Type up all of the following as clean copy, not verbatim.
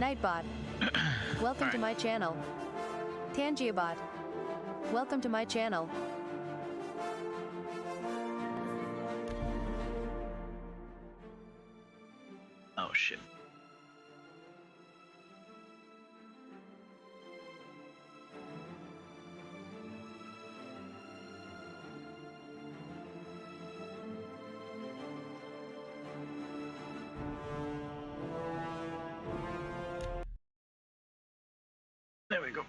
Nightbot, welcome to my channel. Tangiabot, welcome to my channel. Oh shit. There we go.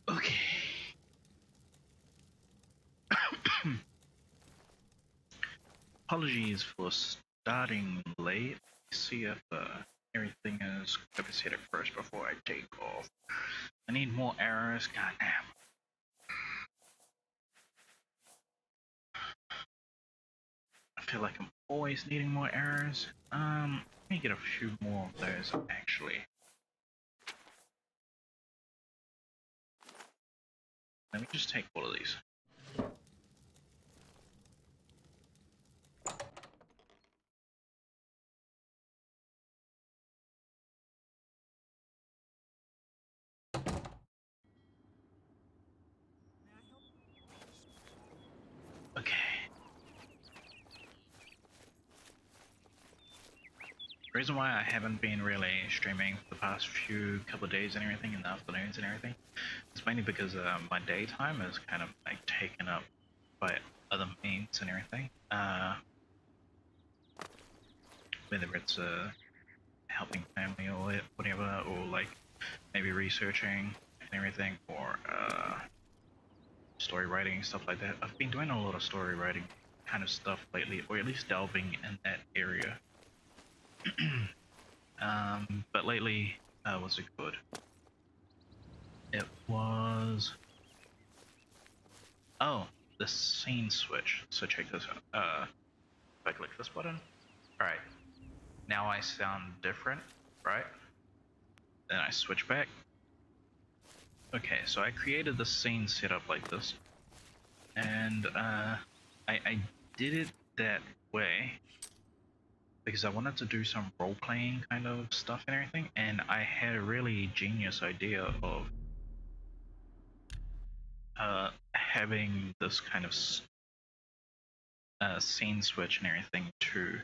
Okay. Apologies for starting late. See if everything is copacetic first before I take off. I need more errors. Goddamn. I feel like I'm always needing more errors. Let me get a few more of those actually. Let me just take all of these. Okay. The reason why I haven't been really streaming for the past couple of days and everything, in the afternoons and everything, is mainly because my daytime is kind of like taken up by other means and everything. Whether it's helping family or whatever, or like maybe researching and everything, or story writing, stuff like that. I've been doing a lot of story writing kind of stuff lately, or at least delving in that area. But lately, what's it called? It was... oh, the scene switch. So check this out. If I click this button, alright, now I sound different, right? Then I switch back. Okay, so I created the scene setup like this, and I did it that way because I wanted to do some role-playing kind of stuff and everything, and I had a really genius idea of having this kind of scene switch and everything to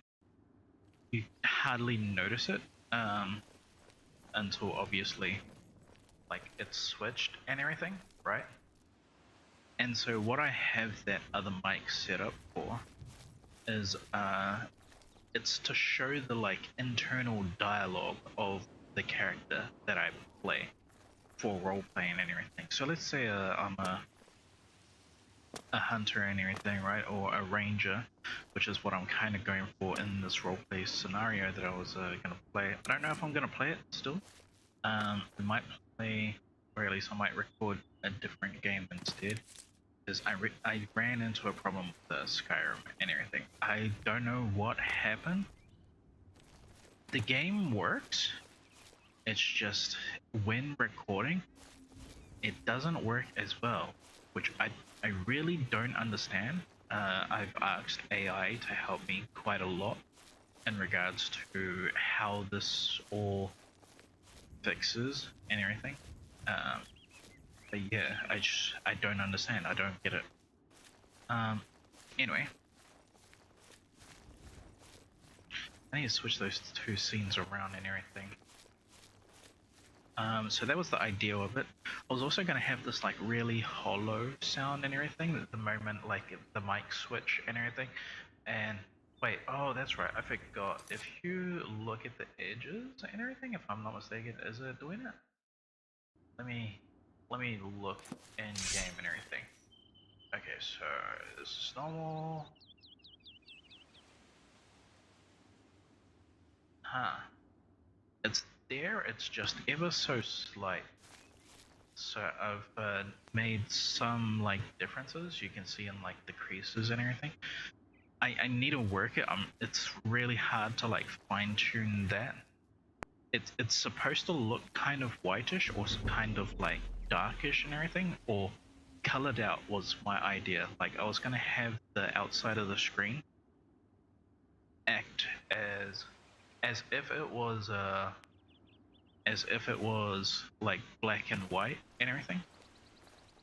you hardly notice it until obviously like it's switched and everything, right? And so what I have that other mic set up for is it's to show the like internal dialogue of the character that I play for role playing and everything. So let's say I'm a hunter and everything, right, or a ranger, which is what I'm kind of going for in this roleplay scenario that I was gonna play. I don't know if I'm gonna play it still. I might play, or at least I might record a different game instead, because I ran into a problem with Skyrim and everything. I don't know what happened. The game works, it's just when recording it doesn't work as well, which I really don't understand. I've asked AI to help me quite a lot in regards to how this all fixes and everything. But yeah, I don't understand. I don't get it. Anyway, I need to switch those two scenes around and everything. So that was the idea of it. I was also going to have this like really hollow sound and everything at the moment, like the mic switch and everything. And wait, oh that's right, I forgot. If you look at the edges and everything, if I'm not mistaken, is it doing it? Let me look in game and everything. Okay, so this is normal. Huh. It's there, it's just ever so slight. So I've made some like differences you can see in like the creases and everything. I need to work it. It's really hard to like fine tune that. It's supposed to look kind of whitish or kind of like darkish and everything, or colored out was my idea. Like I was gonna have the outside of the screen act as if it was like black and white and everything.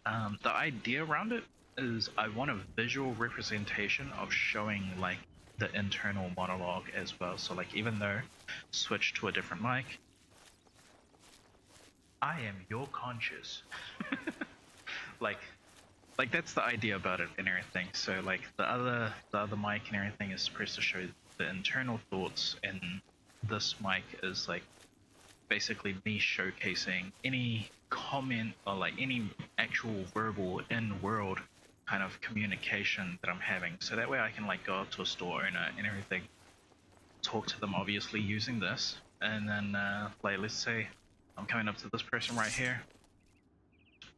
The idea around it is I want a visual representation of showing like the internal monologue as well. So like even though switch to a different mic, I am your conscious. like like that's the idea about it and everything. So like the other mic and everything is supposed to show the internal thoughts, and this mic is like basically me showcasing any comment or like any actual verbal in-world kind of communication that I'm having. So that way I can like go up to a store owner and everything, talk to them obviously using this, and then like let's say I'm coming up to this person right here.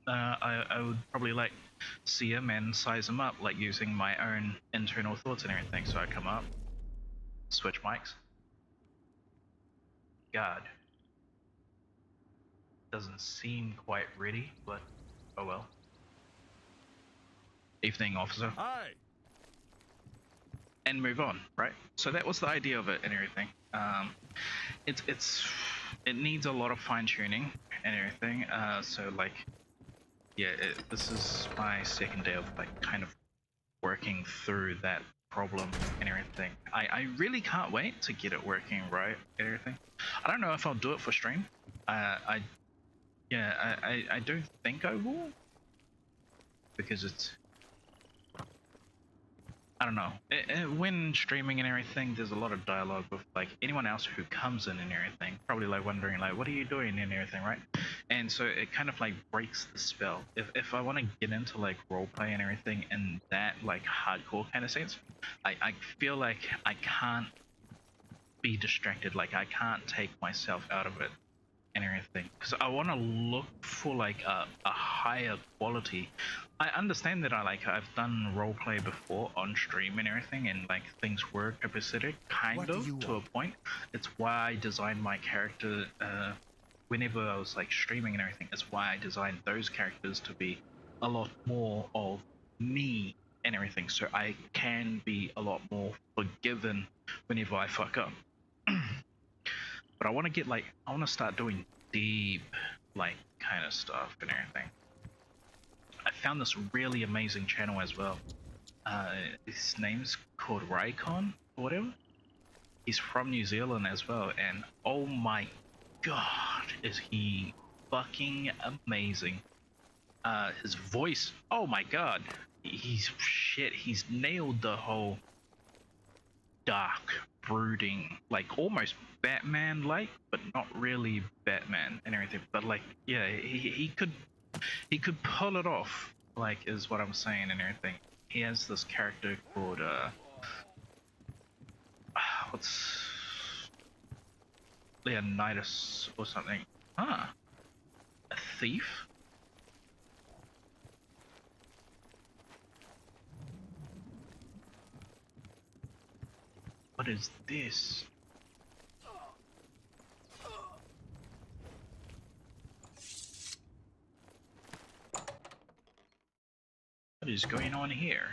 I would probably like see him and size him up like using my own internal thoughts and everything. So I come up, switch mics. God, doesn't seem quite ready, but oh well. Evening, officer. Hi. And move on, right? So that was the idea of it and everything. It needs a lot of fine tuning and everything. So like, yeah, this is my second day of like kind of working through that problem and everything. I really can't wait to get it working right and everything. I don't know if I'll do it for stream. I don't think I will, because it's, I don't know. When streaming and everything, there's a lot of dialogue with like anyone else who comes in and everything, probably like wondering like, what are you doing and everything, right? And so it kind of like breaks the spell. If I want to get into like roleplay and everything in that like hardcore kind of sense, I feel like I can't be distracted. Like I can't take myself out of it and everything, because I want to look for like a higher quality. I understand that I've done roleplay before on stream and everything, and like things were copacetic kind of to a point. It's why I designed my character whenever I was like streaming and everything. It's why I designed those characters to be a lot more of me and everything, so I can be a lot more forgiven whenever I fuck up. But I want to get like, I want to start doing deep like kind of stuff and everything. I found this really amazing channel as well. His name's called Rycon or whatever. He's from New Zealand as well, and oh my god, is he fucking amazing. His voice, oh my god, he's nailed the whole dark, brooding, like almost Batman-like, but not really Batman and everything. But like, yeah, he could pull it off, like, is what I'm saying and everything. He has this character called what's Leonidas or something. A thief. What is this? What is going on here?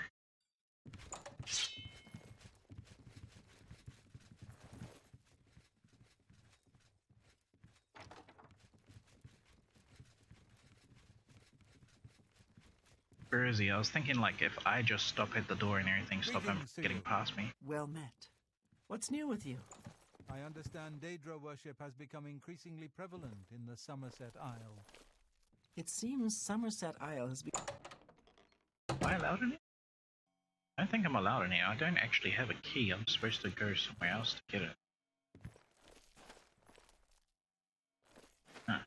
Where is he? I was thinking like if I just stop at the door and everything, stop him getting past me. Well met. What's new with you? I understand Daedra worship has become increasingly prevalent in the Somerset Isle. It seems Somerset Isle has become... Am I allowed in here? I don't think I'm allowed in here. I don't actually have a key. I'm supposed to go somewhere else to get it. Huh.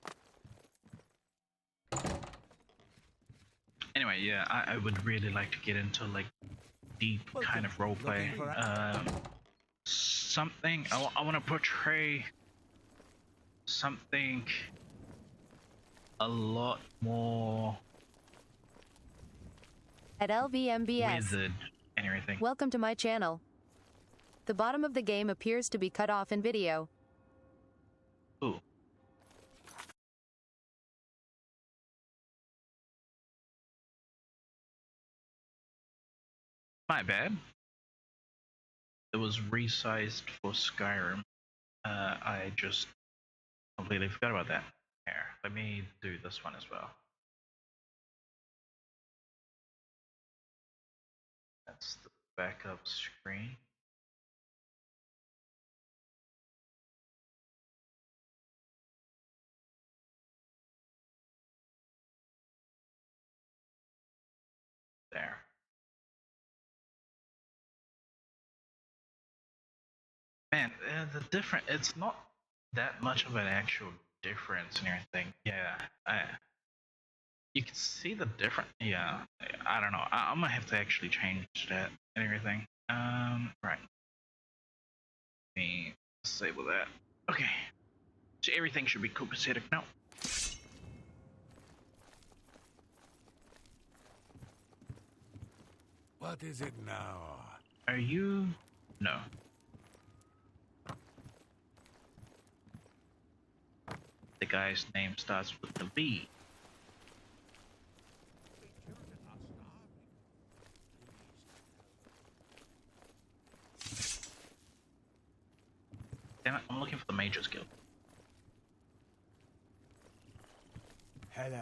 Anyway, yeah, I would really like to get into like deep kind of roleplay. Something I want to portray something a lot more At LVMBS. withered and everything. Welcome to my channel. The bottom of the game appears to be cut off in video. Ooh. My bad. It was resized for Skyrim. I just completely forgot about that. Here, let me do this one as well. That's the backup screen. There. Man, it's not that much of an actual difference and everything. Yeah, you can see the difference. Yeah, I don't know. I'm gonna have to actually change that and everything. Right. Let me disable that. Okay. So everything should be copacetic now. What is it now? Are you? No. The guy's name starts with the B. Damn it, I'm looking for the Mage's Guild. Hello.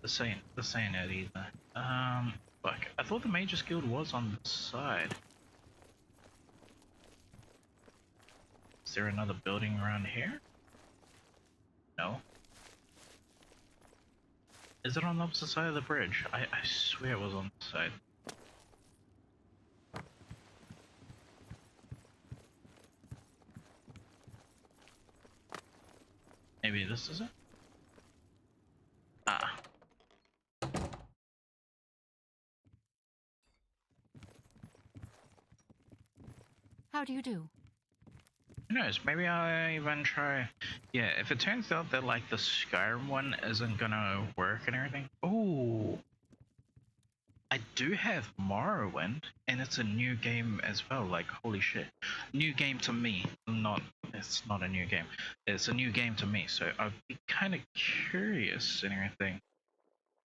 This ain't it either. Fuck. I thought the Mage's Guild was on the side. Is there another building around here? No. Is it on the opposite side of the bridge? I swear it was on the side. Maybe this is it? Ah. How do you do? Who knows? Maybe I'll even try. Yeah, if it turns out that like the Skyrim one isn't gonna work and everything. Oh, I do have Morrowind, and it's a new game as well. Like, holy shit, new game to me. It's not a new game. It's a new game to me. So I'd be kind of curious and everything.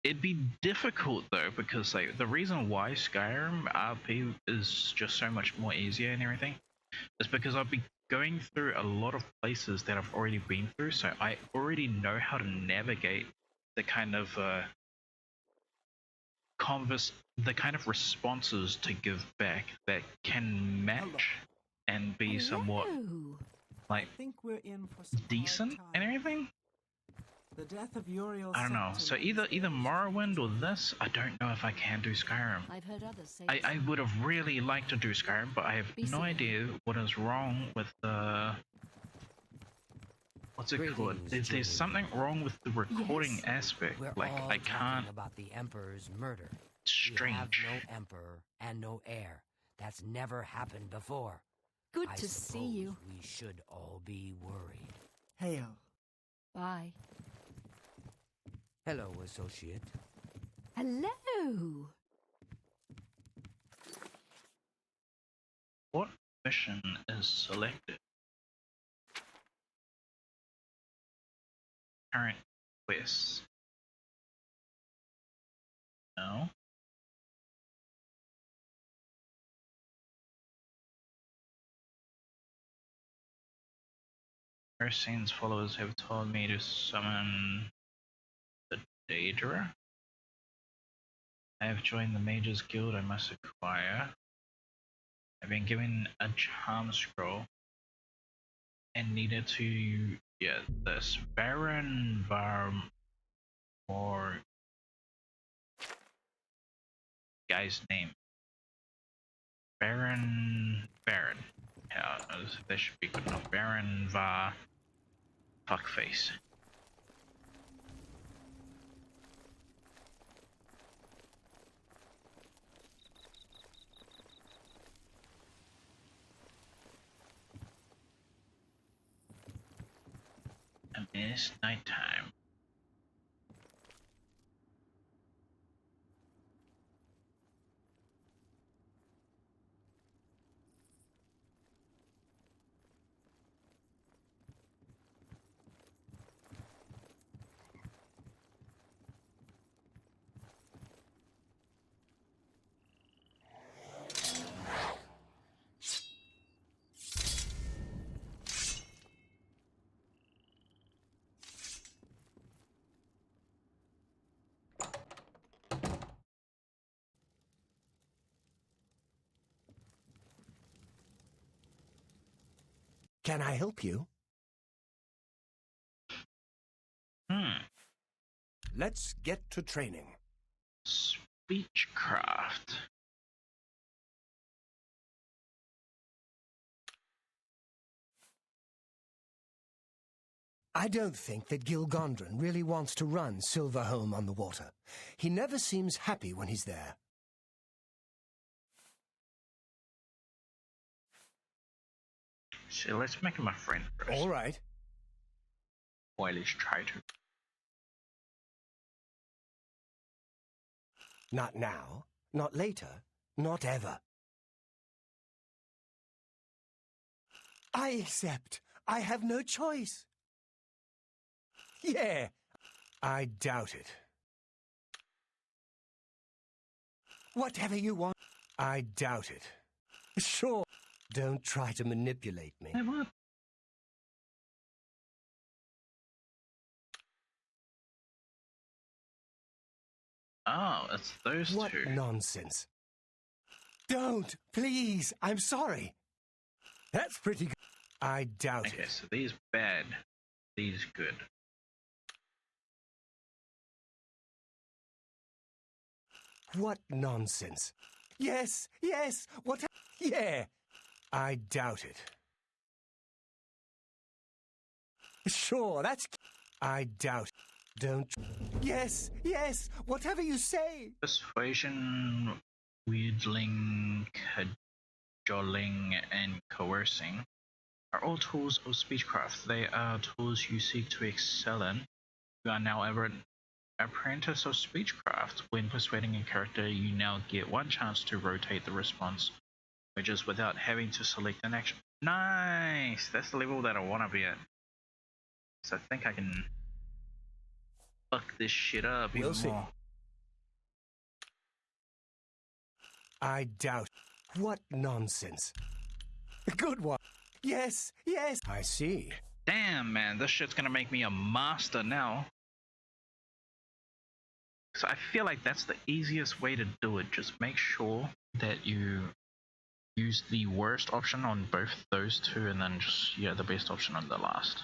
It'd be difficult though, because like the reason why Skyrim RP is just so much more easier and everything is because I'll be going through a lot of places that I've already been through, so I already know how to navigate the kind of the kind of responses to give back that can match and be somewhat like I think we're in for some decent hard and time. everything. The death of Uriel I don't know. So either Morrowind or this, I don't know if I can do Skyrim. I've heard others say I would have really liked to do Skyrim, but I have no idea what is wrong with the... What's it called? There's something wrong with the recording aspect. We're Like, all I can't... talking about the Emperor's murder. Strange. We have no Emperor and no heir. That's never happened before. Good I to see suppose you. We should all be worried. Hail. Bye. Hello, associate. Hello. What mission is selected? Current quest. No. Ersine's followers have told me to summon the Daedra. I have joined the Mage's Guild I must acquire. I've been given a charm scroll and needed to get this Baron VRAM or guy's name. Baron. Yeah, that should be good enough. Baron Va Fuckface. nice nighttime. Can I help you? Let's get to training. Speechcraft. I don't think that Gil Gondren really wants to run Silverholm on the water. He never seems happy when he's there. So let's make him a friend first. All right. Or at least try to. Not now, not later, not ever. I accept. I have no choice. Yeah, I doubt it. Whatever you want. I doubt it. Sure. Don't try to manipulate me. Hey, what? Oh, it's those What two. nonsense. Don't, please. I'm sorry. That's pretty good. I doubt Okay, it. so these bad, these good. What nonsense. Yes, yes. What? Yeah. I doubt it. Sure, that's... I doubt. Don't... Yes, yes, whatever you say. Persuasion, wheedling, cajoling, and coercing are all tools of speechcraft. They are tools you seek to excel in. You are now ever an apprentice of speechcraft. When persuading a character, you now get one chance to rotate the response, which is without having to select an action. Nice! That's the level that I want to be at. So I think I can fuck this shit up even We'll see. more. I doubt. What nonsense. Good one. Yes, yes. I see. Damn, man, this shit's gonna make me a master now. So I feel like that's the easiest way to do it. Just make sure that you use the worst option on both those two, and then just, yeah, the best option on the last.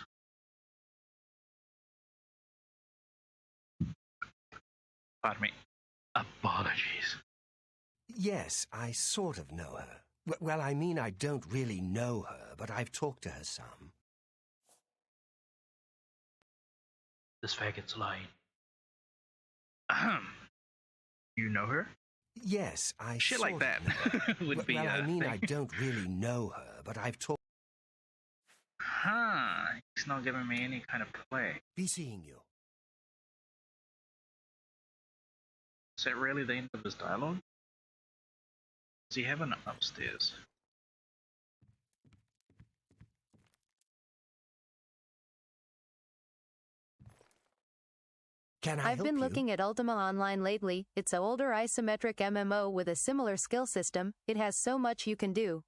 Pardon me. Apologies. Yes, I sort of know her. Well, I mean, I don't really know her, but I've talked to her some. This faggot's lying. You know her? Yes, I Shit sort like that of know her. would be well, I a mean, thing. I don't really know her, but I've talked... Huh. He's not giving me any kind of play. Be seeing you. Is that really the end of his dialogue? Does he have an upstairs? Can I I've help been you? looking at Ultima Online lately. It's an older isometric MMO with a similar skill system. It has so much you can do.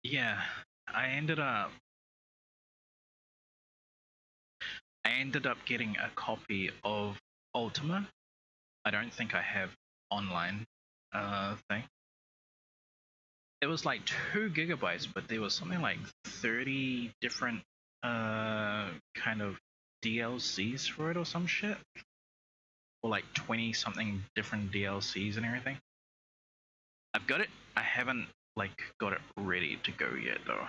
Yeah, I ended up getting a copy of Ultima. I don't think I have online thing. It was like 2 gigabytes, but there was something like 30 different kind of DLCs for it or some shit. Or like 20 something different DLCs and everything. I've got it. I haven't like got it ready to go yet though.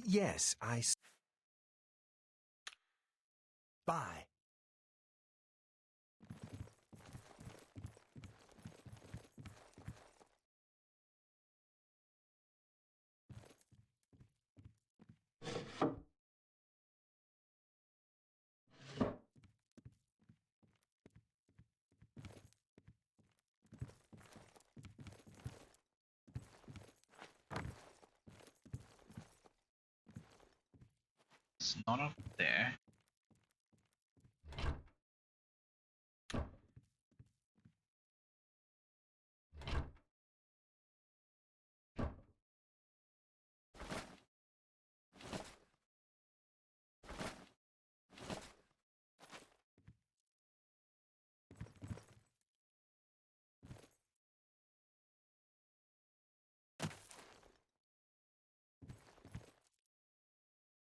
Yes, Bye. it's not up there.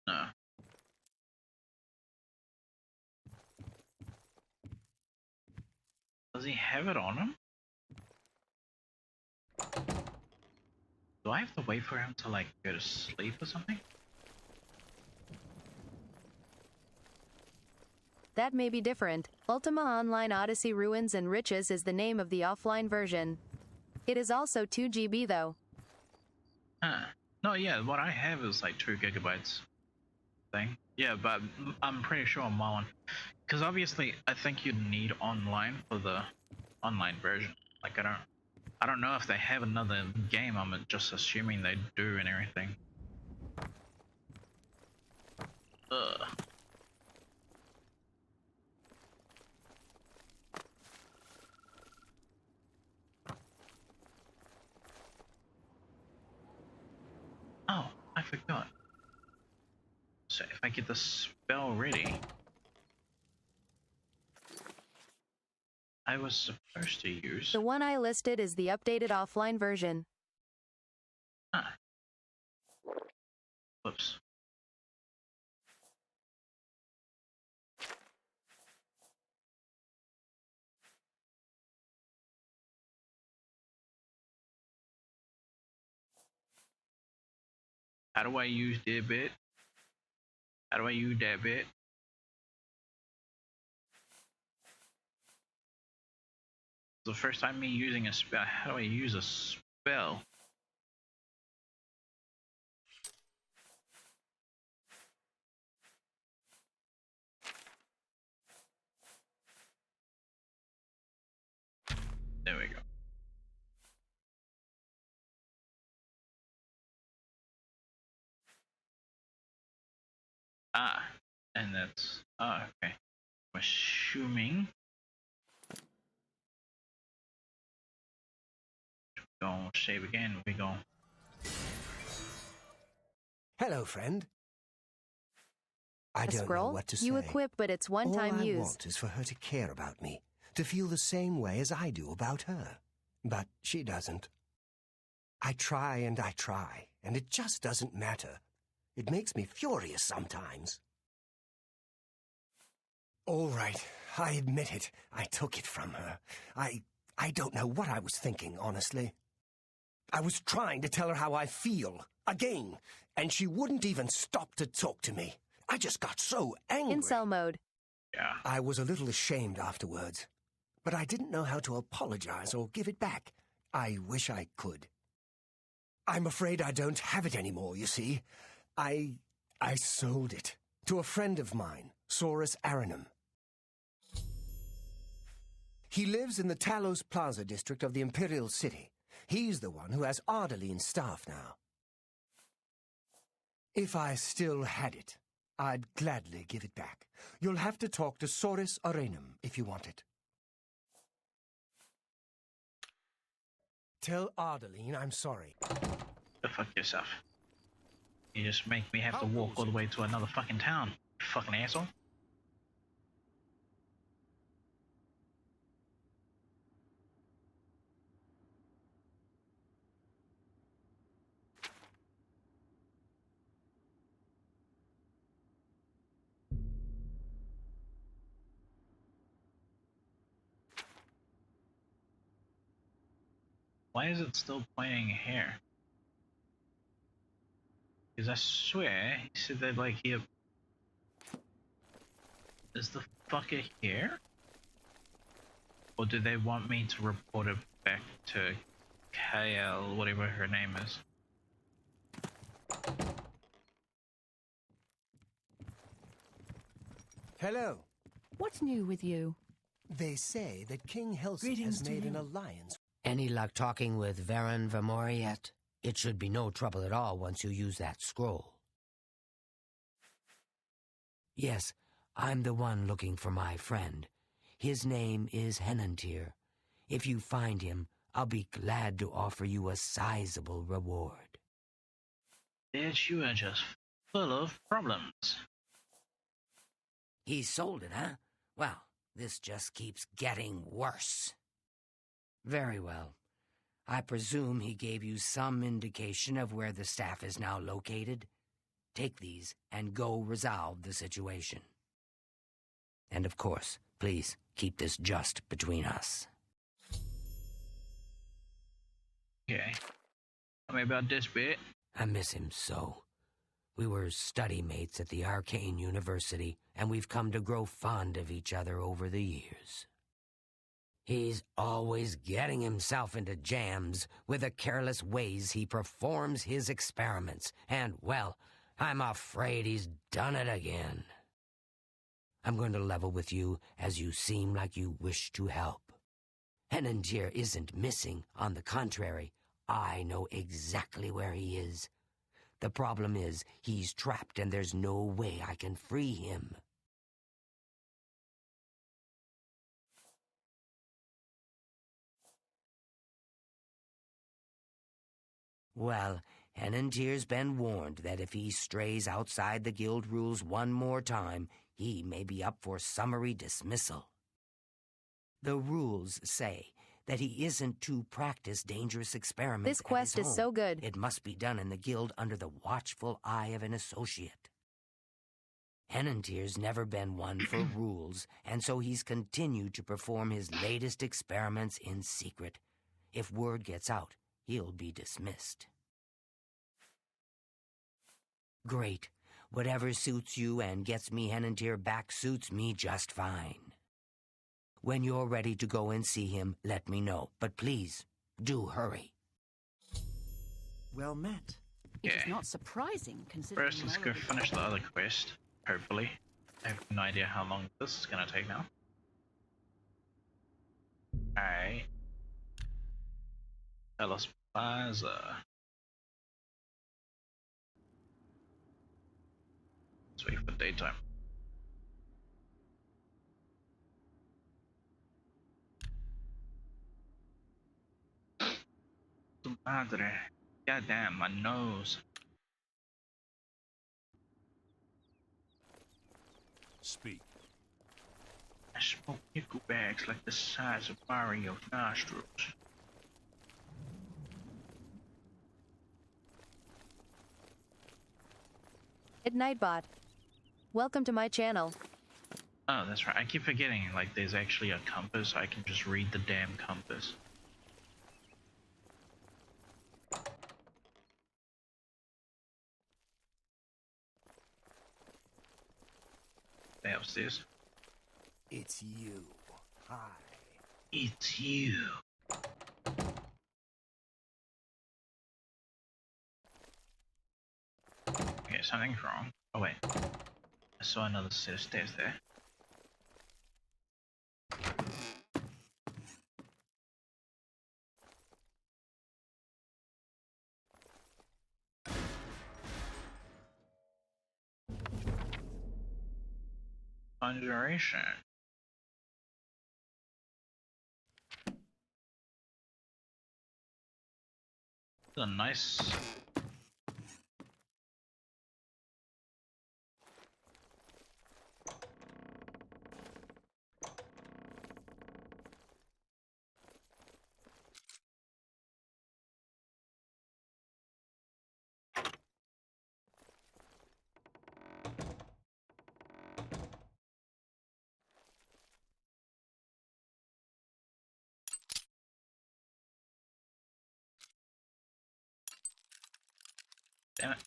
No. Does he have it on him? Do I have to wait for him to like go to sleep or something? That may be different. Ultima Online Odyssey Ruins and Riches is the name of the offline version. It is also 2 GB though. Huh. No, yeah, what I have is like 2 gigabytes thing. Yeah, but I'm pretty sure on my one. Because obviously, I think you need online for the online version. Like, I don't know if they have another game. I'm just assuming they do and everything. Ugh. Oh, I forgot. So if I get the spell ready, I was supposed to use... The one I listed is the updated offline version. Ah. Whoops. How do I use debit? How do I use debit? The first time me using a spell. How do I use a spell? There we go. Ah, and that's... Oh, okay. I'm assuming... Go save again, we go. Hello, friend. I A don't know scroll? what to say. You equip, but it's one-time All I use. want is for her to care about me, to feel the same way as I do about her. But she doesn't. I try, and it just doesn't matter. It makes me furious sometimes. All right, I admit it. I took it from her. I don't know what I was thinking, honestly. I was trying to tell her how I feel, again, and she wouldn't even stop to talk to me. I just got so angry. Incel mode. Yeah. I was a little ashamed afterwards, but I didn't know how to apologize or give it back. I wish I could. I'm afraid I don't have it anymore, you see. I sold it to a friend of mine, Saurus Aranum. He lives in the Talos Plaza district of the Imperial City. He's the one who has Ardaline's staff now. If I still had it, I'd gladly give it back. You'll have to talk to Saurus Aranum if you want it. Tell Ardaline I'm sorry. Go fuck yourself. You just make me have to walk all the way to another fucking town, you fucking asshole. Why is it still pointing here? Because I swear he said that like here. Is the fucker here? Or do they want me to report it back to KL, whatever her name is? Hello. What's new with you? They say that King Helson Greetings has to made an you. alliance. Any luck talking with Varen Vermori yet? It should be no trouble at all once you use that scroll. Yes, I'm the one looking for my friend. His name is Henantier. If you find him, I'll be glad to offer you a sizable reward. Bitch, you are just full of problems. He sold it, huh? Well, this just keeps getting worse. Very well. I presume he gave you some indication of where the staff is now located? Take these and go resolve the situation. And of course, please keep this just between us. Okay. Tell me about this bit. I miss him so. We were study mates at the Arcane University, and we've come to grow fond of each other over the years. He's always getting himself into jams with the careless ways he performs his experiments, and, well, I'm afraid he's done it again. I'm going to level with you as you seem like you wish to help. Henantier isn't missing. On the contrary, I know exactly where he is. The problem is, he's trapped and there's no way I can free him. Well, Henantier's been warned that if he strays outside the guild rules one more time, he may be up for summary dismissal. The rules say that he isn't to practice dangerous experiments. This quest at his is so home. good. It must be done in the guild under the watchful eye of an associate. Henantier's never been one for rules, and so he's continued to perform his latest experiments in secret. If word gets out, he'll be dismissed. Great. Whatever suits you and gets me Henantier back suits me just fine. When you're ready to go and see him, let me know. But please, do hurry. Well met. It is Okay. not surprising, considering... First, let's all go of the- finish the other quest, hopefully. I have no idea how long this is gonna take now. Alright. Ellis Plaza. Let's wait for daytime. Tu madre. Goddamn, my nose. Speak. I smoke nickel bags like the size of Mario's nostrils. Nightbot. Welcome to my channel. Oh, that's right. I keep forgetting, like, there's actually a compass. I can just read the damn compass. Stay upstairs. It's you. Hi. It's you. Okay, something's wrong. Oh wait. I saw another set of stairs there. Conjuration. It's a nice. Damn it.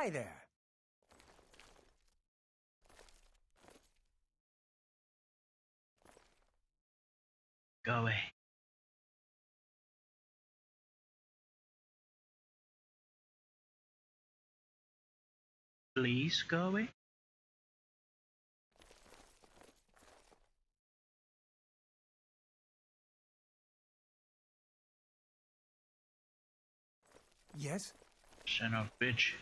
Hi there. Go away. Please go away. Yes? Son of a bitch.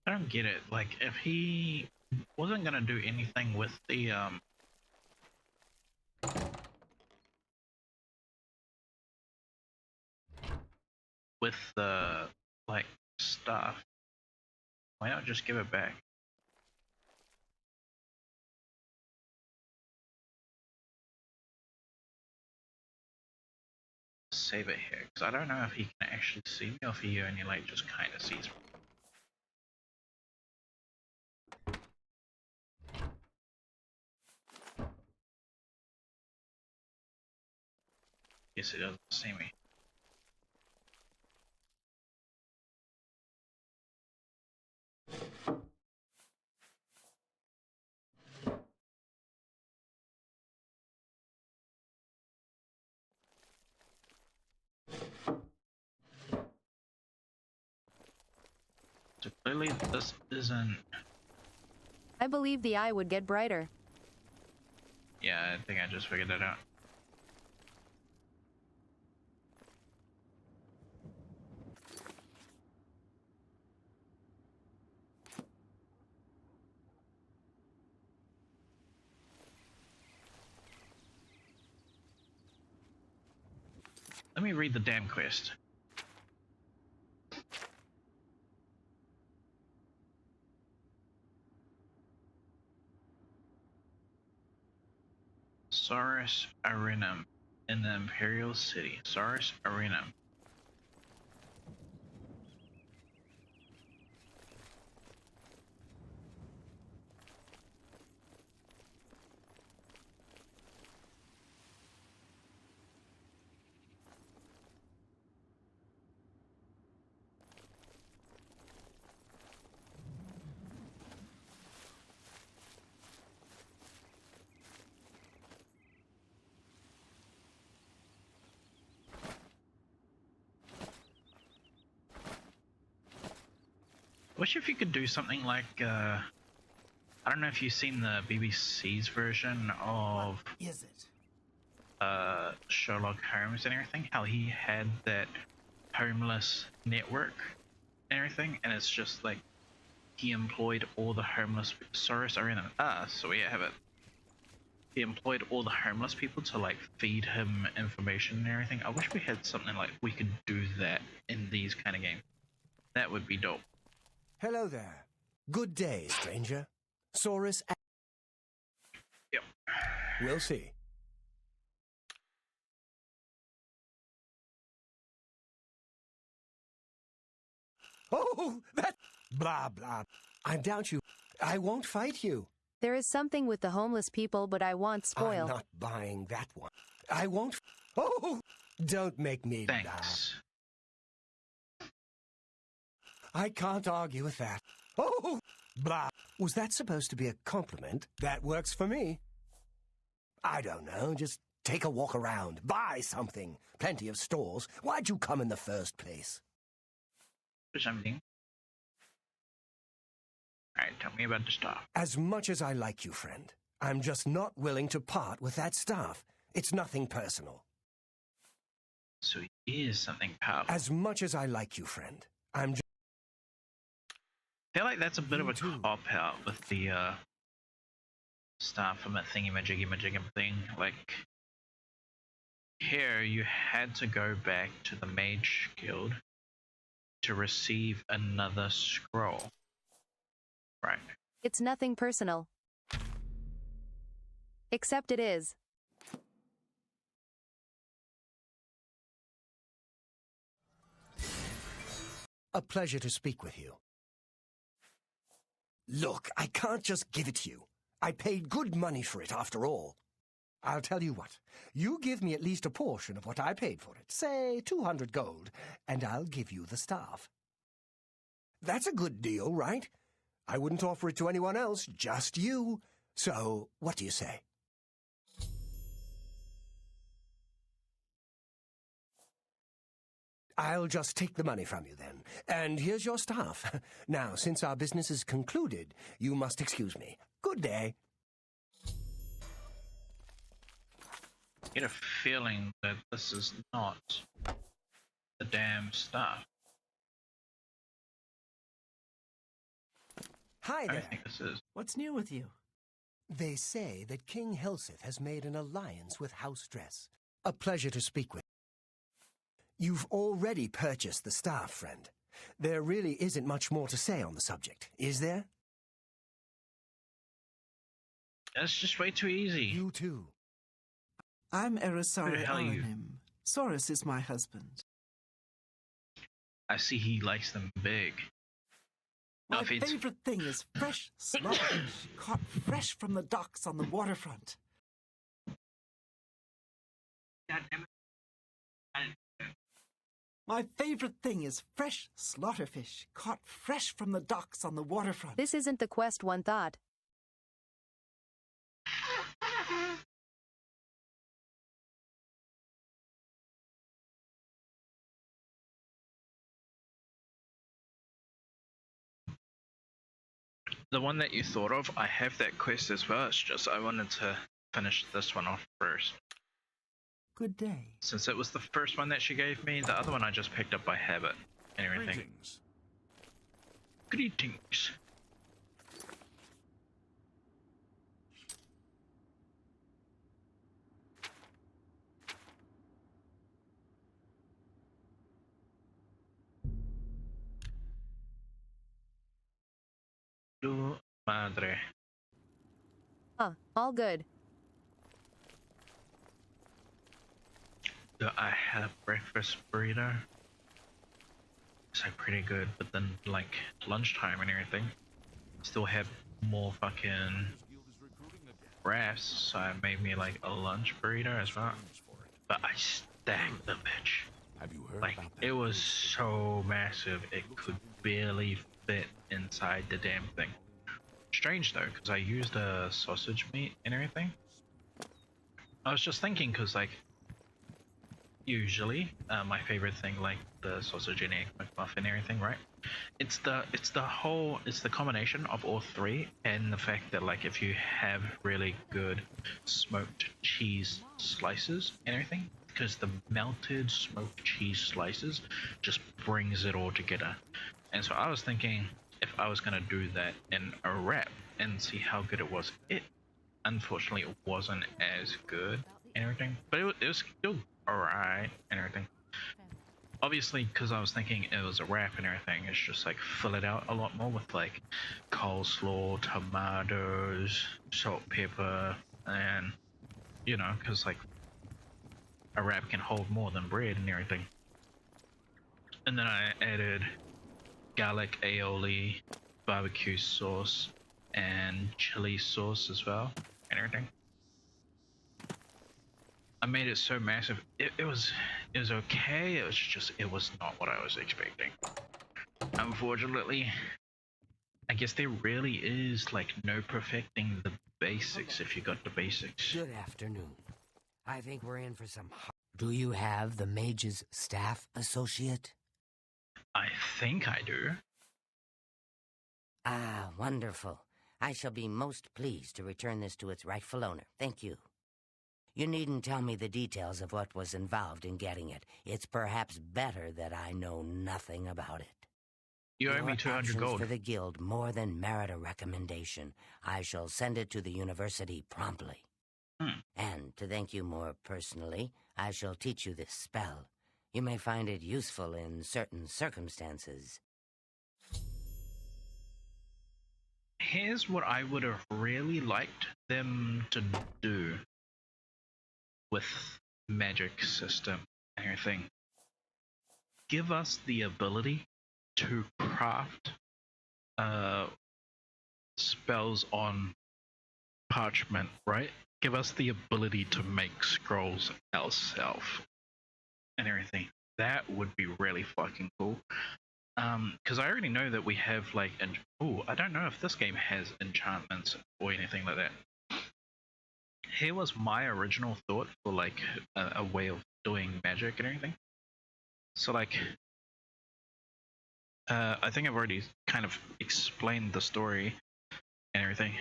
I don't get it. Like, if he wasn't gonna do anything with the like stuff, why not just give it back? Save it here, because I don't know if he can actually see me or if he only like just kind of sees me. Yes, he doesn't see me. So clearly this isn't... I believe the eye would get brighter. Yeah, I think I just figured that out. Let me read the damn quest. Saurus Arenum in the Imperial City. Saurus Arenum. Wish if you could do something like, I don't know if you've seen the BBC's version of Is it? Sherlock Holmes and everything, how he had that homeless network and everything, and it's just like he employed all the homeless Saurus Arena. So we have it. He employed all the homeless people to like feed him information and everything. I wish we had something like we could do that in these kind of games. That would be dope. Hello there. Good day, stranger. Saurus. Yep. We'll see. Oh, that... Blah, blah. I doubt you. I won't fight you. There is something with the homeless people, but I want spoil. I'm not buying that one. I won't... Oh, don't make me laugh. Thanks. I can't argue with that. Oh, blah. Was that supposed to be a compliment? That works for me. I don't know, just take a walk around, buy something. Plenty of stores. Why'd you come in the first place? For something. Alright, tell me about the stuff. As much as I like you, friend, I'm just not willing to part with that staff. It's nothing personal. So it is something powerful. As much as I like you, friend, I'm just... I feel like that's a bit of a cop-out with the staff from that thingy-majiggy-majiggy thing. Like, here you had to go back to the Mage Guild to receive another scroll. Right. It's nothing personal. Except it is. A pleasure to speak with you. Look, I can't just give it to you. I paid good money for it after all. I'll tell you what. You give me at least a portion of what I paid for it, say 200 gold, and I'll give you the staff. That's a good deal, right? I wouldn't offer it to anyone else, just you. So, what do you say? I'll just take the money from you then. And here's your staff. Now, since our business is concluded, you must excuse me. Good day. I get a feeling that this is not the damn stuff. Hi I there. don't think this is. What's new with you? They say that King Helseth has made an alliance with House Dress. A pleasure to speak with. You've already purchased the staff, friend. There really isn't much more to say on the subject, is there? That's just way too easy. You too. I'm Who the Erisari hell are you? Alanim. Saurus is my husband. I see he likes them big. No My offense. favorite thing is fresh slaughterfish caught fresh from the docks on the waterfront. My favorite thing is fresh slaughterfish caught fresh from the docks on the waterfront. This isn't the quest one thought. The one that you thought of, I have that quest as well. It's just I wanted to finish this one off first. Good day. Since it was the first one that she gave me, the other one I just picked up by habit and everything. Greetings. Greetings. Tu madre. Huh, all good. So I had a breakfast burrito. It's like pretty good, but then like lunchtime and everything, still had more fucking wraps, so I made me like a lunch burrito as well. But I stacked the bitch. Have you heard Like about that? it was so massive, it could barely fit inside the damn thing. Strange though, because I used a sausage meat and everything. I was just thinking, because like usually my favorite thing, like the sausage and egg McMuffin and everything, right? It's the combination of all three, and the fact that like if you have really good smoked cheese slices and everything, because the melted smoked cheese slices just brings it all together. And so I was thinking, if I was gonna do that in a wrap and see how good it was, it unfortunately wasn't as good and everything, but it was still alright and everything. Obviously, because I was thinking it was a wrap and everything, it's just like fill it out a lot more with like coleslaw, tomatoes, salt, pepper, and you know, because like a wrap can hold more than bread and everything. And then I added garlic aioli, barbecue sauce, and chili sauce as well and everything. I made it so massive. It was okay. It was not what I was expecting. Unfortunately, I guess there really is like no perfecting the basics if you got the basics. Good afternoon. I think we're in for some. Do you have the mage's staff associate? I think I do. Ah, wonderful. I shall be most pleased to return this to its rightful owner. Thank you. You needn't tell me the details of what was involved in getting it. It's perhaps better that I know nothing about it. You owe Your me 200 actions gold. for the guild more than merit a recommendation. I shall send it to the university promptly. And to thank you more personally, I shall teach you this spell. You may find it useful in certain circumstances. Here's what I would have really liked them to do with magic system and everything. Give us the ability to craft spells on parchment, right? Give us the ability to make scrolls ourselves and everything. That would be really fucking cool. Because I already know that we have like, I don't know if this game has enchantments or anything like that. Here was my original thought for like a way of doing magic and everything. So like, I think I've already kind of explained the story and everything.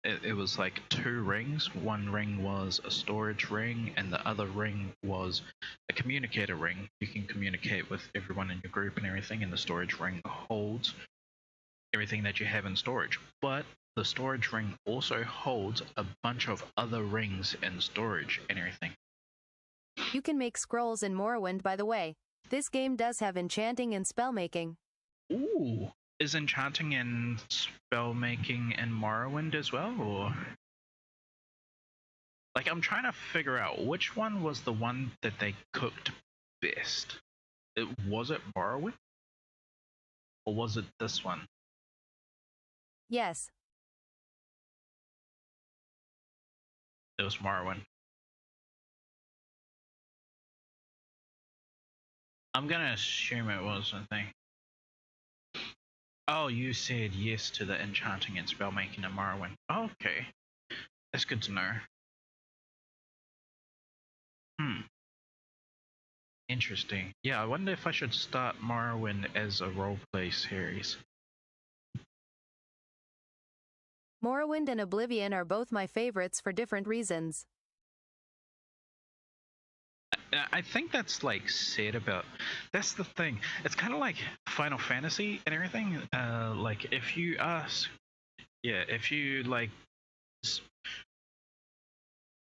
It was like 2 rings. One ring was a storage ring, and the other ring was a communicator ring. You can communicate with everyone in your group and everything, and the storage ring holds everything that you have in storage. But the storage ring also holds a bunch of other rings in storage and everything. You can make scrolls in Morrowind, by the way. This game does have enchanting and spellmaking. Ooh. Is enchanting and spellmaking in Morrowind as well, or? Like, I'm trying to figure out which one was the one that they cooked best. Was it Morrowind? Or was it this one? Yes. It was Morrowind. I'm gonna assume it was, I think. Oh, you said yes to the enchanting and spellmaking in Morrowind. Oh, okay. That's good to know. Interesting. Yeah, I wonder if I should start Morrowind as a roleplay series. Morrowind and Oblivion are both my favorites for different reasons. I think that's like said about. That's the thing. It's kind of like Final Fantasy and everything. Like if you ask, yeah, if you like,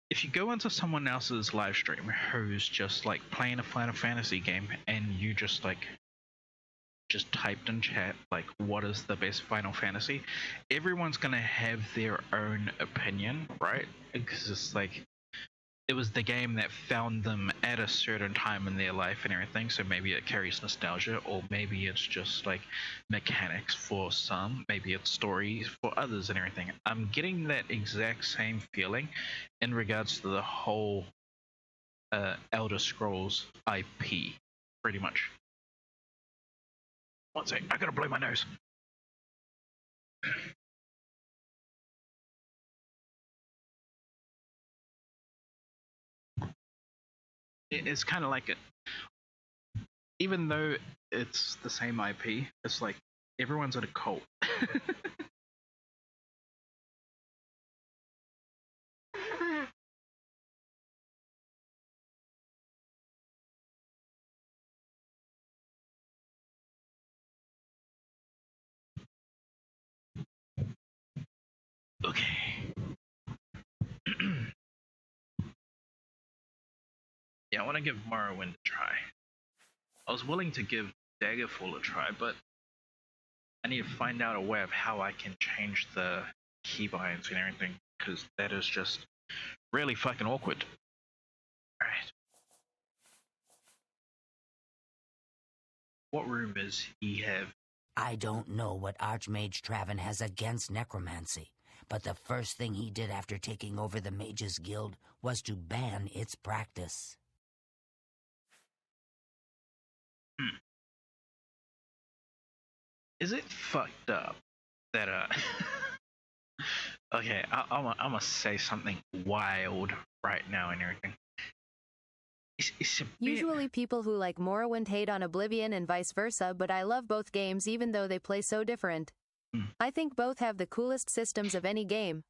if you go into someone else's live stream who's just like playing a Final Fantasy game, and you just like just typed in chat like what is the best Final Fantasy, everyone's gonna have their own opinion, right? Because it's like it was the game that found them at a certain time in their life and everything, so maybe it carries nostalgia, or maybe it's just like mechanics for some, maybe it's stories for others and everything. I'm getting that exact same feeling in regards to the whole Elder Scrolls IP, pretty much. One sec, I gotta blow my nose. It's kind of like it, even though it's the same IP, it's like everyone's in a cult. Okay. Yeah, I want to give Morrowind a try. I was willing to give Daggerfall a try, but I need to find out a way of how I can change the keybinds and everything, because that is just really fucking awkward. Alright. What rumors he have? I don't know what Archmage Traven has against necromancy, but the first thing he did after taking over the Mages Guild was to ban its practice. Is it fucked up that okay, I'm gonna say something wild right now and everything. It's a bit... Usually people who like Morrowind hate on Oblivion and vice versa, but I love both games even though they play so different. I think both have the coolest systems of any game.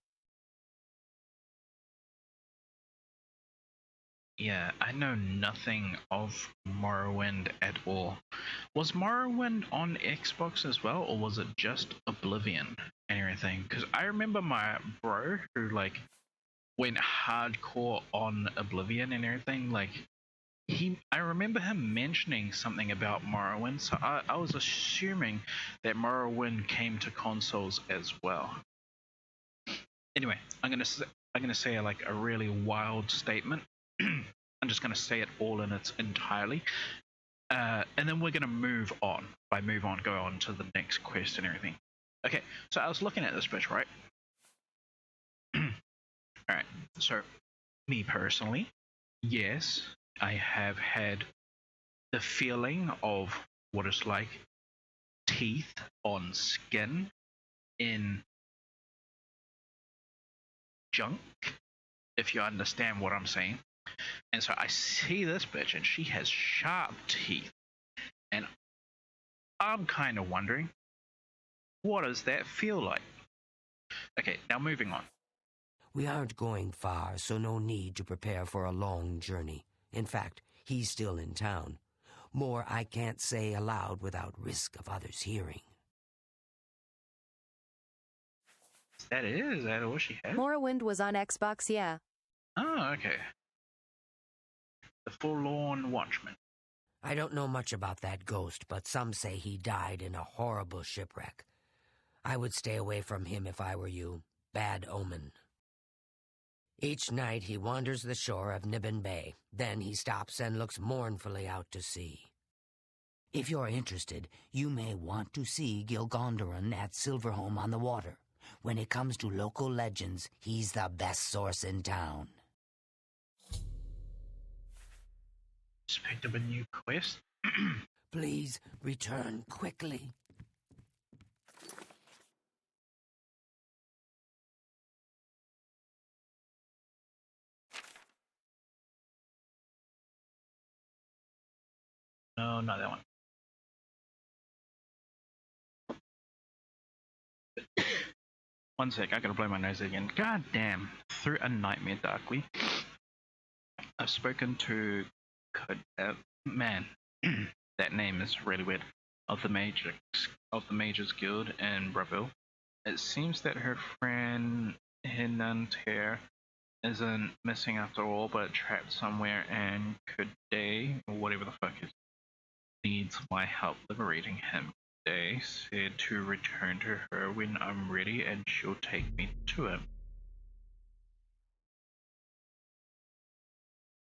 Yeah, I know nothing of Morrowind at all. Was Morrowind on Xbox as well, or was it just Oblivion and everything? Because I remember my bro who like went hardcore on Oblivion and everything. Like I remember him mentioning something about Morrowind, so I was assuming that Morrowind came to consoles as well. Anyway, I'm gonna say like a really wild statement. I'm just gonna say it all in its entirely, and then we're gonna move on. By move on, go on to the next quest and everything. Okay, so I was looking at this bitch, right? Alright, so me personally, yes, I have had the feeling of what it's like teeth on skin in junk, if you understand what I'm saying. And so I see this bitch and she has sharp teeth, and I'm kind of wondering, what does that feel like? Okay, now moving on. We aren't going far, so no need to prepare for a long journey. In fact, he's still in town. More I can't say aloud without risk of others hearing. Is that all she has? Morrowind was on Xbox, yeah. Oh, okay. The Forlorn Watchman. I don't know much about that ghost, but some say he died in a horrible shipwreck. I would stay away from him if I were you. Bad omen. Each night he wanders the shore of Nibbin Bay. Then he stops and looks mournfully out to sea. If you're interested, you may want to see Gilgondoran at Silverholm on the Water. When it comes to local legends, he's the best source in town. Just picked up a new quest. Please return quickly. No, not that one. One sec, I gotta blow my nose again. God damn. Through a Nightmare Darkly. I've spoken to... man, that name is really weird. Of the Mages Guild in Bravil. It seems that her friend Hinanter isn't missing after all, but trapped somewhere, and Kuday, or whatever the fuck it needs my help liberating him. They said to return to her when I'm ready, and she'll take me to him.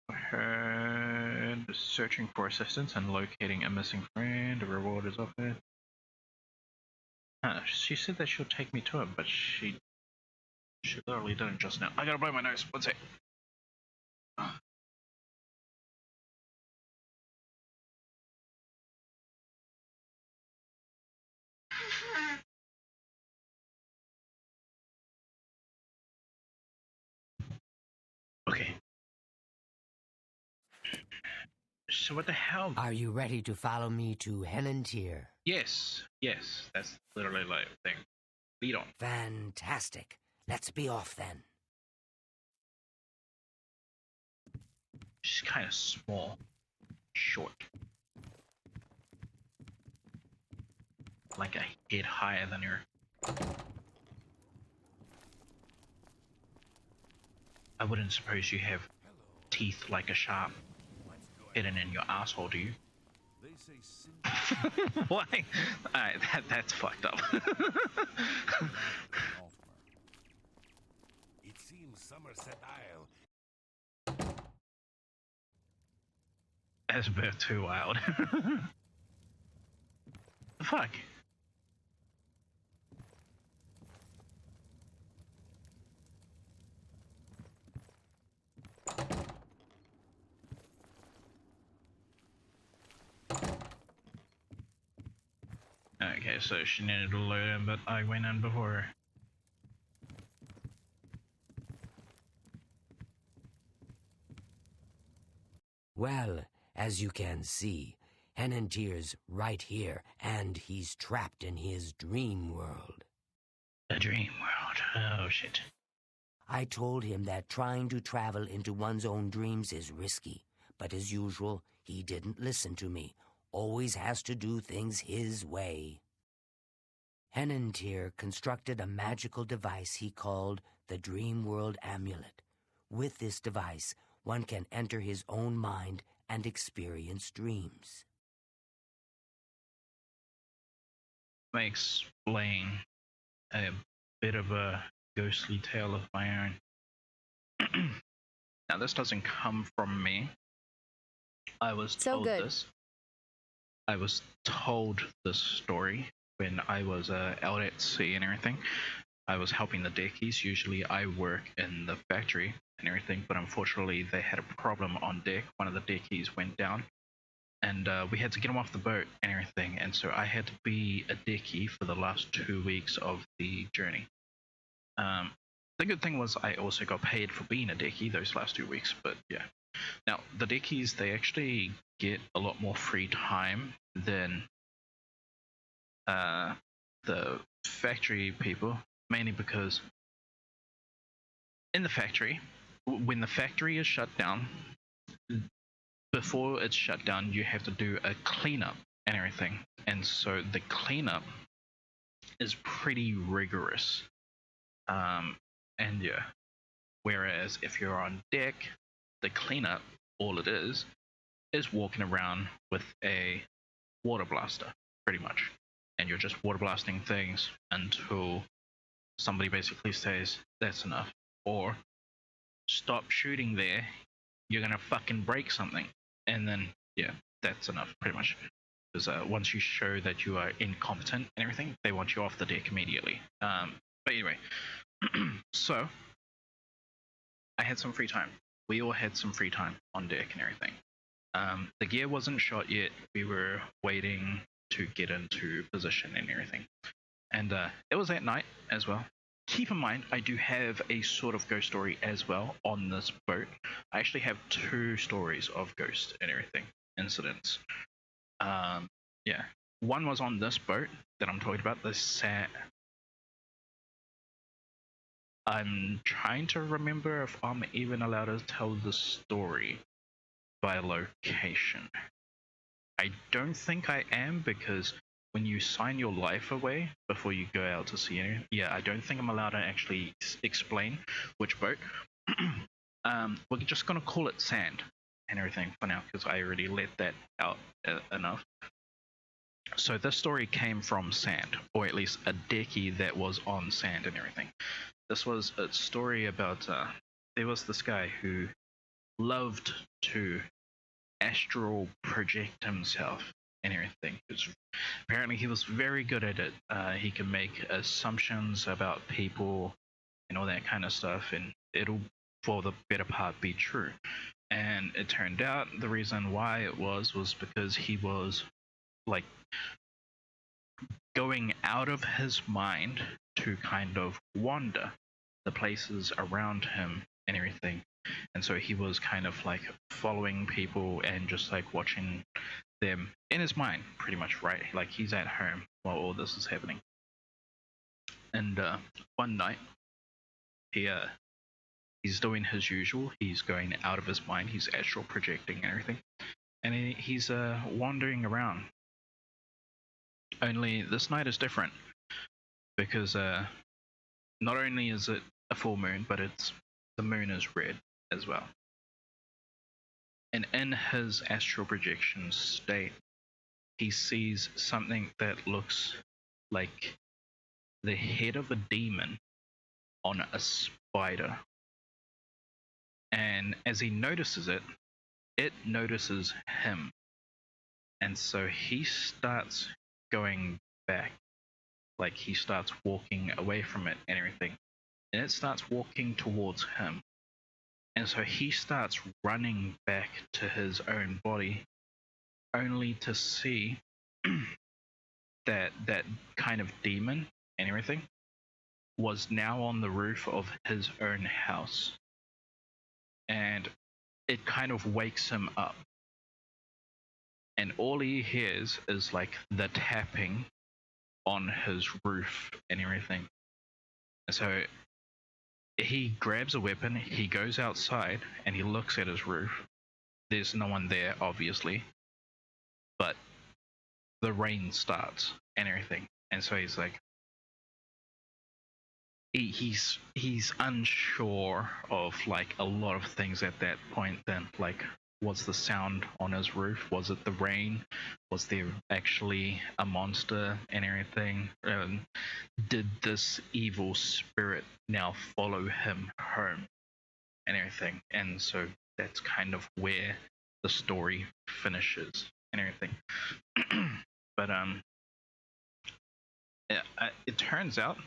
Her searching for assistance and locating a missing friend. A reward is offered. She said that she'll take me to it, but she literally didn't just now. I gotta blow my nose. One sec. Okay. So what the hell? Are you ready to follow me to Henantier? Yes, that's literally like thing. Lead on. Fantastic. Let's be off then. She's kind of small, short, like a head higher than her. I wouldn't suppose you have teeth like a shark hidden in your asshole, do you? Why? Alright, that's fucked up. It seems Somerset Isle. That's a bit too wild. Fuck. Okay, so she needed to load in, but I went in before her. Well, as you can see, Henantier's right here, and he's trapped in his dream world. The dream world. Oh, shit. I told him that trying to travel into one's own dreams is risky, but as usual, he didn't listen to me. Always has to do things his way. Henantier constructed a magical device he called the Dream World Amulet. With this device, one can enter his own mind and experience dreams. I explain a bit of a ghostly tale of my own. Now, this doesn't come from me. I was told this. I was told this story when I was out at sea and everything. I was helping the deckies. Usually I work in the factory and everything, but unfortunately they had a problem on deck. One of the deckies went down, and we had to get him off the boat and everything, and so I had to be a deckie for the last 2 weeks of the journey. The good thing was I also got paid for being a deckie those last 2 weeks, but yeah. Now, the deckies, they actually get a lot more free time than the factory people, mainly because in the factory, when the factory is shut down, before it's shut down, you have to do a cleanup and everything. And so the cleanup is pretty rigorous. And yeah, whereas if you're on deck, the cleanup, all it is walking around with a water blaster, pretty much. And you're just water blasting things until somebody basically says, that's enough. Or, stop shooting there, you're gonna fucking break something. And then, yeah, that's enough, pretty much. Because once you show that you are incompetent and everything, they want you off the deck immediately. But anyway, so, I had some free time. We all had some free time on deck and everything. The gear wasn't shot yet. We were waiting to get into position and everything. And it was at night as well. Keep in mind, I do have a sort of ghost story as well on this boat. I actually have 2 stories of ghost and everything incidents. Yeah. One was on this boat that I'm talking about, I'm trying to remember if I'm even allowed to tell the story by location. I don't think I am, because when you sign your life away before you go out to sea, yeah, I don't think I'm allowed to actually explain which boat. We're just gonna call it Sand and everything for now, because I already let that out enough. So this story came from Sand, or at least a decky that was on Sand and everything. This was a story about, there was this guy who loved to astral project himself and everything. Apparently he was very good at it. He can make assumptions about people and all that kind of stuff, and it'll, for the better part, be true. And it turned out the reason why it was because he was like going out of his mind to kind of wander the places around him and everything. And so he was kind of like following people and just like watching them in his mind, pretty much, right? Like he's at home while all this is happening. And one night, he's doing his usual. He's going out of his mind. He's astral projecting and everything. And he's wandering around. Only this night is different because not only is it a full moon, but the moon is red as well. And in his astral projection state, he sees something that looks like the head of a demon on a spider. And as he notices it, it notices him. And so he starts going back. Like he starts walking away from it and everything. And it starts walking towards him. And so he starts running back to his own body, only to see that kind of demon and everything was now on the roof of his own house. And it kind of wakes him up. And all he hears is like the tapping on his roof and everything. And so he grabs a weapon, he goes outside, and he looks at his roof. There's no one there, obviously. But the rain starts and everything. And so he's like, he's unsure of like a lot of things at that point. Then like, what's the sound on his roof? Was it the rain? Was there actually a monster and everything? Did this evil spirit now follow him home and everything? And so that's kind of where the story finishes and everything. But it turns out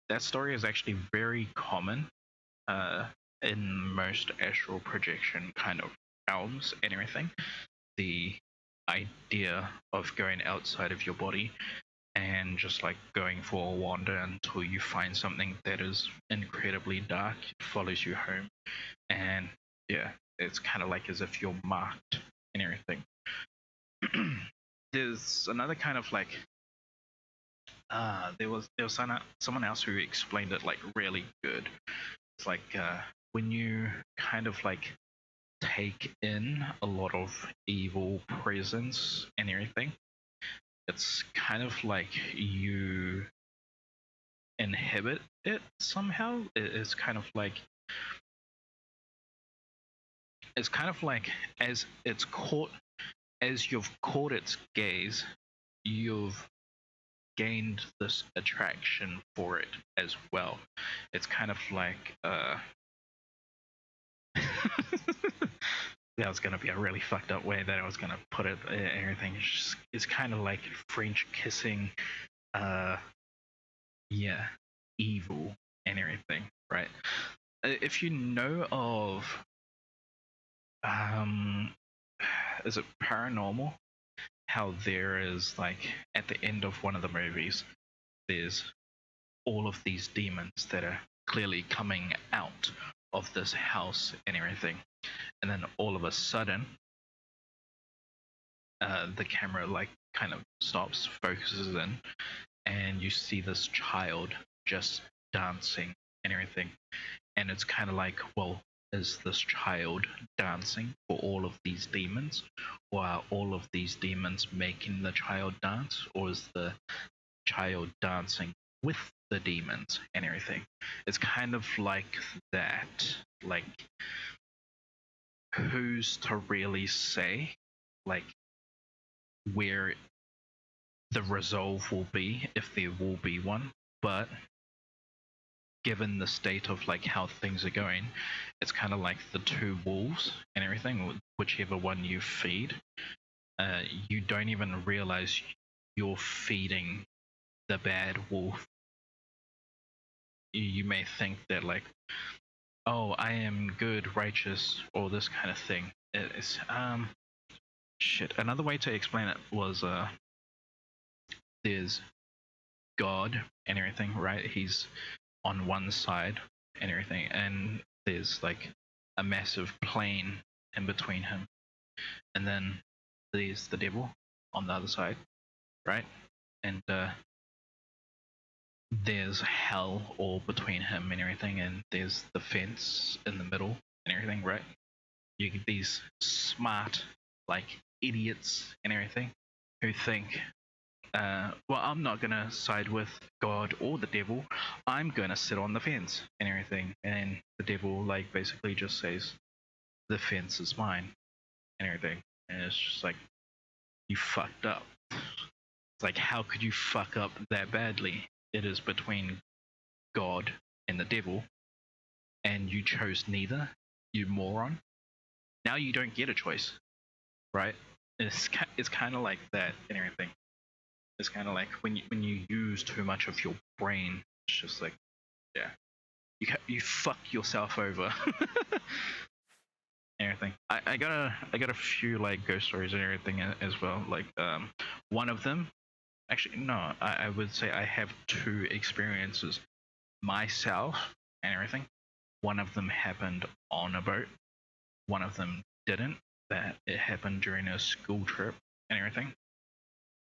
that story is actually very common in most astral projection kind of realms and everything. The idea of going outside of your body and just like going for a wander until you find something that is incredibly dark, follows you home, and yeah, it's kind of like as if you're marked and everything. There's another kind of like there was someone else who explained it like really good. It's like when you kind of like take in a lot of evil presence and everything, it's kind of like you inhibit it somehow. It's kind of like as you've caught its gaze, you've gained this attraction for it as well. It's kind of like that was going to be a really fucked up way that I was going to put it and everything. It's kind of like French kissing evil and everything, right? If you know of is it Paranormal, how there is like at the end of one of the movies there's all of these demons that are clearly coming out of this house and everything, and then all of a sudden the camera like kind of stops, focuses in, and you see this child just dancing and everything. And it's kind of like, well, is this child dancing for all of these demons, or are all of these demons making the child dance, or is the child dancing with the demons and everything? It's kind of like that. Like, who's to really say like where the resolve will be, if there will be one? But given the state of like how things are going, it's kind of like the two wolves and everything. Whichever one you feed, you don't even realize you're feeding the bad wolf. You may think that like, oh, I am good, righteous, or this kind of thing. It's shit. Another way to explain it was there's God and everything, right? He's on one side and everything, and there's like a massive plane in between him, and then there's the devil on the other side, right? And there's hell all between him and everything, and there's the fence in the middle and everything, right? You get these smart, like, idiots and everything who think, well, I'm not gonna side with God or the devil. I'm gonna sit on the fence and everything. And the devil, like, basically just says, the fence is mine and everything. And it's just like, you fucked up. It's like, how could you fuck up that badly? It is between God and the devil, and you chose neither, you moron. Now you don't get a choice, right? It's kind of like that and everything. It's kind of like when you use too much of your brain, it's just like, yeah, you fuck yourself over. Everything. I got a few like ghost stories and everything as well. Like one of them, actually no, I would say I have two experiences myself and everything. One of them happened on a boat. One of them didn't. That it happened during a school trip and everything.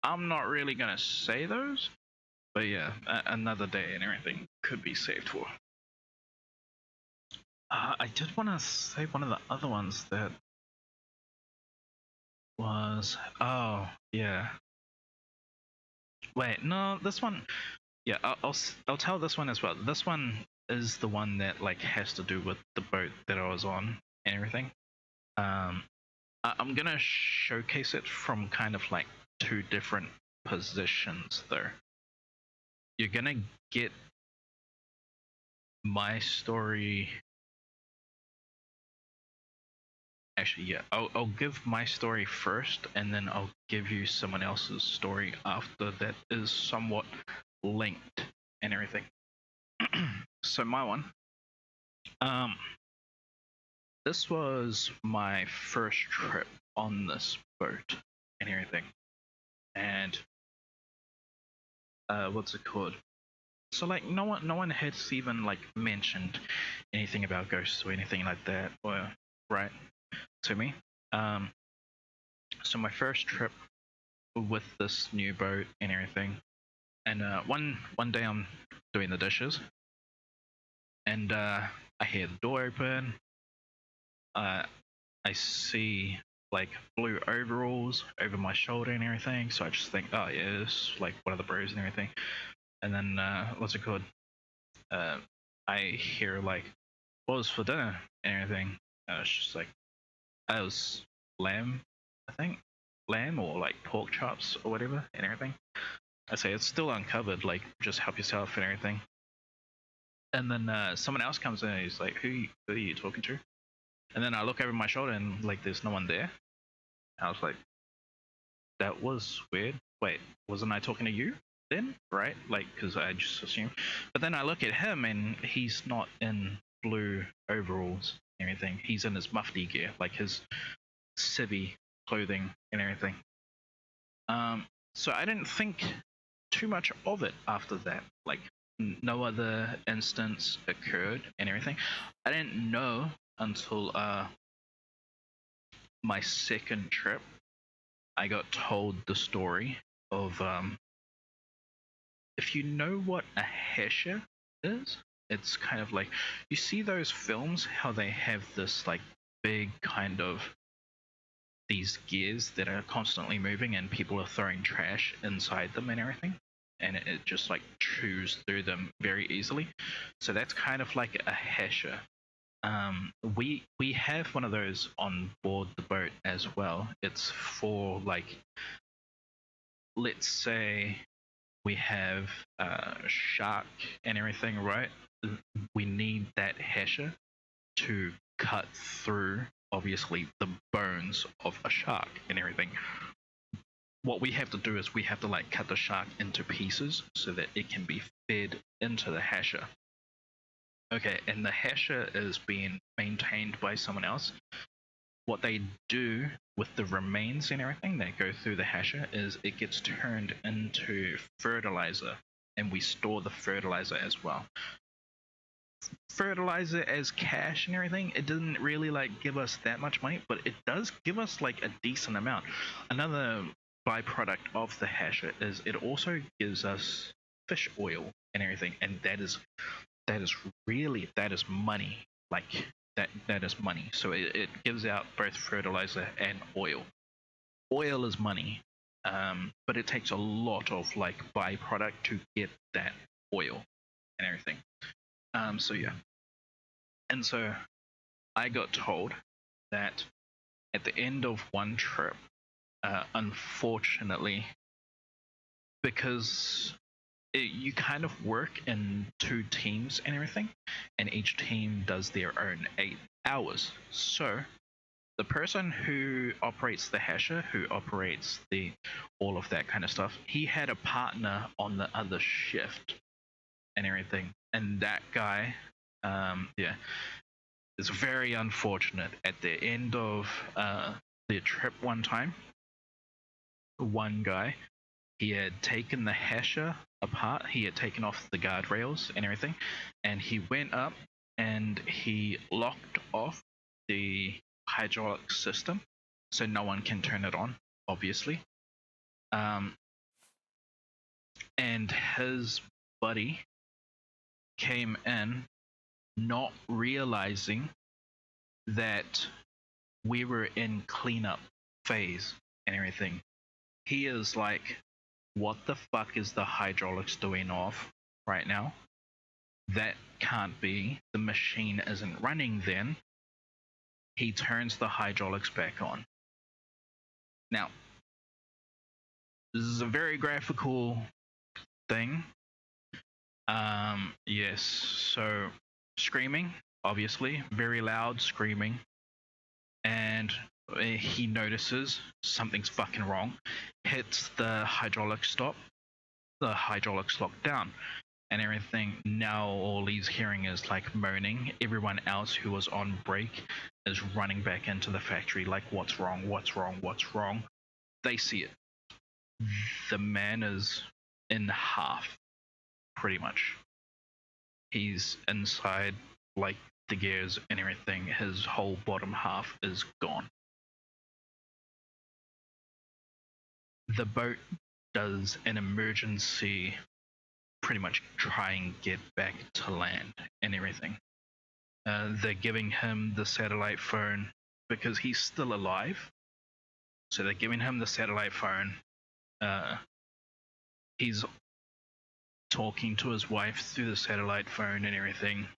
I'm not really gonna say those, but yeah, another day and everything could be saved for. I did want to say one of the other ones that was, oh yeah. Wait, no, this one. Yeah, I'll tell this one as well. This one is the one that like has to do with the boat that I was on and everything. I'm gonna showcase it from kind of like two different positions though. You're gonna get my story. Actually, yeah, I'll give my story first, and then I'll give you someone else's story after that is somewhat linked and everything. So my one, this was my first trip on this boat and everything, and what's it called? So like no one has even like mentioned anything about ghosts or anything like that, or right to me. So my first trip with this new boat and everything, and one day I'm doing the dishes, and I hear the door open. I see like blue overalls over my shoulder and everything, so I just think, oh yeah, it's like one of the bros and everything. And then what's it called? I hear like, what was for dinner and everything. It's just like, it was lamb, I think, lamb or like pork chops or whatever and everything. I say it's still uncovered, like just help yourself and everything. And then someone else comes in and he's like, who are you talking to? And then I look over my shoulder and like there's no one there. I was like, that was weird. Wait, wasn't I talking to you then? Right? Like, because I just assumed. But then I look at him and he's not in blue overalls and everything. He's in his mufti gear, like his civvy clothing and everything. So I didn't think too much of it after that. Like, no other instance occurred and everything. I didn't know until my second trip. I got told the story of if you know what a acer is, it's kind of like, you see those films how they have this like big kind of these gears that are constantly moving and people are throwing trash inside them and everything, and it just like chews through them very easily. So that's kind of like a acer. We have one of those on board the boat as well. It's for like, let's say we have shark and everything, right? we need that hasher to cut through, obviously, the bones of a shark and everything. What we have to do is we have to like cut the shark into pieces so that it can be fed into the hasher. Okay, and the hasher is being maintained by someone else. What they do with the remains and everything that go through the hasher is it gets turned into fertilizer, and we store the fertilizer as well. Fertilizer as cash and everything, it doesn't really like give us that much money, but it does give us like a decent amount. Another byproduct of the hasher is it also gives us fish oil and everything, and that is money. Like that is money. So it gives out both fertilizer and oil. Oil is money, but it takes a lot of like byproduct to get that oil and everything. So yeah, and so I got told that at the end of one trip, unfortunately, because you kind of work in 2 teams and everything, and each team does their own 8 hours. So the person who operates the hasher, who operates all of that kind of stuff, he had a partner on the other shift and everything, and that guy, it's very unfortunate. At the end of the trip one time, one guy, he had taken the hasher apart, he had taken off the guardrails and everything, and he went up and he locked off the hydraulic system so no one can turn it on, obviously. And his buddy came in not realizing that we were in cleanup phase and everything. He is like, what the fuck is the hydraulics doing off right now? That can't be. The machine isn't running then. He turns the hydraulics back on. Now, this is a very graphical thing. Yes, so screaming, obviously, very loud screaming. And he notices something's fucking wrong, hits the hydraulic stop, the hydraulics locked down and everything. Now all he's hearing is like moaning. Everyone else who was on break is running back into the factory like, what's wrong, what's wrong, what's wrong? They see it. The man is in half, pretty much. He's inside like the gears and everything. His whole bottom half is gone. The boat does an emergency, pretty much try and get back to land and everything. They're giving him the satellite phone because he's still alive. So they're giving him the satellite phone. He's talking to his wife through the satellite phone and everything.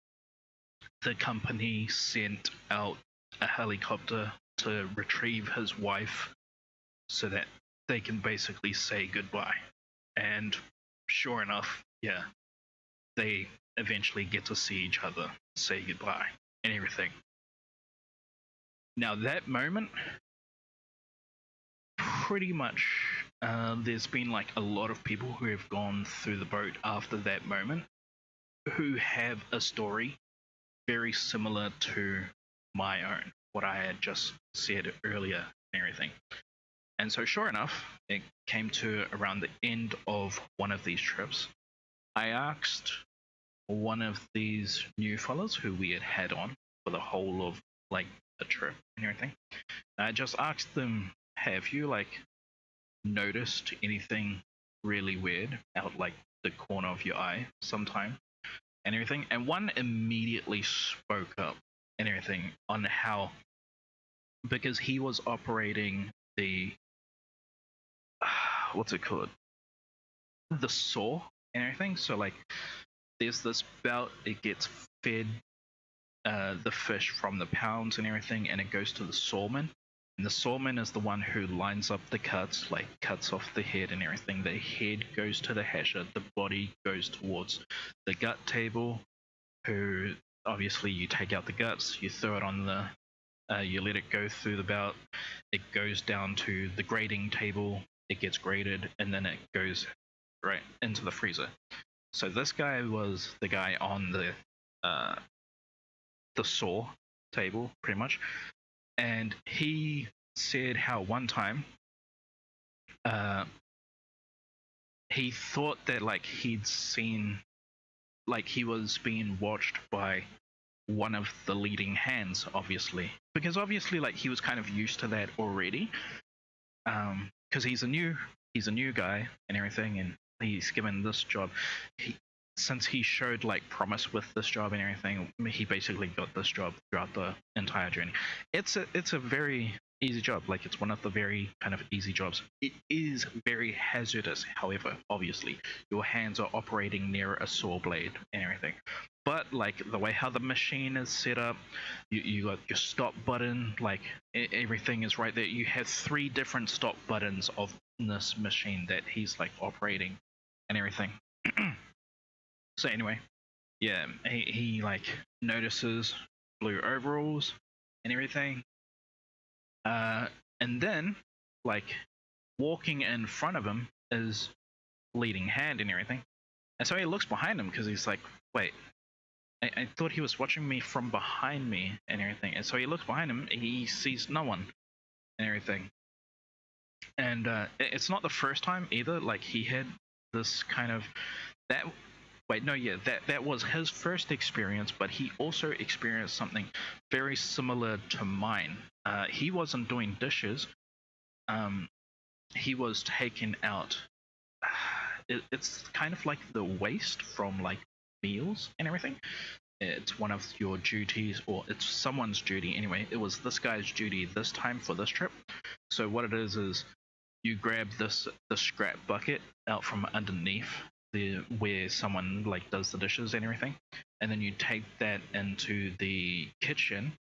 The company sent out a helicopter to retrieve his wife so that they can basically say goodbye. And sure enough, yeah, they eventually get to see each other, say goodbye, and everything. Now that moment, pretty much, there's been like a lot of people who have gone through the boat after that moment who have a story very similar to my own, what I had just said earlier and everything. And so sure enough, it came to around the end of one of these trips. I asked one of these new fellas who we had on for the whole of like a trip and everything. I just asked them, have you like noticed anything really weird out like the corner of your eye sometime and everything? And one immediately spoke up and everything on how, because he was operating the what's it called, the saw and everything. So like there's this belt, it gets fed the fish from the pounds and everything, and it goes to the sawman, and the sawman is the one who lines up the cuts, like cuts off the head and everything. The head goes to the hasher, the body goes towards the gut table, who obviously you take out the guts, you throw it on the, you let it go through the belt, it goes down to the grading table, it gets graded, and then it goes right into the freezer. So this guy was the guy on the saw table, pretty much, and he said how one time he thought that like he'd seen, like he was being watched by one of the leading hands, obviously, because obviously like he was kind of used to that already, because he's a new guy and everything, and he's given this job. Since he showed like promise with this job and everything, he basically got this job throughout the entire journey. It's a very easy job. Like, it's one of the very kind of easy jobs. It is very hazardous, however, obviously. Your hands are operating near a saw blade and everything. But like the way how the machine is set up, you got your stop button, like everything is right there. You have 3 different stop buttons of this machine that he's like operating and everything. So anyway, yeah, he like notices blue overalls and everything. And then, like, walking in front of him is leading hand and everything. And so he looks behind him because he's like, wait, I thought he was watching me from behind me and everything. And so he looks behind him, he sees no one and everything. And it's not the first time either. Like, he had this kind of that. Wait, no, yeah, that was his first experience, but he also experienced something very similar to mine. He wasn't doing dishes. He was taking out. It's kind of like the waste from like meals and everything. It's one of your duties, or it's someone's duty anyway. It was this guy's duty this time for this trip. So what it is you grab the scrap bucket out from underneath where someone like does the dishes and everything, and then you take that into the kitchen,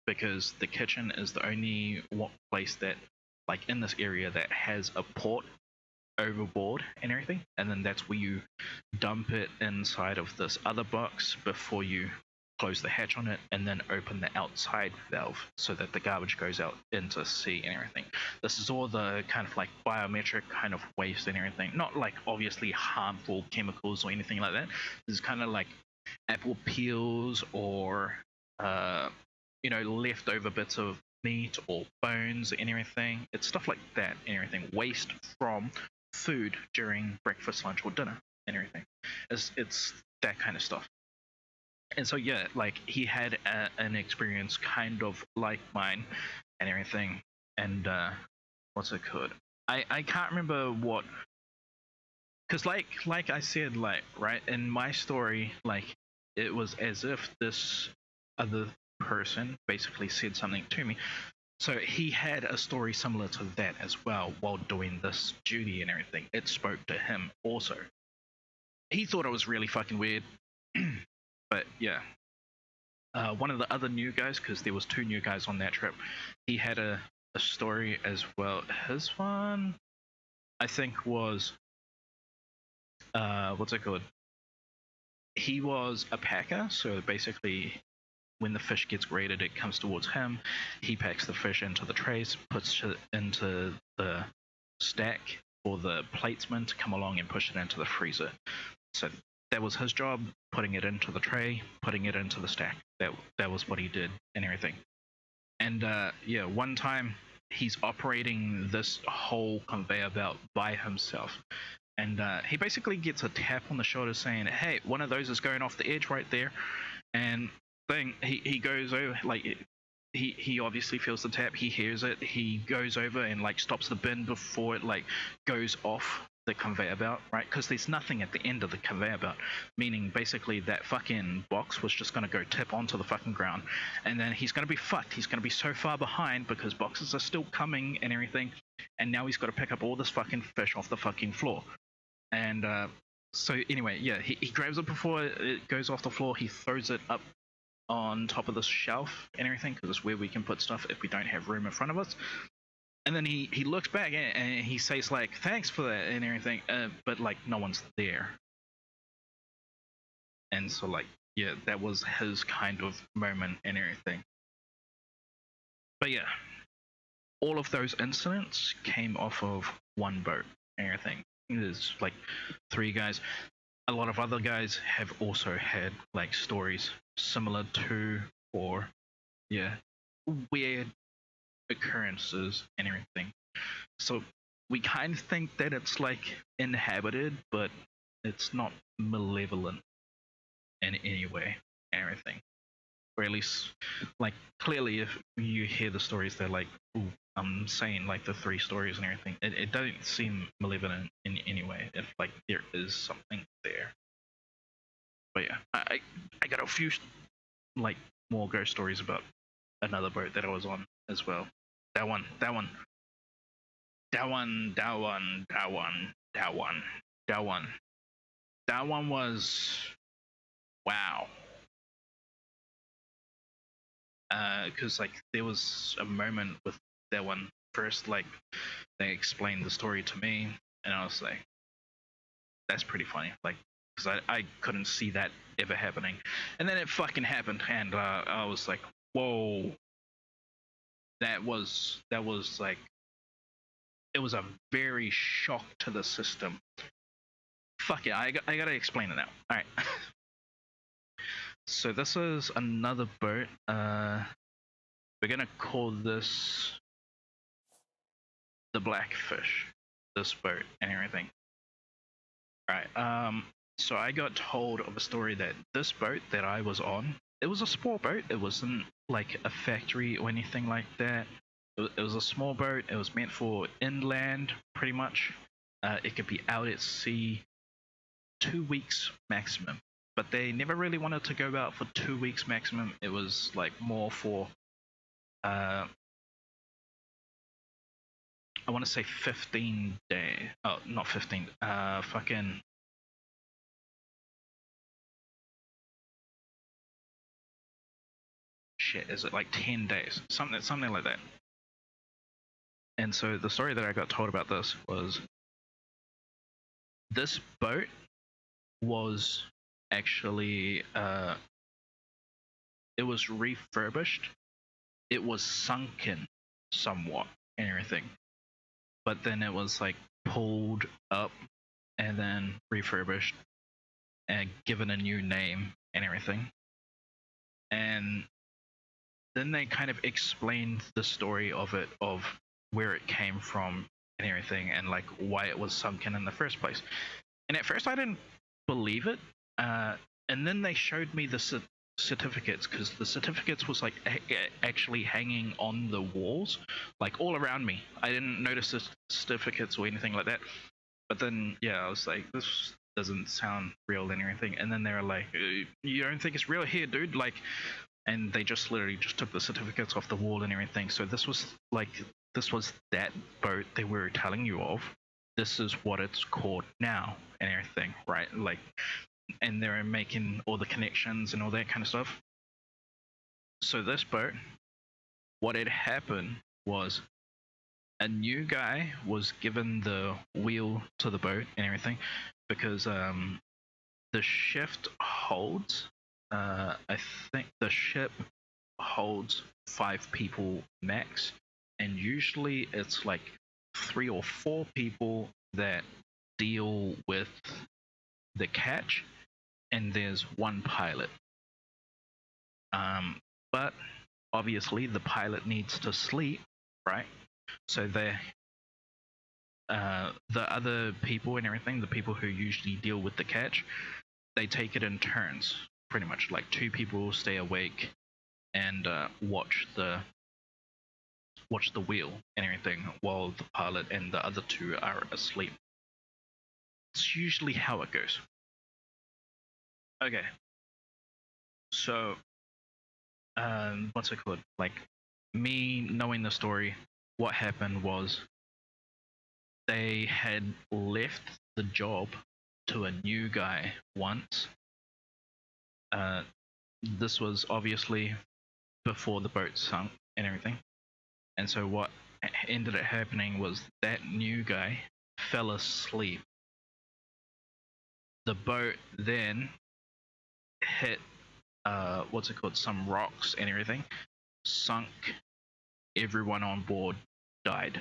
because the kitchen is the only place that like in this area that has a port overboard and everything, and then that's where you dump it inside of this other box before you close the hatch on it, and then open the outside valve so that the garbage goes out into sea and everything. This is all the kind of like biometric kind of waste and everything, not like obviously harmful chemicals or anything like that. This is kind of like apple peels or leftover bits of meat or bones and everything. It's stuff like that and everything, waste from food during breakfast, lunch, or dinner and everything. It's that kind of stuff. And so yeah, like he had an experience kind of like mine and everything. And what's it called? I can't remember what, because like I said, like, right, in my story, like it was as if this other person basically said something to me. So he had a story similar to that as well while doing this duty and everything. It spoke to him also. He thought it was really fucking weird. But yeah, one of the other new guys, because there was 2 new guys on that trip, he had a story as well. His one, I think, was what's it called? He was a packer, so basically when the fish gets graded, it comes towards him. He packs the fish into the trays, puts it into the stack for the platesman to come along and push it into the freezer. So that was his job, putting it into the tray, putting it into the stack. That was what he did and everything. And yeah, one time he's operating this whole conveyor belt by himself. And he basically gets a tap on the shoulder saying, hey, one of those is going off the edge right there. And then he goes over, like, he obviously feels the tap, he hears it, he goes over and like stops the bin before it like goes off the conveyor belt, right? Because there's nothing at the end of the conveyor belt, meaning basically that fucking box was just going to go tip onto the fucking ground, and then he's going to be fucked. He's going to be so far behind because boxes are still coming and everything, and now he's got to pick up all this fucking fish off the fucking floor. And so anyway, yeah, he grabs it before it goes off the floor, he throws it up on top of this shelf and everything, because it's where we can put stuff if we don't have room in front of us. And then he looks back and he says like, thanks for that and everything, but like no one's there. And so like, yeah, that was his kind of moment and everything. But yeah, all of those incidents came off of one boat and everything. There's like 3 guys. A lot of other guys have also had like stories similar to, or yeah, weird occurrences and everything. So we kind of think that it's like inhabited, but it's not malevolent in any way and everything. Or at least, like, clearly if you hear the stories, they're like, ooh, I'm saying like the 3 stories and everything, it doesn't seem malevolent in any way, if like there is something there. But yeah, I got a few like more ghost stories about another boat that I was on as well. That one was wow. Because like there was a moment with that one. First, like they explained the story to me, and I was like, "That's pretty funny." Like, because I couldn't see that ever happening, and then it fucking happened, and I was like, "Whoa!" That was like, it was a very shock to the system. Fuck it, I gotta explain it now. All right. So this is another boat. We're gonna call this the Blackfish. This boat and everything. Alright, so I got told of a story that this boat that I was on, it was a small boat. It wasn't like a factory or anything like that. It was a small boat. It was meant for inland, pretty much. It could be out at sea 2 weeks maximum. But they never really wanted to go out for 2 weeks maximum. It was like more for I want to say 15 days. Oh, not 15. Fucking. Shit, is it like 10 days? Something like that. And so the story that I got told about this was this boat was actually it was refurbished. It was sunken somewhat and everything. But then it was like pulled up and then refurbished and given a new name and everything. And then they kind of explained the story of it, of where it came from and everything, and like why it was sunken in the first place. And at first I didn't believe it. And then they showed me the certificates, because the certificates was like actually hanging on the walls, like all around me. I didn't notice the certificates or anything like that. But then, yeah, I was like, this doesn't sound real and everything. And then they were like, you don't think it's real here, dude? Like, and they just literally just took the certificates off the wall and everything. So this was that boat they were telling you of. This is what it's called now and everything, right? Like, and they're making all the connections and all that kind of stuff. So this boat, what had happened was a new guy was given the wheel to the boat and everything, because the shift holds, I think the ship holds 5 people max, and usually it's like 3 or 4 people that deal with the catch, and there's 1 pilot. But obviously the pilot needs to sleep, right? So the other people and everything, the people who usually deal with the catch, they take it in turns, pretty much. Like 2 people stay awake and watch the wheel and everything, while the pilot and the other 2 are asleep. It's usually how it goes. Okay. So, what's it called? Like, me knowing the story, what happened was they had left the job to a new guy once. This was obviously before the boat sunk and everything. And so what ended up happening was that new guy fell asleep. The boat then hit what's it called, some rocks and everything, sunk. Everyone on board died.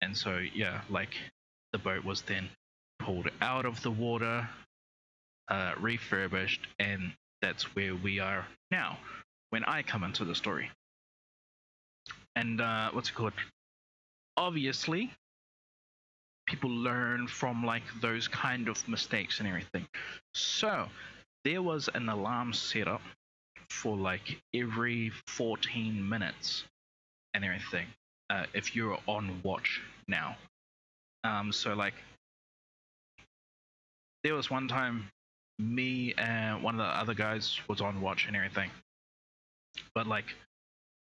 And so yeah, like the boat was then pulled out of the water, refurbished, and that's where we are now when I come into the story. And what's it called, obviously people learn from like those kind of mistakes and everything. So there was an alarm set up for like every 14 minutes and everything, if you're on watch now. So like there was one time me and one of the other guys was on watch and everything, but like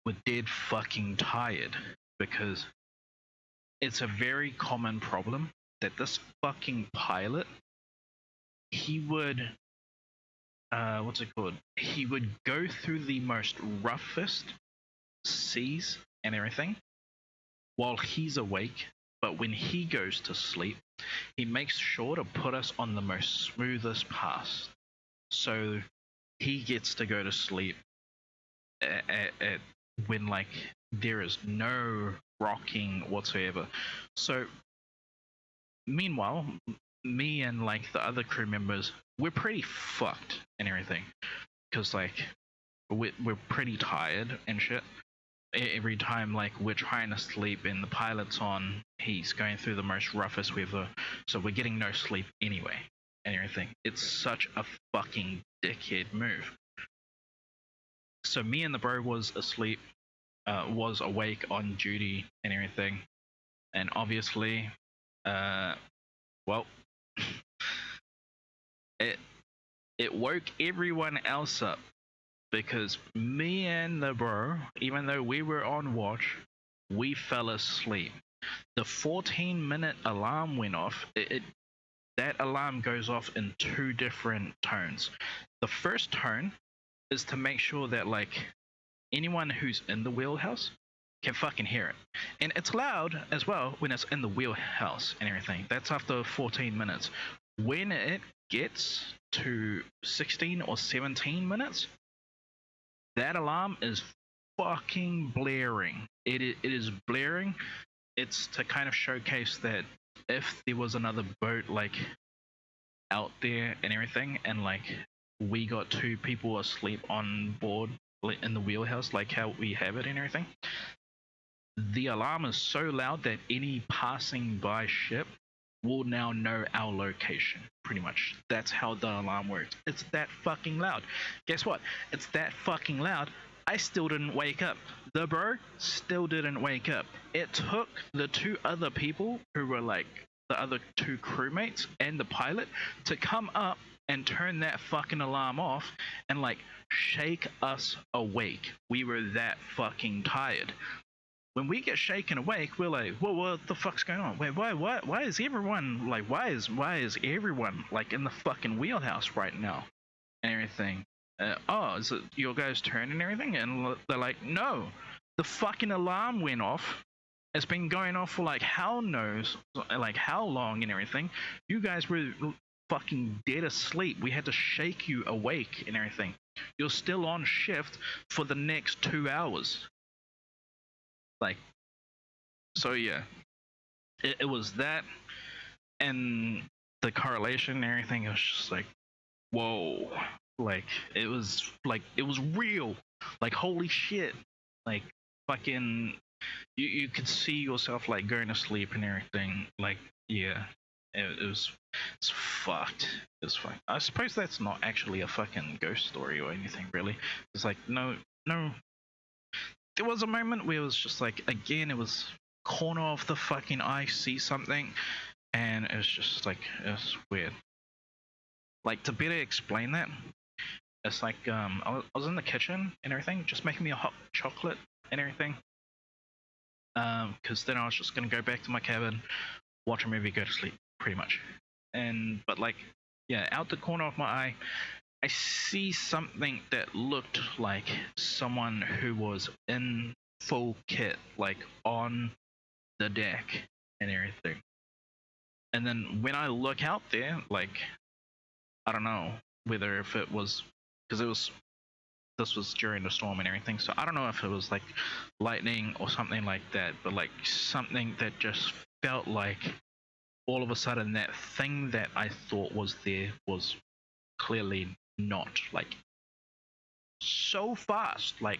we're dead fucking tired because it's a very common problem that this fucking pilot, he would what's it called, he would go through the most roughest seas and everything while he's awake, but when he goes to sleep, he makes sure to put us on the most smoothest path, so he gets to go to sleep at when like there is no rocking whatsoever. So meanwhile, me and like the other crew members, we're pretty fucked and everything because like we're pretty tired and shit. Every time like we're trying to sleep and the pilot's on, he's going through the most roughest weather, so we're getting no sleep anyway and everything. It's such a fucking dickhead move. So me and the bro was asleep, was awake on duty and everything, and obviously well it woke everyone else up because me and the bro, even though we were on watch, we fell asleep. The 14-minute alarm went off. That alarm goes off in two different tones. The first tone is to make sure that like anyone who's in the wheelhouse can fucking hear it, and it's loud as well when it's in the wheelhouse and everything. That's after 14 minutes. When it gets to 16 or 17 minutes, that alarm is fucking blaring. It is blaring. It's to kind of showcase that if there was another boat like out there and everything, and like we got two people asleep on board in the wheelhouse like how we have it and everything, the alarm is so loud that any passing by ship will now know our location. Pretty much that's how the alarm works. It's that fucking loud. Guess what? It's that fucking loud. I still didn't wake up. The bro still didn't wake up. It took the two other people who were like the other two crewmates and the pilot to come up and turn that fucking alarm off and like shake us awake. We were that fucking tired. When we get shaken awake, we're like, whoa, what the fuck's going on? Wait, why is everyone like, why is everyone like in the fucking wheelhouse right now and everything? Oh, is it your guys' turn and everything? And they're like, no, the fucking alarm went off. It's been going off for like hell knows, like how long and everything. You guys were fucking dead asleep. We had to shake you awake and everything. You're still on shift for the next 2 hours. Like, so yeah, it was that, and the correlation and everything was just like, whoa, like it was real, like holy shit, like fucking, you could see yourself like going to sleep and everything, like yeah, it's fucked. It's fucked. I suppose that's not actually a fucking ghost story or anything really. It's like no. There was a moment where it was just like, again, it was corner of the fucking eye, see something, and it's just like, it's weird. Like, to better explain that, it's like, I was in the kitchen and everything, just making me a hot chocolate and everything, because then I was just gonna go back to my cabin, watch a movie, go to sleep, pretty much. But like, yeah, out the corner of my eye, I see something that looked like someone who was in full kit, like on the deck and everything. And then when I look out there, like, I don't know whether if it was because this was during the storm and everything, so I don't know if it was like lightning or something like that, but like something that just felt like all of a sudden that thing that I thought was there was clearly not, like so fast, like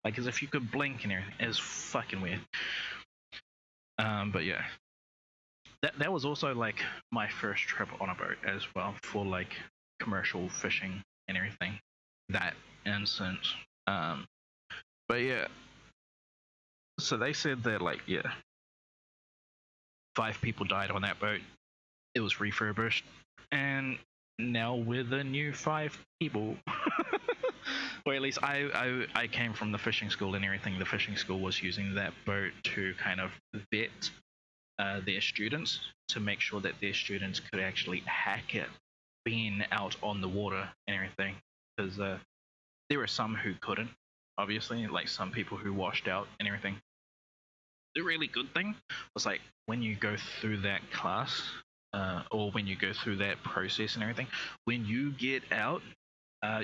as if you could blink and everything. It was fucking weird. But yeah, that was also like my first trip on a boat as well for like commercial fishing and everything. That instance. But yeah, so they said that like 5 people died on that boat. It was refurbished, and now we're the new 5 people. Or at least I came from the fishing school and everything. The fishing school was using that boat to kind of vet their students to make sure that their students could actually hack it being out on the water and everything. Because there were some who couldn't, obviously, like some people who washed out and everything. The really good thing was like when you go through that class or when you go through that process and everything, when you get out,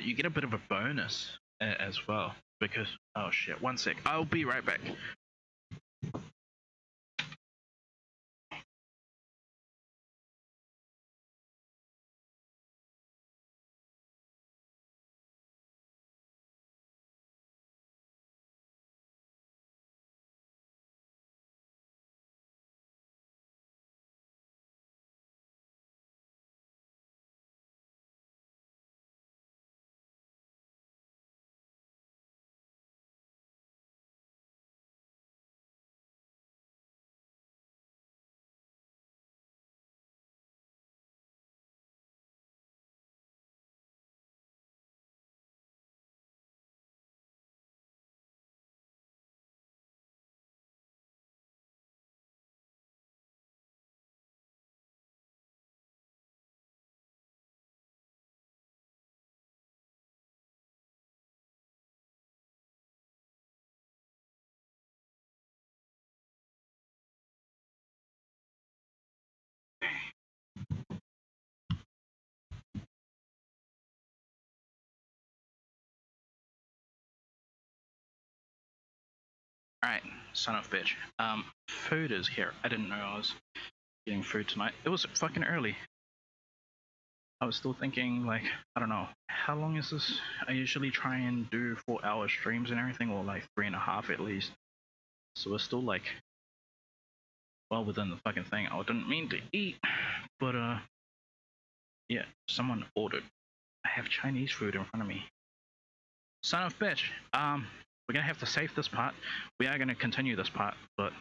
you get a bit of a bonus as well. Because, oh shit, one sec, I'll be right back. Alright, son of a bitch. Food is here. I didn't know I was getting food tonight. It was fucking early. I was still thinking, like, I don't know, how long is this? I usually try and do 4-hour streams and everything, or like 3.5 at least. So we're still like, well within the fucking thing. I didn't mean to eat, but yeah, someone ordered. I have Chinese food in front of me. Son of a bitch. We're gonna have to save this part. We are gonna continue this part, but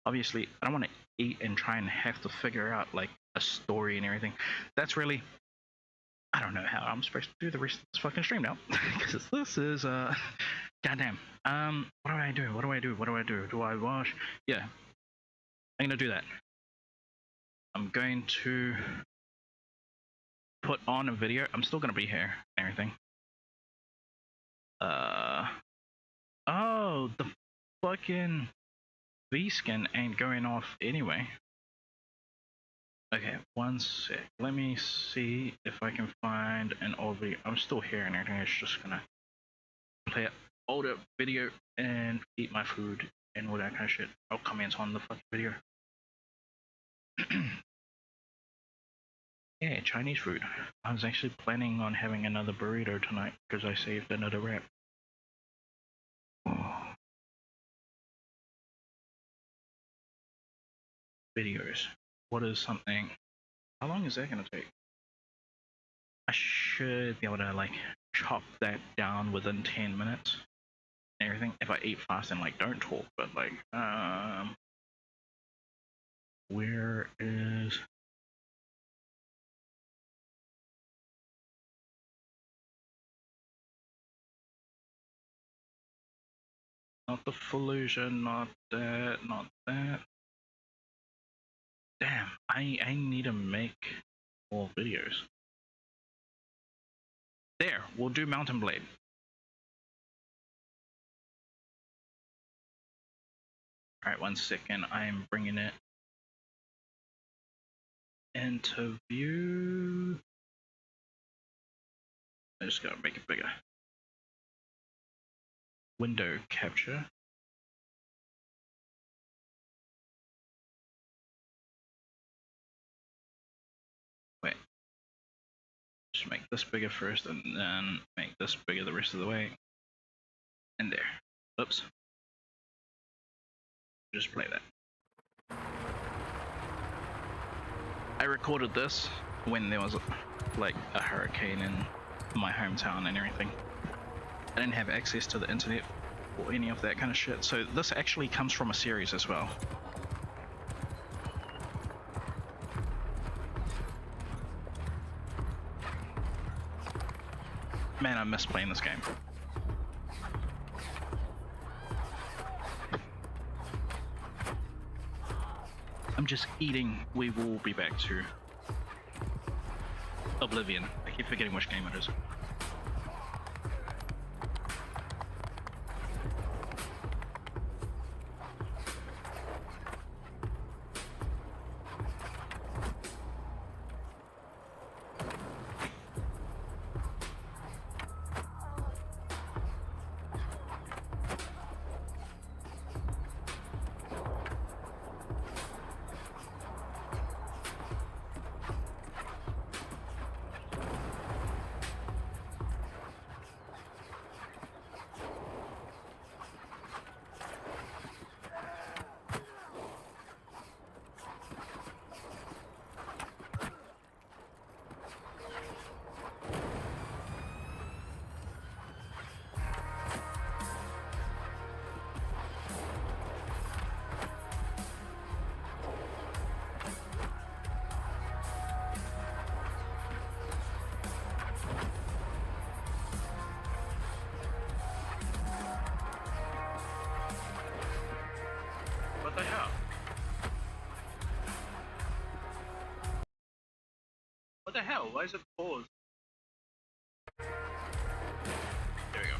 obviously I don't want to eat and try and have to figure out like a story and everything. That's really, I don't know how I'm supposed to do the rest of this fucking stream now. Because this is goddamn. What do I do? What do I do? What do I do? Do I wash? Yeah, I'm gonna do that. I'm going to put on a video. I'm still gonna be here and everything. Oh, the fucking V skin ain't going off anyway. Okay, one sec. Let me see if I can find an old video. I'm still here and everything. It's just gonna play an older video and eat my food and all that kind of shit. I'll comment on the fucking video. Yeah, Chinese food. I was actually planning on having another burrito tonight because I saved another wrap. Videos. What is something? How long is that gonna take? I should be able to like chop that down within 10 minutes and everything if I eat fast and like don't talk, but like where is not the Fallujah, not that, not that. Damn, I need to make more videos. There, we'll do Mountain Blade. Alright, 1 second, I'm bringing it into view. I just gotta make it bigger. Window capture. Wait. Just make this bigger first and then make this bigger the rest of the way. And there. Oops. Just play that. I recorded this when there was like a hurricane in my hometown and everything. I didn't have access to the internet or any of that kind of shit, so this actually comes from a series as well. Man, I miss playing this game. I'm just eating. We will be back to Oblivion. I keep forgetting which game it is. What the hell? What the hell? Why is it paused? There we go.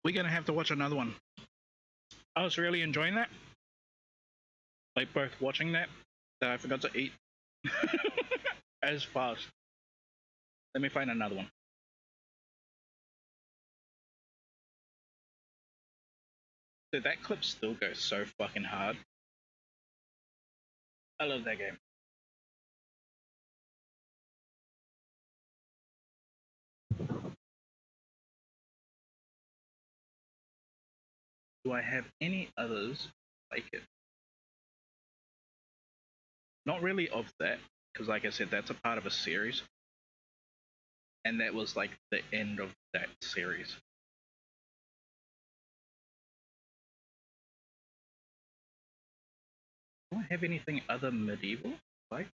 we're gonna have to watch another one. I was really enjoying that. Like both watching that I forgot to eat as fast. Let me find another one. Dude, that clip still goes so fucking hard. I love that game. Do I have any others like it? Not really of that, because like I said, that's a part of a series. And that was like the end of that series. Do I have anything other medieval? Like?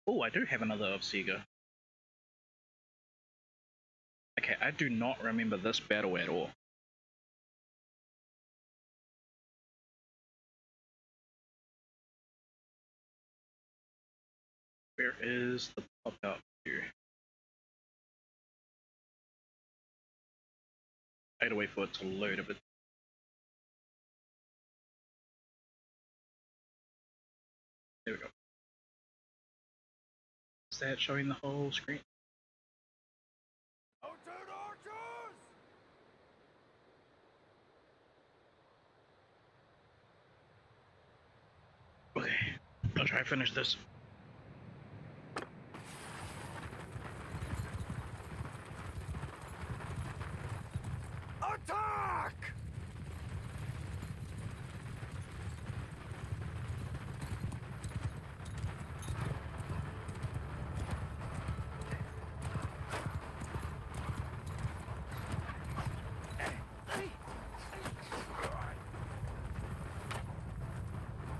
Oh, I do have another of Sega. Okay, I do not remember this battle at all. Where is the pop-out view? I gotta wait for it to load a bit. There we go. Is that showing the whole screen? Okay, I'll try to finish this. Attack!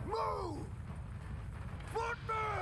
Move! Footman!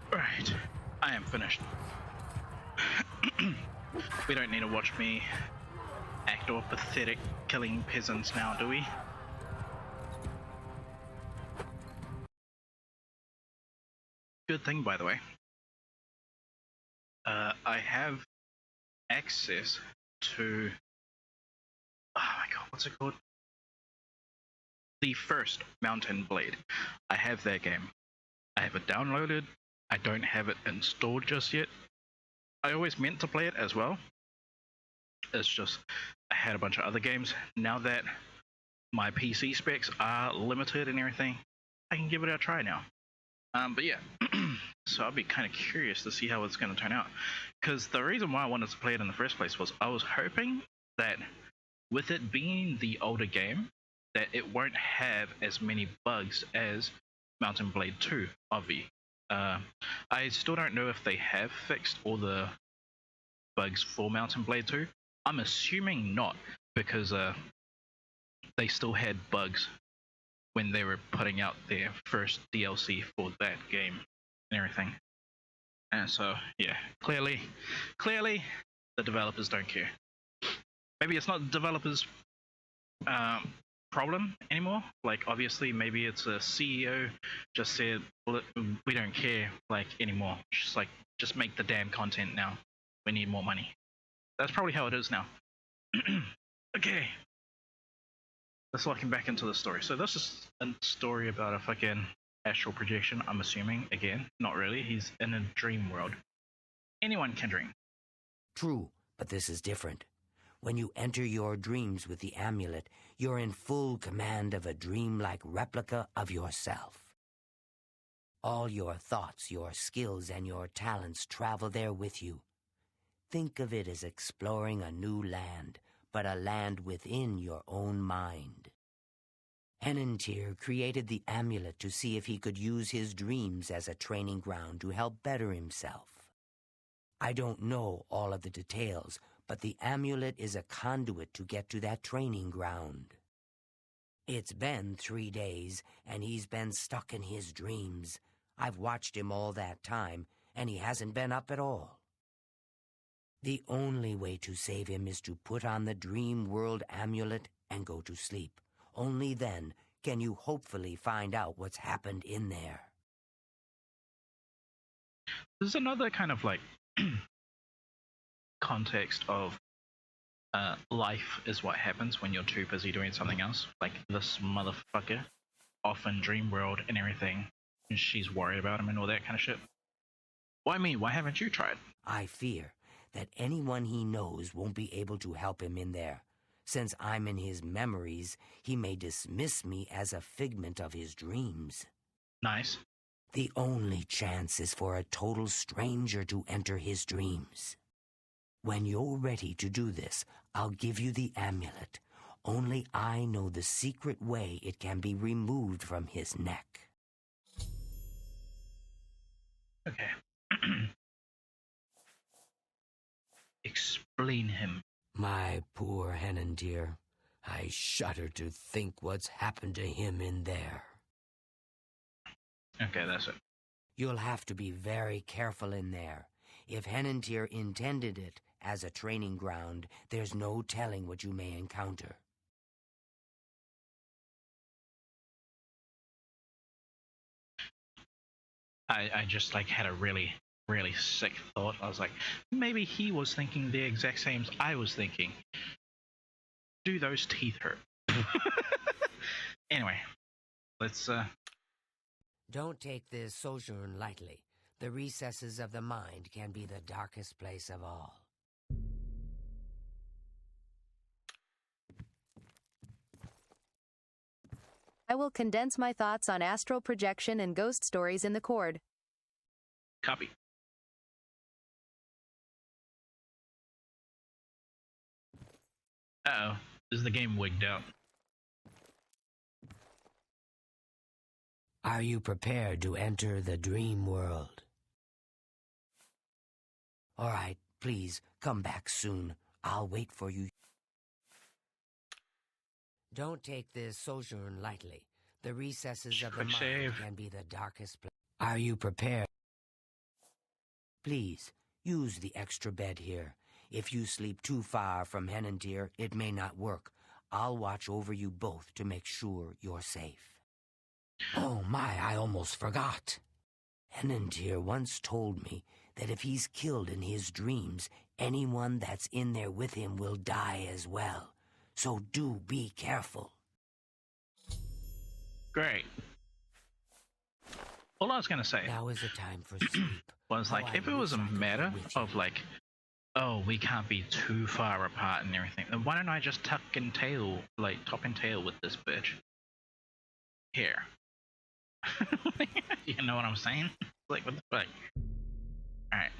Right, I am finished. We don't need to watch me act all pathetic killing peasants now, do we? Good thing, by the way. I have access to... Oh my god, what's it called? The first Mountain Blade. I have that game. I have it downloaded. I don't have it installed just yet. I always meant to play it as well. It's just I had a bunch of other games. Now that my PC specs are limited and everything, I can give it a try now. But yeah, so I'll be kind of curious to see how it's going to turn out. Because the reason why I wanted to play it in the first place was I was hoping that with it being the older game, that it won't have as many bugs as Mountain Blade 2 Obvi. I still don't know if they have fixed all the bugs for Mountain Blade 2. I'm assuming not, because they still had bugs when they were putting out their first DLC for that game and everything. And so, yeah, clearly, the developers don't care. Maybe it's not the developers' problem anymore. Like, obviously, maybe it's a CEO just said, well, we don't care, like, anymore. Just like, just make the damn content now. We need more money. That's probably how it is now. Okay. Let's lock him back into the story. So this is a story about a fucking astral projection, I'm assuming. Again, not really. He's in a dream world. Anyone can dream. True, but this is different. When you enter your dreams with the amulet, you're in full command of a dreamlike replica of yourself. All your thoughts, your skills, and your talents travel there with you. Think of it as exploring a new land, but a land within your own mind. Henantier created the amulet to see if he could use his dreams as a training ground to help better himself. I don't know all of the details, but the amulet is a conduit to get to that training ground. It's been 3 days, and he's been stuck in his dreams. I've watched him all that time, and he hasn't been up at all. The only way to save him is to put on the Dream World amulet and go to sleep. Only then can you hopefully find out what's happened in there. There's another kind of like context of life is what happens when you're too busy doing something else. Like this motherfucker off in Dream World and everything, and she's worried about him and all that kind of shit. Why me? Why haven't you tried? I fear that anyone he knows won't be able to help him in there. Since I'm in his memories, he may dismiss me as a figment of his dreams. Nice. The only chance is for a total stranger to enter his dreams. When you're ready to do this, I'll give you the amulet. Only I know the secret way it can be removed from his neck. Okay. Explain him. My poor Henantier. I shudder to think what's happened to him in there. Okay, that's it. You'll have to be very careful in there. If Henantier intended it as a training ground, there's no telling what you may encounter. I just like had a really sick thought. I was like, maybe he was thinking the exact same as I was thinking. Do those teeth hurt? Anyway, let's Don't take this sojourn lightly. The recesses of the mind can be the darkest place of all. I will condense my thoughts on astral projection and ghost stories in the cord. copy. Uh-oh, is the game wigged out? Are you prepared to enter the dream world? All right, please, come back soon. I'll wait for you. Don't take this sojourn lightly. The recesses of the Quick mind save. can be the darkest place. Are you prepared? Please, use the extra bed here. If you sleep too far from Henantier, it may not work. I'll watch over you both to make sure you're safe. Oh my, I almost forgot. Henantier once told me that if he's killed in his dreams, anyone that's in there with him will die as well. So do be careful. Great. All I was gonna say Now is the time for sleep. was like, if it was a matter of like, oh, we can't be too far apart and everything, then why don't I just top and tail with this bitch? Here. You know what I'm saying? Like, what the fuck? Alright.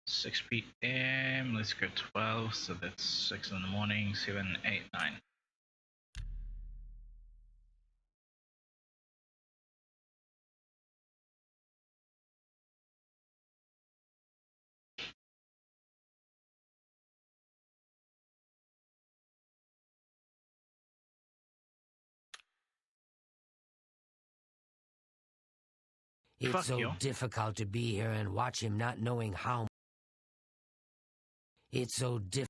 6 p.m. Let's go 12, so that's 6 in the morning, 7, 8, 9. It's Fuck so you. difficult to be here and watch him not knowing how. It's so difficult.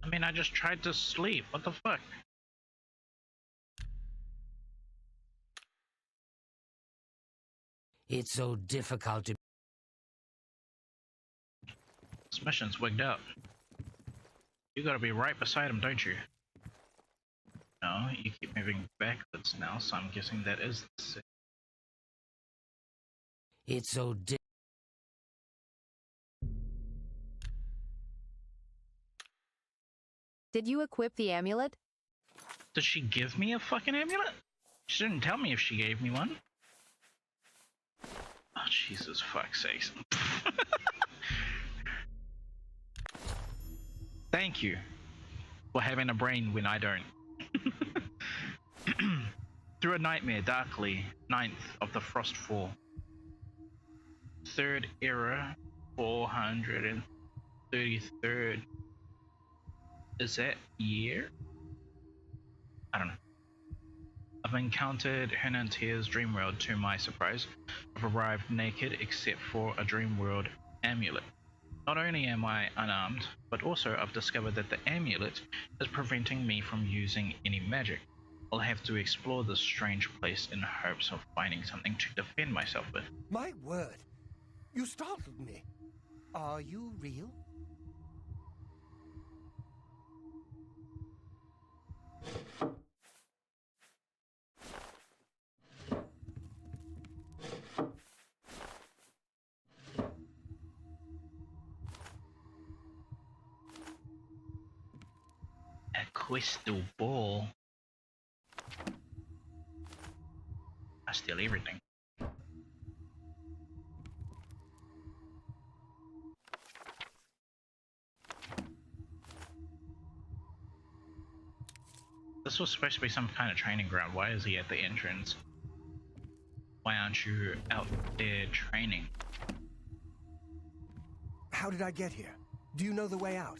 I mean, I just tried to sleep. What the fuck? It's so difficult to. This mission's wigged out. You gotta be right beside him, don't you? No, you keep moving backwards now, so I'm guessing that is the same. It's so Did you equip the amulet? Did she give me a fucking amulet? She didn't tell me if she gave me one. Oh, Jesus fuck's sakes. Thank you for having a brain when I don't. Through a nightmare darkly, 9th of the Frostfall. 3rd era, 433rd. Is that year? I don't know. I've encountered Henantier's dream world to my surprise. I've arrived naked except for a dream world amulet. Not only am I unarmed, but also I've discovered that the amulet is preventing me from using any magic. I'll have to explore this strange place in hopes of finding something to defend myself with. My word! You startled me. Are you real? A crystal ball. I steal everything. This was supposed to be some kind of training ground. Why is he at the entrance? Why aren't you out there training? How did I get here? Do you know the way out?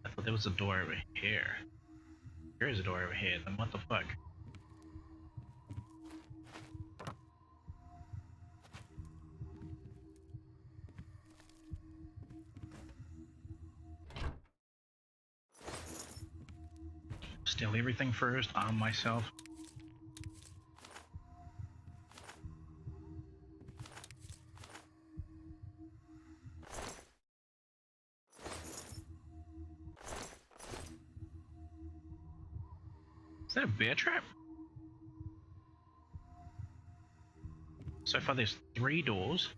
I thought there was a door over here. There is a door over here, then what the fuck? Steal everything first, arm myself. Is that a bear trap? So far there's 3 doors.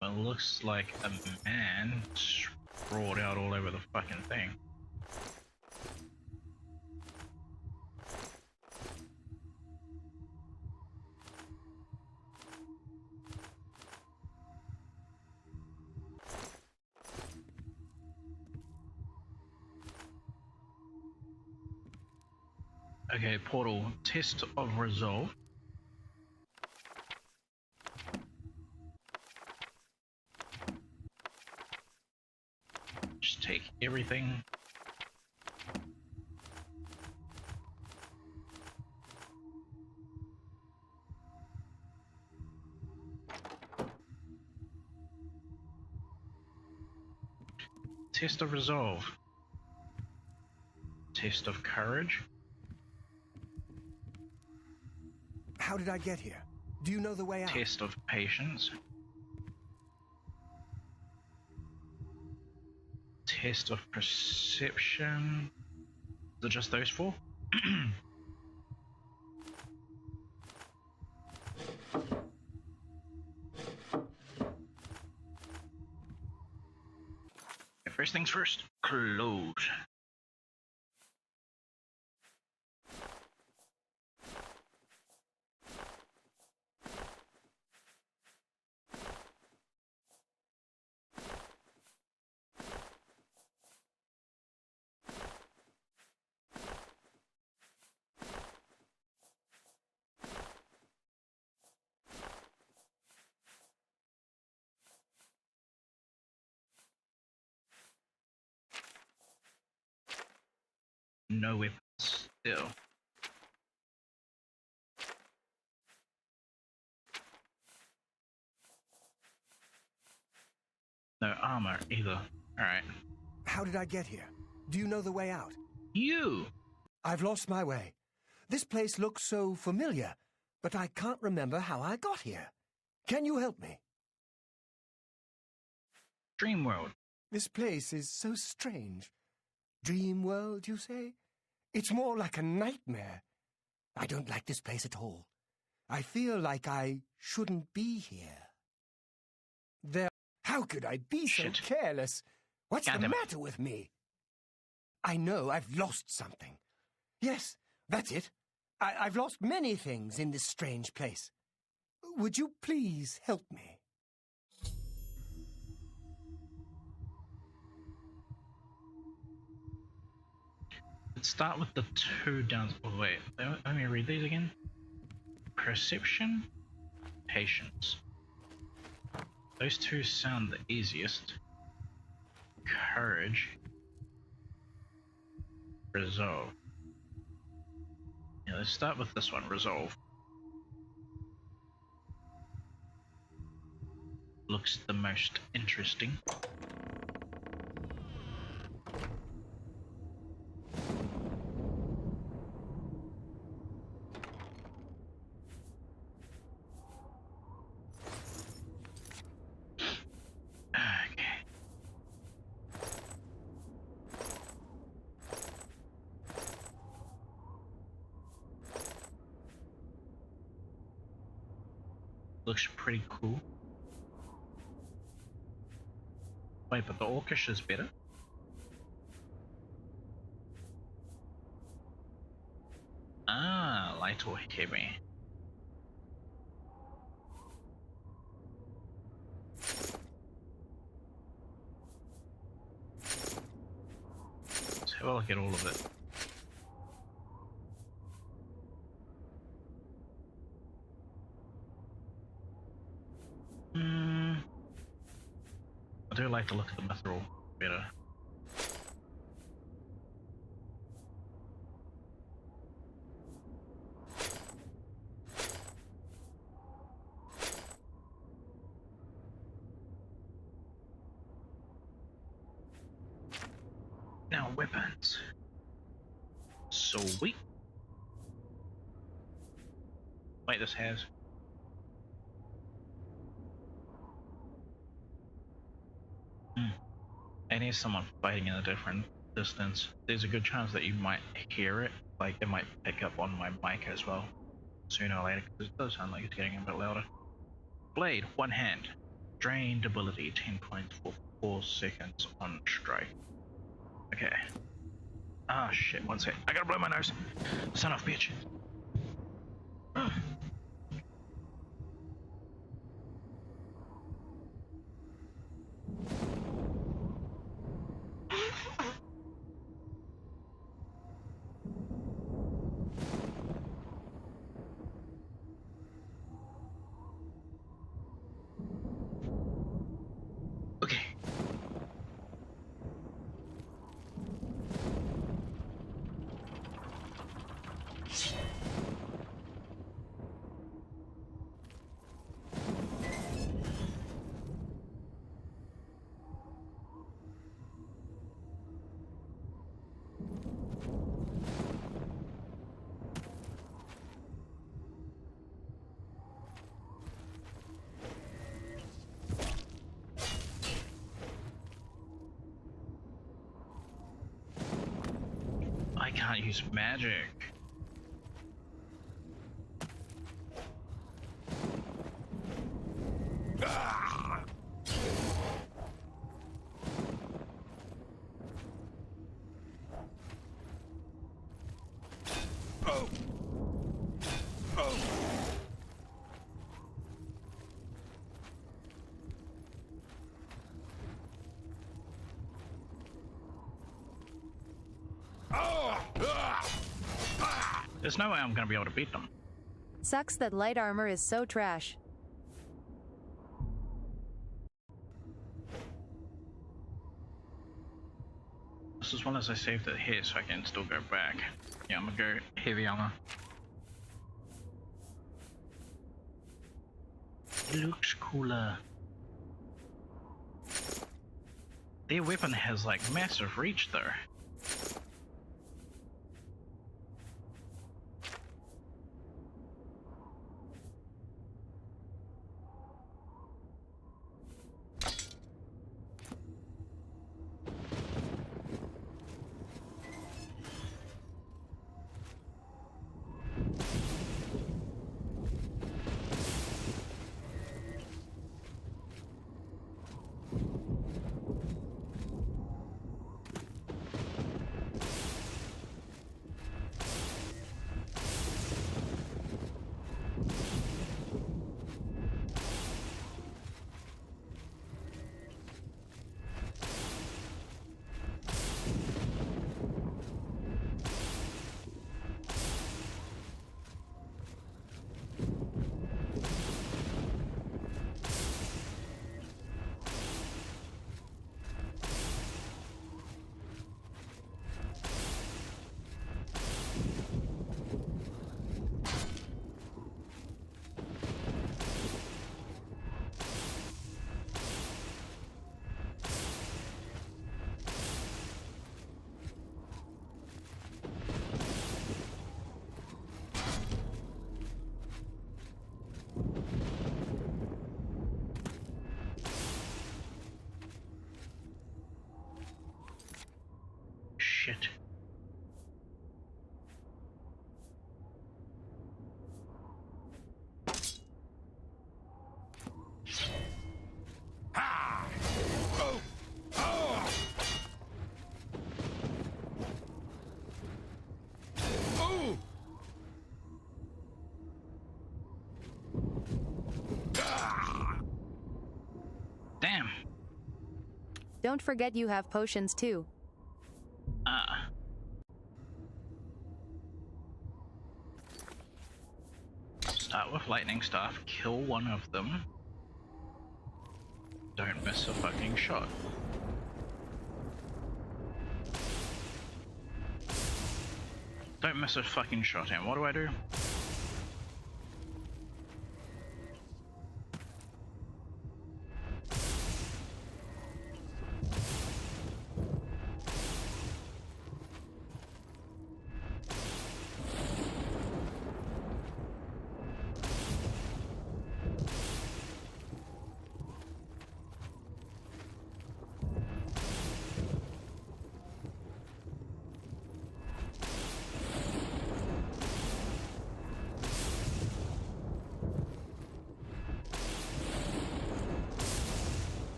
It looks like a man sprawled out all over the fucking thing. Okay, portal. Test of resolve. Just take everything. Test of resolve. Test of courage. How did I get here? Do you know the way out? Test of patience. Test of perception. Is it just those 4? First things first, close. No weapons still. No armor either. Alright. How did I get here? Do you know the way out? You! I've lost my way. This place looks so familiar, but I can't remember how I got here. Can you help me? Dream world. This place is so strange. Dream world, you say? It's more like a nightmare. I don't like this place at all. I feel like I shouldn't be here. How could I be so careless? What's the matter with me? I know I've lost something. Yes, that's it. I've lost many things in this strange place. Would you please help me? Let's start with the 2 down. Oh, wait, let me read these again. Perception, patience. Those 2 sound the easiest. Courage, resolve. Yeah, let's start with this one, resolve. Looks the most interesting. Looks pretty cool. Wait, but the orcish is better? Ah, light or heavy. Let's have a look at all of it. I do like to look at the mithril better. Now weapons. Sweet. Wait, this has. any someone fighting in a different distance, there's a good chance that you might hear it. Like it might pick up on my mic as well sooner or later, because it does sound like it's getting a bit louder. Blade, one hand. Drained ability, 10.44 seconds on strike. Okay. Ah shit, one sec. I gotta blow my nose. Son of a bitch. Okay. I can't use magic. There's no way I'm gonna be able to beat them. Sucks that light armor is so trash. This is one as I saved it here so I can still go back. Yeah, I'm gonna go heavy armor. It looks cooler. Their weapon has like massive reach though. Shit. Damn. Don't forget you have potions too. Start with lightning staff, kill one of them. Don't miss a fucking shot. Don't miss a fucking shot, and what do I do?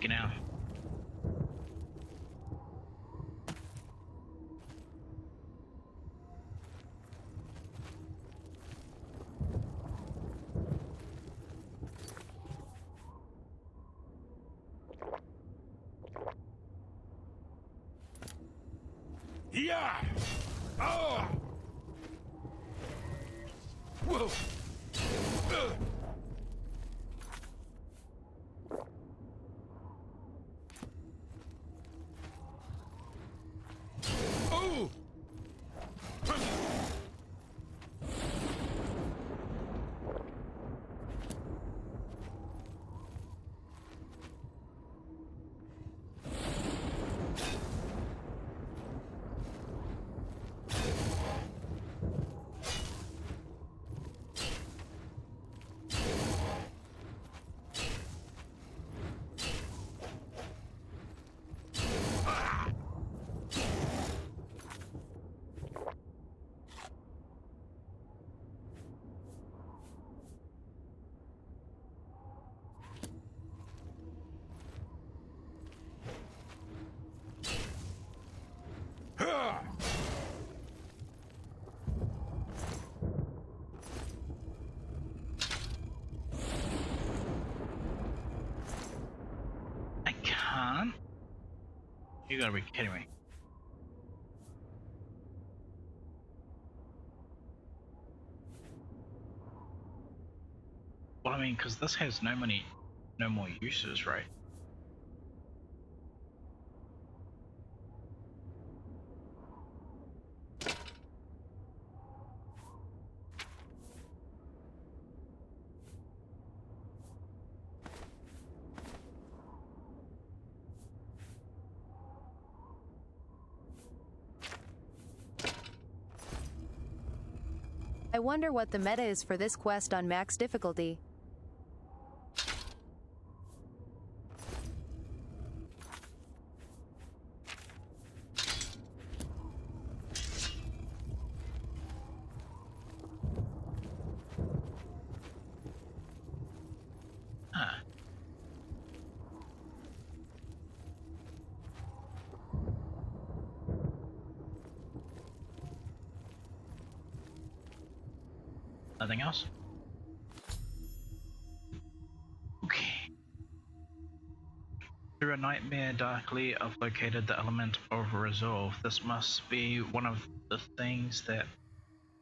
Fucking hell. Yeah! Oh! Whoa! Oh! I can't? You gotta be kidding me. Well, I mean, because this has no more uses, right? I wonder what the meta is for this quest on max difficulty. Huh. Nothing else? Okay. Through a nightmare darkly, I've located the element of resolve. This must be one of the things that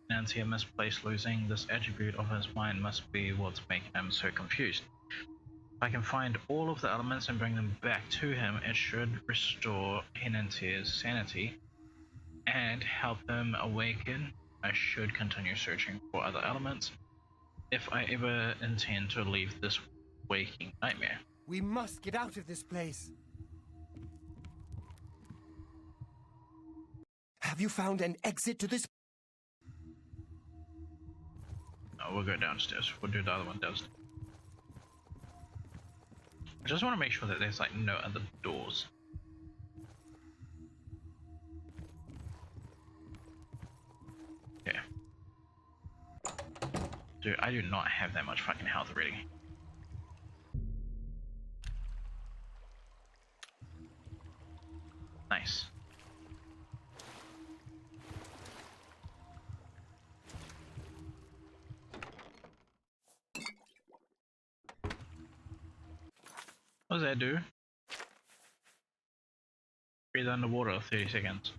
Nancy misplaced. Losing this attribute of his mind must be what's making him so confused. If I can find all of the elements and bring them back to him, it should restore Henantier's sanity and help him awaken. I should continue searching for other elements if I ever intend to leave this waking nightmare. We must get out of this place. Have you found an exit to this? We'll go downstairs. We'll do the other one downstairs. I just want to make sure that there's like no other doors. Yeah. Dude, I do not have that much fucking health already. Nice. What does that do? Breathe underwater 30 seconds.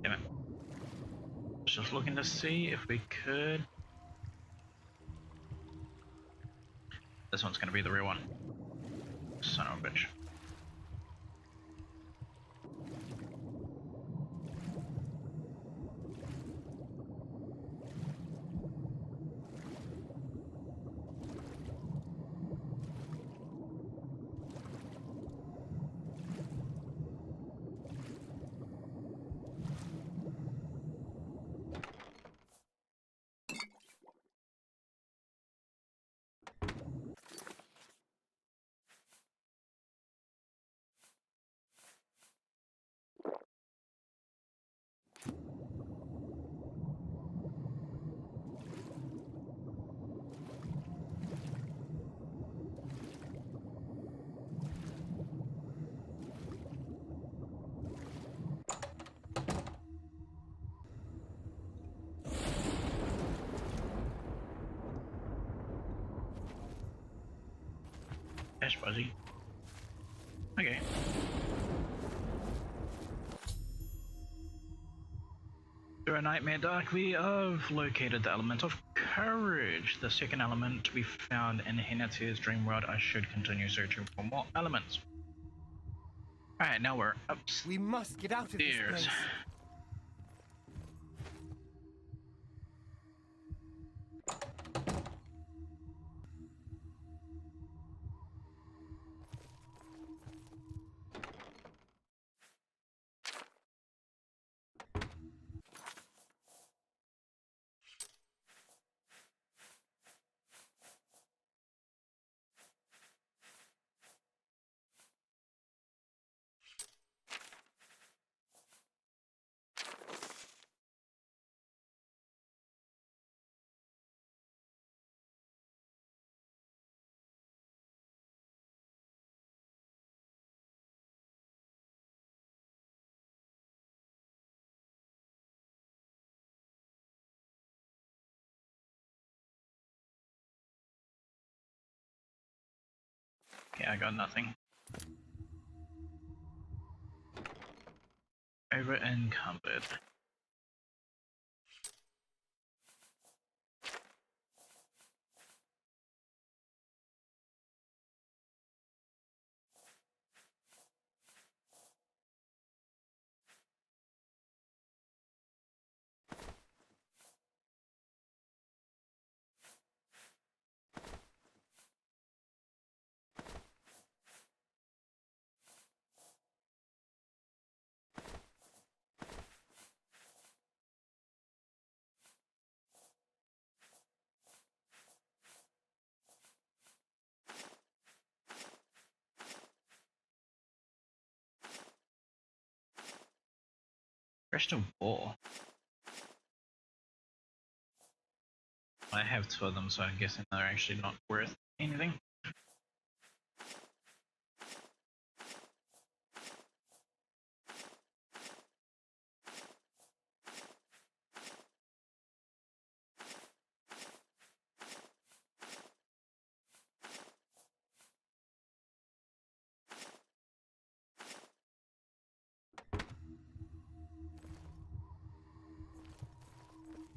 Damn it. Just looking to see if we could. This one's gonna be the real one. Son of a bitch. That's fuzzy. Okay. Through a nightmare dark, we have located the element of courage. The second element to be found in Hinatia's dream world. I should continue searching for more elements. Alright, now we're upstairs. We must get out of this place. Okay, I got nothing. Over encumbered. Crystal ball. I have two of them, so I'm guessing they're actually not worth anything.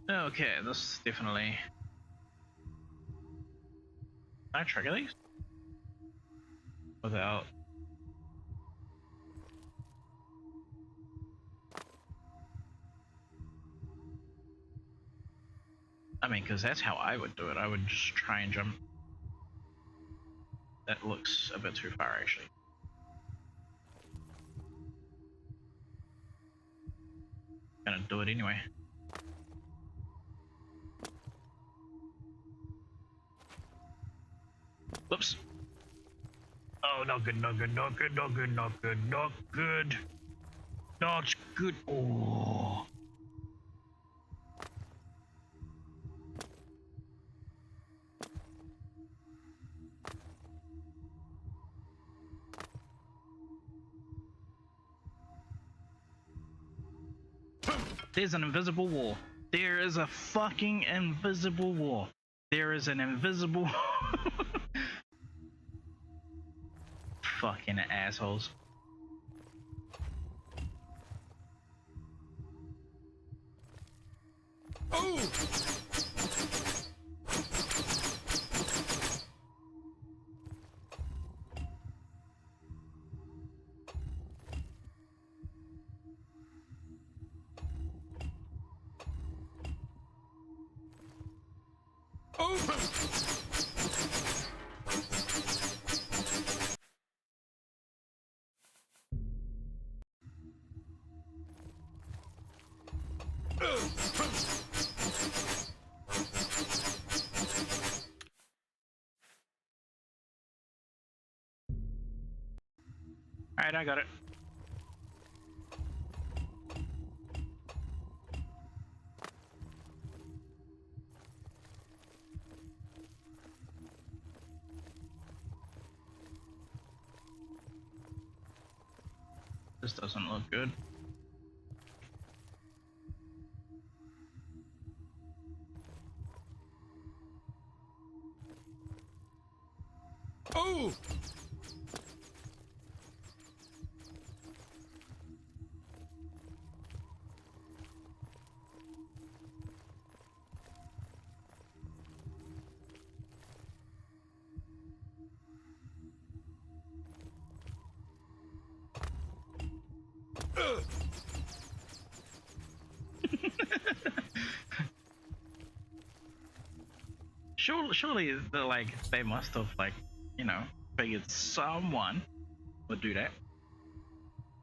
Okay, this is definitely... Can I trigger these? Without... I mean, because that's how I would do it. I would just try and jump. That looks a bit too far, actually. Gonna do it anyway. Whoops. Oh, not good, not good, not good, not good, not good, not good. Not good. Oh. There's an invisible wall. There is a fucking invisible wall. There is an invisible... Fucking assholes. Oh! Alright, I got it. This doesn't look good. Oh! Surely, they must have figured someone would do that.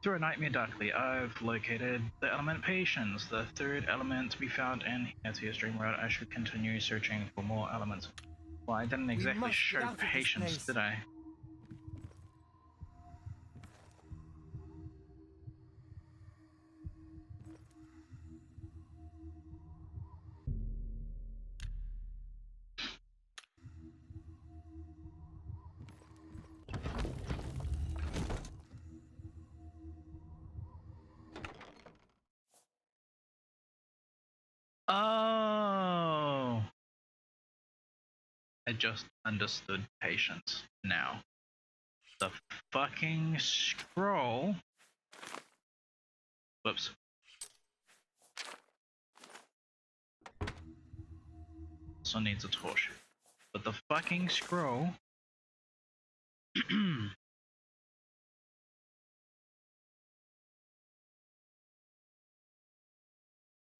Through a nightmare darkly, I've located the element patience, the third element to be found in Kaotica's dream world. I should continue searching for more elements. Well, I didn't exactly must get show out of this patience, place. did I? Oh, I just understood patience now. The fucking scroll. Whoops. Also needs a torch. But the fucking scroll.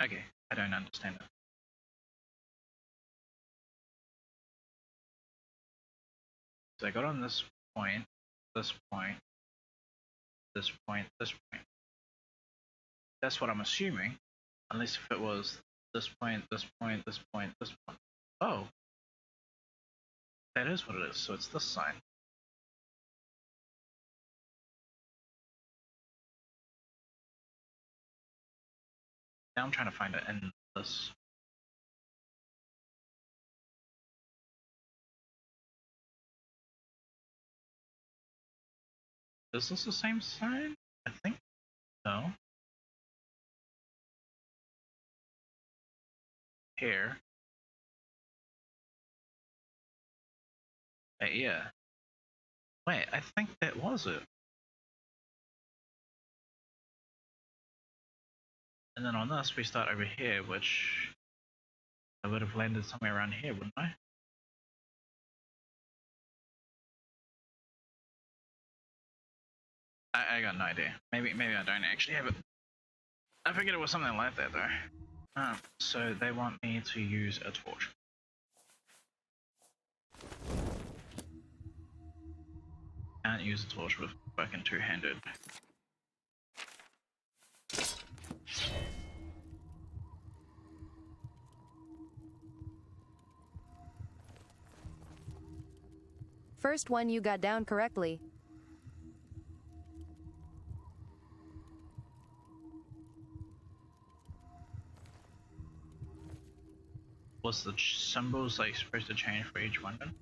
Okay, I don't understand it. So I got on this point, this point, this point, this point. That's what I'm assuming. Unless if it was this point, this point, this point, this point. Oh. That is what it is, so it's this sign. Now I'm trying to find it in this. Is this the same sign? I think so. Here. Yeah. Wait, I think that was it. And then on this, we start over here, which I would have landed somewhere around here, wouldn't I? I got no idea. Maybe I don't actually have it. I figured it was something like that though. So they want me to use a torch. Can't use a torch with fucking two-handed. First one you got down correctly. Was the symbols like supposed to change for each one then?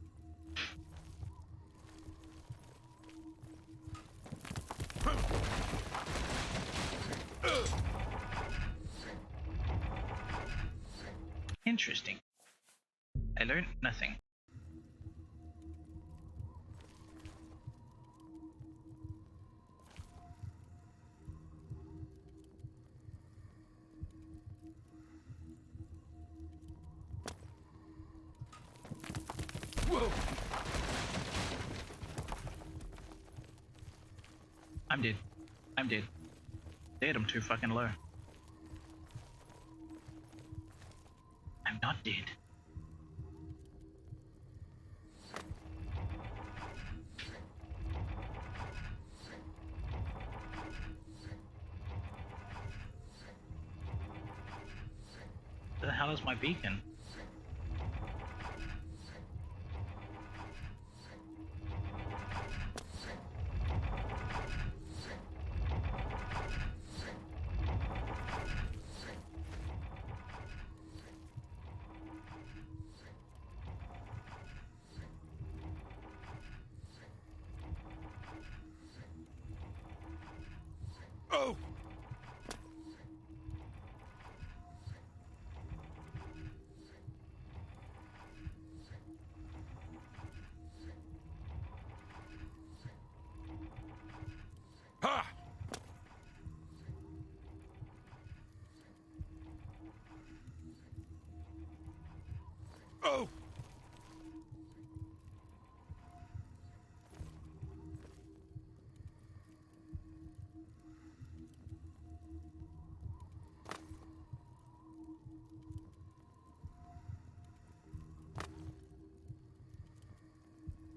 Interesting. I learned nothing. Whoa! I'm dead. I'm dead. Dead, I'm too fucking low. I'm not dead. Where the hell is my beacon? Oh!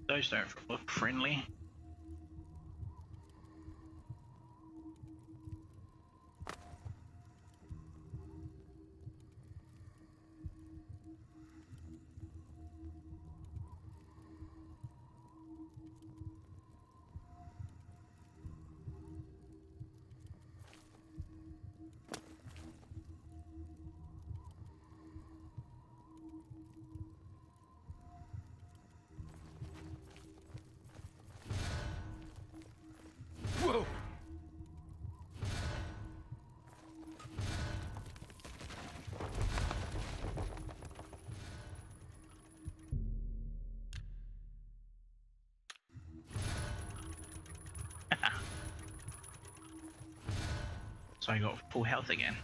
Those don't look friendly. Whoa! So I got full health again.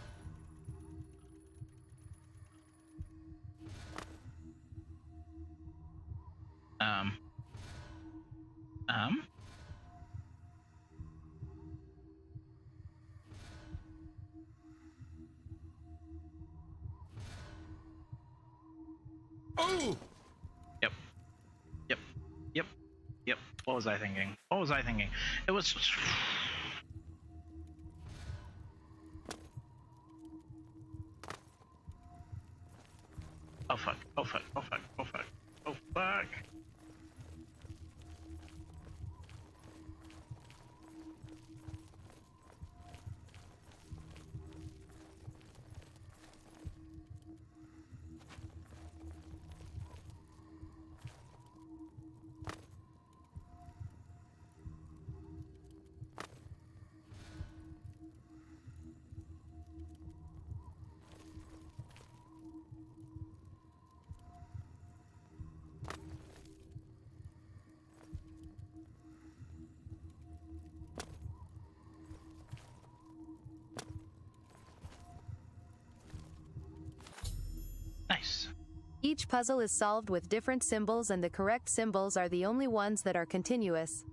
Um. Oh! Yep. Yep. Yep. Yep. What was I thinking? What was I thinking? It was. Oh fuck. Oh fuck. Oh fuck. Oh fuck. Oh fuck. Nice. Each puzzle is solved with different symbols, and the correct symbols are the only ones that are continuous.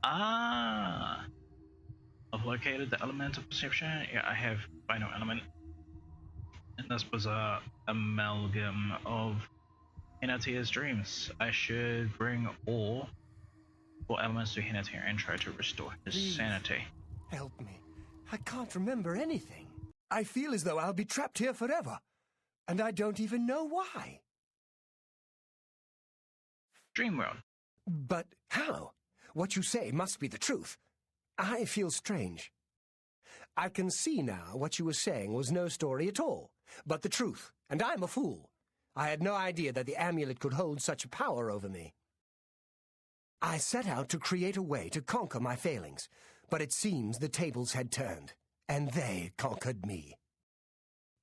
Ah. I've located the element of perception. Yeah, I have final element. And this was a amalgam of Hinatia's dreams. I should bring all four elements to Hinatia and try to restore his Please. sanity. Help me. I can't remember anything. I feel as though I'll be trapped here forever. And I don't even know why. Dreamworld. But how? What you say must be the truth. I feel strange. I can see now what you were saying was no story at all, but the truth, and I'm a fool. I had no idea that the amulet could hold such power over me. I set out to create a way to conquer my failings, but it seems the tables had turned, and they conquered me.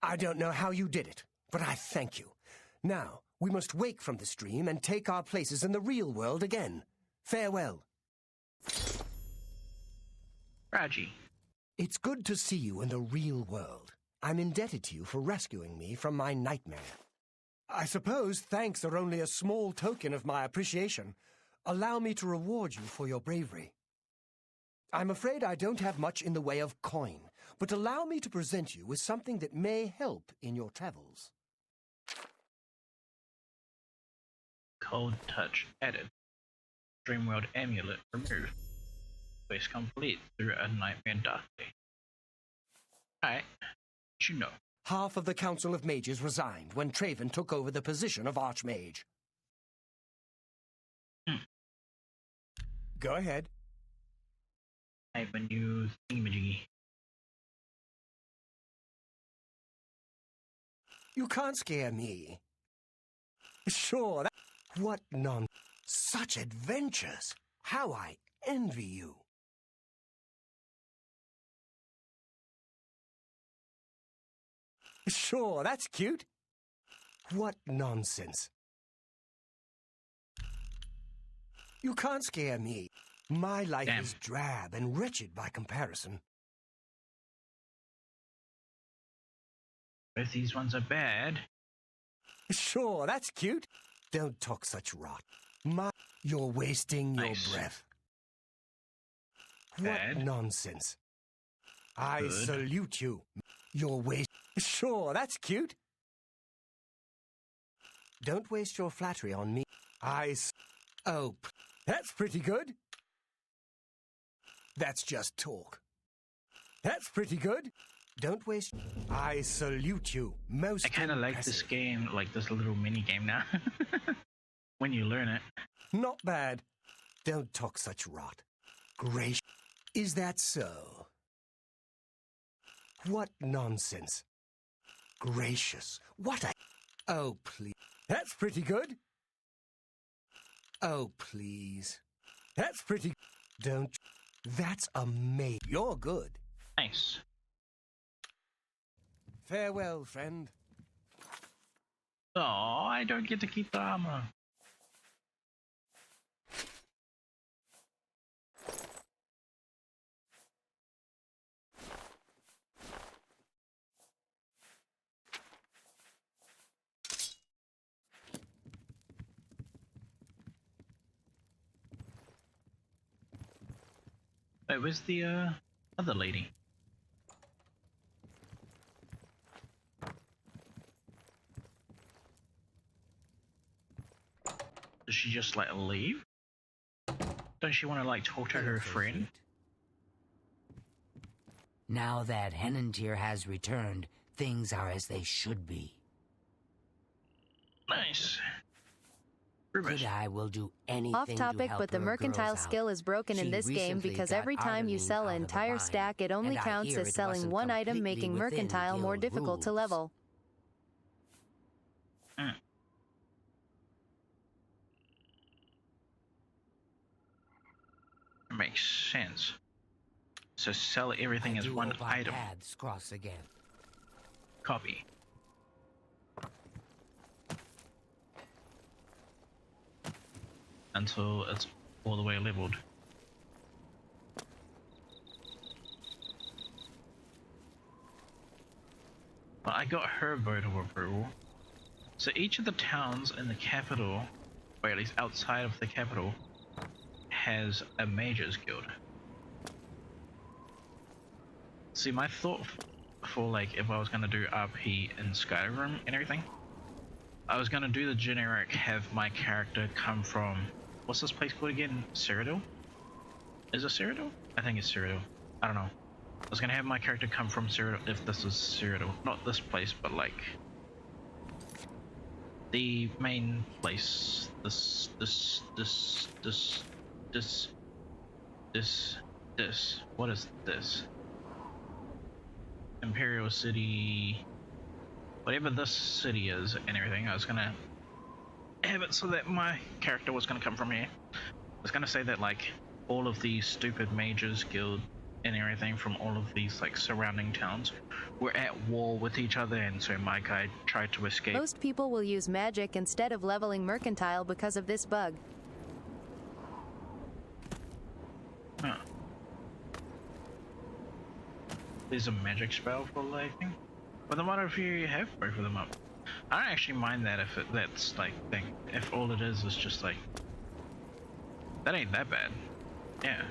I don't know how you did it, but I thank you. Now, we must wake from this dream and take our places in the real world again. Farewell. Raji. It's good to see you in the real world. I'm indebted to you for rescuing me from my nightmare. I suppose thanks are only a small token of my appreciation. Allow me to reward you for your bravery. I'm afraid I don't have much in the way of coin, but allow me to present you with something that may help in your travels. Cold touch added. Dreamworld amulet removed. Quest complete through a nightmare darkly. Alright. You know. Half of the Council of Mages resigned when Twain took over the position of Archmage. Go ahead. I have a new thingamajiggy. You can't scare me. Sure, what such adventures! How I envy you! Sure, that's cute. What nonsense. You can't scare me. My life is drab and wretched by comparison. Both these ones are bad. Sure, that's cute. Don't talk such rot. You're wasting your breath. Bad. What nonsense. I Good. salute you. You're wasting. Sure, that's cute. Don't waste your flattery on me. Oh, that's pretty good. That's just talk. That's pretty good. Don't waste... I salute you. Most I kind of like this game, like this little mini game now. When you learn it. Not bad. Don't talk such rot. Gracious. Is that so? What nonsense. Gracious. What a... Oh, please. That's pretty good. Oh, please. That's pretty... Don't... That's amazing. You're good. Nice. Farewell, friend. Oh, I don't get to keep the armor. Wait, where's the other lady? Does she just like leave? Don't she want to like talk to her friend? Now that Henantier has returned, things are as they should be. Nice. Good Eye will do anything Off topic, to help but the her mercantile girls skill out. is broken in She this game recently because got every time you arginine sell out an of the entire vine, stack, it only and I counts hear as it selling wasn't one item, completely making within mercantile more guild difficult to rules. level. Makes sense. So sell everything as one item. Paths cross again. Copy. Until it's all the way leveled. Well, I got her vote of approval. So each of the towns in the capital, or at least outside of the capital, has a mages guild. See, my thought for like if I was gonna do RP in Skyrim and everything, I was gonna do the generic, have my character come from, what's this place called again? Cyrodiil? Is it Cyrodiil? I think it's Cyrodiil. I don't know. I was gonna have my character come from Cyrodiil, if this is Cyrodiil. Not this place, but like the main place. This. What is this? Imperial City, whatever this city is and everything. I was gonna have it so that my character was gonna come from here. I was gonna say that like all of these stupid mages guild and everything from all of these like surrounding towns were at war with each other, and so my guy tried to escape. Most people will use magic instead of leveling mercantile because of this bug. Huh. There's a magic spell for lighting. Well, then what if you have both of them up? I don't actually mind that if that's like thing. If all it is just like that, ain't that bad. Yeah.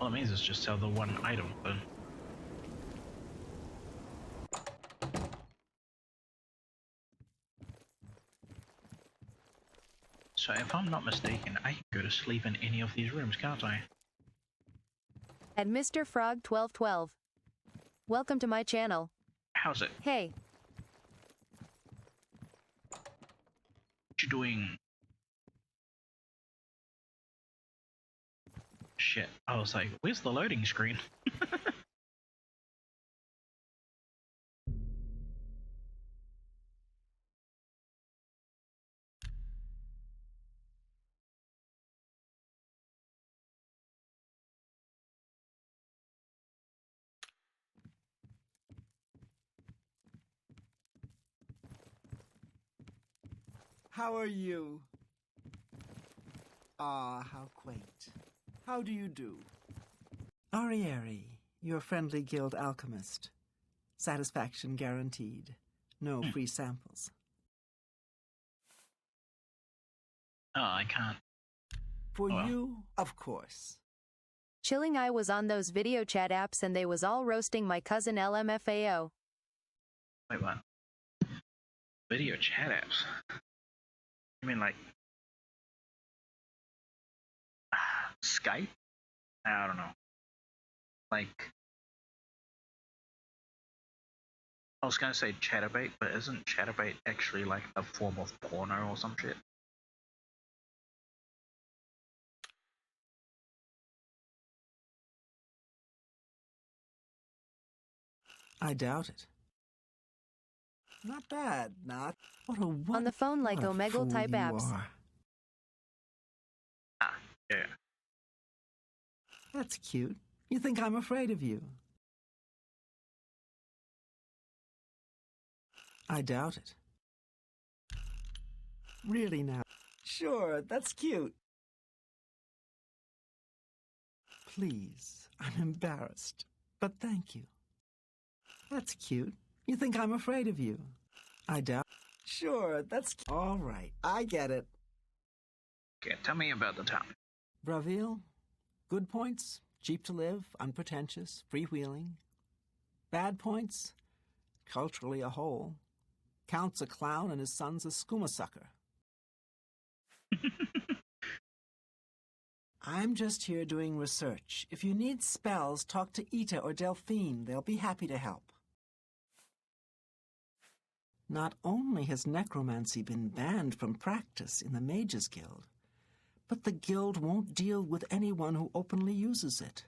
All it means is just sell the one item. But so if I'm not mistaken, I can go to sleep in any of these rooms, can't I? At Mr. Frog 1212. Welcome to my channel. How's it? Hey. What you doing? Shit, I was like, where's the loading screen? How are you? Ah, how quaint. How do you do? Arieri, your friendly guild alchemist. Satisfaction guaranteed. No free samples. Oh, I can't. For well. you, of course. Chilling I was on those video chat apps and they was all roasting my cousin LMFAO. Wait, what? Video chat apps. I mean, like Skype. I don't know. Like, I was gonna say Chatterbait, but isn't Chatterbait actually like a form of porno or some shit? I doubt it. Not bad, not. What a On the phone like what a Omegle fool type you apps. are. Ah, yeah. That's cute. You think I'm afraid of you? I doubt it. Really now? Sure, that's cute. Please, I'm embarrassed, but thank you. That's cute. You think I'm afraid of you? I doubt. Sure, that's all right. I get it. Okay, tell me about the town. Braville, good points, cheap to live, unpretentious, freewheeling. Bad points, culturally a hole. Count's a clown and his son's a skooma sucker. I'm just here doing research. If you need spells, talk to Ita or Delphine. They'll be happy to help. Not only has necromancy been banned from practice in the Mages Guild, but the guild won't deal with anyone who openly uses it.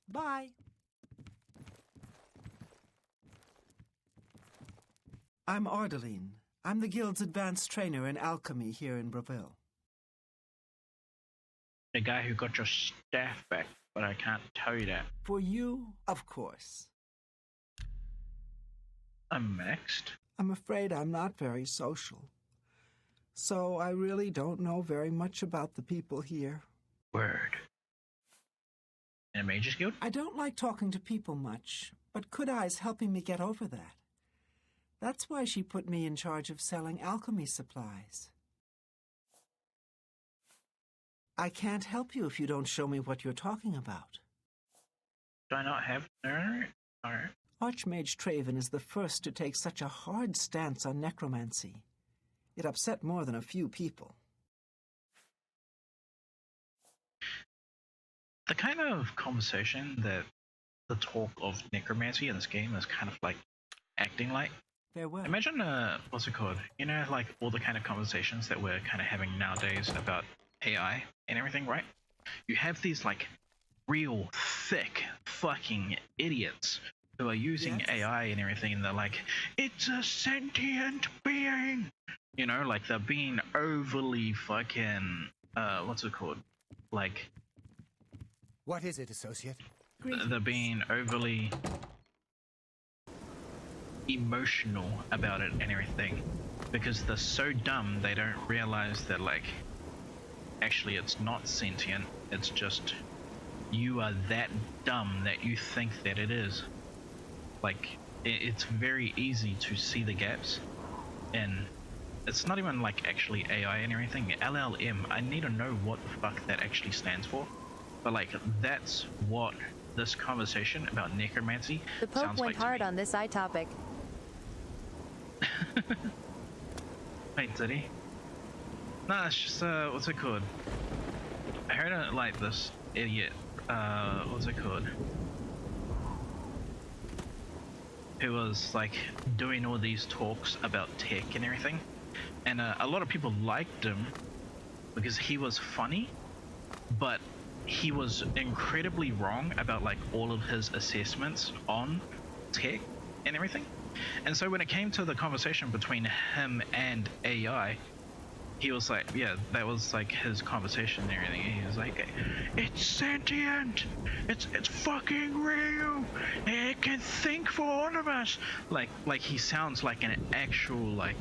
Bye. I'm Ardeline. I'm the guild's advanced trainer in alchemy here in Braville. The guy who got your staff back, but I can't tell you that. For you, of course. I'm maxed. I'm afraid I'm not very social. So I really don't know very much about the people here. Word. In a Mages Guild? I don't like talking to people much, but Kudai's helping me get over that. That's why she put me in charge of selling alchemy supplies. I can't help you if you don't show me what you're talking about. Do I not have... Alright. Archmage Traven is the first to take such a hard stance on necromancy. It upset more than a few people. The kind of conversation that the talk of necromancy in this game is kind of like acting like. Farewell. Imagine, what's it called? You know, like all the kind of conversations that we're kind of having nowadays about AI and everything, right? You have these like real thick fucking idiots who are using AI and everything, and they're like, it's a sentient being! You know, like they're being overly fucking, what's it called? Like... What is it, associate? They're being overly emotional about it and everything, because they're so dumb they don't realize that, like, actually it's not sentient, it's just you are that dumb that you think that it is. Like, it's very easy to see the gaps, and it's not even like actually AI and everything. LLM, I need to know what the fuck that actually stands for, but like that's what this conversation about necromancy The Pope sounds went like to hard me. on this eye topic. Wait, did he? No, it's just, what's it called? I heard it like this idiot, what's it called? Who was, like, doing all these talks about tech and everything. And a lot of people liked him because he was funny, but he was incredibly wrong about, like, all of his assessments on tech and everything. And so when it came to the conversation between him and AI, he was like, yeah, that was like his conversation and everything. He was like, it's sentient, it's fucking real, it can think for all of us. Like he sounds like an actual, like,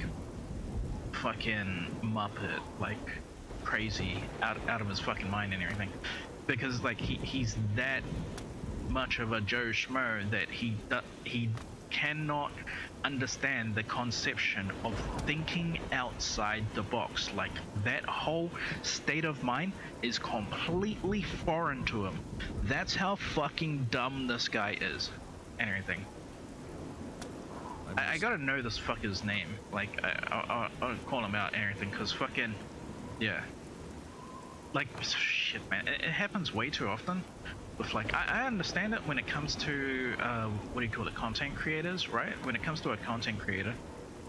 fucking muppet, like crazy, out of his fucking mind and everything. Because like he's that much of a Joe Schmo that he cannot understand the conception of thinking outside the box. Like, that whole state of mind is completely foreign to him. That's how fucking dumb this guy is and everything. I gotta know this fucker's name. Like, I'll call him out and everything, because fucking, yeah. Like, shit, man, it happens way too often. With like, I understand it when it comes to, what do you call it, content creators, right? When it comes to a content creator,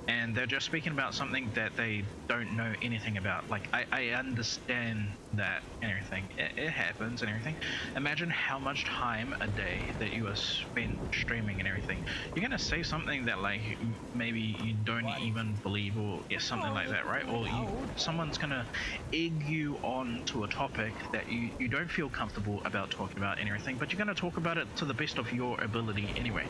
and they're just speaking about something that they don't know anything about. Like, I understand that and everything. It happens and everything. Imagine how much time a day that you are spent streaming and everything. You're gonna say something that like maybe you don't even believe, or yeah, something like that, right? Or someone's gonna egg you on to a topic that you don't feel comfortable about talking about and everything, but you're gonna talk about it to the best of your ability anyway.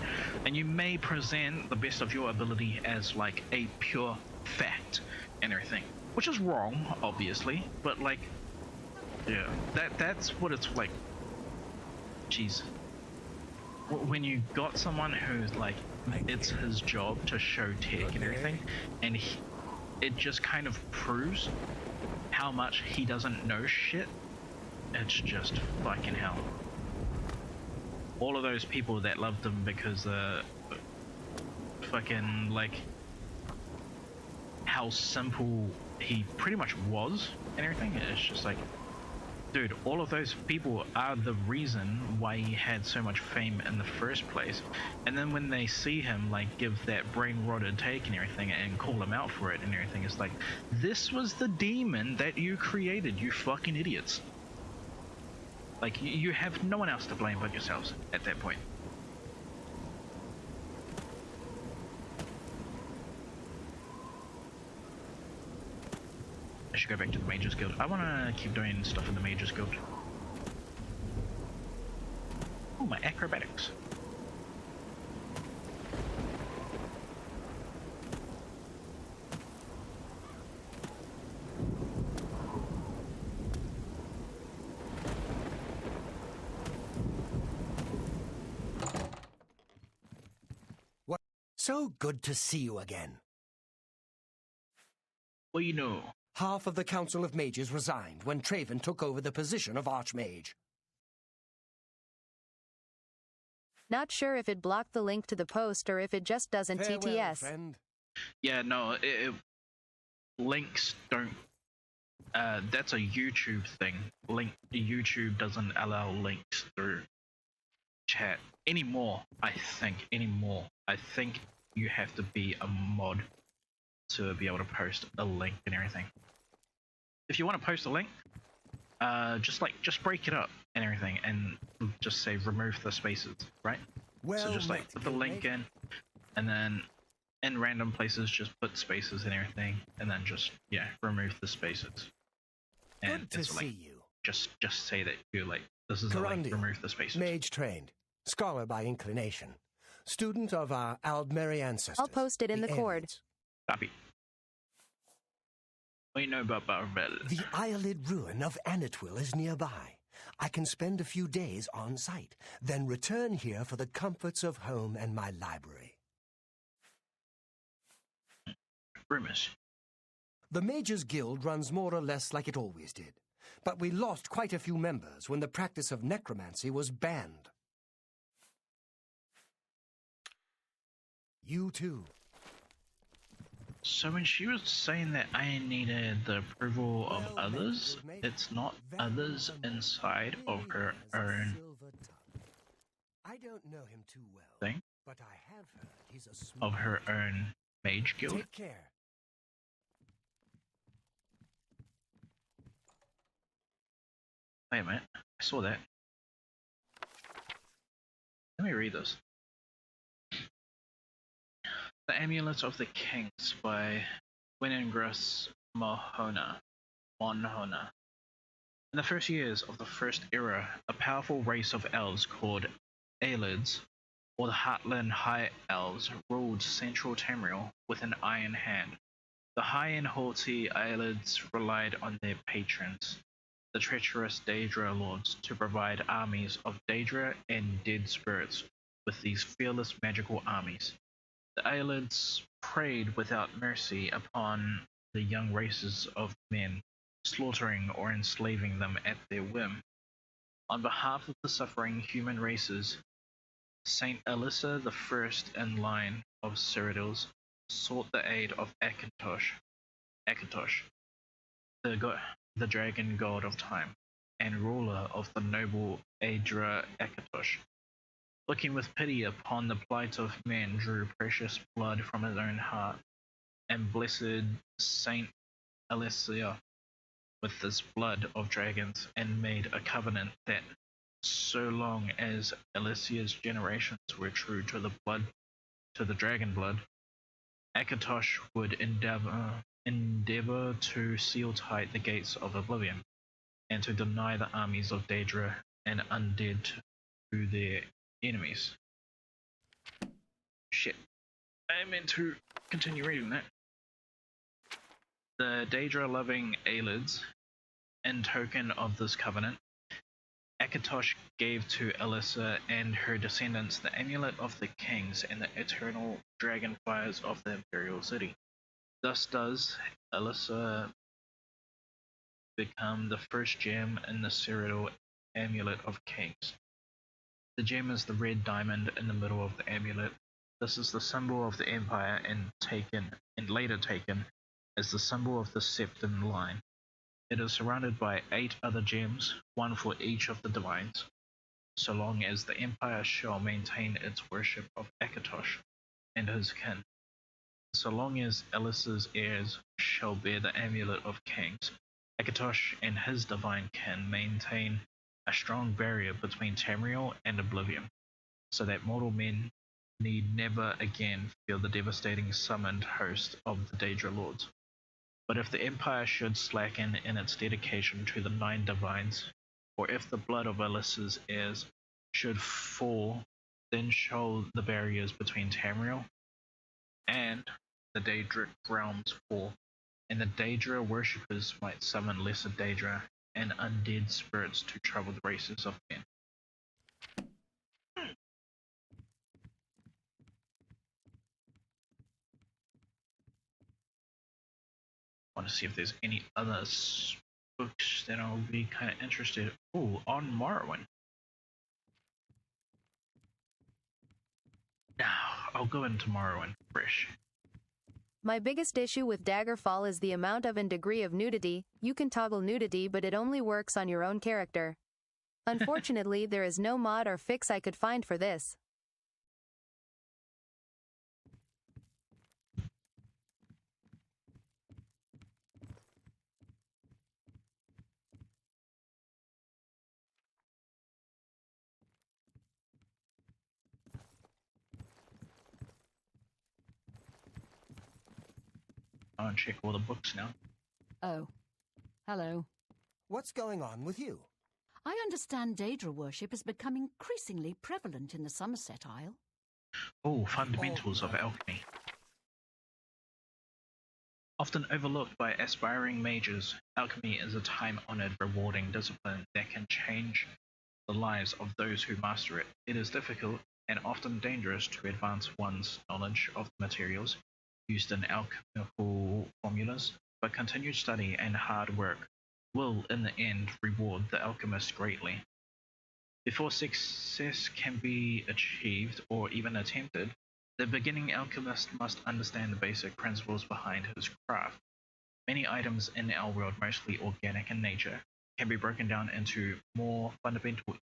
And you may present the best of your ability as like a pure fact and everything, which is wrong, obviously, but like, yeah, that's what it's like. Jeez, when you got someone who's like, it's his job to show tech and everything, and it just kind of proves how much he doesn't know shit. It's just fucking hell. All of those people that loved him because fucking like how simple he pretty much was and everything, it's just like, dude, all of those people are the reason why he had so much fame in the first place. And then when they see him like give that brain rotted take and everything and call him out for it and everything, it's like, this was the demon that you created, you fucking idiots. Like, you have no one else to blame but yourselves at that point. I should go back to the Mages Guild. I want to keep doing stuff in the Mages Guild. Oh, my acrobatics. What? So good to see you again. Well, you know. Half of the Council of Mages resigned when Twain took over the position of Archmage. Not sure if it blocked the link to the post or if it just doesn't Farewell, TTS. friend. Yeah, no, links don't. That's a YouTube thing. YouTube doesn't allow links through chat anymore. I think you have to be a mod to be able to post a link and everything. If you want to post a link, just break it up and everything, and just say remove the spaces, right? Well, so just like put the link in, and then in random places just put spaces and everything, and then just remove the spaces. And Good to it's like, see you. Just say that you like, this is a link, remove the spaces. Mage trained, scholar by inclination, student of our Aldmeri ancestors. I'll post it in the cord. Copy. What do you know about Barbel? The Eyelid ruin of Anatwil is nearby. I can spend a few days on site, then return here for the comforts of home and my library. Rumors. The Mages Guild runs more or less like it always did, but we lost quite a few members when the practice of necromancy was banned. You too. So when she was saying that I needed the approval of others, it's not others inside of her own I don't know him too well, thing, but I have heard he's a of her own mage guild. Take care. Wait a minute, I saw that. Let me read this. The Amulet of the Kings by Winingras Mohona. In the first years of the First Era, a powerful race of elves called Aelids, or the Heartland High Elves, ruled central Tamriel with an iron hand. The high and haughty Aelids relied on their patrons, the treacherous Daedra lords, to provide armies of Daedra and dead spirits with these fearless magical armies. The Aelids preyed without mercy upon the young races of men, slaughtering or enslaving them at their whim. On behalf of the suffering human races, Saint Alyssa, the first in line of Cyrodiils sought the aid of Akatosh, the dragon god of time, and ruler of the noble Aedra Akatosh. Looking with pity upon the plight of men, drew precious blood from his own heart, and blessed Saint Alessia with this blood of dragons, and made a covenant that so long as Alessia's generations were true to the dragon blood, Akatosh would endeavor to seal tight the gates of Oblivion, and to deny the armies of Daedra and undead to their enemies. Shit. I meant to continue reading that. The Daedra-loving Aelids, in token of this covenant, Akatosh gave to Alessa and her descendants the Amulet of the Kings and the eternal dragon fires of the Imperial City. Thus does Alessa become the first gem in the Cyrodiil Amulet of Kings. The gem is the red diamond in the middle of the amulet. This is the symbol of the Empire and later taken as the symbol of the Septon line. It is surrounded by 8 other gems, one for each of the divines, so long as the Empire shall maintain its worship of Akatosh and his kin. So long as Alessa's heirs shall bear the Amulet of Kings, Akatosh and his divine kin maintain a strong barrier between Tamriel and Oblivion, so that mortal men need never again feel the devastating summoned host of the Daedra Lords. But if the Empire should slacken in its dedication to the 9 divines, or if the blood of Alessa's heirs should fall, then shall the barriers between Tamriel and the Daedric realms fall, and the Daedra worshippers might summon lesser Daedra and undead spirits to trouble the races of men. I want to see if there's any other books that I'll be kind of interested in. Oh, on Morrowind. Now, I'll go into Morrowind fresh. My biggest issue with Daggerfall is the amount of and degree of nudity. You can toggle nudity, but it only works on your own character. Unfortunately, there is no mod or fix I could find for this. I'll check all the books now. Oh. Hello. What's going on with you? I understand Daedra worship has become increasingly prevalent in the Somerset Isle. Oh, fundamentals of alchemy. Often overlooked by aspiring mages, alchemy is a time-honored, rewarding discipline that can change the lives of those who master it. It is difficult and often dangerous to advance one's knowledge of the materials used in alchemical formulas, but continued study and hard work will, in the end, reward the alchemist greatly. Before success can be achieved or even attempted, the beginning alchemist must understand the basic principles behind his craft. Many items in our world, mostly organic in nature, can be broken down into more fundamental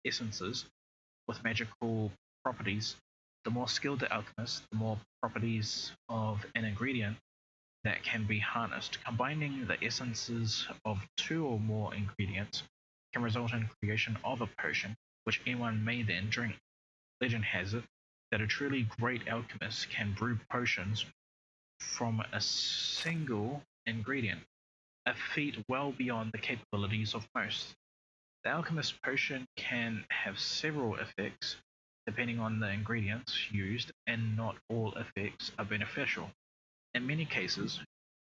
essences with magical properties. The more skilled the alchemist, the more properties of an ingredient that can be harnessed. Combining the essences of 2 or more ingredients can result in creation of a potion, which anyone may then drink. Legend has it that a truly great alchemist can brew potions from a single ingredient, a feat well beyond the capabilities of most. The alchemist potion can have several effects depending on the ingredients used, and not all effects are beneficial. In many cases,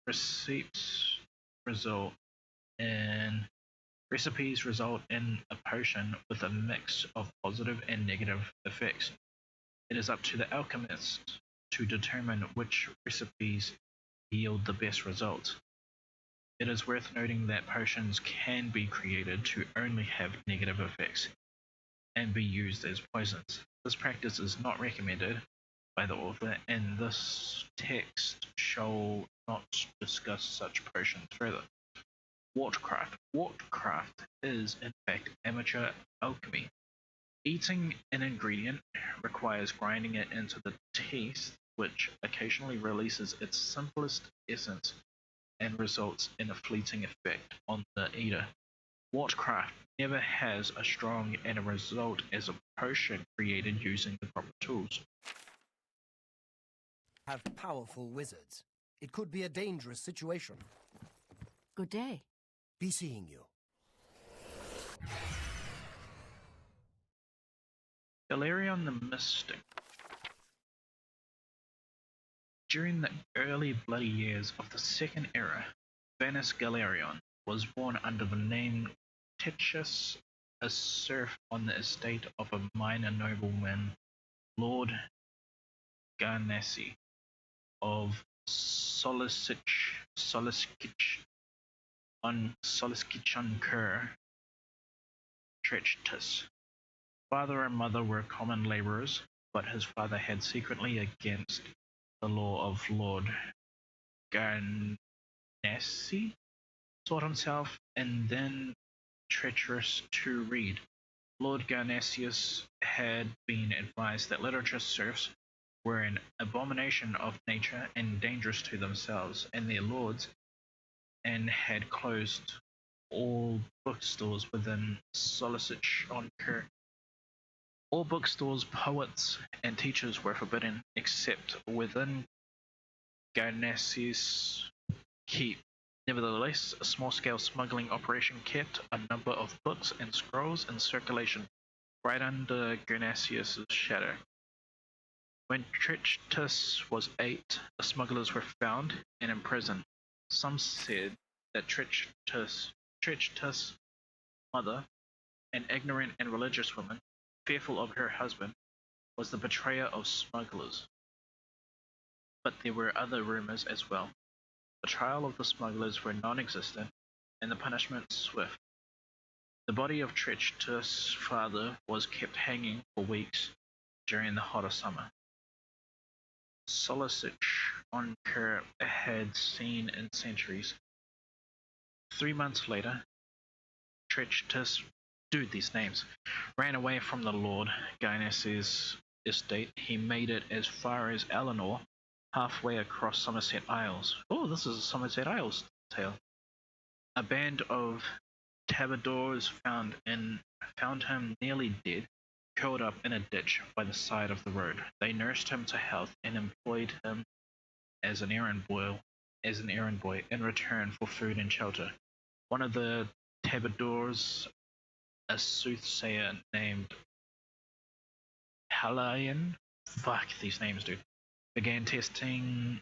recipes result in a potion with a mix of positive and negative effects. It is up to the alchemist to determine which recipes yield the best results. It is worth noting that potions can be created to only have negative effects and be used as poisons. This practice is not recommended, by the author, and this text shall not discuss such potions further. Whatcraft. Whatcraft is, in fact, amateur alchemy. Eating an ingredient requires grinding it into the teeth, which occasionally releases its simplest essence and results in a fleeting effect on the eater. Whatcraft never has a strong end result as a potion created using the proper tools. Have powerful wizards. It could be a dangerous situation. Good day. Be seeing you. Galerion the Mystic. During the early bloody years of the Second Era, Vanus Galerion was born under the name Titius, a serf on the estate of a minor nobleman, Lord Garnesi of Soliskich on Kur, Trechtus. Father and mother were common labourers, but his father had secretly, against the law of Lord Garnesi, taught himself and then treacherous to read. Lord Garnesius had been advised that literature serfs were an abomination of nature and dangerous to themselves and their lords, and had closed all bookstores within Soliskich-on-Kur. All bookstores, poets, and teachers were forbidden, except within Garnesius' keep. Nevertheless, a small-scale smuggling operation kept a number of books and scrolls in circulation right under Garnesius' shadow. When Trechtus was 8, the smugglers were found and imprisoned. Some said that Trechtus' mother, an ignorant and religious woman, fearful of her husband, was the betrayer of smugglers. But there were other rumors as well. The trial of the smugglers were non-existent, and the punishment swift. The body of Trechtus' father was kept hanging for weeks during the hotter summer. Soliskich-on-Kur had seen in centuries. 3 months later, Trechtus, these names, ran away from the Lord Garnesius' estate. He made it as far as Eleanor, halfway across Somerset Isles. Oh, this is a Somerset Isles tale. A band of tabadors found him nearly dead, curled up in a ditch by the side of the road. They nursed him to health and employed him as an errand boy in return for food and shelter. One of the tabadors, a soothsayer named Halayan, these names, dude, began testing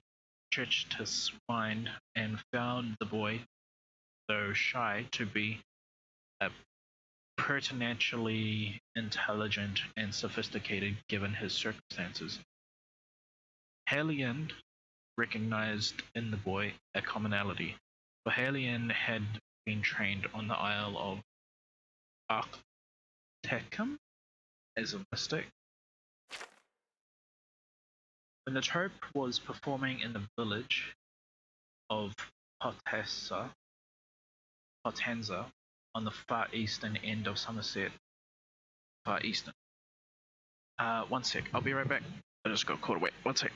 Trechtus' mind and found the boy, though shy, to be a preternatually intelligent and sophisticated given his circumstances. Halayan recognized in the boy a commonality, for Halayan had been trained on the Isle of Arctecum as a mystic. When the troupe was performing in the village of Potenza on the far eastern end of Somerset, one sec, I'll be right back. I just got caught away. One sec.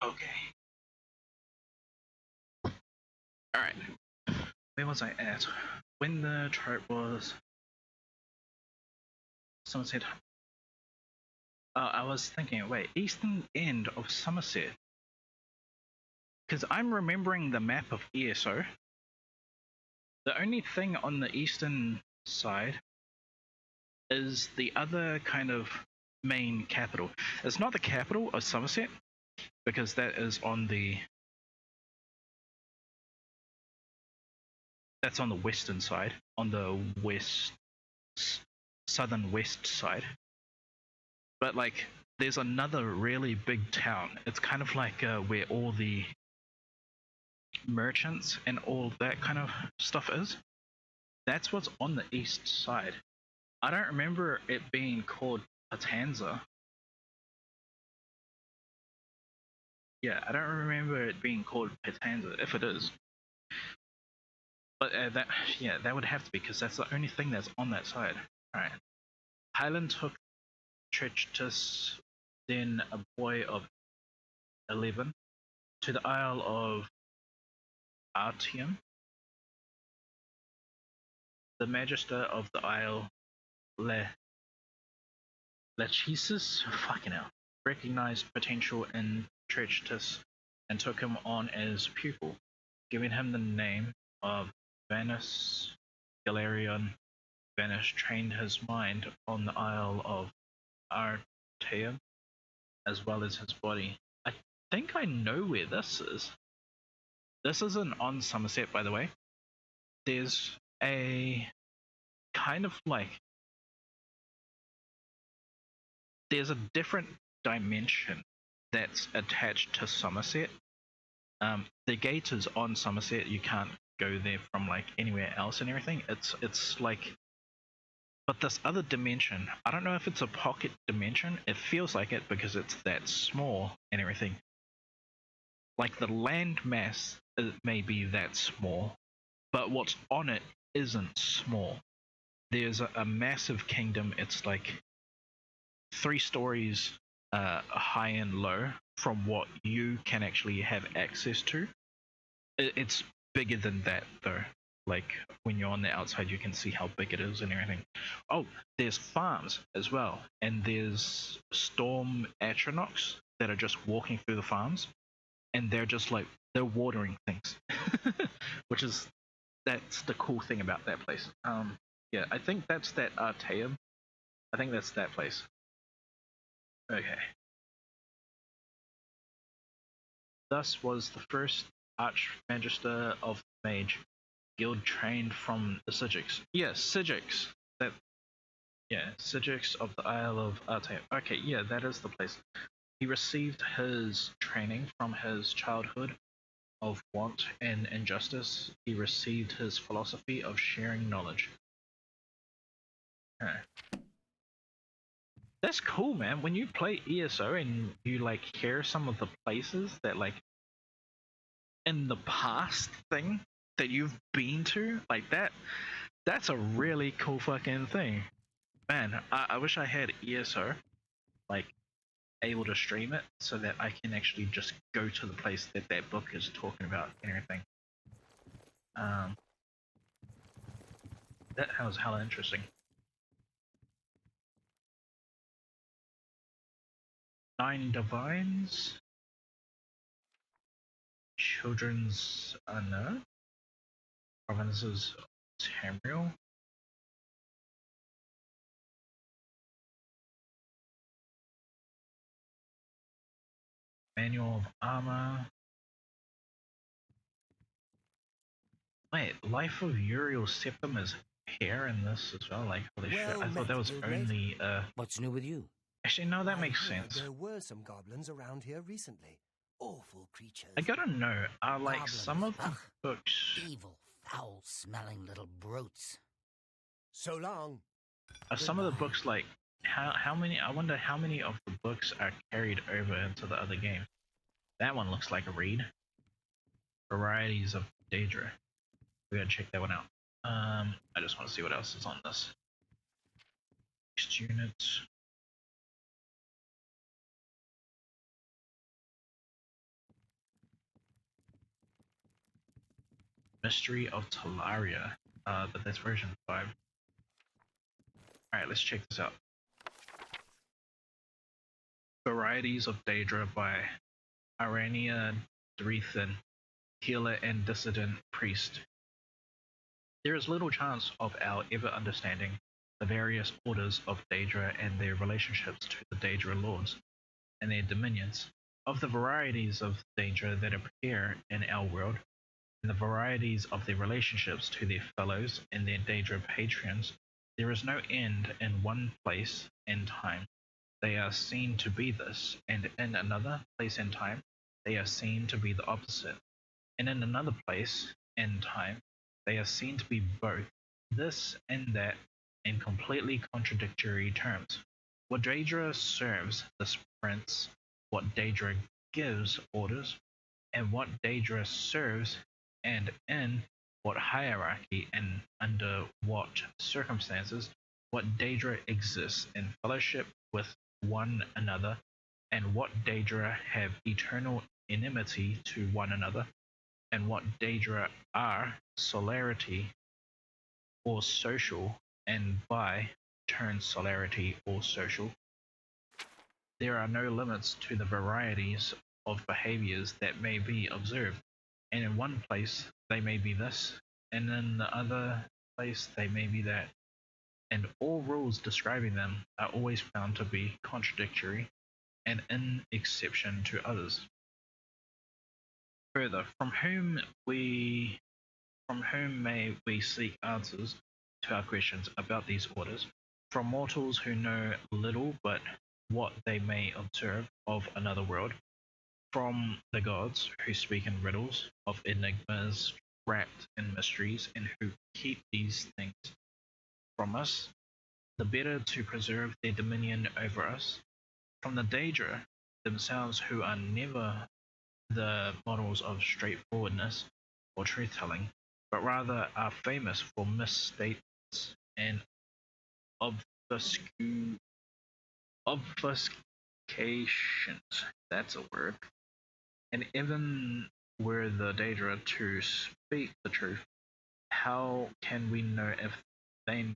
Okay. Alright. Where was I at? When the trope was... Someone said... I was thinking, wait, eastern end of Somerset. Because I'm remembering the map of ESO. The only thing on the eastern side is the other kind of main capital. It's not the capital of Somerset, because that is on the... That's on the western side, on the southern west side. But like, there's another really big town. It's kind of like where all the merchants and all that kind of stuff is. That's what's on the east side. I don't remember it being called Patanza. Yeah, I don't remember it being called Patanza, if it is. But that would have to be, because that's the only thing that's on that side. Alright. Highland took Treacherous, then a boy of 11, to the Isle of Artium. The Magister of the Isle, Lachesis, fucking hell, recognized potential in Treacherous and took him on as pupil, giving him the name of Vanus Galerion. Vanus trained his mind on the Isle of Artium, as well as his body. I think I know where this is. This isn't on Somerset, by the way. There's a kind of like... There's a different dimension that's attached to Somerset. The gate is on Somerset. You can't go there from like anywhere else and everything. It's like... But this other dimension, I don't know if it's a pocket dimension. It feels like it because it's that small and everything. Like the land mass may be that small, but what's on it isn't small. There's a massive kingdom. It's like 3 stories high and low from what you can actually have access to. It's bigger than that though. Like when you're on the outside, you can see how big it is and everything. Oh, there's farms as well, and there's storm atronachs that are just walking through the farms, and they're just like, they're watering things, that's the cool thing about that place. Yeah, I think that's that Artaeum. I think that's that place. Okay. Thus was the first Archmagister of the Mage Guild trained from the Sigics. Yeah, Sigics. Sigics of the Isle of Artaeum. Okay, yeah, that is the place. He received his training from his childhood of want and injustice. He received his philosophy of sharing knowledge. Okay. That's cool, man. When you play ESO and you like hear some of the places that like in the past thing that you've been to, like that's a really cool fucking thing. Man, I wish I had ESO like able to stream it so that I can actually just go to the place that that book is talking about and everything. That was hella interesting. Nine Divines, Children's Unknown, Provinces of Tamriel, Manual of Armor. Wait, Life of Uriel Septim is here in this as well? Like, holy shit, I thought that was only, What's new with you? Actually, no, that makes sense. There were some goblins around here recently. Awful creatures. I gotta know, are like Goblins. some of the Ugh. books... Evil, foul-smelling little brutes. So long. Are some of the books like... How many... I wonder how many of the books are carried over into the other game. That one looks like a read. Varieties of Daedra. We gotta check that one out. I just want to see what else is on this. Next units. Mystery of Talaria, but that's version 5. Alright, let's check this out. Varieties of Daedra by Arania Drethin, Healer and Dissident Priest. There is little chance of our ever understanding the various orders of Daedra and their relationships to the Daedra lords and their dominions. Of the varieties of Daedra that appear in our world, and the varieties of their relationships to their fellows and their Daedra patrons, there is no end. In one place and time they are seen to be this, and in another place and time they are seen to be the opposite, and in another place and time they are seen to be both this and that in completely contradictory terms. What Daedra serves this prince, what Daedra gives orders, and what Daedra serves, and in what hierarchy and under what circumstances, what Daedra exists in fellowship with one another, and what Daedra have eternal enmity to one another, and what Daedra are solarity or social, and by turn solarity or social. There are no limits to the varieties of behaviors that may be observed, and in one place they may be this, and in the other place they may be that, and all rules describing them are always found to be contradictory and in exception to others. Further, from whom may we seek answers to our questions about these orders? From mortals who know little but what they may observe of another world, from the gods who speak in riddles of enigmas wrapped in mysteries, and who keep these things from us, the better to preserve their dominion over us, from the Daedra themselves, who are never the models of straightforwardness or truth-telling, but rather are famous for misstatements and obfuscations. That's a word. And even were the Daedra to speak the truth, how can we know if they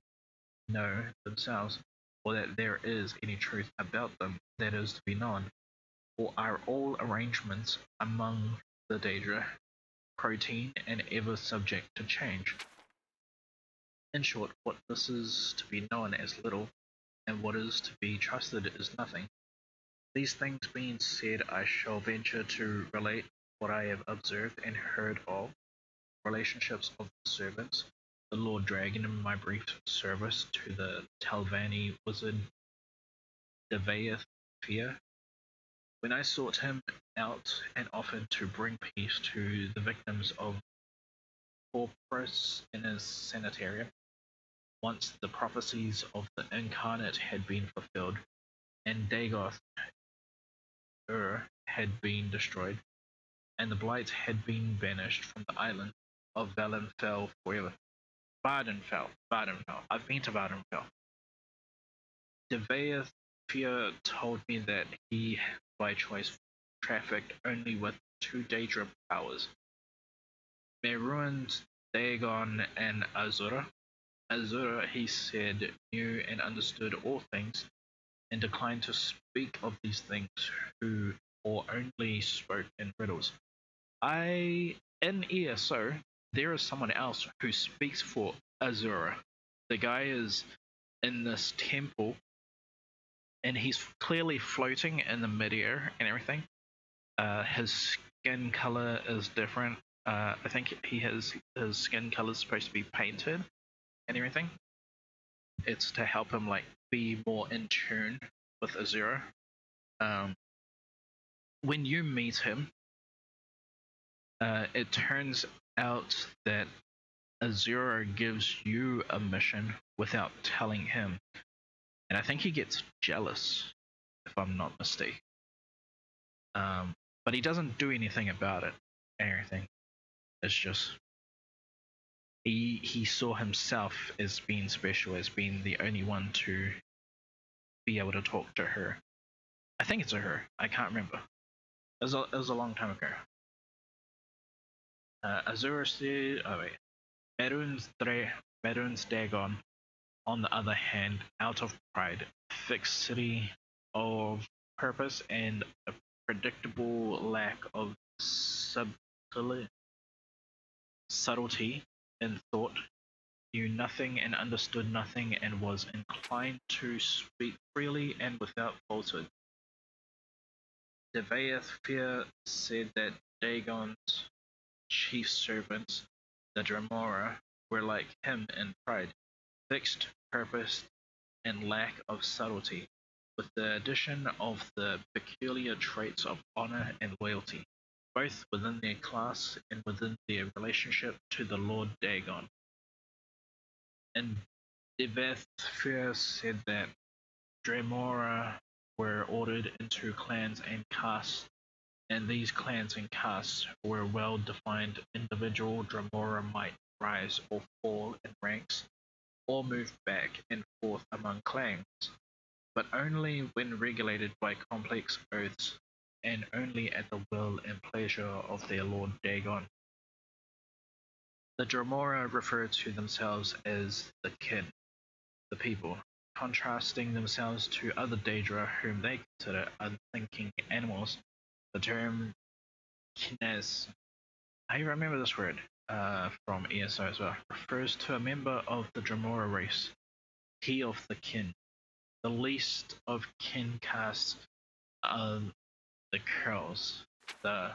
know themselves, or that there is any truth about them that is to be known? Or are all arrangements among the Daedra protein and ever subject to change? In short, what this is to be known as little, and what is to be trusted is nothing. These things being said, I shall venture to relate what I have observed and heard of relationships of the servants, the Lord Dragon, in my brief service to the Talvani wizard Devaethia, when I sought him out and offered to bring peace to the victims of Pauperus in his sanitarium. Once the prophecies of the incarnate had been fulfilled, and Dagoth had been destroyed, and the blight had been banished from the island of Valenfell forever. Vardenfell. I've been to Vardenfell. Devaethia told me that he, by choice, trafficked only with 2 Daedra powers, Meruan, Dagon, and Azura. Azura, he said, knew and understood all things, and declined to speak of these things, who or only spoke in riddles. So there is someone else who speaks for Azura. The guy is in this temple, and he's clearly floating in the midair and everything. His skin color is different. I think his skin color is supposed to be painted and everything. It's to help him like be more in tune with Azura. When you meet him, it turns out that Azura gives you a mission without telling him, and I think he gets jealous, if I'm not mistaken. But he doesn't do anything about it and everything. It's just he saw himself as being special, as being the only one to be able to talk to her. I think it's a her. I can't remember. It was a long time ago. Merun's Dagon, on the other hand, out of pride, fixity of purpose, and a predictable lack of subtlety in thought, knew nothing and understood nothing, and was inclined to speak freely and without falsehood. Devaethir said that Dagon's chief servants, the Dremora, were like him in pride, fixed purpose, and lack of subtlety, with the addition of the peculiar traits of honor and loyalty, both within their class and within their relationship to the Lord Dagon. And Devaethir said that Dremora were ordered into clans and castes, and these clans and castes were well defined. Individual Dremora might rise or fall in ranks, or move back and forth among clans, but only when regulated by complex oaths, and only at the will and pleasure of their Lord Dagon. The Dremora refer to themselves as the kin, the people, contrasting themselves to other Daedra whom they consider unthinking animals. The term kines, I remember this word from ESO as well, refers to a member of the Dremora race, he of the kin. The least of kin castes are the Churls, the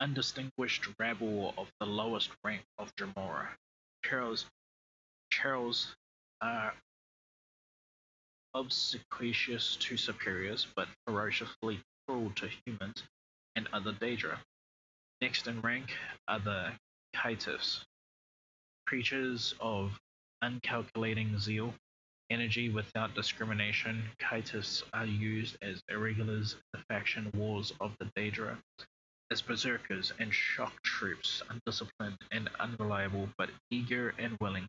undistinguished rabble of the lowest rank of Dremora. Churls are obsequious to superiors, but ferociously cruel to humans and other Daedra. Next in rank are the Caitiffs, creatures of uncalculating zeal, energy without discrimination. Caitiffs are used as irregulars in the faction wars of the Daedra, as berserkers and shock troops, undisciplined and unreliable, but eager and willing.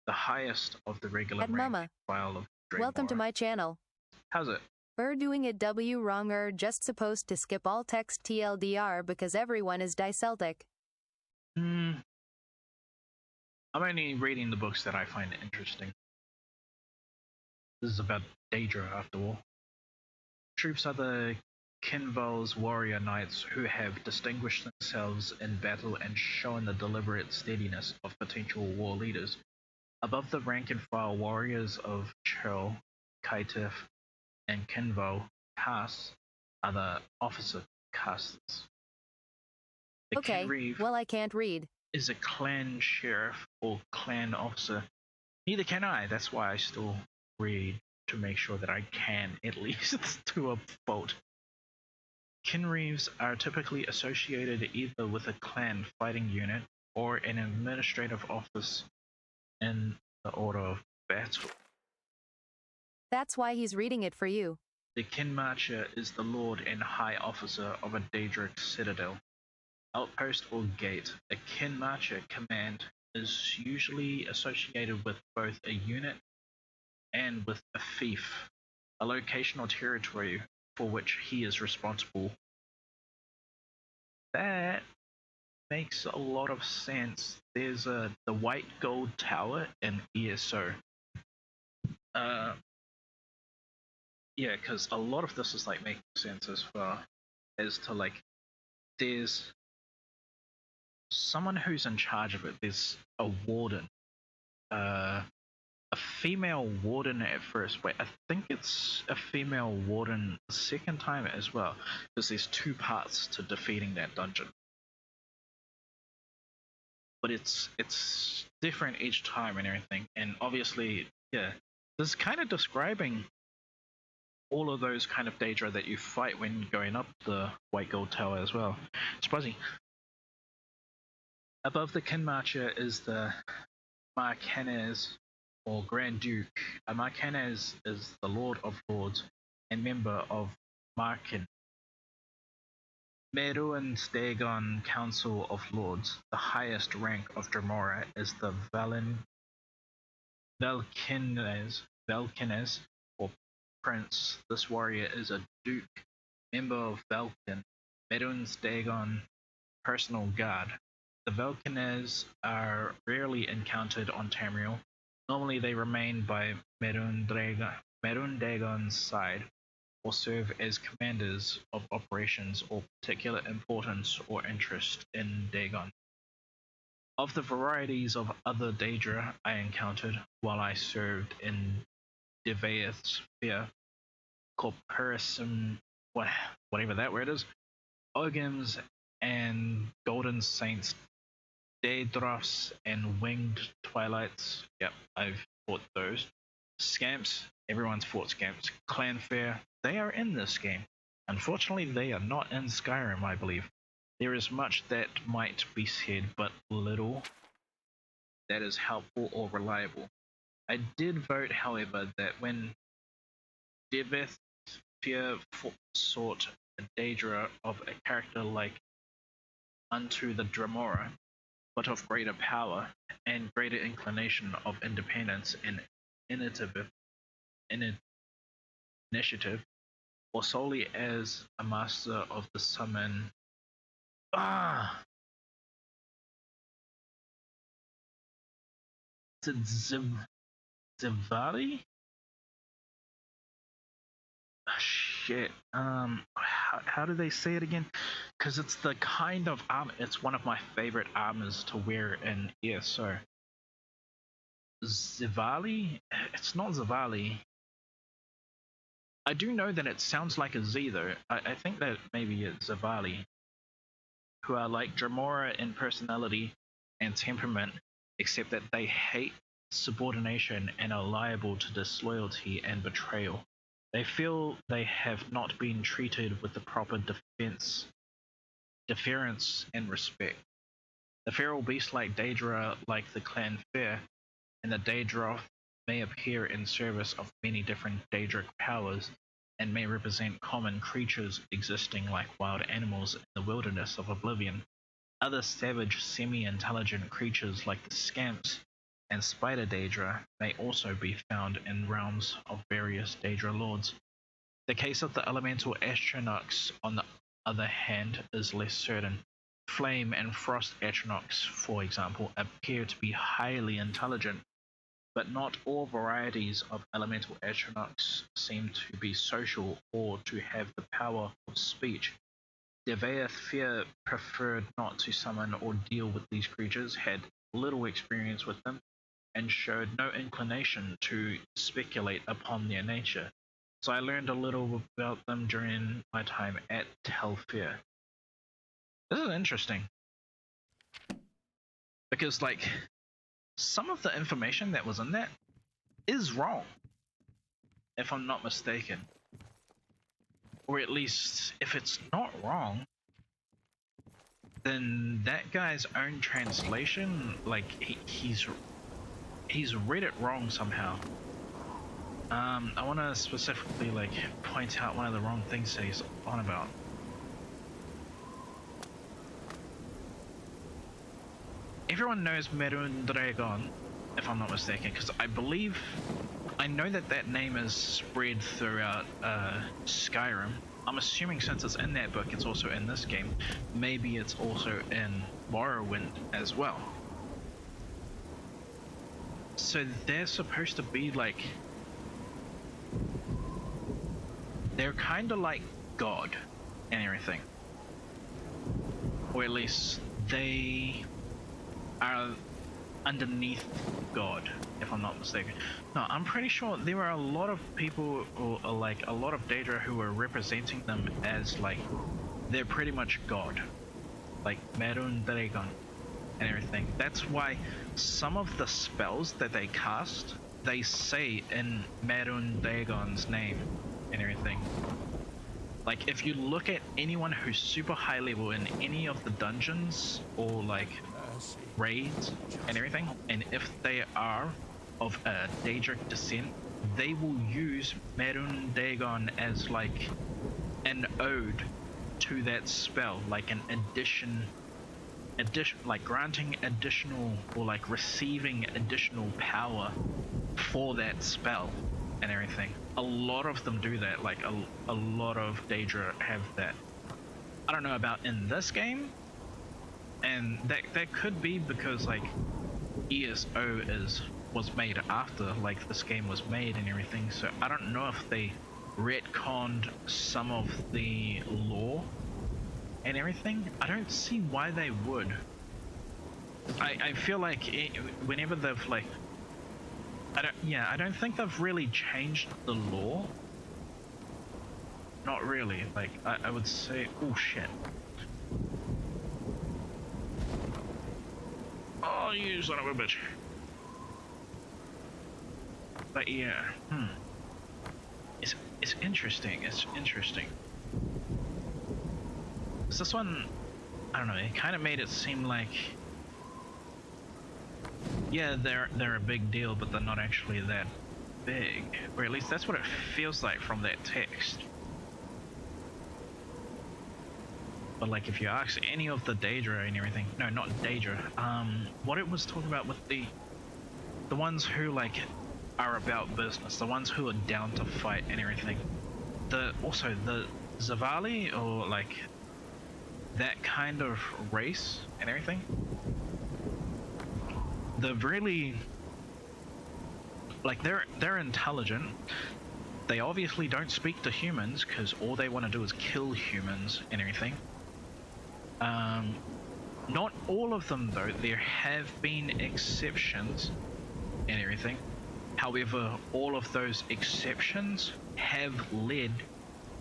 The highest of the regular At rank Mama. file of Dremora. Welcome to my channel. How's it? Doing it wronger, just supposed to skip all text TLDR because everyone is diceltic. I'm only reading the books that I find interesting. This is about Daedra after all. Troops are the Kinvol's warrior knights who have distinguished themselves in battle and shown the deliberate steadiness of potential war leaders. Above the rank-and-file warriors of Churl, Caitiff, and Kinvol castes are the officer castes. The Okay, Kinreeve well I can't read. is a clan sheriff or clan officer. Neither can I, that's why I still read, to make sure that I can at least to a fault. Kinreeves are typically associated either with a clan fighting unit or an administrative office in the order of battle. That's why he's reading it for you. The Kinmarcher is the lord and high officer of a Daedric citadel, outpost or gate. A Kinmarcher command is usually associated with both a unit and with a fief, a location or territory for which he is responsible. That makes a lot of sense. There's the White Gold Tower in ESO. Yeah, because a lot of this is like making sense as far as to like there's someone who's in charge of it. There's a warden, a female warden at first. Wait, I think it's a female warden the second time as well, because there's two parts to defeating that dungeon. But it's different each time and everything. And obviously, yeah, this is kind of describing all of those kind of Daedra that you fight when going up the White Gold Tower as well. It's fuzzy. Above the Kinmarcher is the Marcanes, or Grand Duke. A Marcanes is the Lord of Lords and member of Markin. Meruan's Dagon Council of Lords. The highest rank of Dremora is the Velkines, or Prince. This warrior is a Duke, member of Velkin, Meruan's Dagon personal guard. The Valkynes are rarely encountered on Tamriel. Normally they remain by Merun Dagon's side or serve as commanders of operations or particular importance or interest in Dagon. Of the varieties of other Daedra I encountered while I served in Devaeth's sphere, Corporism, whatever that word is, Ogams and Golden Saints, Daedroths and Winged Twilights, yep, I've fought those. Scamps, everyone's fought Scamps. Clanfair, they are in this game. Unfortunately, they are not in Skyrim, I believe. There is much that might be said, but little that is helpful or reliable. I did vote, however, that when Deveth sought a Daedra of a character like unto the Dremora, but of greater power and greater inclination of independence and initiative, or solely as a master of the summon. Zivali? Shit. How do they say it again? Because it's the kind of armor. It's one of my favorite armors to wear in ESO. Zivali? It's not Zivali. I do know that it sounds like a Z though. I think that maybe it's Zivali, who are like Dremora in personality and temperament, except that they hate subordination and are liable to disloyalty and betrayal. They feel they have not been treated with the proper deference and respect. The feral beast-like Daedra, like the clan Fair, and the Daedroth may appear in service of many different Daedric powers, and may represent common creatures existing like wild animals in the wilderness of Oblivion. Other savage, semi-intelligent creatures like the Scamps and Spider Daedra may also be found in realms of various Daedra lords. The case of the elemental Astronauts, on the other hand, is less certain. Flame and Frost Astronauts, for example, appear to be highly intelligent, but not all varieties of elemental Astronauts seem to be social or to have the power of speech. Devaeth Fear preferred not to summon or deal with these creatures, had little experience with them, and showed no inclination to speculate upon their nature. So I learned a little about them during my time at Telfair. This is interesting. Because, like, some of the information that was in that is wrong, if I'm not mistaken. Or at least, if it's not wrong, then that guy's own translation, like, he's read it wrong somehow. I want to specifically, like, point out one of the wrong things that he's on about. Everyone knows Merun Dragon, if I'm not mistaken, because I know that name is spread throughout Skyrim. I'm assuming since it's in that book, it's also in this game. Maybe it's also in Morrowind as well. So they're supposed to be like... They're kind of like God and everything. Or at least they are underneath God, if I'm not mistaken. No, I'm pretty sure there are a lot of people, or like a lot of Daedra, who are representing them as like they're pretty much God, like Merun Dragon and everything. That's why some of the spells that they cast, they say in Merun Dragon's name and everything. Like, if you look at anyone who's super high level in any of the dungeons or like raids and everything, and if they are of a Daedric descent, they will use Merun Dagon as like an ode to that spell, like an addition, like granting additional or like receiving additional power for that spell and everything. A lot of them do that, like a lot of Daedra have that. I don't know about in this game, and that could be because like ESO was made after like this game was made and everything, so I don't know if they retconned some of the lore and everything. I don't see why they would. I feel like whenever they've like I don't think they've really changed the lore. Not really. Like I would say, oh shit. Oh, you son of a bitch. But yeah, it's interesting. It's interesting. This one, I don't know. It kind of made it seem like, yeah, they're a big deal, but they're not actually that big, or at least that's what it feels like from that text. But like, if you ask any of the Daedra and everything, no, not Daedra, what it was talking about with the ones who like are about business, the ones who are down to fight and everything, also the Zavali, or like that kind of race and everything, they're really like, they're intelligent. They obviously don't speak to humans because all they want to do is kill humans and everything. Not all of them though. There have been exceptions and everything. However, all of those exceptions have led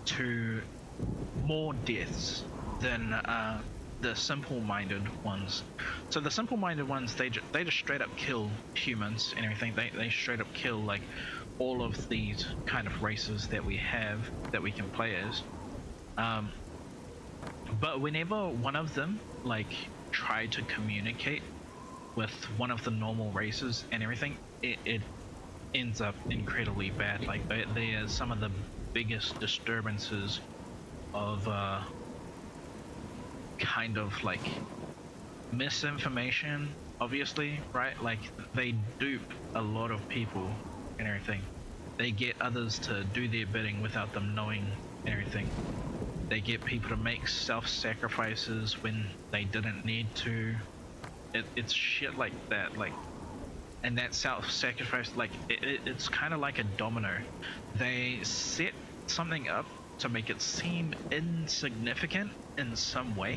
to more deaths than the simple-minded ones. So the simple-minded ones, they just straight up kill humans and everything. They straight up kill like all of these kind of races that we have that we can play as. But whenever one of them like try to communicate with one of the normal races and everything, it ends up incredibly bad. Like they are some of the biggest disturbances of kind of like misinformation, obviously, right? Like they dupe a lot of people and everything. They get others to do their bidding without them knowing and everything. They get people to make self-sacrifices when they didn't need to. It's shit like that, like, and that self-sacrifice, like, it's kind of like a domino. They set something up to make it seem insignificant in some way,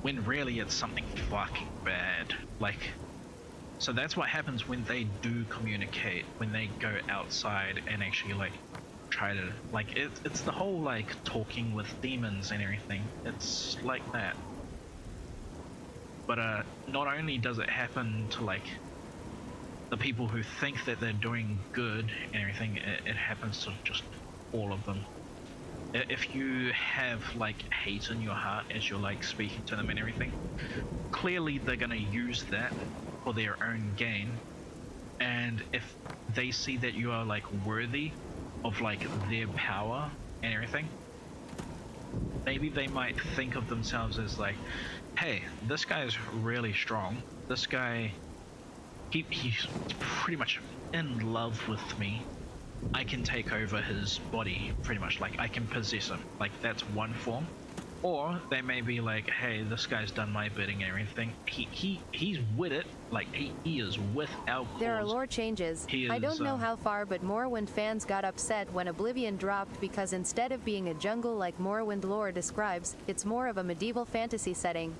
when really it's something fucking bad. Like, so that's what happens when they do communicate, when they go outside and actually like try to, like, it's the whole like talking with demons and everything. It's like that. But not only does it happen to like the people who think that they're doing good and everything, it happens to just all of them. If you have like hate in your heart as you're like speaking to them and everything, clearly they're gonna use that for their own gain. And if they see that you are like worthy of like their power and everything, maybe they might think of themselves as like, hey, this guy is really strong. This guy, he's pretty much in love with me. I can take over his body, pretty much. Like, I can possess him. Like, that's one form. Or they may be like, hey, this guy's done my bidding and everything. He's with it. Like, he is with our cause. There are lore changes. I don't know how far, but Morrowind fans got upset when Oblivion dropped because instead of being a jungle like Morrowind lore describes, it's more of a medieval fantasy setting.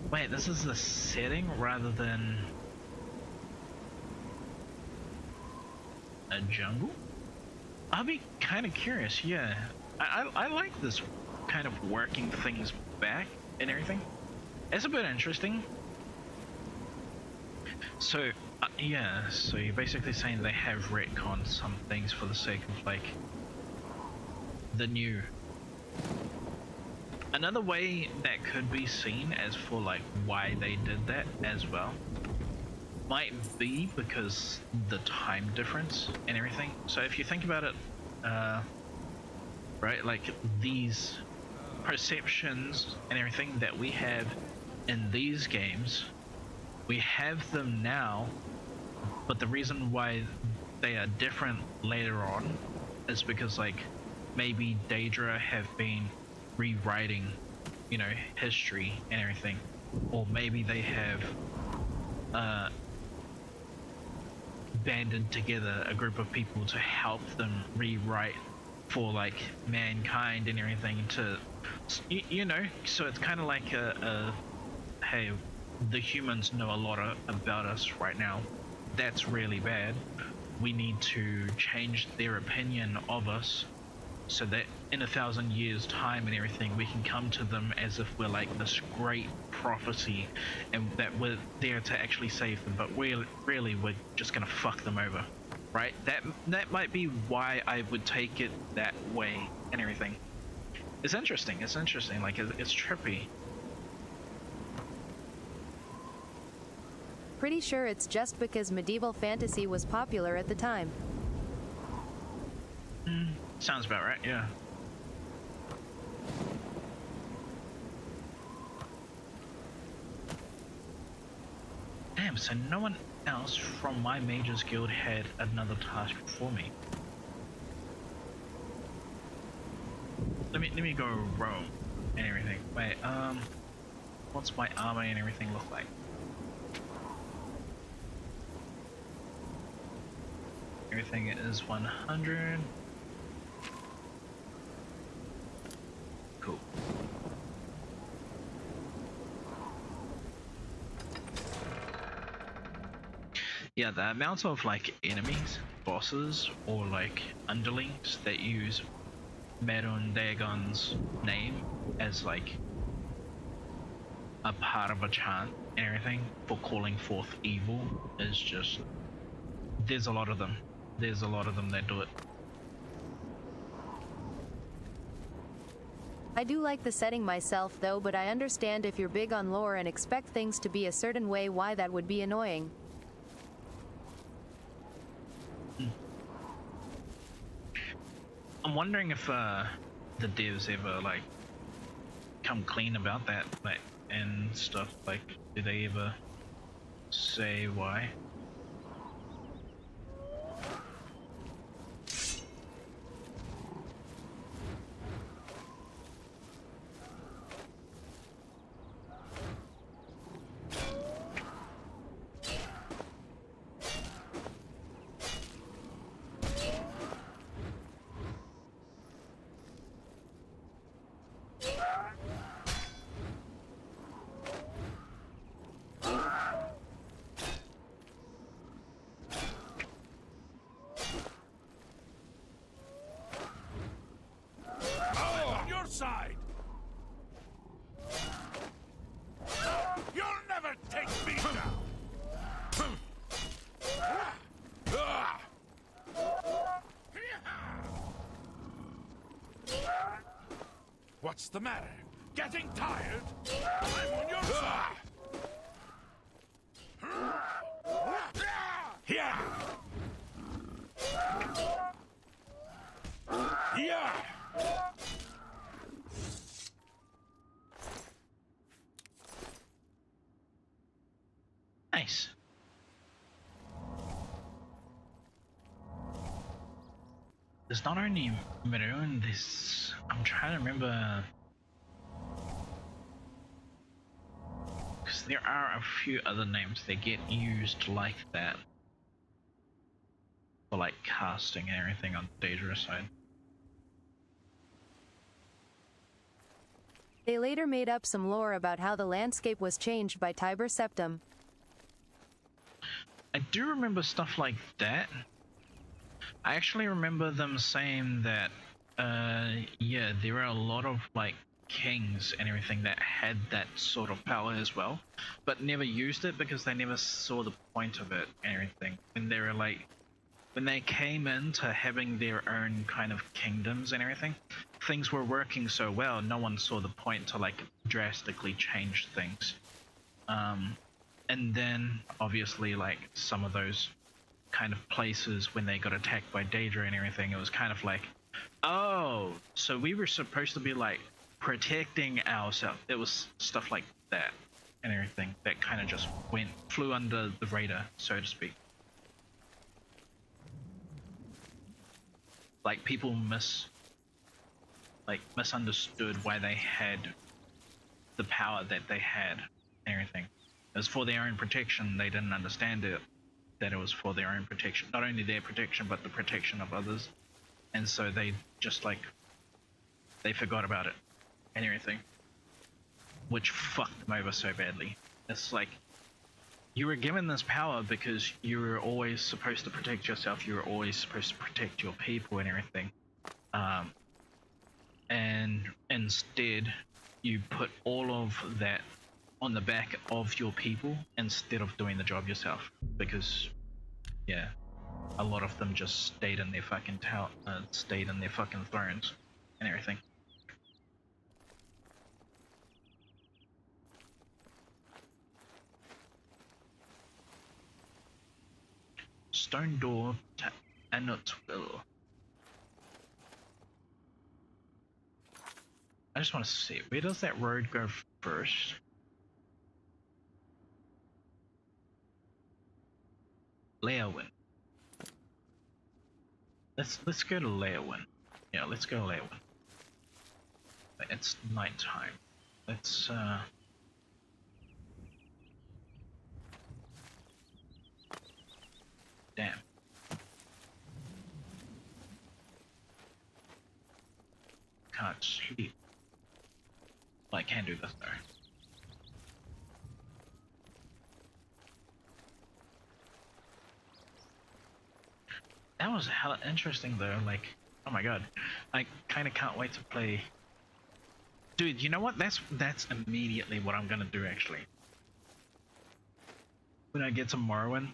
Wait, this is the setting rather than a jungle? I'll be kind of curious, yeah. I like this kind of working things back and everything. It's a bit interesting. So, yeah, so you're basically saying they have retconned some things for the sake of, like, the new. Another way that could be seen as for, like, why they did that as well might be because the time difference and everything. So if you think about it, right, like these perceptions and everything that we have in these games, we have them now, but the reason why they are different later on is because, like, maybe Daedra have been rewriting you know, history and everything, or maybe they have banded together a group of people to help them rewrite for like mankind and everything to, you know, so it's kind of like a hey, the humans know a lot about us right now. That's really bad. We need to change their opinion of us so that in 1,000 years time and everything we can come to them as if we're like this great prophecy and that we're there to actually save them, but really we're just gonna fuck them over, right? That might be why I would take it that way and everything. It's interesting, like it's trippy. Pretty sure it's just because medieval fantasy was popular at the time. Sounds about right, yeah. Damn, so no one else from my Mages Guild had another task for me. Let me go roam and everything. Wait, what's my armor and everything look like? Everything is 100. Cool. Yeah, the amount of like enemies, bosses, or like underlings that use Merun Dagon's name as like a part of a chant and everything for calling forth evil is just, there's a lot of them. There's a lot of them that do it. I do like the setting myself though, but I understand if you're big on lore and expect things to be a certain way, why that would be annoying. I'm wondering if the devs ever like come clean about that, like, and stuff, like did they ever say why? Side. You'll never take me down. What's the matter? Getting tired? I'm on your side. Here. Here. Nice. There's not only Maroon, this, I'm trying to remember, because there are a few other names that get used like that for like casting and everything on Daedra's side. They later made up some lore about how the landscape was changed by Tiber Septim. I do remember stuff like that. I actually remember them saying that, yeah, there are a lot of like kings and everything that had that sort of power as well, but never used it because they never saw the point of it and everything. And they were like, when they came into having their own kind of kingdoms and everything, things were working so well, no one saw the point to like drastically change things. And then obviously like some of those kind of places when they got attacked by Daedra and everything, it was kind of like, oh, so we were supposed to be like protecting ourselves. It was stuff like that and everything that kind of just flew under the radar, so to speak. Like people misunderstood why they had the power that they had and everything. It was for their own protection. They didn't understand it, that it was for their own protection, not only their protection but the protection of others. And so they just like, they forgot about it and everything, which fucked them over so badly. It's like, you were given this power because you were always supposed to protect yourself, you were always supposed to protect your people and everything, and instead you put all of that on the back of your people instead of doing the job yourself, because yeah, a lot of them just stayed in their fucking thrones and everything. Stone door to Anotville. I just want to see, where does that road go first? Leowin. Let's go to Leowin. Yeah, let's go to Leowin. It's nighttime. Let's damn. Can't sleep. Well, I can do this though. That was hella interesting though, like, oh my god. I kinda can't wait to play. Dude, you know what? That's immediately what I'm gonna do actually. When I get to Morrowind,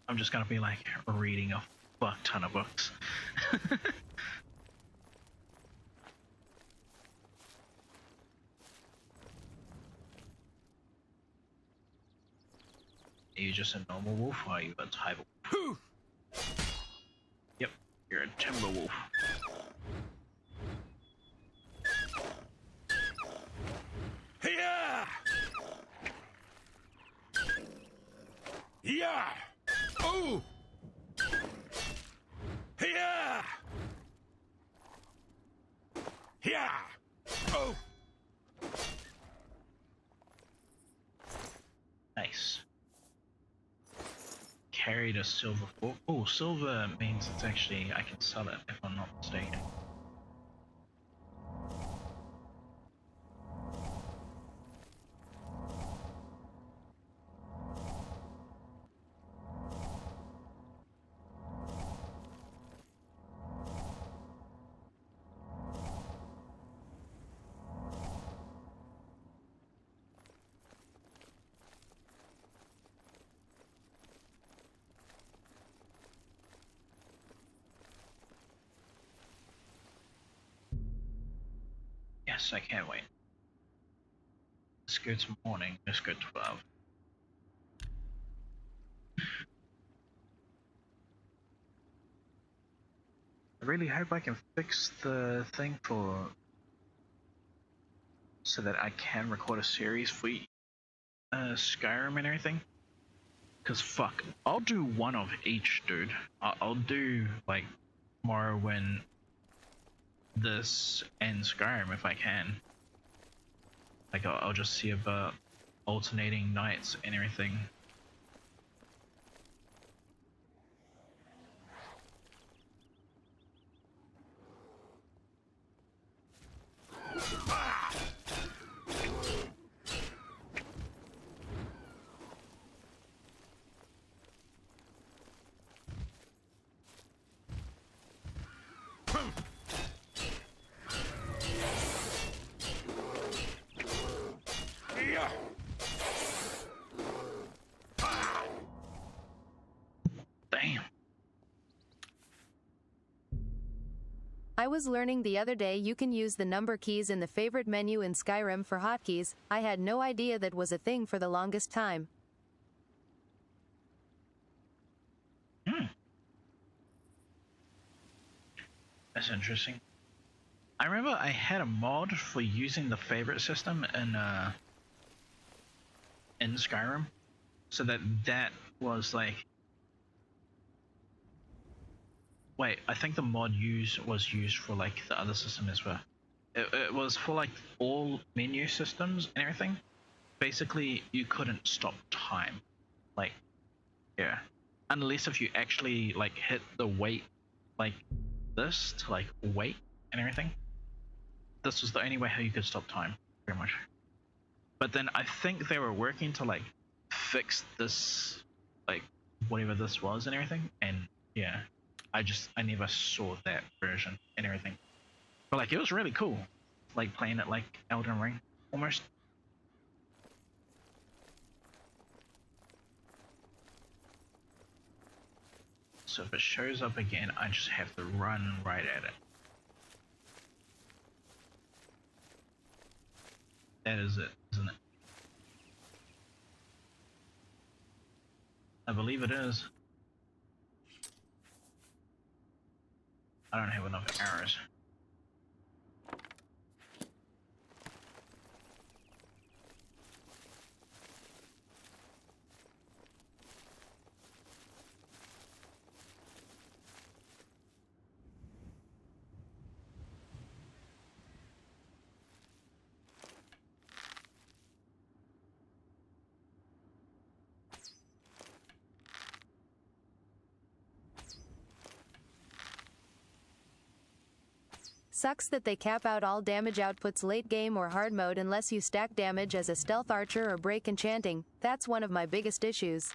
I'm just gonna be like reading a fuck ton of books. Are you just a normal wolf or are you a type of wolf? Yep, you're a timber wolf. Yeah! Yeah! Oh! Yeah! Yeah! Oh! Nice. Carried a silver fork. Oh, silver means it's actually, I can sell it if I'm not mistaken. Yes, I can't wait. Let's go to morning. Let's go 12. I really hope I can fix the thing for so that I can record a series for Skyrim and everything. Cause fuck, I'll do one of each, dude. I'll do like Morrowind, this, and Skyrim if I can. Like I'll just see about alternating nights and everything. Damn. I was learning the other day you can use the number keys in the favorite menu in Skyrim for hotkeys. I had no idea that was a thing for the longest time. That's interesting. I remember I had a mod for using the favorite system in Skyrim, so that was like. Wait, I think the mod was used for like the other system as well. it was for like all menu systems and everything. Basically, you couldn't stop time. Like, yeah, unless if you actually like hit the wait like this to like wait and everything. This was the only way how you could stop time, pretty much. But then I think they were working to like fix this, like whatever this was and everything. And yeah, I never saw that version and everything. But like it was really cool, like playing it like Elden Ring almost. So if it shows up again, I just have to run right at it. That is it, isn't it? I believe it is. I don't have enough arrows. Sucks that they cap out all damage outputs late game or hard mode unless you stack damage as a stealth archer or break enchanting. That's one of my biggest issues.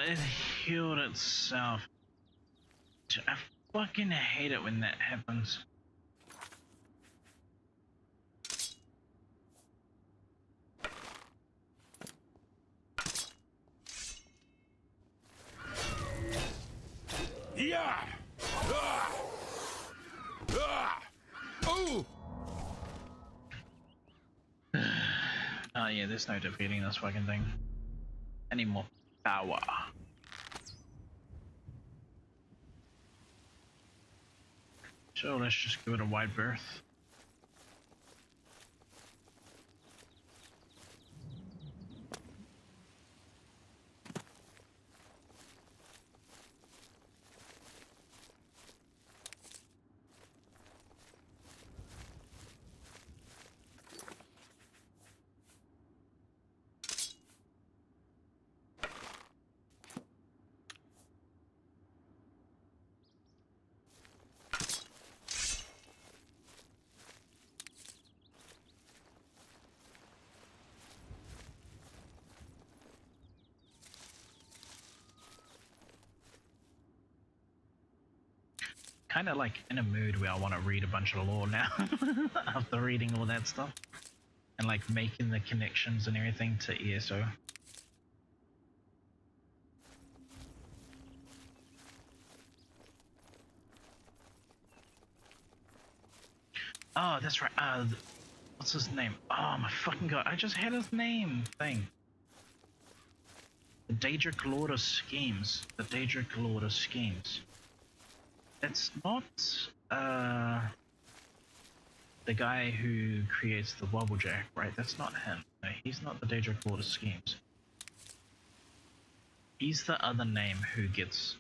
It healed itself. I fucking hate it when that happens. Yeah. Oh. Oh yeah, there's no defeating this fucking thing. Any more power. So let's just give it a wide berth. Kind of like in a mood where I want to read a bunch of lore now after reading all that stuff and like making the connections and everything to ESO. Oh, that's right. What's his name? Oh my fucking god! I just had his name thing. The Daedric Lord of Schemes. The Daedric Lord of Schemes. It's not the guy who creates the Wobblejack, right? That's not him. No, he's not the Daedric Lord of Schemes. He's the other name who gets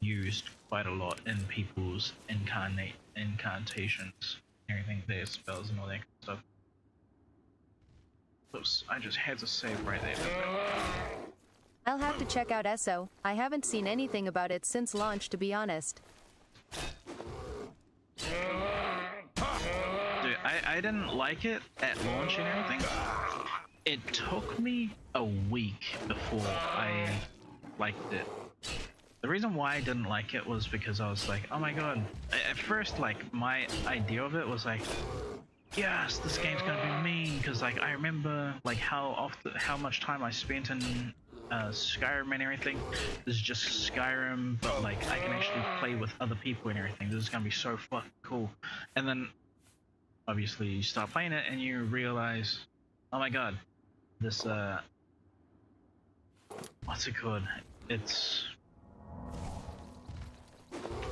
used quite a lot in people's incantations, everything, their spells and all that kind of stuff. Oops, I just had to save right there. I'll have to check out ESO. I haven't seen anything about it since launch, to be honest. Dude, I didn't like it at launch and everything. It took me a week before I liked it. The reason why I didn't like it was because I was like, oh my god. At first, like, my idea of it was like, yes, this game's gonna be mean, because like I remember like how much time I spent in Skyrim and everything. This is just Skyrim, but like I can actually play with other people and everything. This is gonna be so fucking cool. And then obviously you start playing it and you realize, oh my god, this what's it called? Its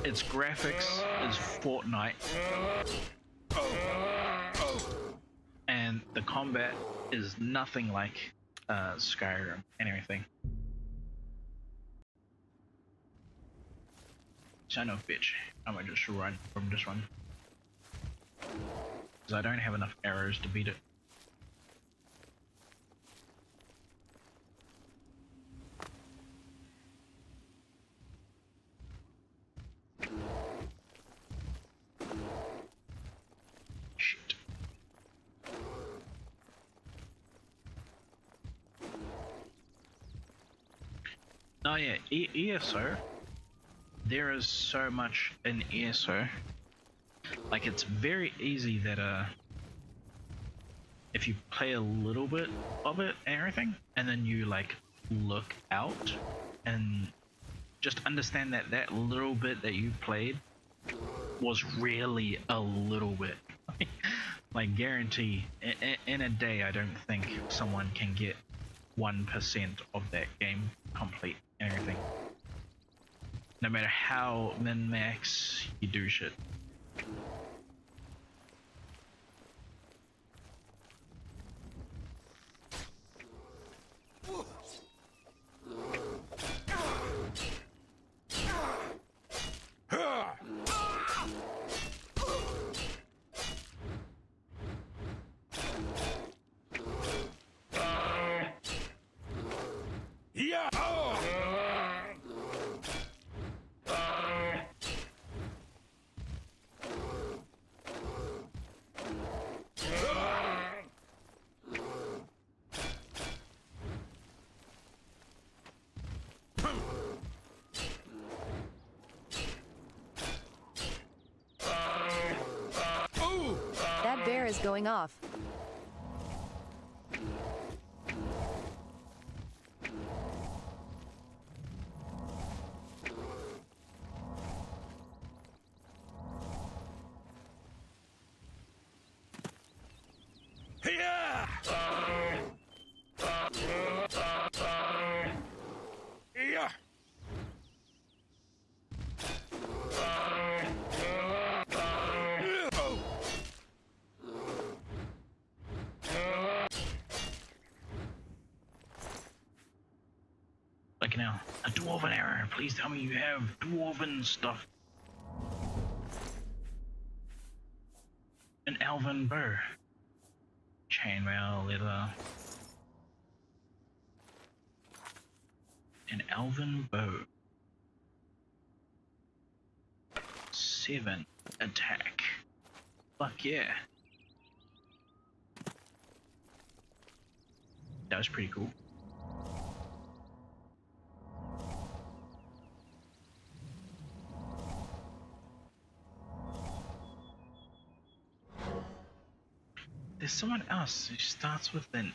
graphics is Fortnite, and the combat is nothing like Skyrim and everything. Son of a bitch, I might just run from this one, because I don't have enough arrows to beat it. Shit. Oh yeah, ESO. There is so much in ESO. Like, it's very easy that if you play a little bit of it and everything, and then you like look out and just understand that that little bit that you played was really a little bit. Like, guarantee in a day, I don't think someone can get 1% of that game complete and everything. No matter how min-max you do shit. That bear is going off. Like, now, a dwarven arrow. Please tell me you have dwarven stuff. An elven bow. Chainmail, leather. An elven bow. 7 attack. Fuck yeah. That was pretty cool. There's someone else who starts with an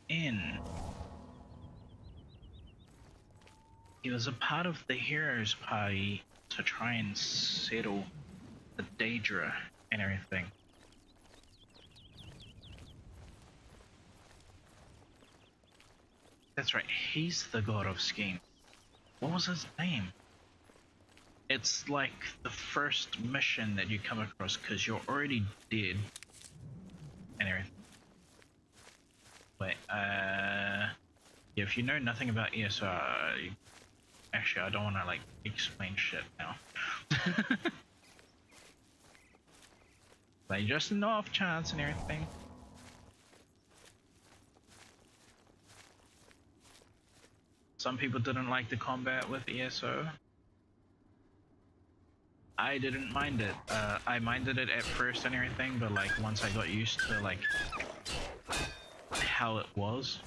N. He was a part of the heroes party to try and settle the Daedra and everything. That's right, he's the god of scheme. What was his name? It's like the first mission that you come across, because you're already dead and everything. Wait, if you know nothing about ESR, actually, I don't want to like explain shit now. Like just an off chance and everything. Some people didn't like the combat with ESO. I didn't mind it. I minded it at first and everything, but like once I got used to like how it was,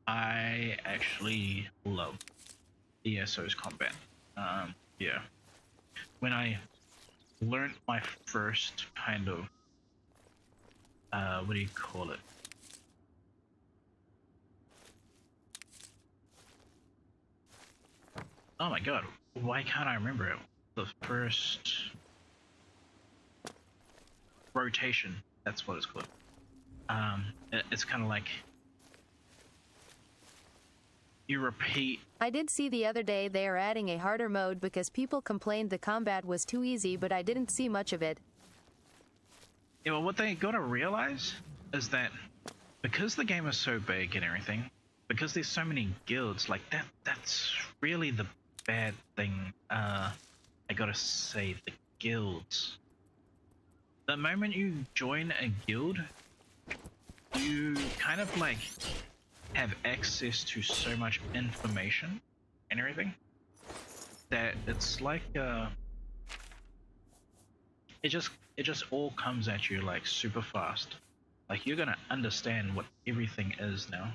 I actually loved ESO's combat. Yeah. When I learned my first kind of what do you call it? Oh my god, why can't I remember it? The first rotation, that's what it's called. It's kind of like you repeat. I did see the other day they are adding a harder mode because people complained the combat was too easy, but I didn't see much of it. Yeah, well, what they gotta realize is that because the game is so big and everything, because there's so many guilds, like that's really the bad thing. I gotta say, the guilds. The moment you join a guild, you kind of like have access to so much information and everything that it's like it just all comes at you like super fast. Like you're gonna understand what everything is now.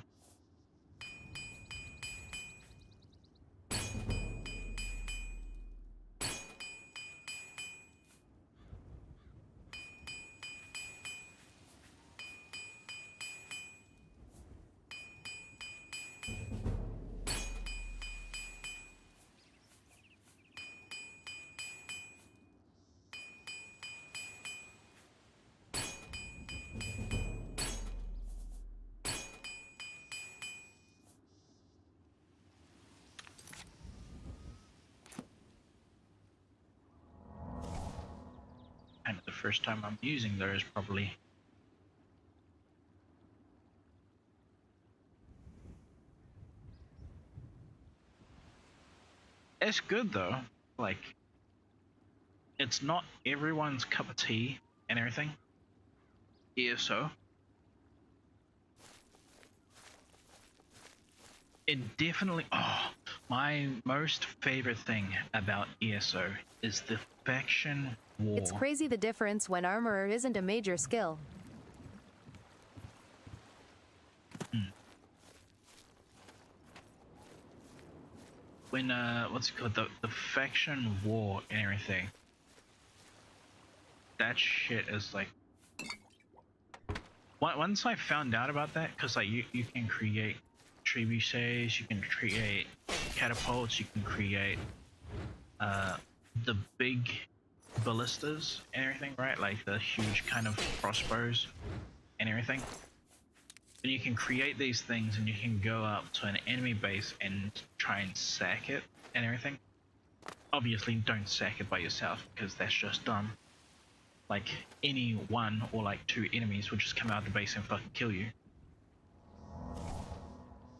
And the first time I'm using those probably. It's good though, like it's not everyone's cup of tea and everything. ESO. It definitely, my most favorite thing about ESO is the faction war. It's crazy the difference when armorer isn't a major skill. When what's it called, the faction war and everything, that shit is like, once I found out about that, because like you can create trebuchets, you can create catapults, you can create the big ballistas and everything, right? Like the huge kind of crossbows and everything. And you can create these things and you can go up to an enemy base and try and sack it and everything. Obviously don't sack it by yourself because that's just dumb. Like any one or like two enemies will just come out of the base and fucking kill you.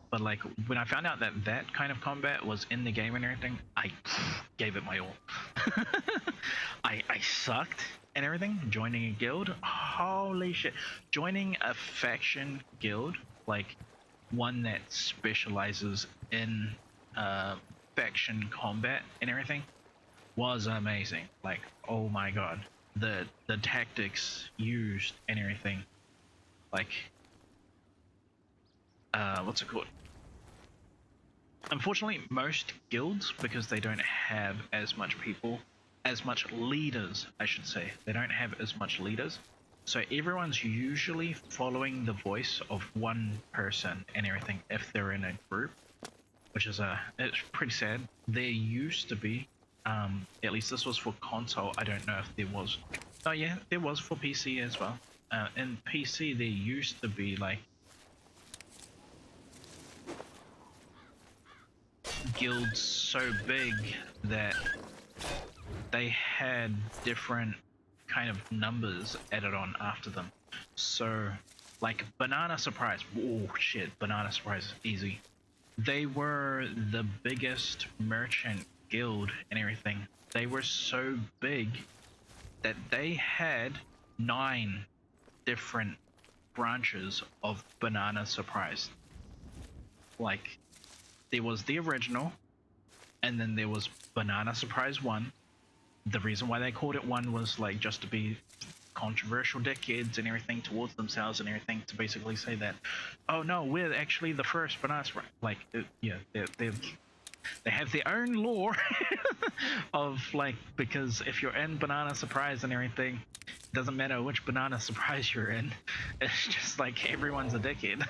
But like when I found out that that kind of combat was in the game and everything, I gave it my all. I sucked and everything, joining a guild. Holy shit. Joining a faction guild, like one that specializes in faction combat and everything, was amazing. Like, oh my god. The tactics used and everything. Like what's it called? Unfortunately, most guilds, because they don't have as much people, as much leaders, I should say. They don't have as much leaders. So everyone's usually following the voice of one person and everything if they're in a group, which is it's pretty sad. There used to be, at least this was for console. I don't know if there was. Oh yeah, there was for PC as well. In PC, there used to be like guilds so big that they had different kind of numbers added on after them. So Like Banana Surprise. Oh shit, Banana Surprise is easy. They were the biggest merchant guild and everything. They were so big that they had 9 different branches of Banana Surprise. Like, there was the original, and then there was Banana Surprise 1. The reason why they called it 1 was like just to be controversial dickheads and everything towards themselves and everything, to basically say that, oh no, we're actually the first Banana Surprise. Like, yeah, they have their own lore of like, because if you're in Banana Surprise and everything, it doesn't matter which Banana Surprise you're in, it's just like everyone's a dickhead.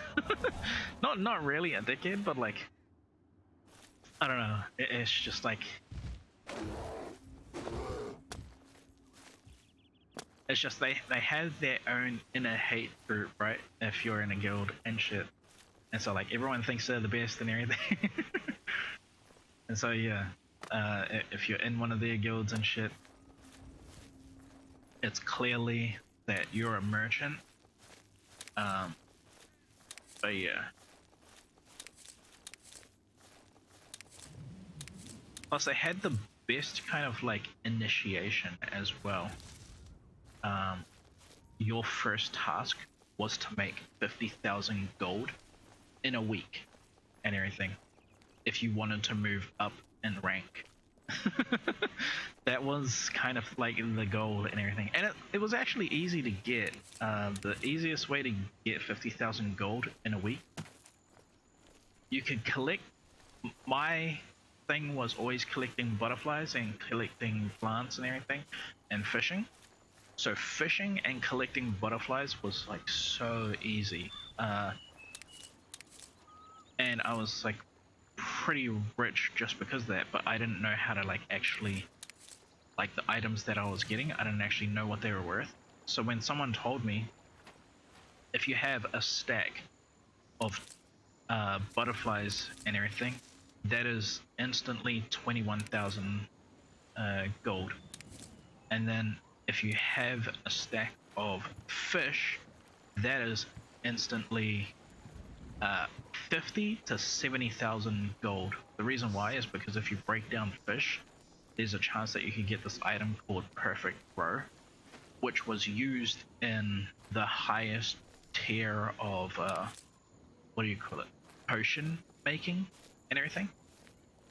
not really a dickhead, but like, I don't know, it's just like, it's just they have their own inner hate group, right? If you're in a guild and shit, and so like everyone thinks they're the best and everything. And so yeah, if you're in one of their guilds and shit, it's clearly that you're a merchant. But yeah. Plus they had the best kind of like initiation as well. Your first task was to make 50,000 gold in a week and everything, if you wanted to move up in rank. That was kind of like the goal and everything, and it was actually easy to get. The easiest way to get 50,000 gold in a week, you could collect, my thing was always collecting butterflies and collecting plants and everything, and fishing. So fishing and collecting butterflies was like so easy, and I was like pretty rich just because of that. But I didn't know how to like actually, like, the items that I was getting, I didn't actually know what they were worth. So when someone told me, if you have a stack of butterflies and everything, that is instantly 21,000 gold. And then if you have a stack of fish, that is instantly 50 to 70,000 gold. The reason why is because if you break down fish, there's a chance that you can get this item called Perfect Grow, which was used in the highest tier of what do you call it, potion making and everything.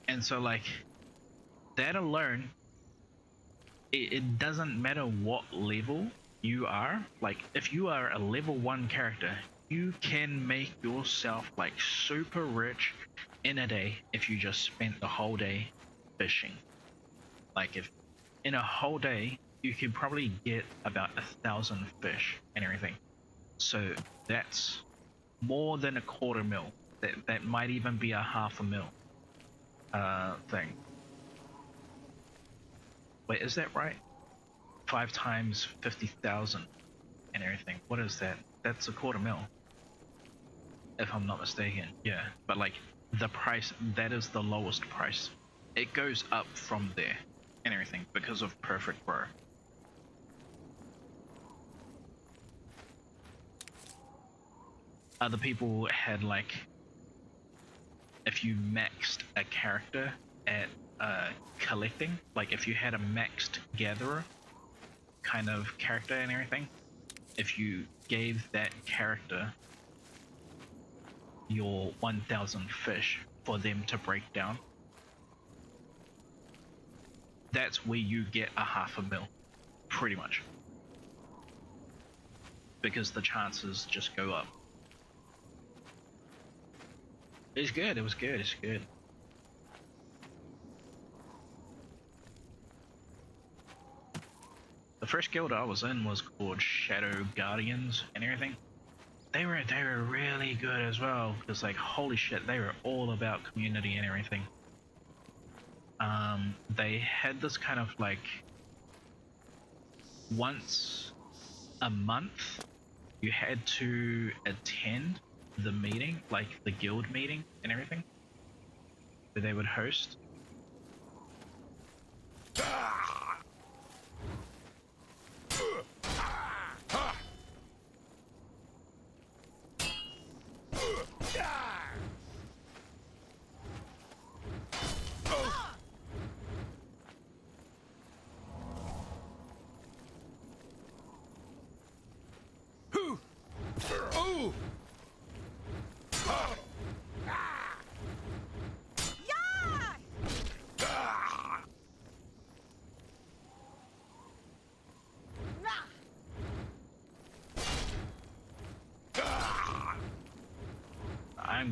And so like that alone, it doesn't matter what level you are. Like if you are a level 1 character, you can make yourself like super rich in a day if you just spent the whole day fishing. Like if in a whole day you could probably get about 1,000 fish and everything. So that's more than a quarter mil. That might even be a half a mil thing. Wait, is that right? 5 times 50,000 and everything. What is that? That's a quarter mil, if I'm not mistaken. Yeah, but like the price, that is the lowest price. It goes up from there and everything because of Perfect Grow. Other people had like, if you maxed a character at collecting, like if you had a maxed gatherer kind of character and everything, if you gave that character your 1,000 fish for them to break down, that's where you get a half a mil, pretty much, because the chances just go up. It's good, it was good, it's good. The first guild I was in was called Shadow Guardians and everything. They were really good as well, because like holy shit, they were all about community and everything. They had this kind of like once a month you had to attend the meeting, like the guild meeting and everything, that they would host.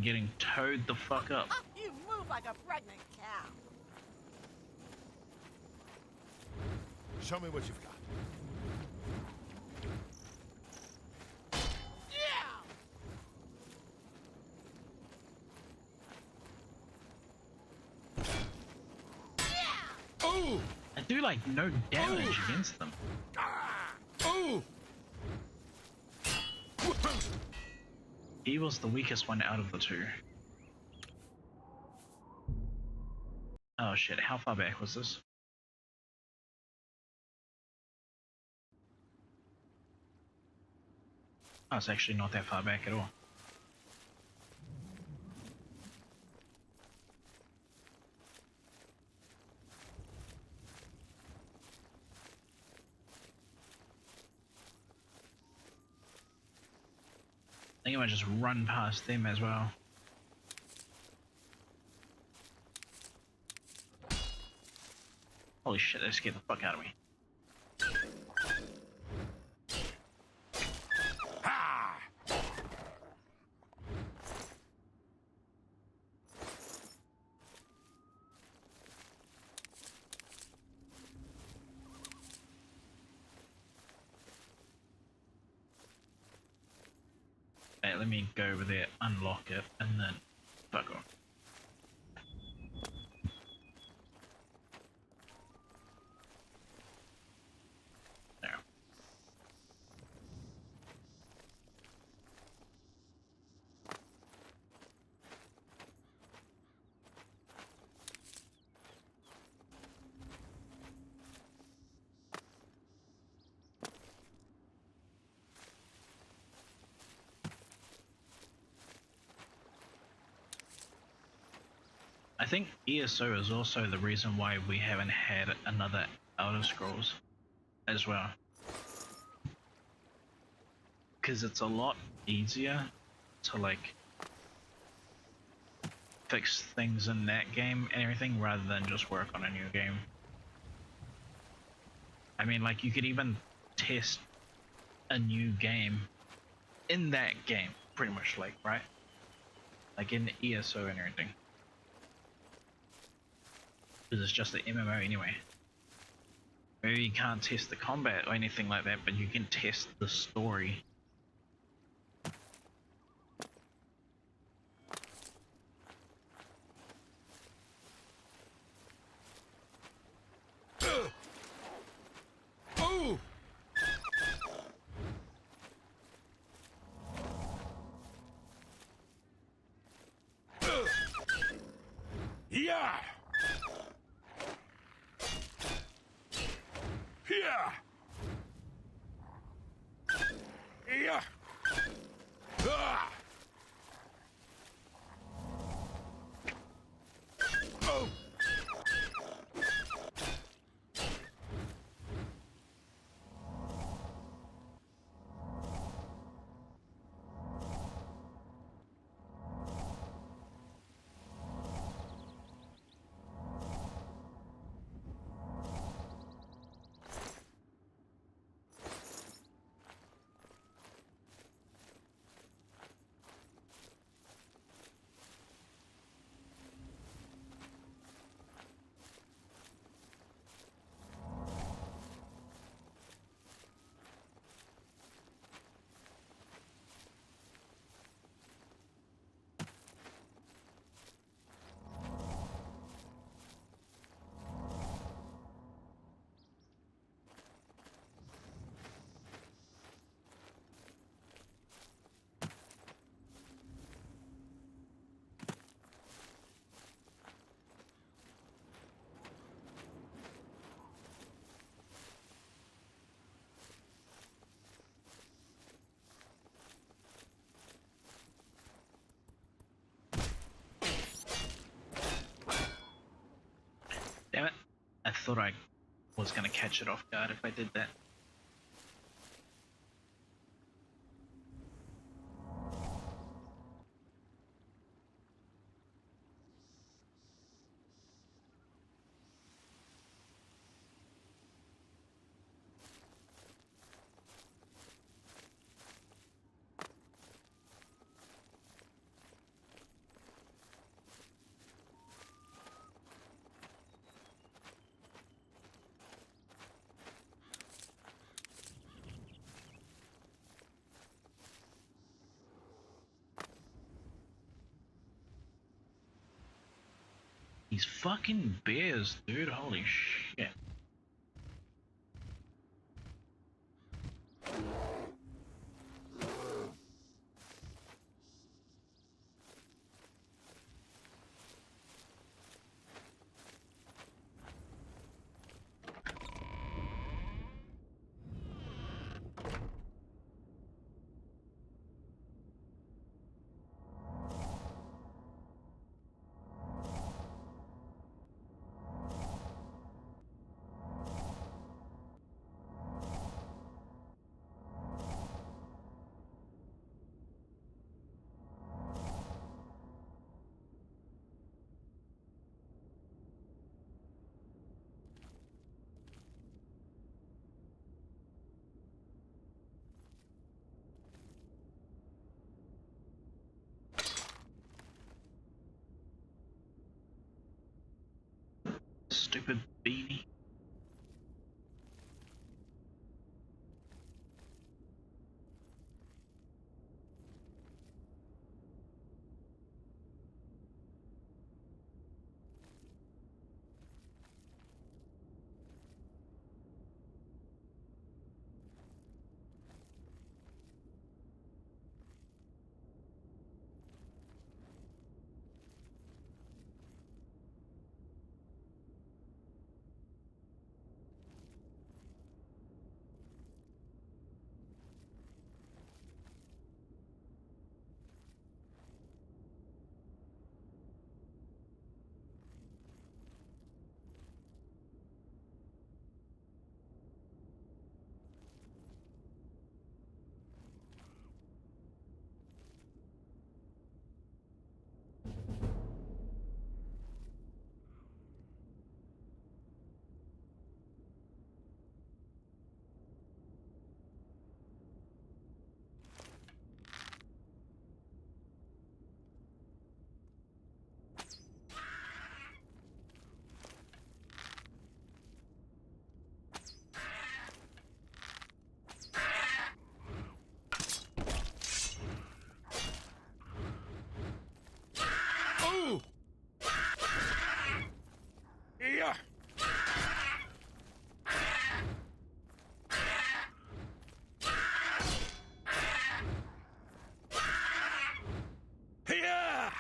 getting towed the fuck up. You move like a pregnant cow. Show me what you've got. Oh! I do like no damage against them. Oh! He was the weakest one out of the two. Oh shit, how far back was this? Oh, it's actually not that far back at all. I think I might just run past them as well. Holy shit, they scared the fuck out of me. Ha! Hey, let me go over there, unlock it, and then fuck off. There. I think ESO is also the reason why we haven't had another Elder Scrolls as well. Because it's a lot easier to like fix things in that game and everything rather than just work on a new game. I mean, like, you could even test a new game in that game, pretty much, like, right? Like in ESO and everything. Because it's just the MMO anyway. Maybe you can't test the combat or anything like that, but you can test the story. Oh! Yeah! Yeah! Yeah! Ah! Oh! Damn it. I thought I was gonna catch it off guard if I did that. These fucking bears, dude. Holy shit. Stupid beanie. Yeah. Yeah.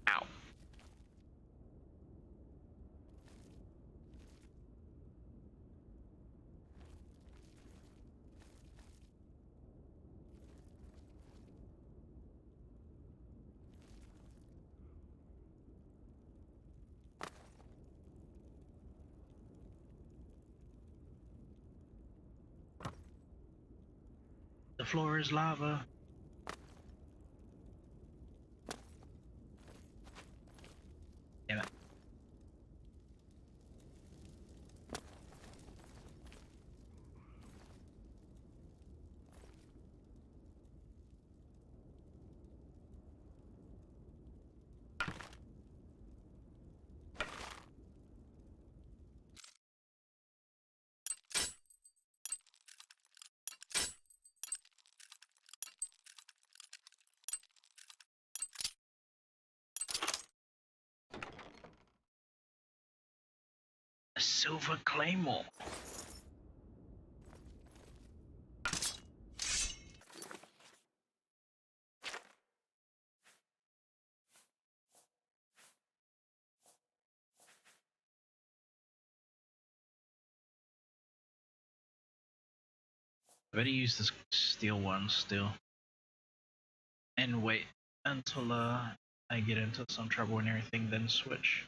Ow. The floor is lava. Damn it. A silver claymore. I better use this steel one still. And wait until I get into some trouble and everything, then switch.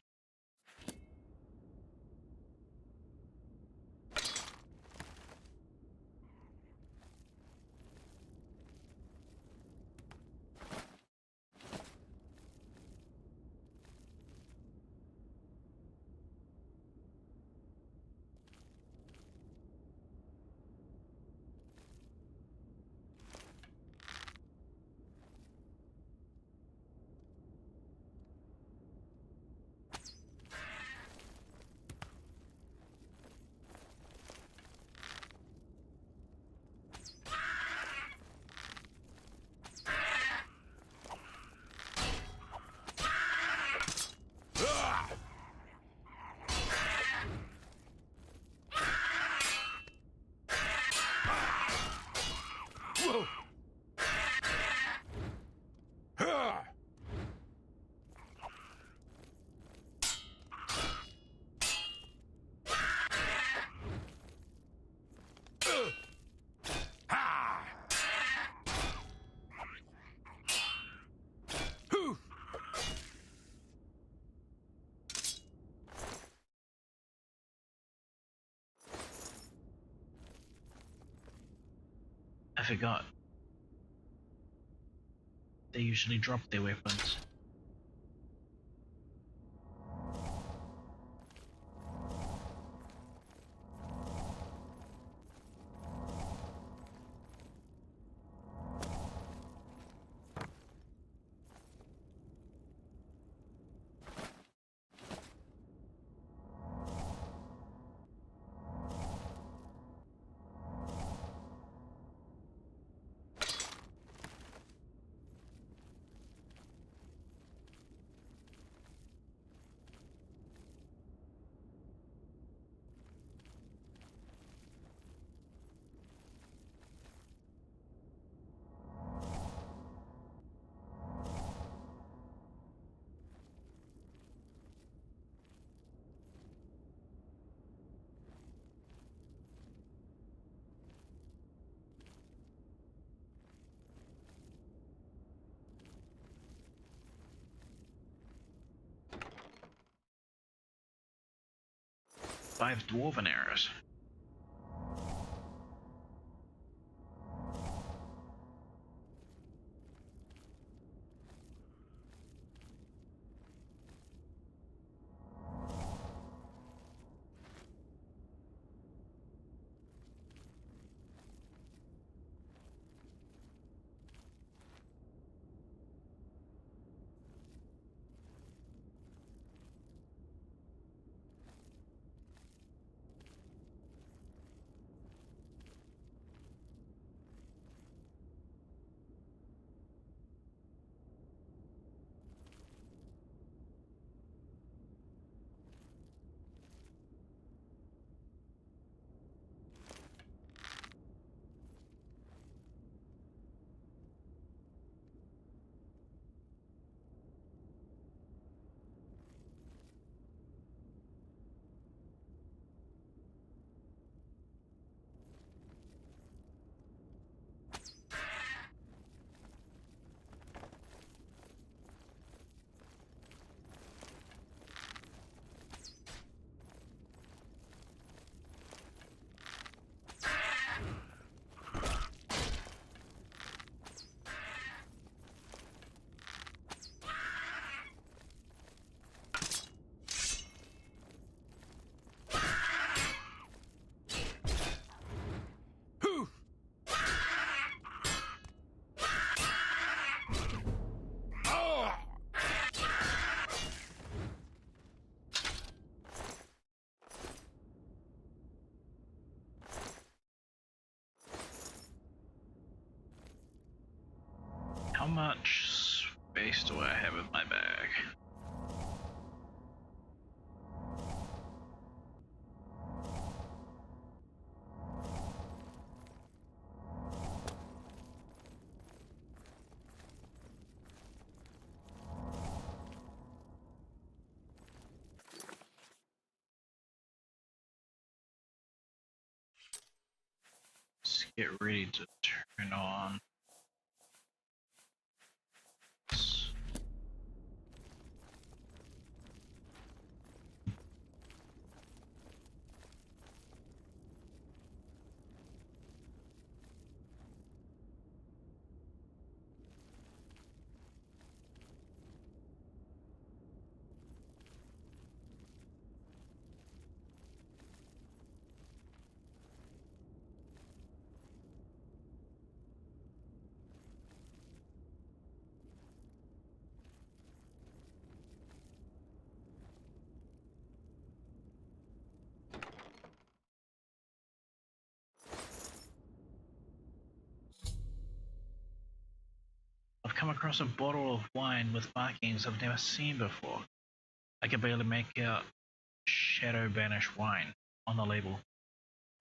I forgot. They usually drop their weapons. Five dwarven arrows. How much space do I have in my bag? Let's get ready to turn on. I've come across a bottle of wine with markings I've never seen before. I can barely make out Shadow Banish wine on the label.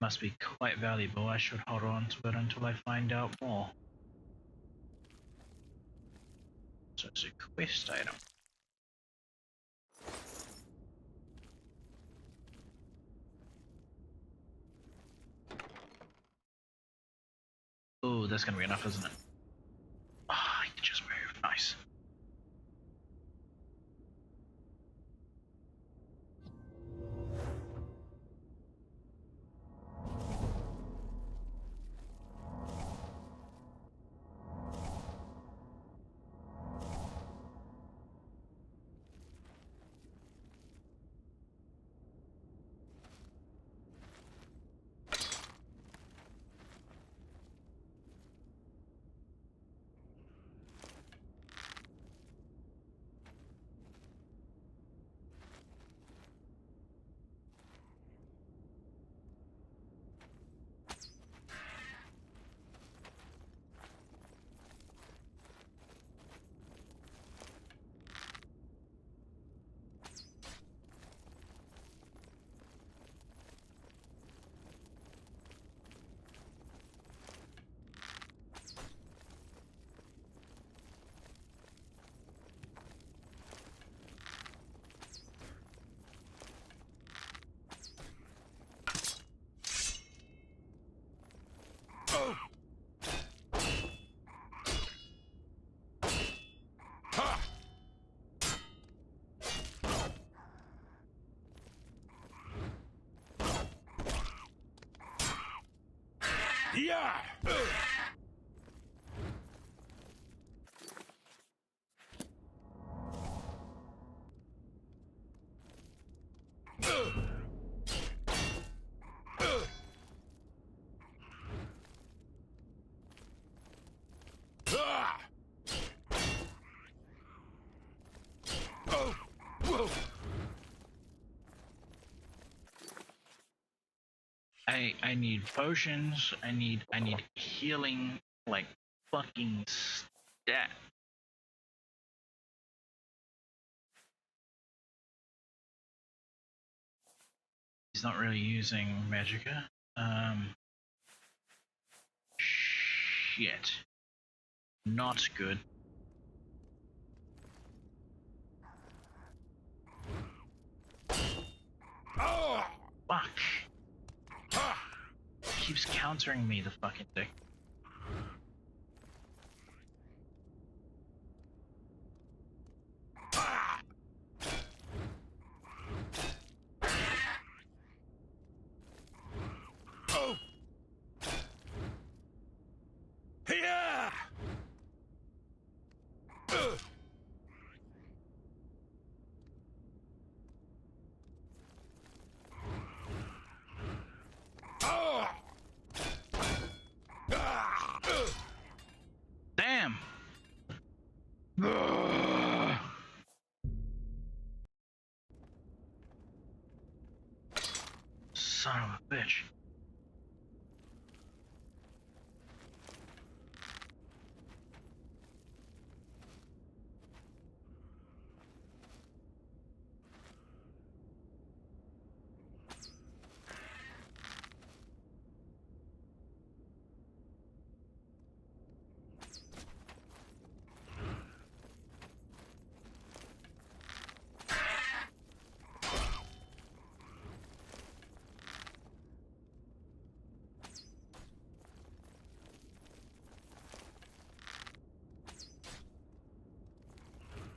Must be quite valuable. I should hold on to it until I find out more. So it's a quest item. Oh, that's gonna be enough, isn't it? Ah, you just move. Nice. Yeah! I need potions. I need healing like fucking stat. He's not really using magicka. Shit. Not good. Fuck. Keeps countering me, the fucking dick. Damn! Son of a bitch.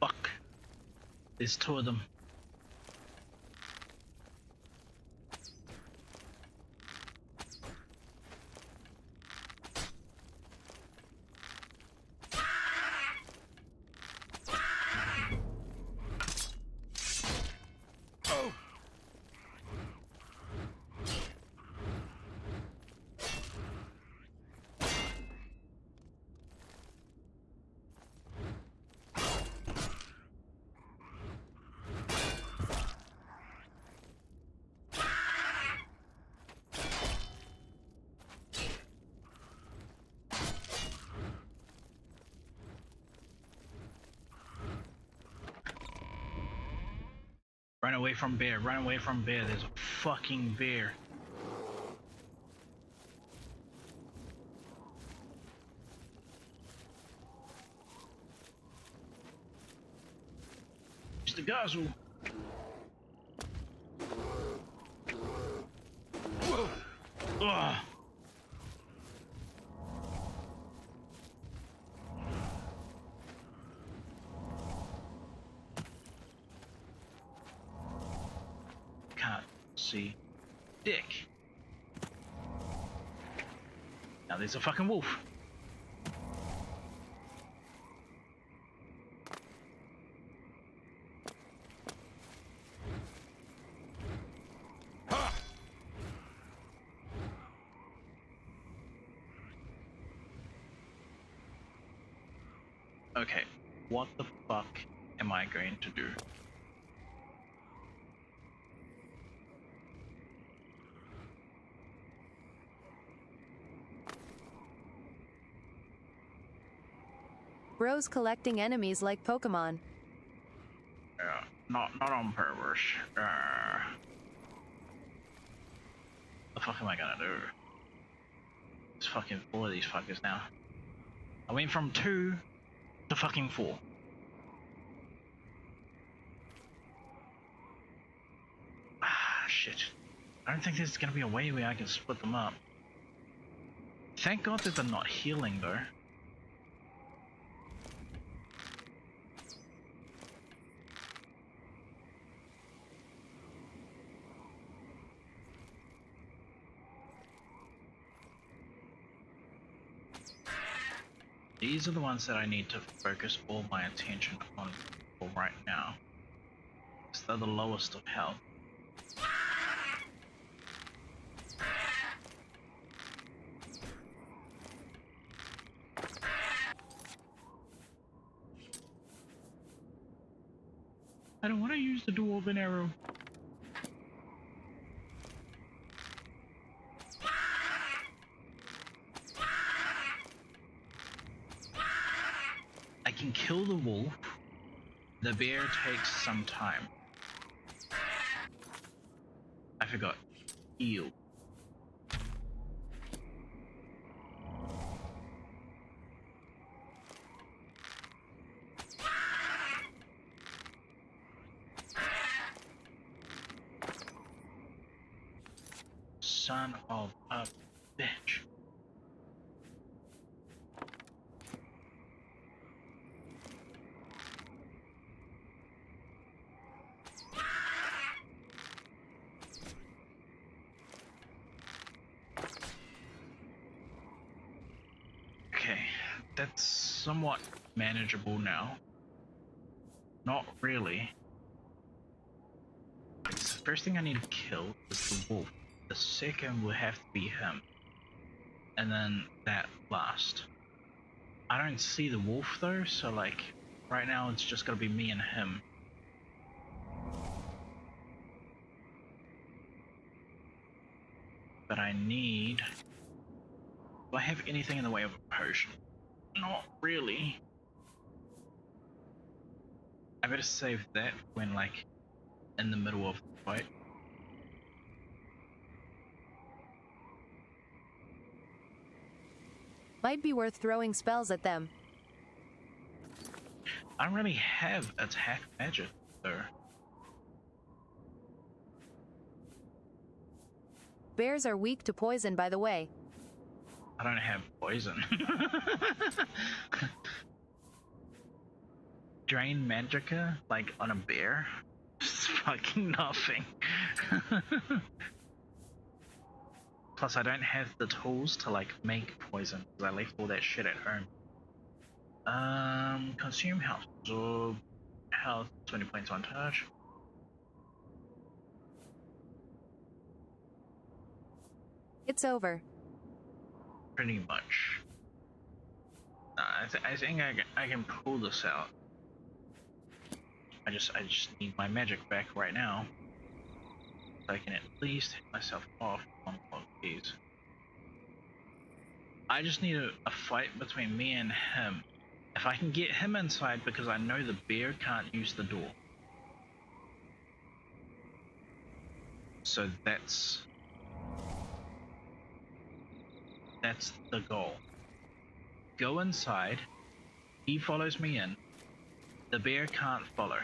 Fuck. There's two of them. Run away from bear, run away from bear, there's a fucking bear. the castle. Ugh. Can't see dick. Now there's a fucking wolf. Okay, what the fuck am I going to do? Bro's collecting enemies like Pokemon. Not on purpose. The fuck am I gonna do? It's fucking 4 of these fuckers now. I went from 2 to fucking 4. Ah, shit. I don't think there's gonna be a way where I can split them up. Thank God that they're not healing though. These are the ones that I need to focus all my attention on for right now. So they're the lowest of health. I don't want to use the dwarven arrow. I can kill the wolf. The bear takes some time. I forgot. Heal. Son of a bitch. Okay, that's somewhat manageable now. Not really. The first thing I need to kill is the wolf. The second will have to be him. And then that last. I don't see the wolf though, so like right now it's just gotta be me and him. But I need... Do I have anything in the way of a potion? Not really. I better save that when like in the middle of the fight. Might be worth throwing spells at them. I don't really have attack magic though. Bears are weak to poison, by the way. I don't have poison. Drain Magica, like on a bear? It's fucking nothing. Plus I don't have the tools to like make poison because I left all that shit at home. Consume health. Absorb health, 20 points on touch. It's over. Pretty much. I think I can pull this out. I just need my magic back right now. So I can at least hit myself off on one of these. I just need a fight between me and him. If I can get him inside, because I know the bear can't use the door. So that's the goal. Go inside, he follows me in, the bear can't follow.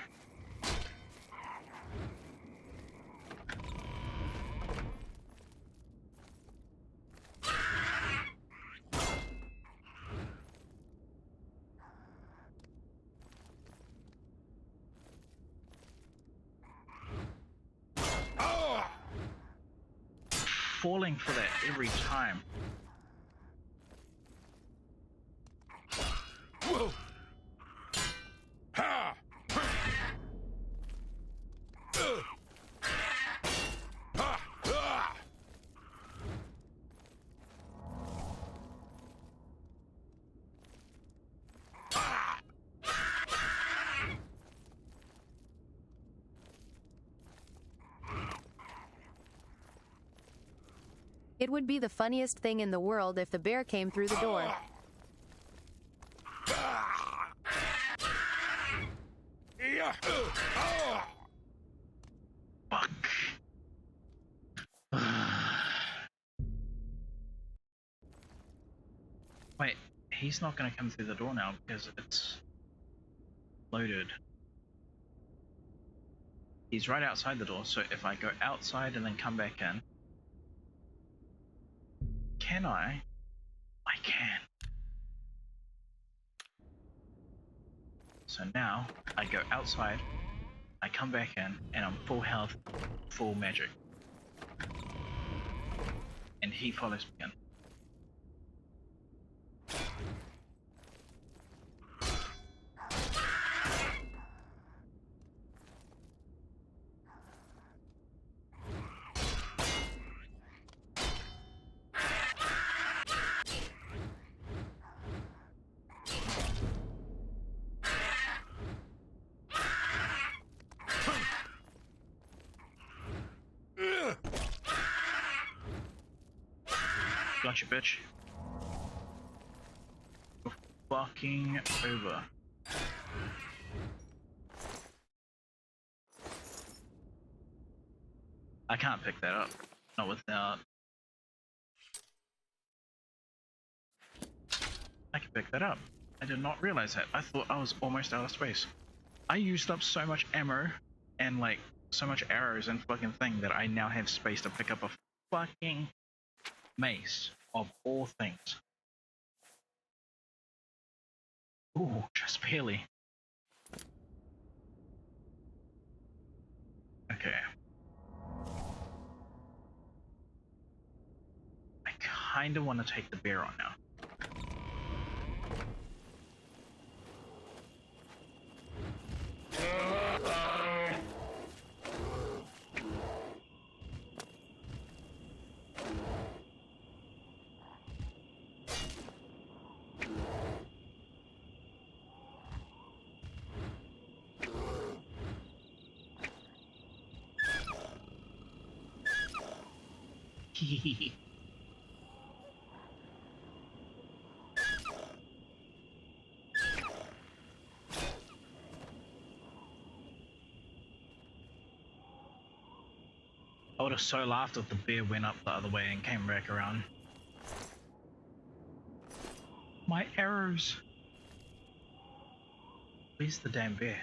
falling for that every time. Whoa! Ha! It would be the funniest thing in the world if the bear came through the door. Fuck. Wait, he's not gonna come through the door now because it's loaded. He's right outside the door, so if I go outside and then come back in, can I? I can. So now I go outside, I come back in, and I'm full health, full magic. And he follows me in. Gotcha, bitch. You're fucking over. I can't pick that up. Not without... I can pick that up. I did not realize that. I thought I was almost out of space. I used up so much ammo and like so much arrows and fucking thing that I now have space to pick up a fucking mace of all things. Ooh, just barely. Okay. I kinda want to take the bear on now. I would have so laughed if the bear went up the other way and came back around. My arrows! Where's the damn bear?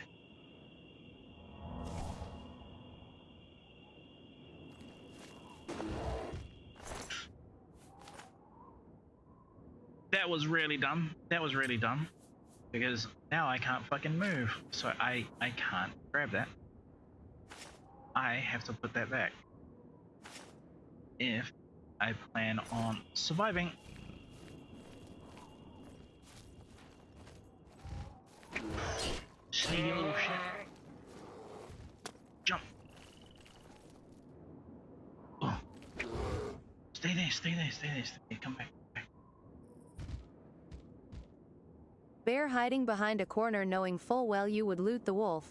That was really dumb. That was really dumb. Because now I can't fucking move. So I can't grab that. I have to put that back. If I plan on surviving. Sneaky little shit. Jump. Oh. Stay there, stay there, stay there, stay there. Come back. Bear hiding behind a corner knowing full well you would loot the wolf.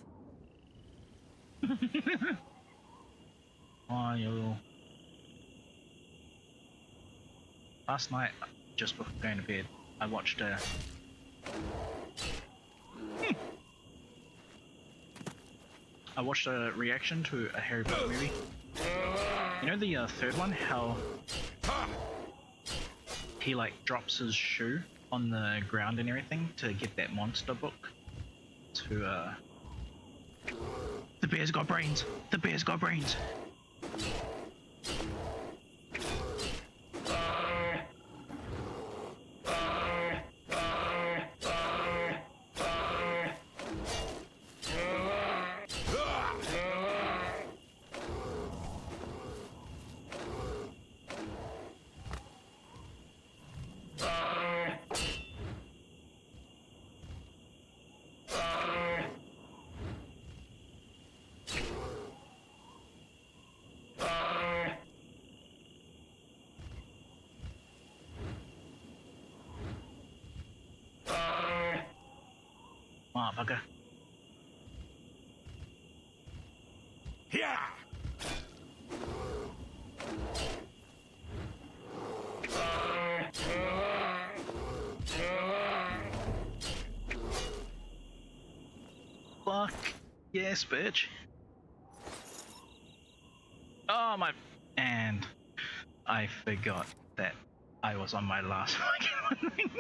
Oh, you little... Last night, just before going to bed, I watched a... I watched a reaction to a Harry Potter movie. You know the third one? How he like drops his shoe on the ground and everything to get that monster book to The bear's got brains! The bear's got brains! motherfucker. Yeah. Fuck yes, bitch. Oh my, and I forgot that I was on my last fucking thing.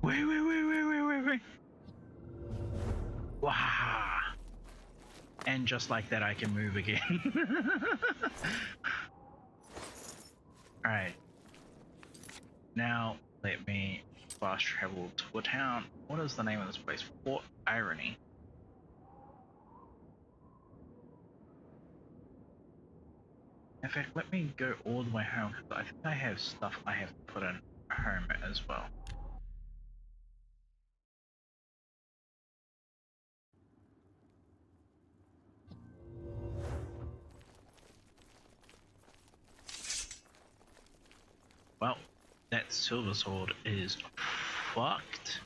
Wait. Wow. And just like that, I can move again. Alright. Now, let me fast travel to a town. What is the name of this place? Fort Irony. In fact, let me go all the way home, because I think I have stuff I have to put in home as well. Well, that silver sword is fucked.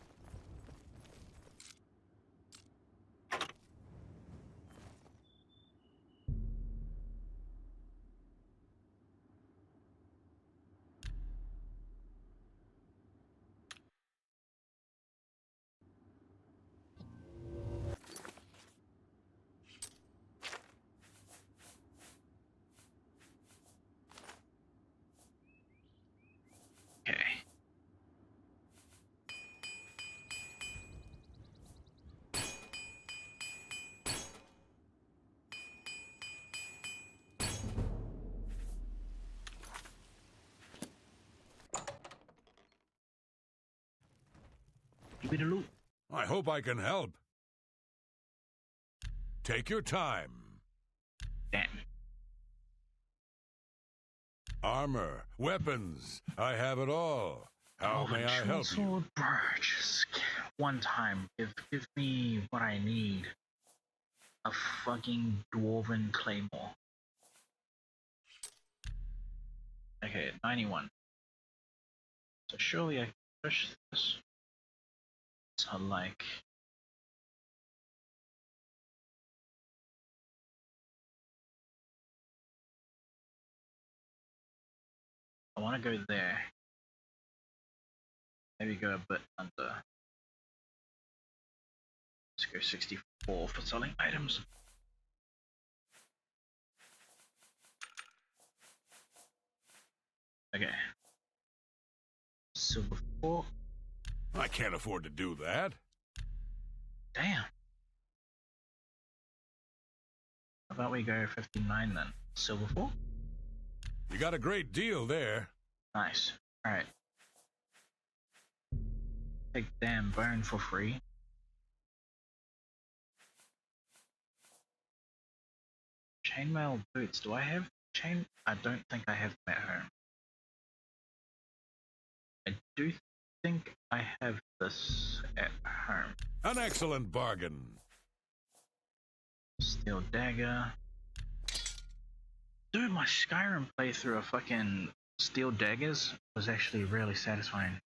Okay. Give me the loot. I hope I can help. Take your time. Damn. Armor, weapons, I have it all. How may I help you? Sword, bro, just one time. Give me what I need. A fucking dwarven claymore. Okay, 91. So surely I can push this to like. I want to go there. Maybe go a bit under. Let's go 64 for selling items. Okay. Silver 4. I can't afford to do that. Damn. How about we go 59 then? Silver 4? You got a great deal there. Nice. Alright. Take damn bone for free. Chainmail boots. Do I have chain? I don't think I have them at home. I do think I have this at home. An excellent bargain. Steel dagger. Dude, my Skyrim playthrough of fucking steel daggers was actually really satisfying.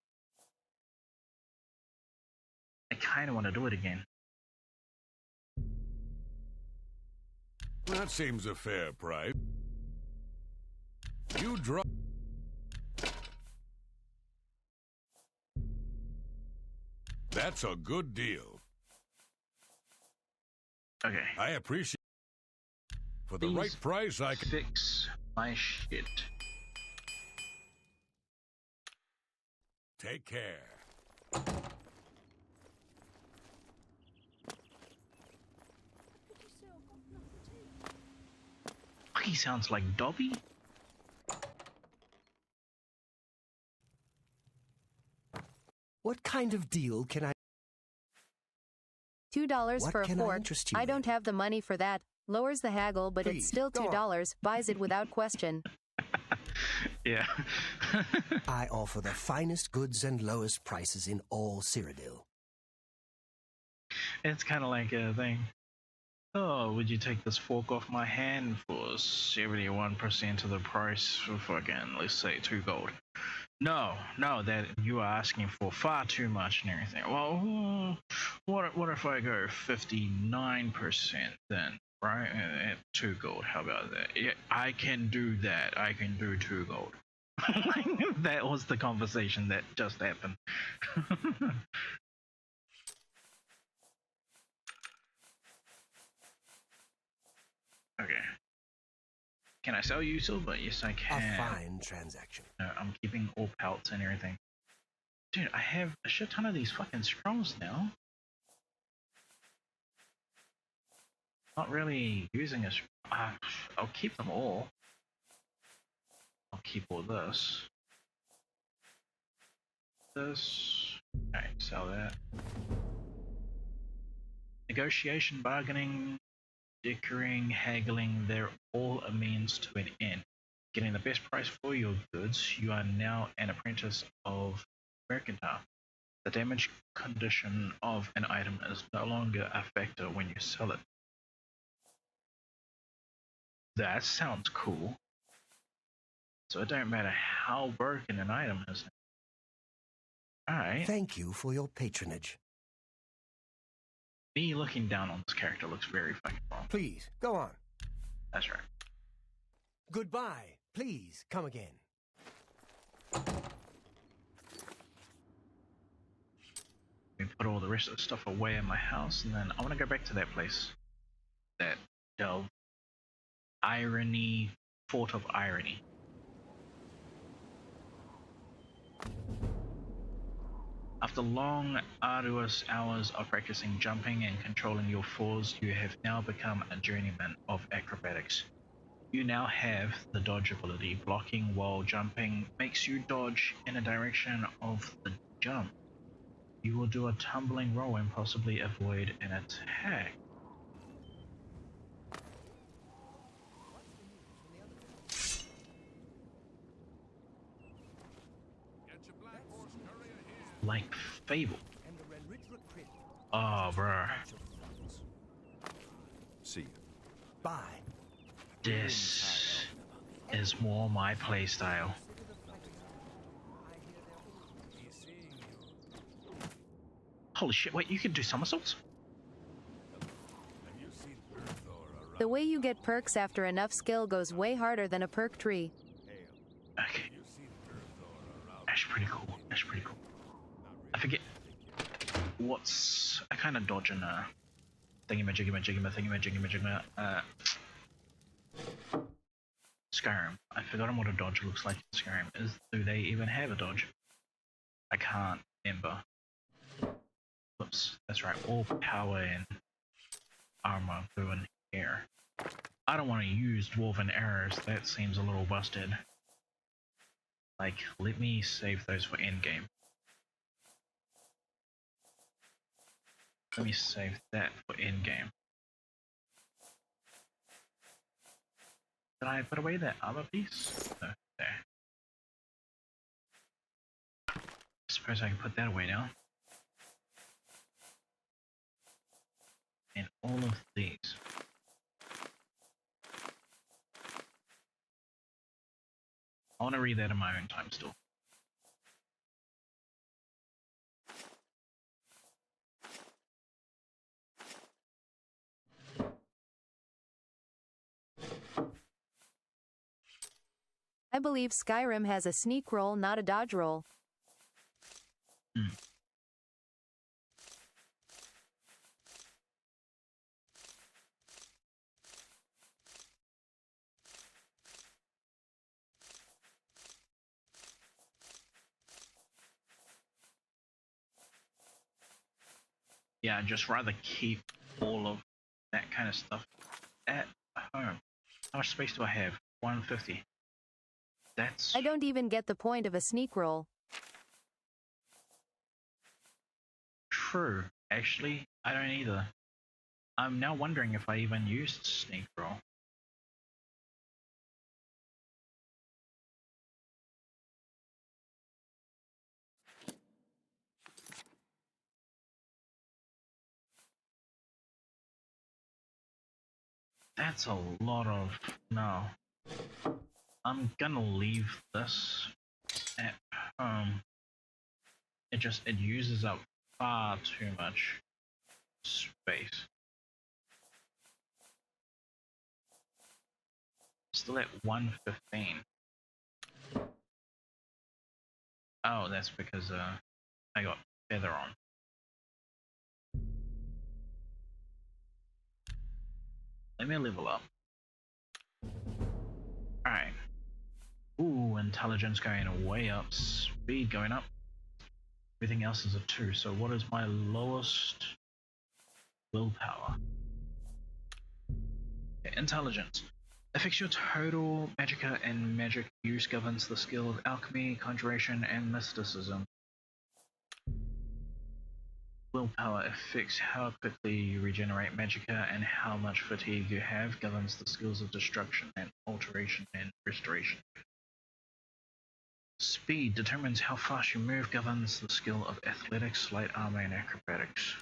I kinda want to do it again. That seems a fair price. You drop. That's a good deal. Okay. I appreciate. For the right price, I can fix my shit. Take care. He sounds like Dobby. What kind of deal can I... $2 What for a can I fort. interest you I in? don't have the money for that. Lowers the haggle, but Please, it's still go on. $2. Buys it without question. Yeah. I offer the finest goods and lowest prices in all Cyrodiil. It's kind of like a thing. Oh, would you take this fork off my hand for 71% of the price for fucking, let's say, 2 gold? No, no, that you are asking for far too much and everything. Well, what if I go 59% then, right? At 2 gold, how about that? Yeah, I can do that. I can do 2 gold. That was the conversation that just happened. Okay. Can I sell you silver? Yes, I can. A fine transaction. No, I'm keeping all pelts and everything. Dude, I have a shit ton of these fucking scrolls now. Not really using a. I'll keep them all. I'll keep all this. This. Okay, sell that. Negotiation, bargaining, dickering, haggling, they're all a means to an end. Getting the best price for your goods, you are now an apprentice of mercantile. The damage condition of an item is no longer a factor when you sell it. That sounds cool. So it don't matter how broken an item is. Alright. Thank you for your patronage. Me looking down on this character looks very fucking wrong. Please, go on. That's right. Goodbye. Please, come again. We put all the rest of the stuff away in my house, and then I want to go back to that place. That delve. Irony. Fort of Irony. After long, arduous hours of practicing jumping and controlling your falls, you have now become a journeyman of acrobatics. You now have the dodge ability. Blocking while jumping makes you dodge in a direction of the jump. You will do a tumbling roll and possibly avoid an attack. Like Fable. Oh, bruh. See you. Bye. This is more my playstyle. Holy shit, wait, you can do somersaults? The way you get perks after enough skill goes way harder than a perk tree. Okay. That's pretty cool. That's pretty cool. I forget what's I kind of dodge in thingy-majiggy-majiggy-majiggy-majiggy-majiggy Skyrim. I've forgotten what a dodge looks like in Skyrim. Do they even have a dodge? I can't remember. Whoops, that's right. All power and armor go in here. I don't want to use dwarven arrows. That seems a little busted. Like, let me save those for endgame. Let me save that for endgame. Did I put away that other piece? No, there. I suppose I can put that away now. And all of these. I want to read that in my own time still. I believe Skyrim has a sneak roll, not a dodge roll. Yeah, I'd just rather keep all of that kind of stuff at home. How much space do I have? 150. That's... I don't even get the point of a sneak roll. True. Actually, I don't either. I'm now wondering if I even used sneak roll. That's a lot of... No. I'm gonna leave this at it uses up far too much space. Still at 115. Oh, that's because I got feather on. Let me level up. Alright. Ooh, intelligence going way up, speed going up. Everything else is a 2, so what is my lowest willpower? Okay, intelligence. Affects your total magicka and magic use governs the skill of alchemy, conjuration, and mysticism. Willpower affects how quickly you regenerate magicka and how much fatigue you have, governs the skills of destruction and alteration and restoration. Speed determines how fast you move, governs the skill of athletics, light armor, and acrobatics.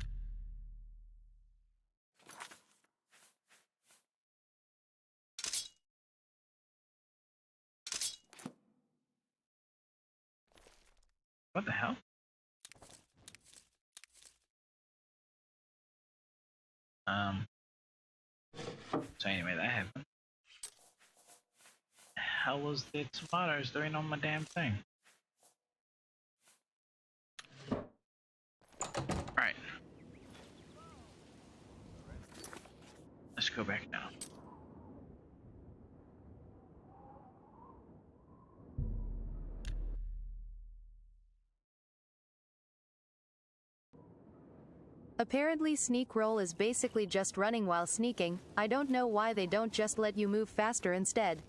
What the hell? So anyway, that happened. How was the tomatoes doing on my damn thing? Alright. Let's go back now. Apparently sneak roll is basically just running while sneaking. I don't know why they don't just let you move faster instead.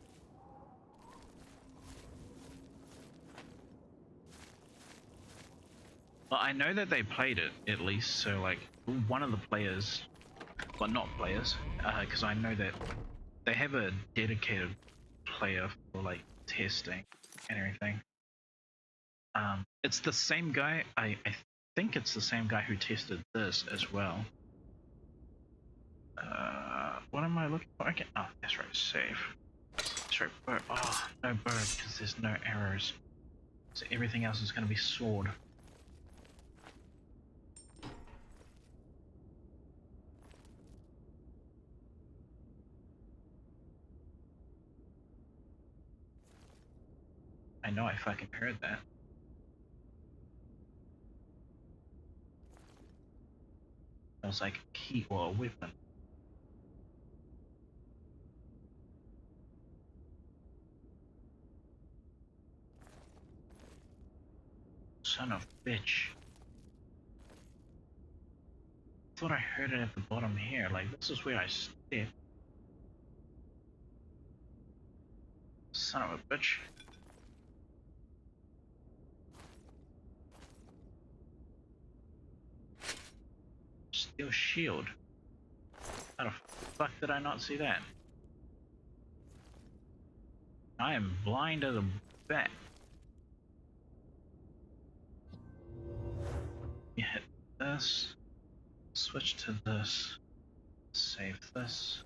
Well, I know that they played it, at least, so like, one of the players, well not players, because I know that they have a dedicated player for like testing and everything. It's the same guy, I think it's the same guy who tested this as well. What am I looking for? Okay, oh, that's right, save. That's right, bird. Oh, no bird, because there's no arrows. So everything else is going to be sword. I know I fucking heard that. It was like a key or a weapon. Son of a bitch. Thought I heard it at the bottom here, like this is where I stepped. Son of a bitch. Steel shield. How the fuck did I not see that? I am blind as a bat. You hit this. Switch to this. Save this.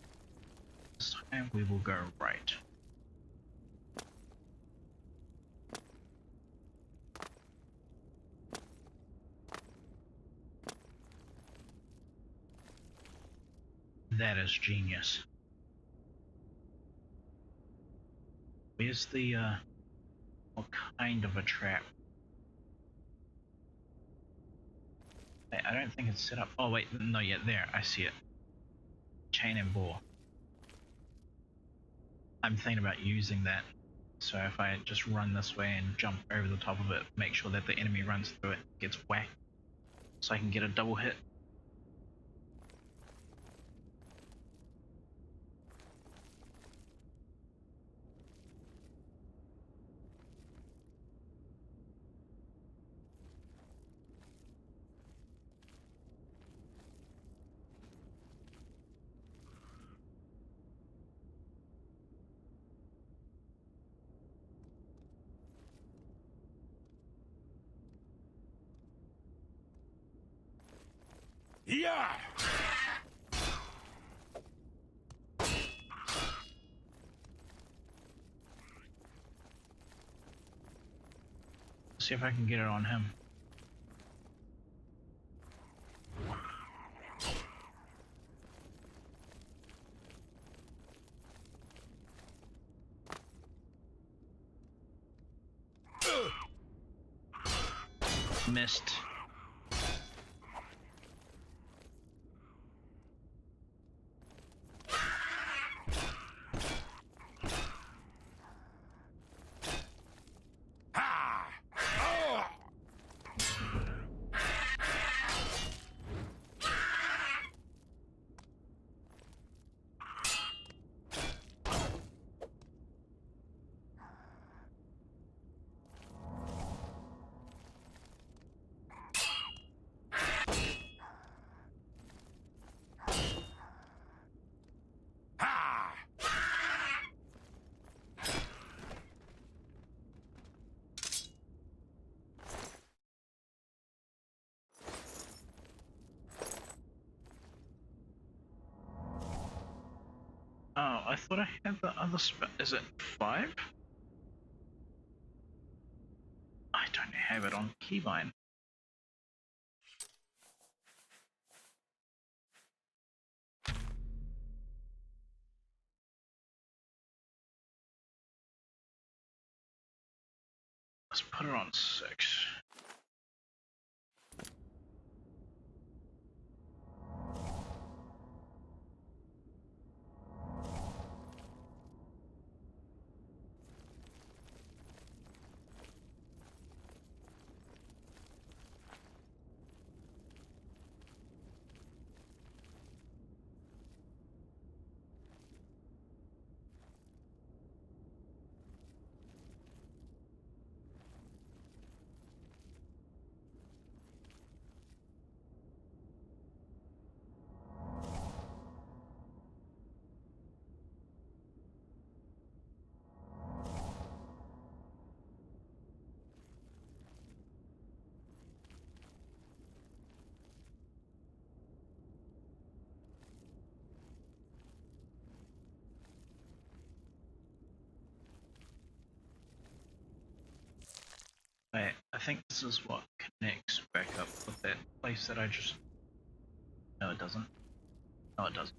This time we will go right. That is genius. Where's the, what kind of a trap? I don't think it's set up. Oh wait, no, yeah, there, I see it. Chain and bore. I'm thinking about using that. So if I just run this way and jump over the top of it, make sure that the enemy runs through it, gets whacked, so I can get a double hit. Yeah! See if I can get it on him. Missed. Oh, I thought I had the other is it 5? I don't have it on keybind. Let's put it on 6. Wait, I think this is what connects back up with that place that I just... No, it doesn't. No, it doesn't.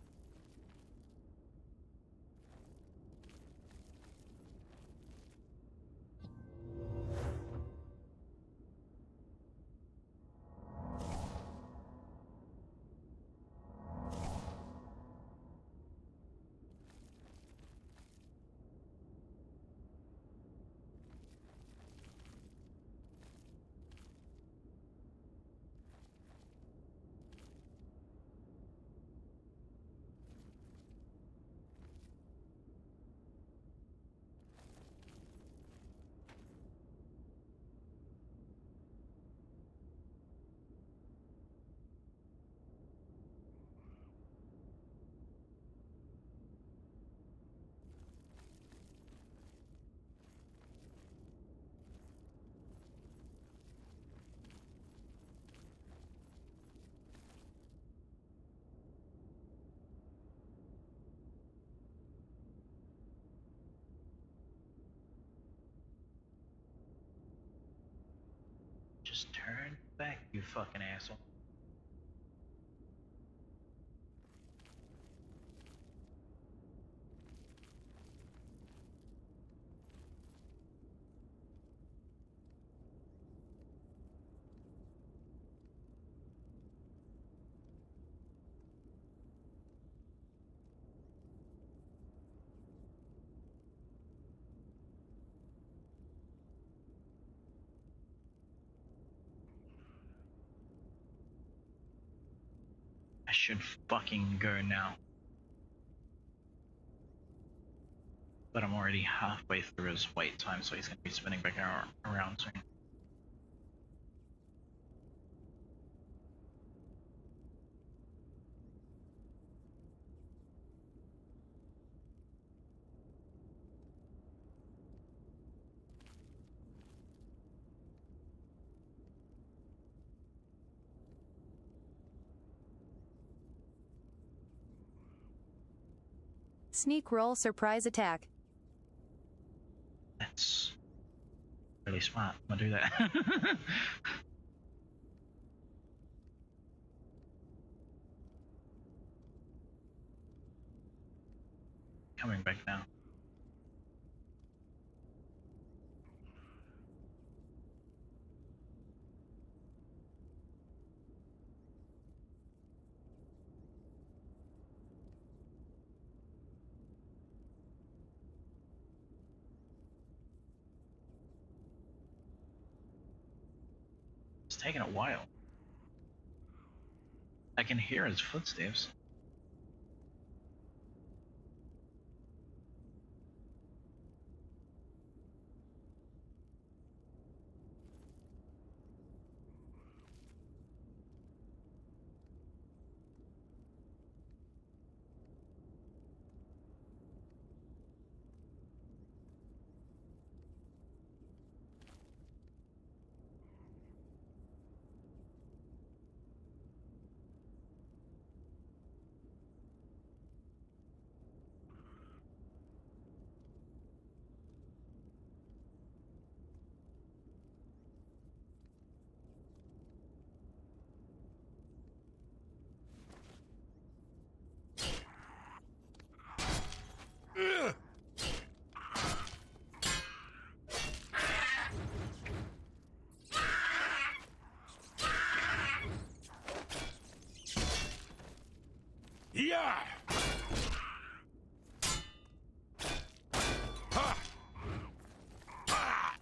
Just turn back, you fucking asshole. I should fucking go now. But I'm already halfway through his wait time, so he's gonna be spinning back around soon. Sneak roll surprise attack. That's really smart. I'm gonna do that. Coming back now. taking a while. I can hear his footsteps. Yeah! Ha! Ah!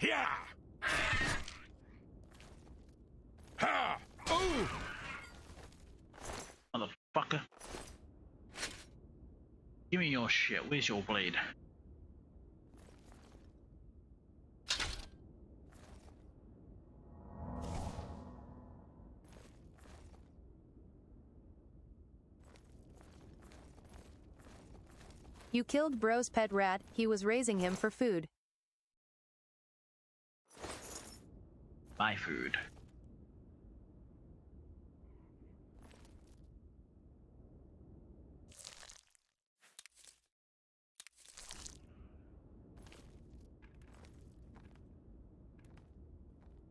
Yeah! Ha! Ooh! Motherfucker. Give me your shit. Where's your blade? You killed Bro's pet rat, he was raising him for food. My food.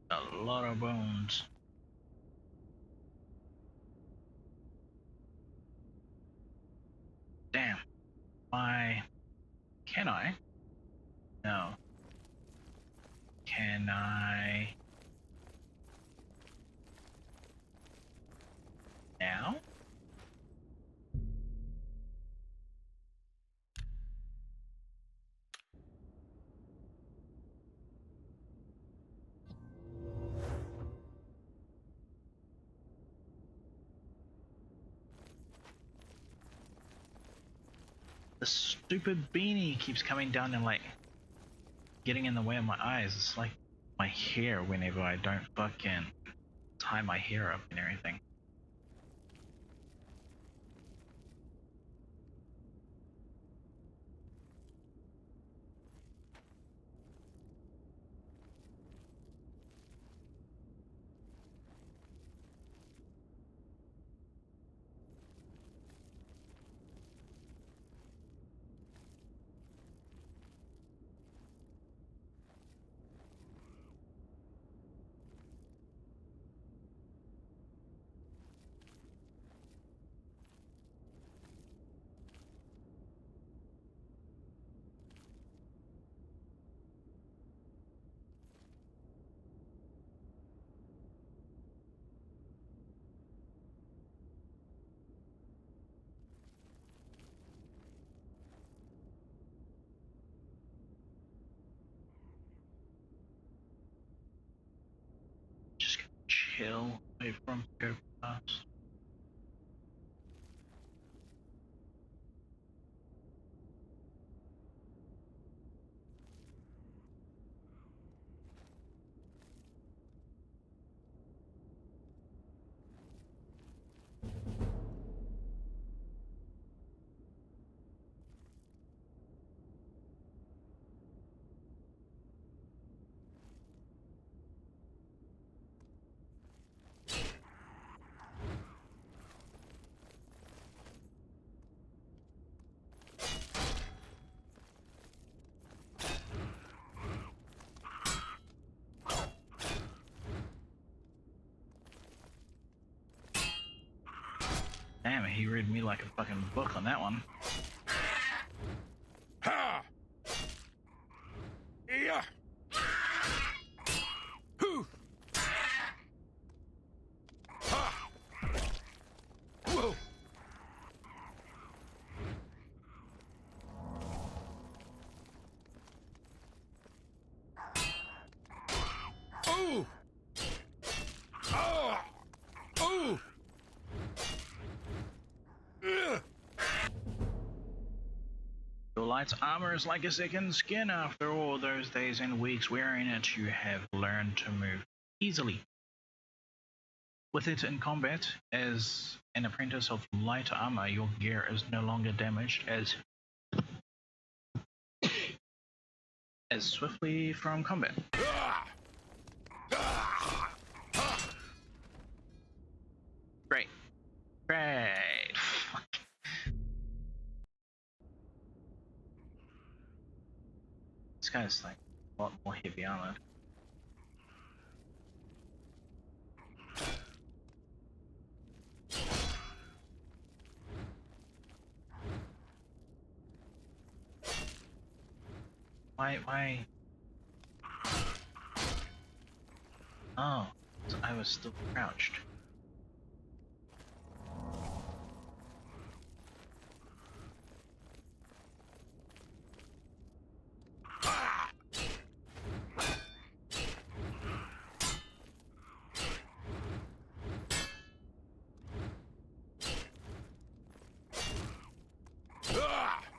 A lot of bones. Damn. Can I? No. Can I? Now? The stupid beanie keeps coming down and like getting in the way of my eyes. It's like my hair whenever I don't fucking tie my hair up and everything. Just gonna chill away from go past. he read me like a fucking book on that one. Ha! Yeah! Hoo! Ha! Whoa! Oh! Oh! Oh! Ugh! Your light's armor is like a second skin. After all those days and weeks wearing it, you have learned to move easily. With it in combat, as an apprentice of light armor, your gear is no longer damaged as swiftly from combat. Ah! Ah! Ah! Great. Great. Fuck. This guy's like a lot more heavy armored. Why? Oh, so I was still crouched. Ah! Ah!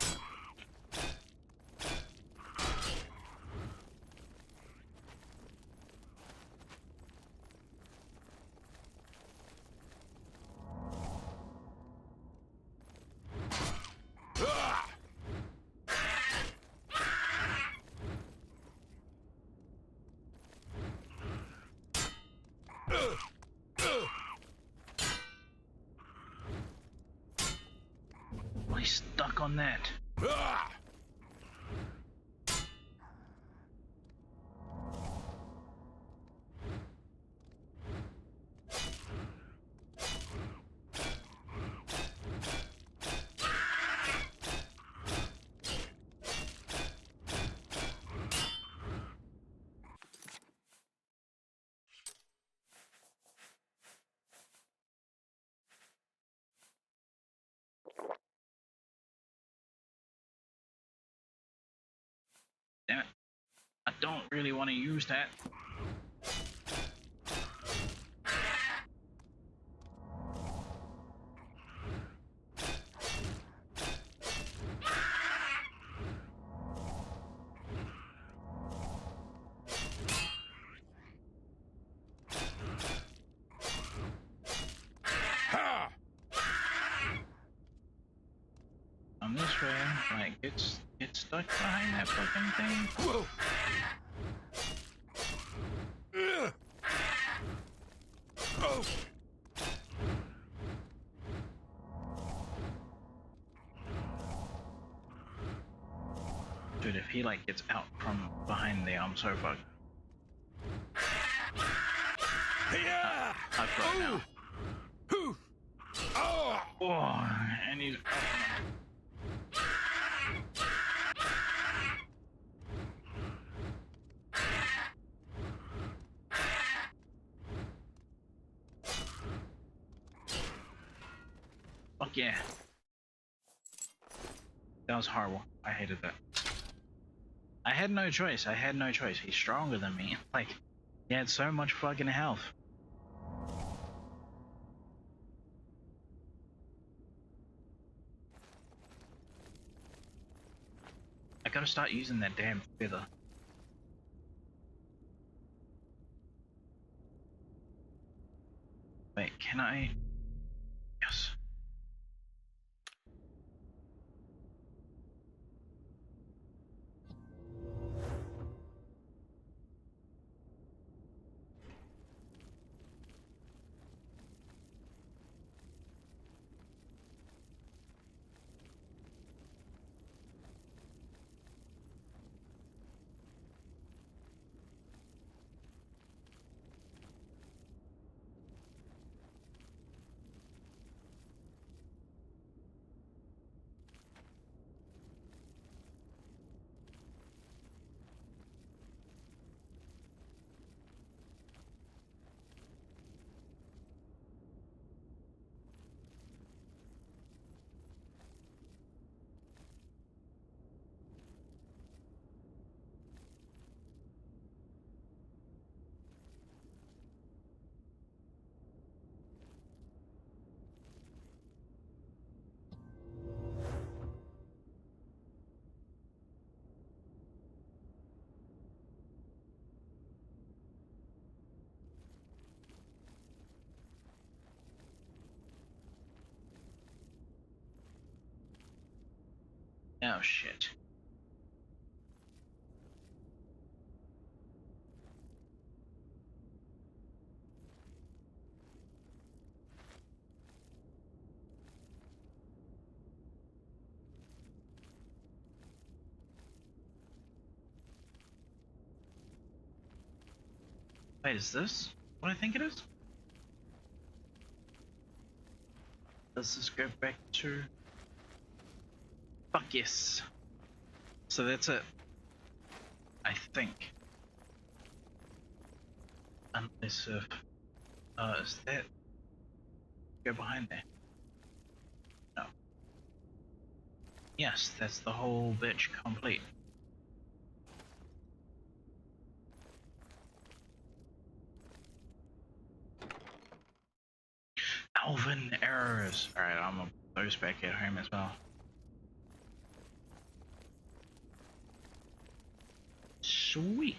Am I stuck on that? Ah! Damn it. I don't really want to use that. Ha! On this way, like, get stuck behind that fucking thing. Whoa! Ugh! Oh! Dude, if he like gets out from behind there, I'm so fucked. Yeah! I've got it now. Hoo! Oh! Oh, and he's. Fuck yeah. That was horrible. I hated that. I had no choice. I had no choice. He's stronger than me. Like, he had so much fucking health. I gotta start using that damn feather. Wait, can I? Yes. Oh shit. Wait, is this what I think it is? Does this go back to... Fuck yes. So that's it. I think. Unless if... is that... Go behind there? No. Yes, that's the whole bitch complete. Alvin errors. Alright, I'm gonna put those back at home as well. Sweet.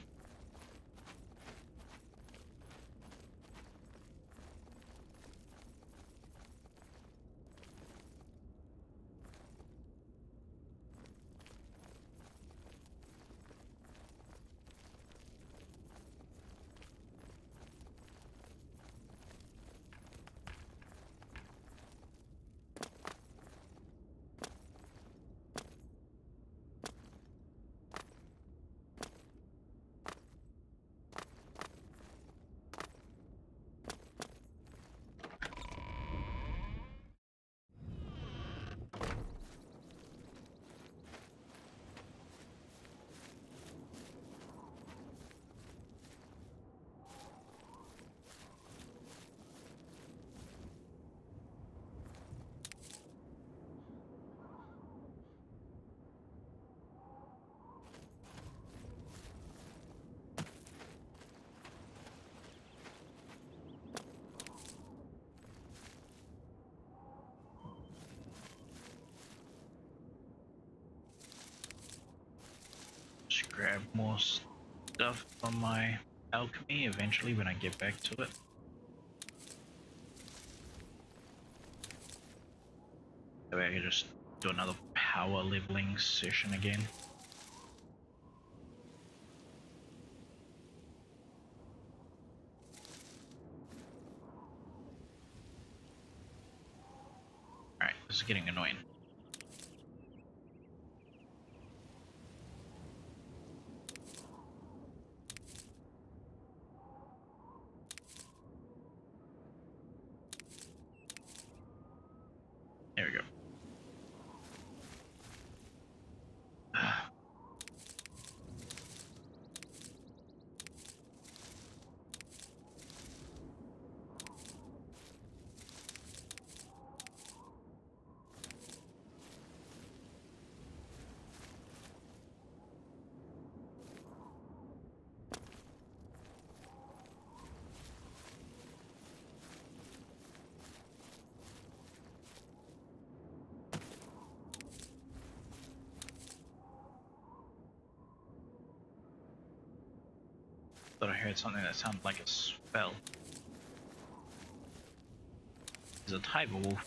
Just grab more stuff from my alchemy eventually when I get back to it. That way I can just do another power leveling session again. Alright, this is getting annoying. There we go. Thought I heard something that sounded like a spell. There's a tiger wolf.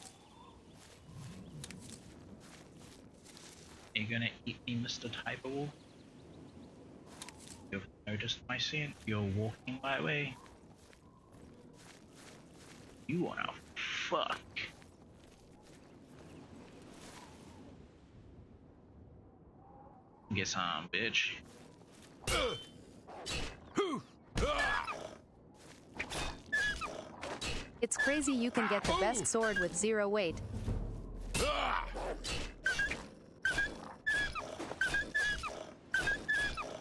Are you gonna eat me, Mr. Tiger Wolf? You've noticed my scent? You're walking my way. You wanna fuck? Get some, bitch. It's crazy you can get the best sword with 0 weight.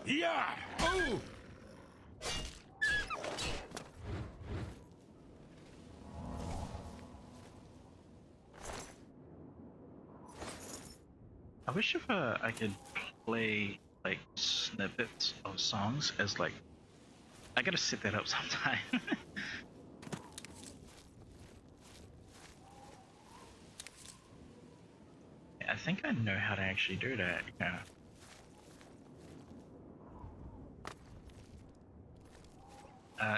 Yeah! Oh! I wish if I could play like snippets of songs as like... I gotta set that up sometime. I think I know how to actually do that, yeah.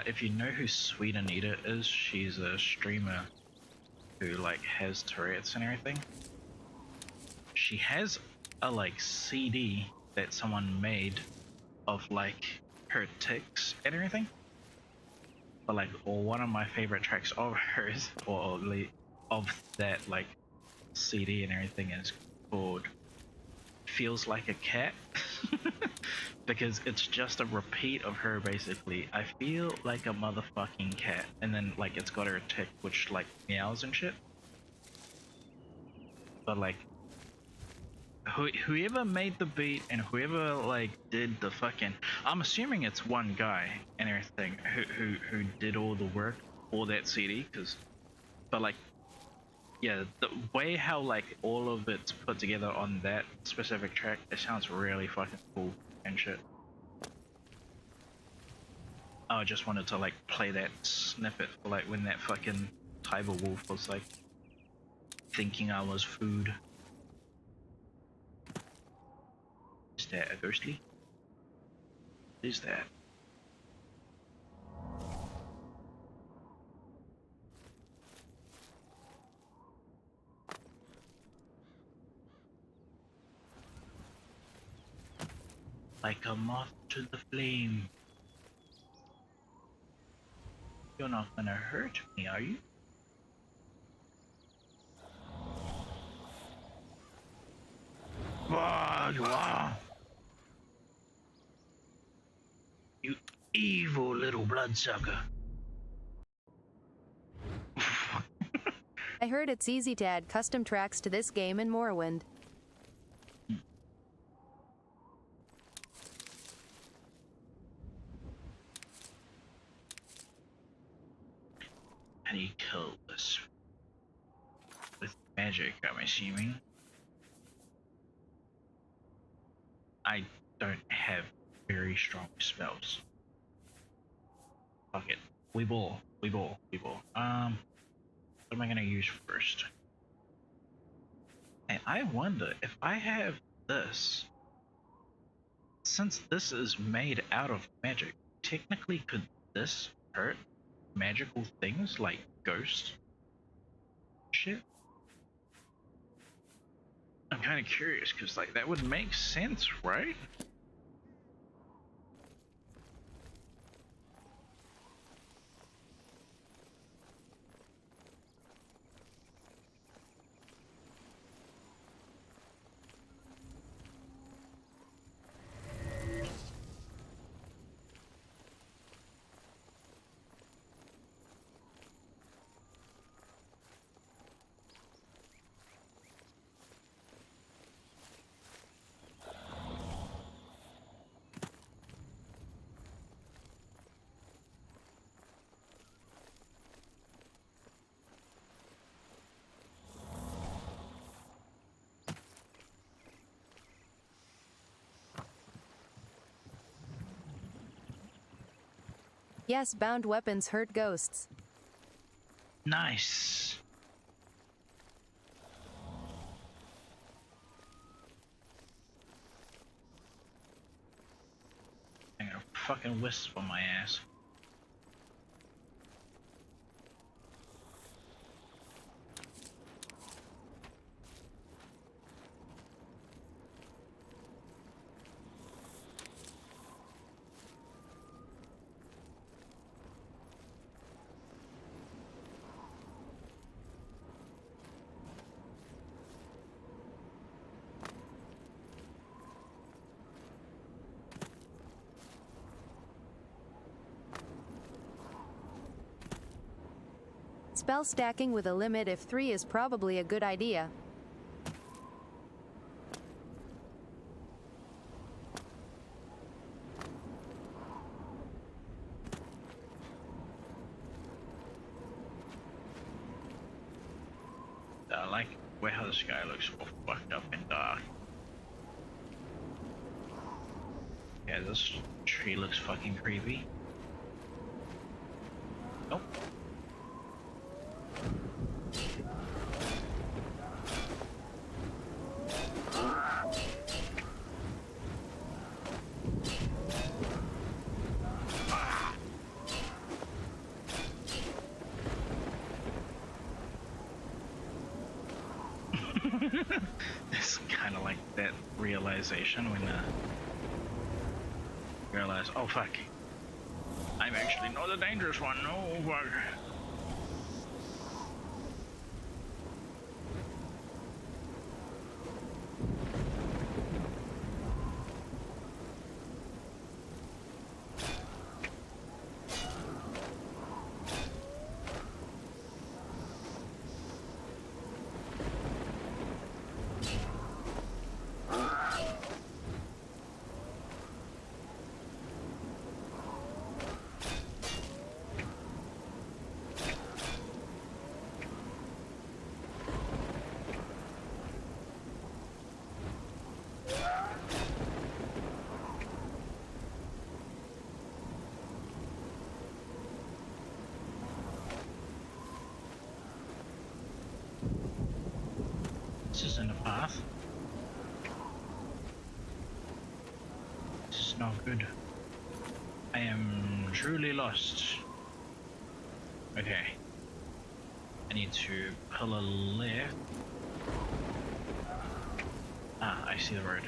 If you know who Sweet Anita is, she's a streamer who like has Tourette's and everything. She has a like CD that someone made of like her ticks and everything. But like, or one of my favorite tracks of hers, or of that like CD and everything, is called "Feels Like a Cat," because it's just a repeat of her basically. I feel like a motherfucking cat, and then like it's got her tick, which like meows and shit. But like, whoever made the beat and whoever like did the fucking, I'm assuming it's one guy and everything who did all the work for that CD, but like, yeah, the way how like all of it's put together on that specific track, it sounds really fucking cool and shit. I just wanted to like play that snippet for like when that fucking Tiber Wolf was like thinking I was food. Is that a ghostly? What is that? Like a moth to the flame. You're not gonna hurt me, are you? Wow. You evil little bloodsucker. I heard it's easy to add custom tracks to this game in Morrowind. And he killed us with magic, I'm assuming. I don't have very strong spells. Fuck it. We ball. What am I gonna use first? And I wonder if I have this. Since this is made out of magic, technically could this hurt magical things like ghosts? Shit. I'm kind of curious because like that would make sense, right? Yes, bound weapons hurt ghosts. Nice. I'm gonna fucking wisp on my ass. Spell stacking with a limit of 3 is probably a good idea. I like how the sky looks all fucked up and dark. Yeah, this tree looks fucking creepy. Nope. It's kind of like that realization when realize, oh fuck, I'm actually not the dangerous one. No fuck. This isn't a path. This is not good. I am truly lost. Okay. I need to pull a left. Ah, I see the road.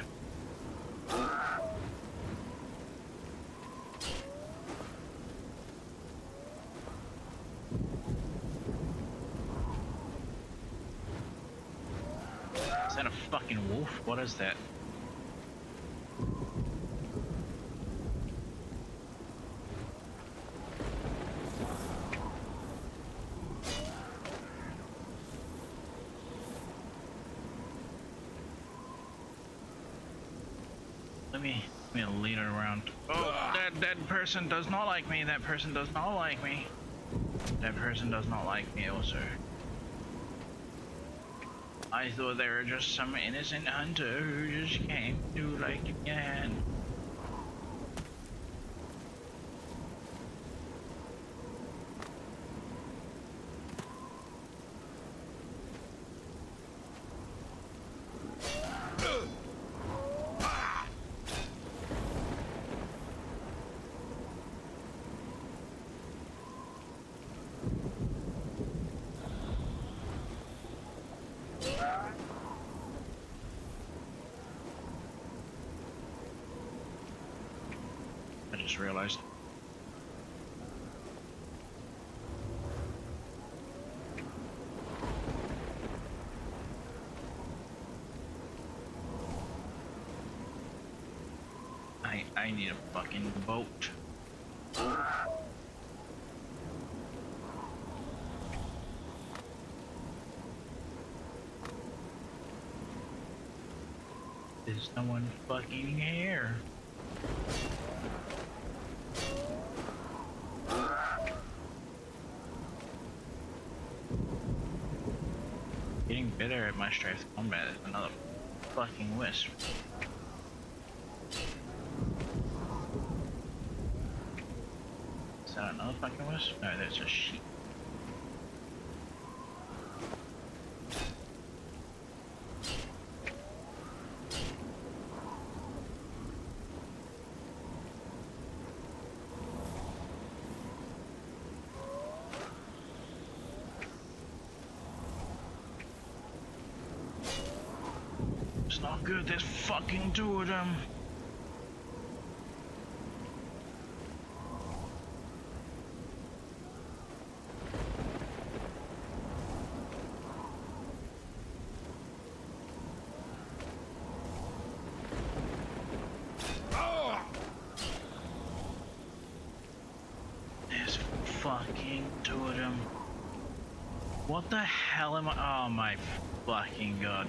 Is that a fucking wolf? What is that? Let me lead it around. Oh, that person does not like me. That person does not like me. That person does not like me also. I thought they were just some innocent hunter who just came to like again. I just realized. I need a fucking boat. There's no one fucking here. Getting better at my strength combat is another fucking wisp. Is that another fucking wisp? No, that's a sheep. It's not good, there's fucking two of them. There's fucking two of them. What the hell am I? Oh my fucking god.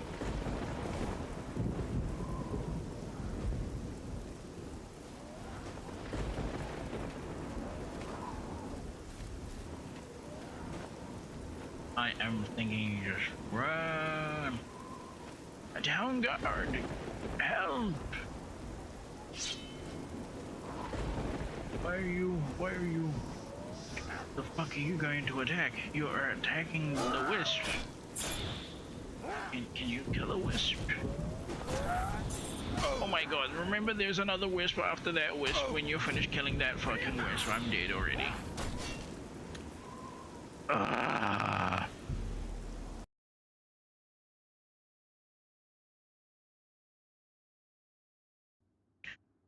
I am thinking just run. A town guard. Help. Why are you? The fuck are you going to attack? You are attacking the wisp. Can you kill a wisp? Oh my god, remember there's another wisp after that wisp. When you finish killing that fucking wisp, I'm dead already.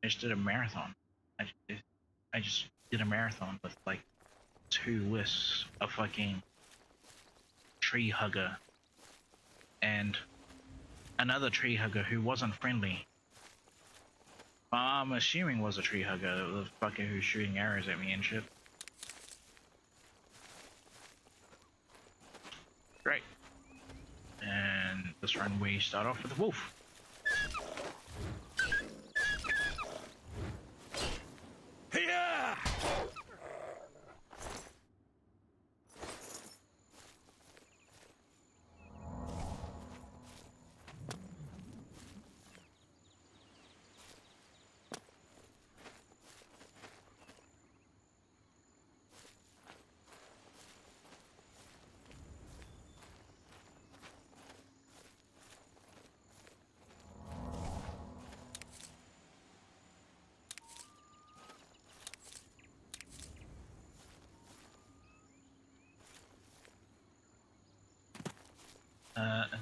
I just did a marathon. I just did a marathon with like 2 lists, a fucking tree hugger and another tree hugger who wasn't friendly. I'm assuming was a tree hugger, the fucker who's shooting arrows at me and shit. Great. And this run we start off with a wolf. Yeah!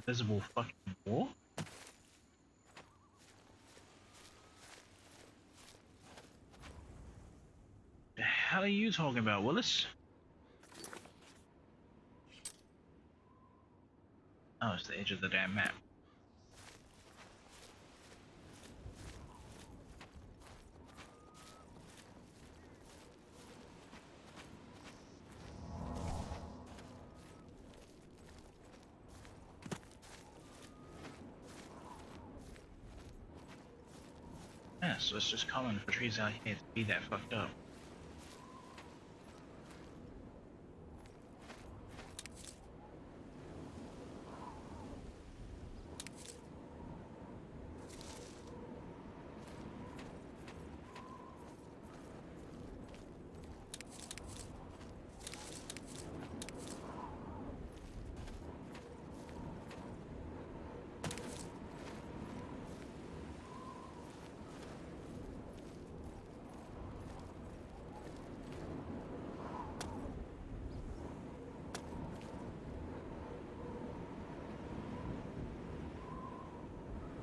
Invisible fucking wall? The hell are you talking about, Willis? Oh, it's the edge of the damn map. Yeah, so it's just common for trees out here to be that fucked up.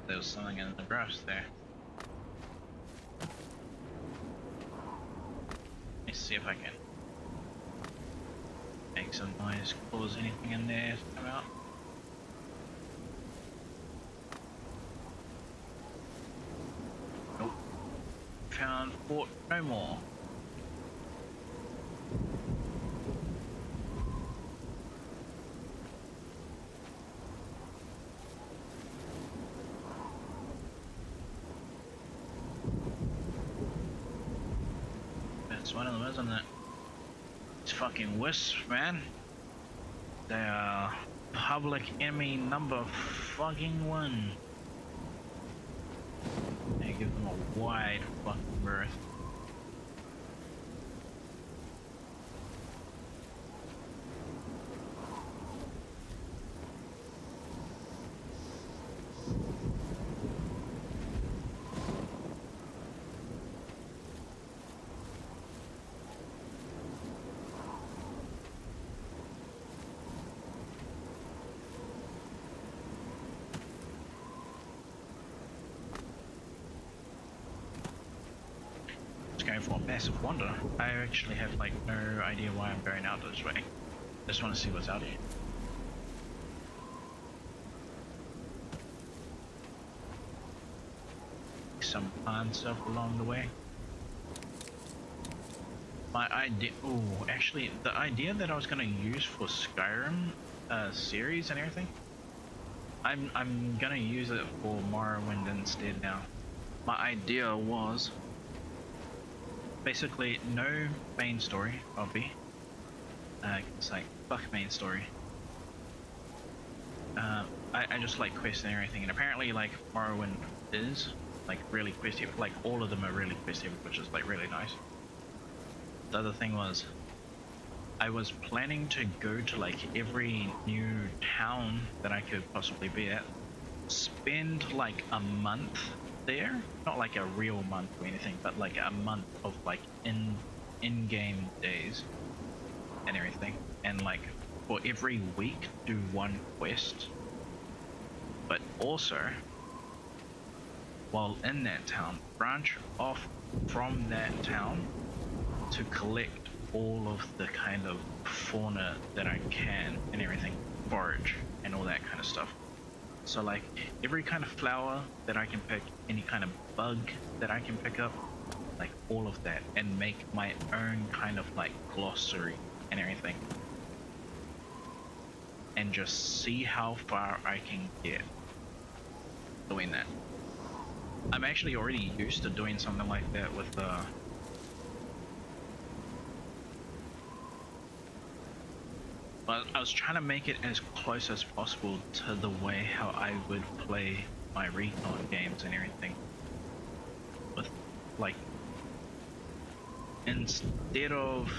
There was something in the grass there. Let me see if I can make some noise, cause anything in there to come out. Nope. Found fort no more. That's one of them, isn't it? It's fucking wisps, man. They are public enemy number fucking 1. They give them a wide fucking berth. Going for a massive wander. I actually have like no idea why I'm going out this way. I just want to see what's out here. Some fun stuff along the way. My idea, actually the idea that I was going to use for Skyrim series and everything, I'm going to use it for Morrowind instead now. My idea was basically no main story, obvi. It's like, fuck main story. I just like quests and everything, and apparently like Morrowind is like really quest heavy, like all of them are really quest heavy, which is like really nice. The other thing was, I was planning to go to like every new town that I could possibly be at, spend like a month there, not like a real month or anything, but like a month of like in-game days and everything, and like for every week do one quest, but also while in that town, branch off from that town to collect all of the kind of fauna that I can and everything, forage and all that kind of stuff. So like every kind of flower that I can pick, any kind of bug that I can pick up, like all of that, and make my own kind of like glossary and everything, and just see how far I can get doing that. I'm actually already used to doing something like that with but I was trying to make it as close as possible to the way how I would play my recon games and everything. With like, instead of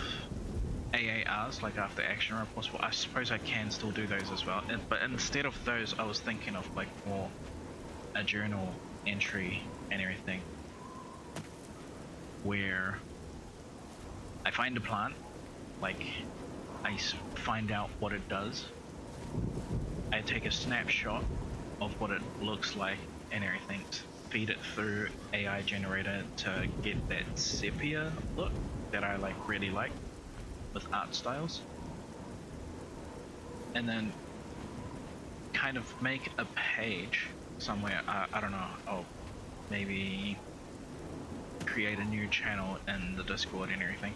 AARs, like after action reports, well, I suppose I can still do those as well, but instead of those I was thinking of like more a journal entry and everything, where I find a plant, like I find out what it does, I take a snapshot of what it looks like and everything, feed it through AI generator to get that sepia look that I like really like with art styles, and then kind of make a page somewhere, I don't know, I'll maybe create a new channel in the Discord and everything,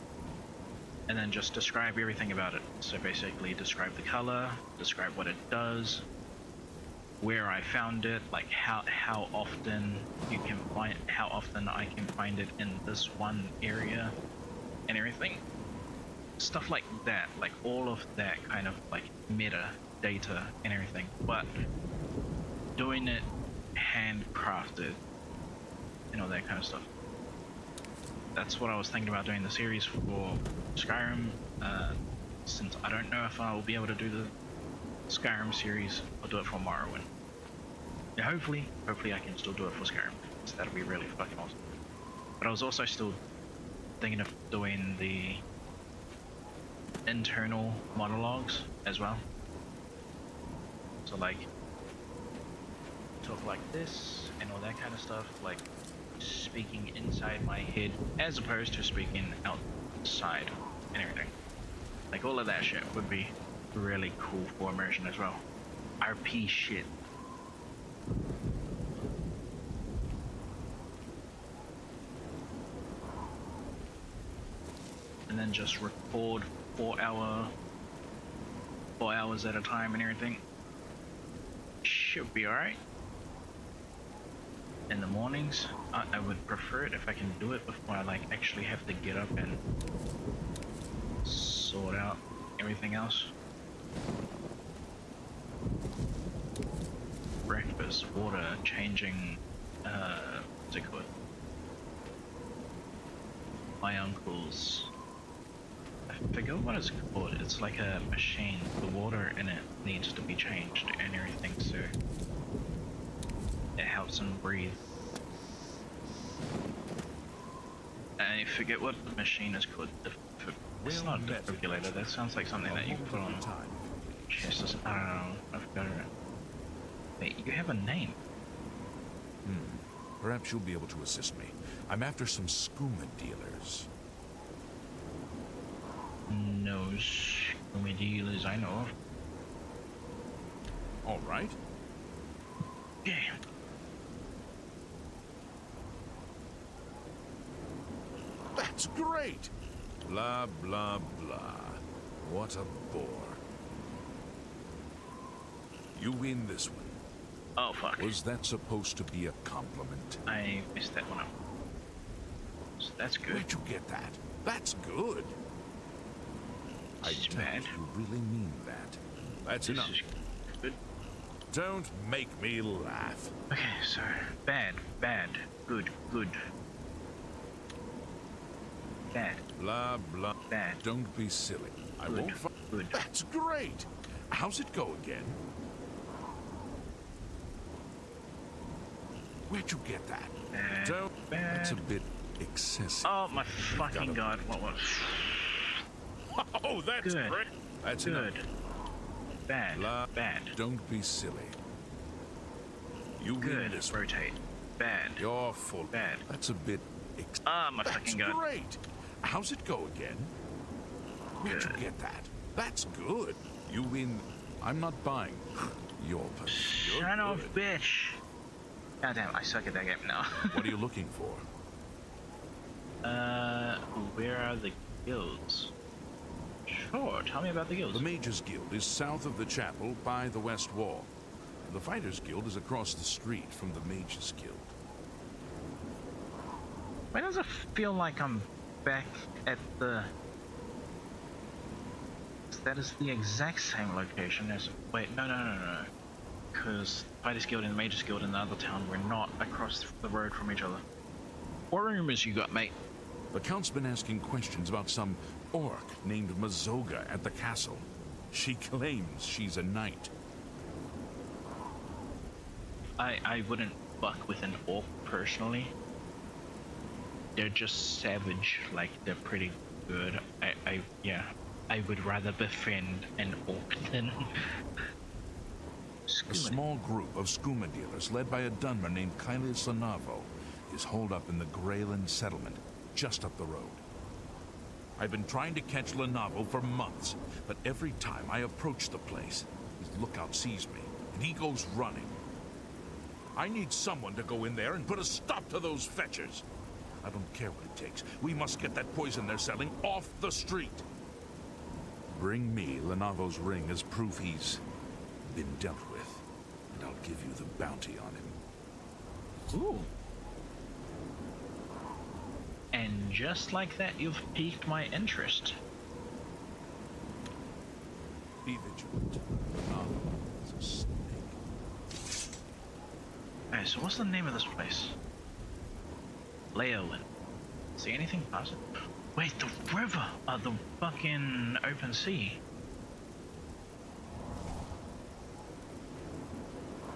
and then just describe everything about it. So basically describe the color, describe what it does, where I found it, like how often you can find, how often I can find it in this one area and everything. Stuff like that, like all of that kind of like meta data and everything, but doing it handcrafted and all that kind of stuff. That's what I was thinking about doing the series for Skyrim, since I don't know if I will be able to do the Skyrim series. I'll do it for Morrowind. Yeah, hopefully I can still do it for Skyrim, so that'll be really fucking awesome. But I was also still thinking of doing the internal monologues as well. So like talk like this and all that kind of stuff, like speaking inside my head as opposed to speaking outside and everything. Like all of that shit would be really cool for immersion as well. RP shit. And then just record 4 hours at a time and everything. Should be alright. In the mornings, I would prefer it if I can do it before I like actually have to get up and sort out everything else. Breakfast, water, changing, what's it called? My uncle's, I forget what it's called. It's like a machine. The water in it needs to be changed and everything, so it helps him breathe. I forget what the machine is called. It's not a defibrillator. That sounds like something that you put on chests. I don't know. I forgot it. Wait, you have a name? Perhaps you'll be able to assist me. I'm after some skooma dealers. No skooma dealers I know of. All right. Yeah. That's great! Blah, blah, blah. What a bore. You win this one. Oh, fuck. Was that supposed to be a compliment? I missed that one up. So that's good. Where'd you get that? That's good. I doubt you really mean that. That's enough. Good. Don't make me laugh. Okay, so bad, good, bad, Blah, blah. bad. Don't be silly. I Good. won't Good. That's great. How's it go again? Where'd you get that? Bad, Don't. bad. That's a bit excessive. Oh my fucking god! What was? Oh, that's Good. great. That's Good. enough. Bad. Blah. Bad. Don't be silly. You win Good. this one. Rotate. Bad. You're full. Bad. That's a bit. My That's fucking gun. great. How's it go again? Where'd you get that? That's good. You win. I'm not buying. You're Son of a bitch. God damn, I suck at that game now. What are you looking for? Where are the guilds? Sure, tell me about the guilds. The Mages Guild is south of the chapel by the west wall. The Fighters Guild is across the street from the Mages Guild. Why does it feel like I'm back at the... That is the exact same location as... Wait, no. Because Fighters Guild and the Mages Guild in the other town were not across the road from each other. What rumors you got, mate? The Count's been asking questions about some orc named Mazoga at the castle. She claims she's a knight. I wouldn't fuck with an orc personally. They're just savage, like they're pretty good. I would rather befriend an orc than... A small group of skooma dealers led by a Dunmer named Kailis Lanavo is holed up in the Greyland settlement, just up the road. I've been trying to catch Lanavo for months, but every time I approach the place, his lookout sees me, and he goes running. I need someone to go in there and put a stop to those fetchers. I don't care what it takes. We must get that poison they're selling off the street. Bring me Lanavo's ring as proof he's been dealt with, and I'll give you the bounty on him. Ooh. And just like that, you've piqued my interest. Be vigilant. Lanavo is a snake. Alright, so what's the name of this place? Leolin. See anything past it? Wait, the river! The fucking open sea.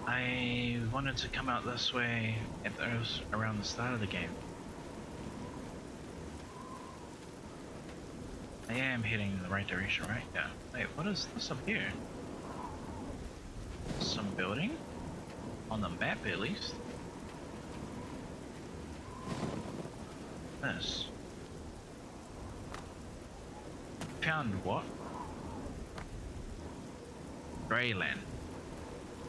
I wanted to come out this way at those around the start of the game. I am heading in the right direction, right? Yeah. Wait, what is this up here? Some building? On the map, at least. This. Found what? Greyland.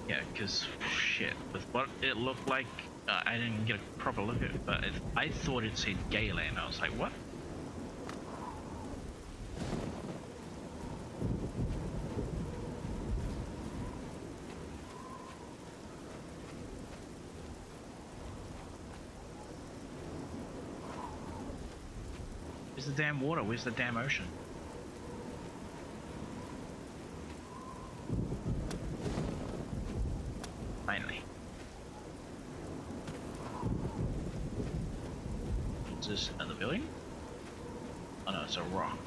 Yeah, because shit, with what it looked like, I didn't get a proper look at it, but I thought it said Gayland. I was like, what? Where's the damn water? Where's the damn ocean? Finally. Is this another building? Oh no, it's a rock.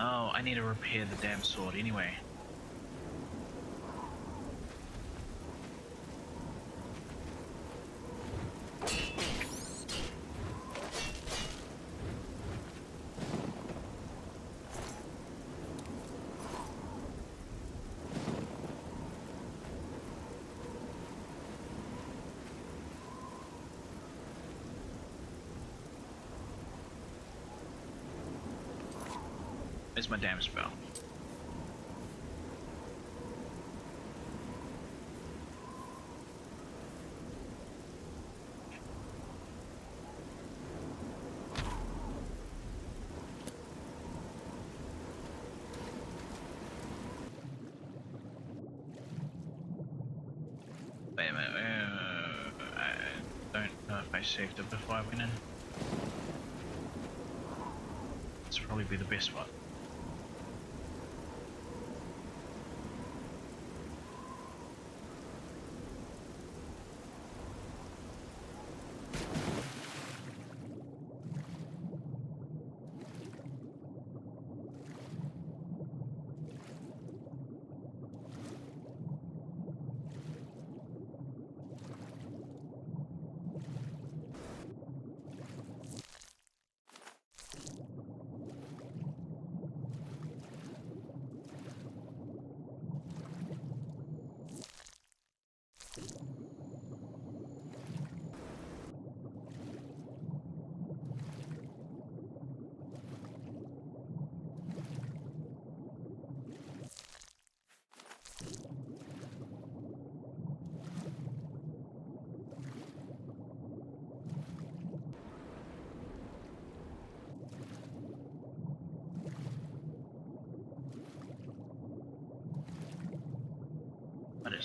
Oh, I need to repair the damn sword anyway. Where's my damn spell? Wait a minute. I don't know if I saved it before I went in. This will probably be the best one.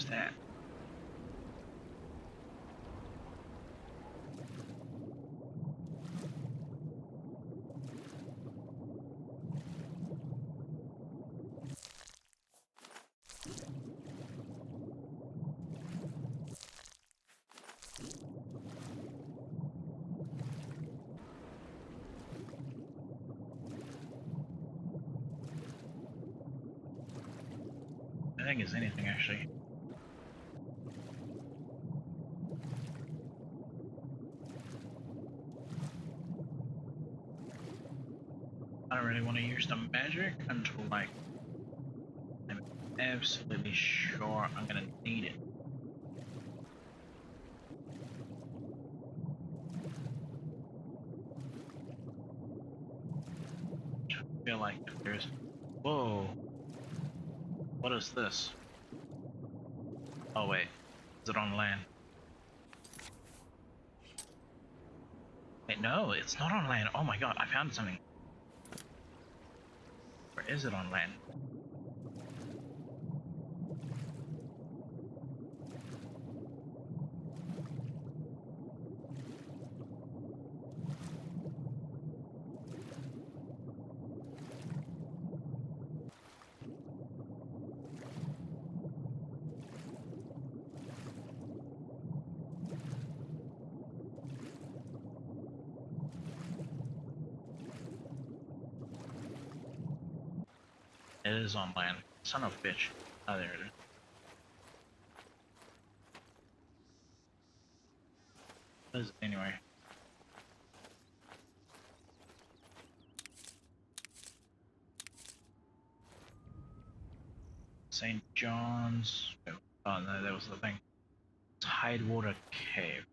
What's that? I think it's anything actually. I don't really want to use the magic until like I'm absolutely sure I'm gonna need it. I feel like if there's... Whoa! What is this? Oh wait, is it on land? Wait, no, it's not on land. Oh my god, I found something. Where is it on land? It is on land. Son of a bitch. Oh, there it is. What is it anyway? St. John's. Oh no, that was the thing. Tidewater Cave.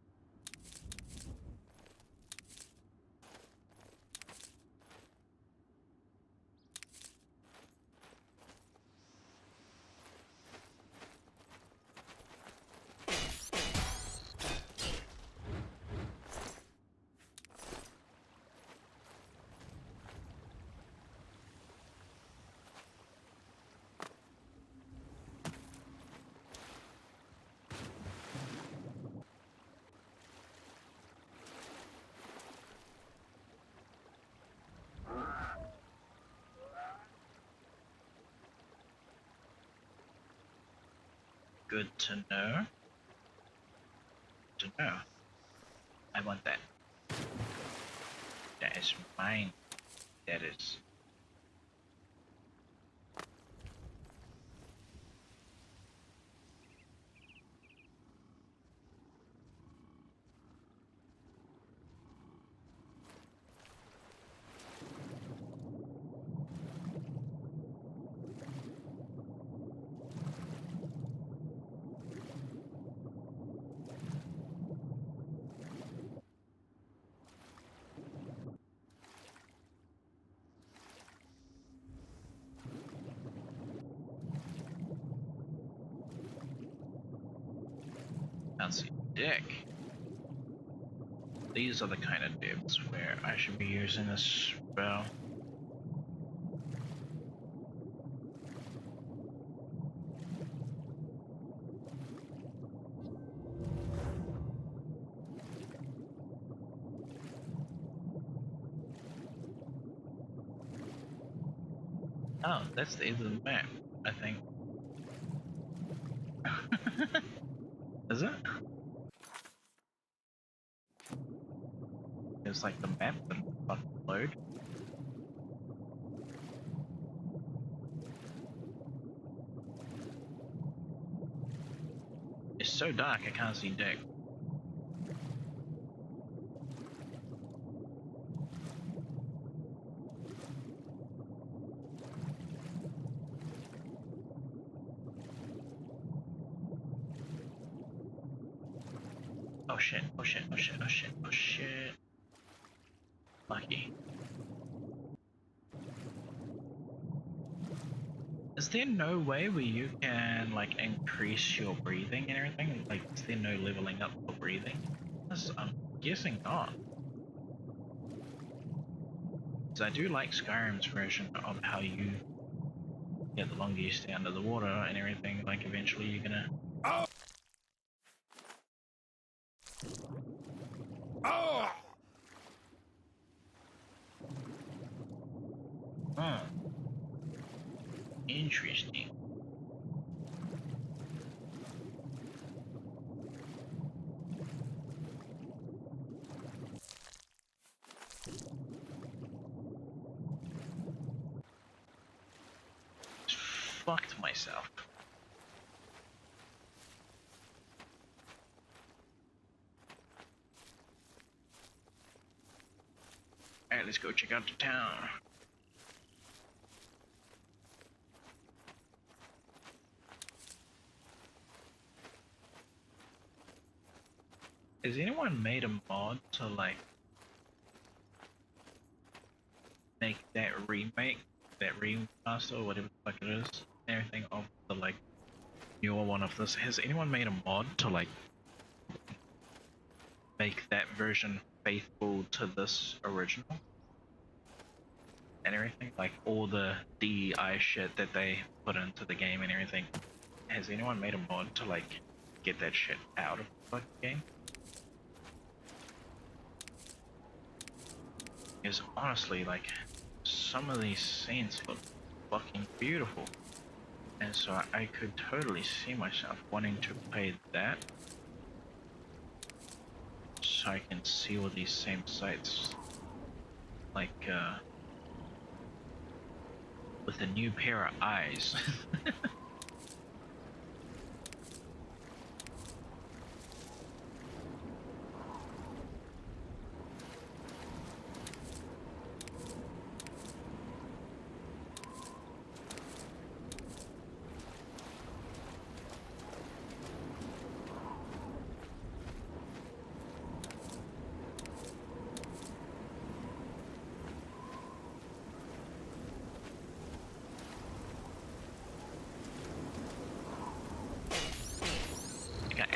Good to know. To know. I want that. That is mine. That is. Fancy dick. These are the kind of depths where I should be using this spell. Oh, that's the end of the map, I think. Is it? It's like the map that fucking load. It's so dark I can't see dick. Oh shit, oh shit, oh shit, oh shit, oh shit. Lucky. Is there no way where you can like increase your breathing and everything? Like, is there no leveling up for breathing? I'm guessing not. Because I do like Skyrim's version of how you, yeah, the longer you stay under the water and everything, like eventually you're gonna Oh! Oh! Huh. Interesting. Fucked myself. Alright, let's go check out the town. Has anyone made a mod to like make that remake, that remaster, whatever the fuck it is, everything of the like newer one of this? Has anyone made a mod to like make that version faithful to this original? And everything, like all the DEI shit that they put into the game and everything. Has anyone made a mod to like get that shit out of the fucking game? Because honestly, like, some of these scenes look fucking beautiful. And so I could totally see myself wanting to play that. So I can see all these same sights. Like, with a new pair of eyes.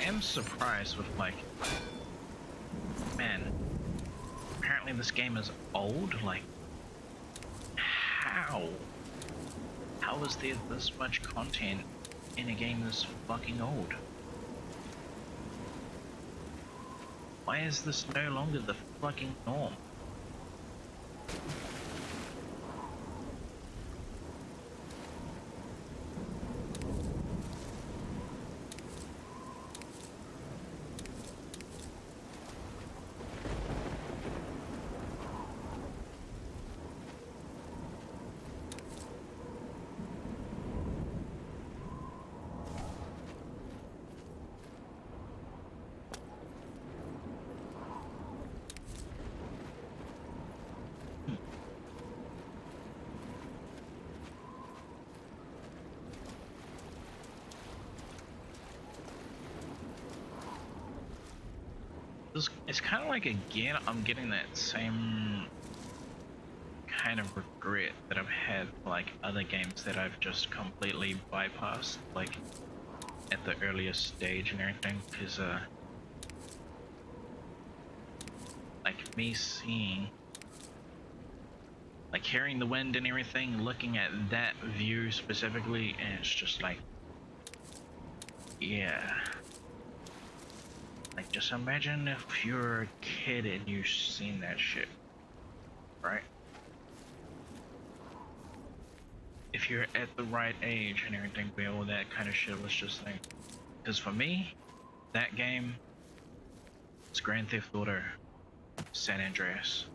I'm surprised with like, man, apparently this game is old. Like, how is there this much content in a game this fucking old? Why is this no longer the fucking norm? It's kind of like, again, I'm getting that same kind of regret that I've had for like other games that I've just completely bypassed, like at the earliest stage and everything, because like me seeing, like hearing the wind and everything, looking at that view specifically, and it's just like, yeah. Like, just imagine if you're a kid and you've seen that shit, right? If you're at the right age and everything, where all that kind of shit was just like, because for me, that game, it's Grand Theft Auto, San Andreas.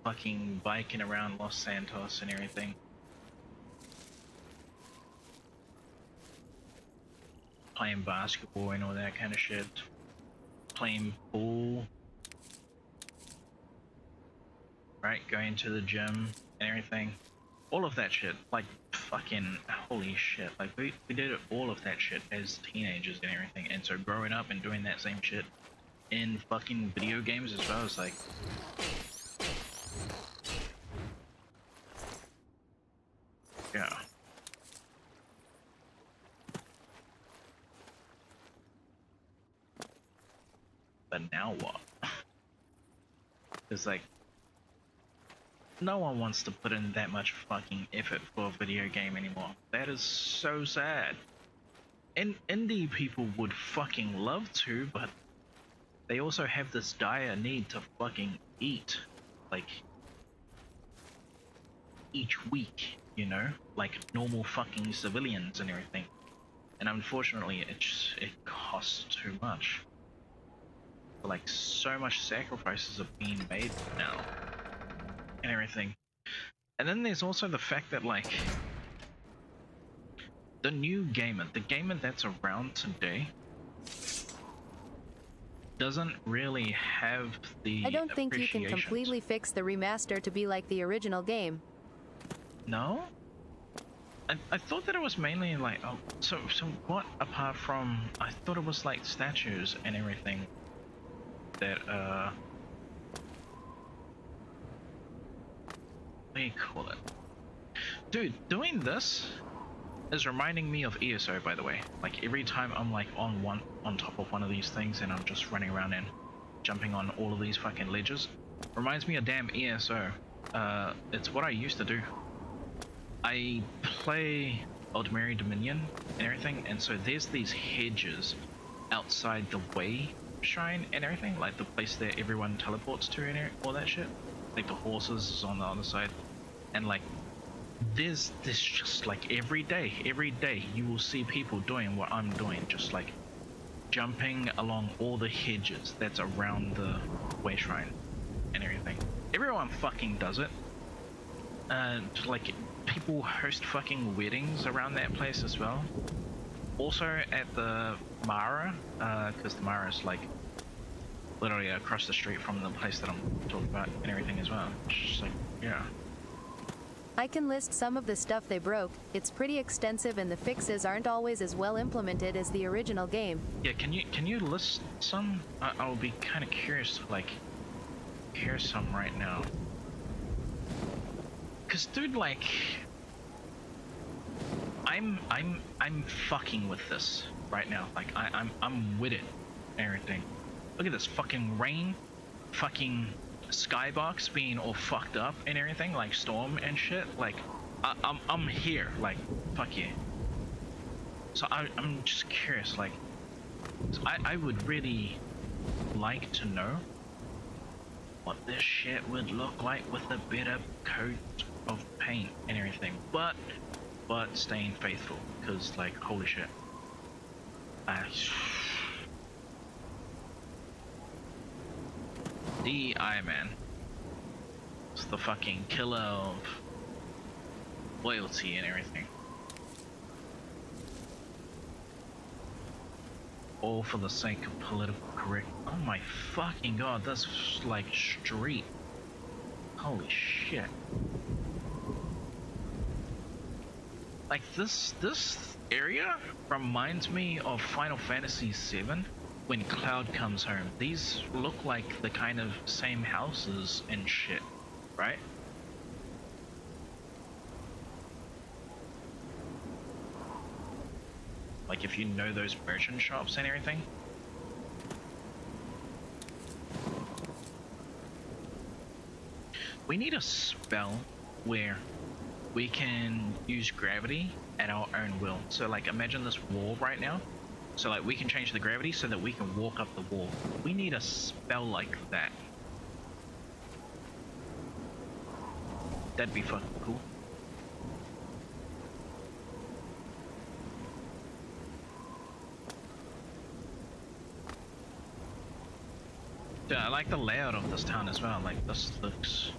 Fucking biking around Los Santos and everything. Playing basketball and all that kind of shit. Playing pool. Right, going to the gym and everything. All of that shit. Like, fucking holy shit. Like, we did all of that shit as teenagers and everything. And so growing up and doing that same shit in fucking video games as well, it's like, yeah. But now what? It's like, no one wants to put in that much fucking effort for a video game anymore. That is so sad. indie people would fucking love to, but they also have this dire need to fucking eat, like, each week, you know, like normal fucking civilians and everything. And unfortunately, it costs too much. Like, so much sacrifices are being made now and everything. And then there's also the fact that, like, the new gamer, the gamer that's around today, doesn't really have the I don't think you can appreciation. completely fix the remaster to be like the original game. No? I thought that it was mainly like, oh, so what, apart from, I thought it was like statues and everything that, what do you call it? Dude, doing this is reminding me of ESO, by the way. Like, every time I'm like on top of one of these things and I'm just running around and jumping on all of these fucking ledges, reminds me of damn ESO. It's what I used to do. I play Oblivion Dominion and everything, and so there's these hedges outside the way shrine and everything, like the place that everyone teleports to and all that shit. Like the horses is on the other side, and like there's just like every day you will see people doing what I'm doing, just like jumping along all the hedges that's around the way shrine and everything. Everyone fucking does it. Like, people host fucking weddings around that place as well. Also at the Mara, because the Mara is like literally across the street from the place that I'm talking about and everything as well. It's just like, yeah. I can list some of the stuff they broke. It's pretty extensive and the fixes aren't always as well implemented as the original game. Yeah, can you list some? I'll be kind of curious to like hear some right now. Cause dude, like, I'm fucking with this right now. Like, I'm with it and everything. Look at this fucking rain, fucking skybox being all fucked up and everything, like storm and shit. Like, I'm here. Like, fuck yeah. So I'm just curious. Like, I would really like to know what this shit would look like with a better coat of paint and everything, but staying faithful, because like, holy shit. The Iron Man. It's the fucking killer of loyalty and everything. All for the sake of political correct. Oh my fucking god, that's like street. Holy shit. Like, this area reminds me of Final Fantasy VII when Cloud comes home. These look like the kind of same houses and shit, right? Like, if you know those merchant shops and everything. We need a spell where we can use gravity at our own will. So like, imagine this wall right now. So like, we can change the gravity so that we can walk up the wall. We need a spell like that. That'd be fucking cool. Dude, I like the layout of this town as well. Like, this looks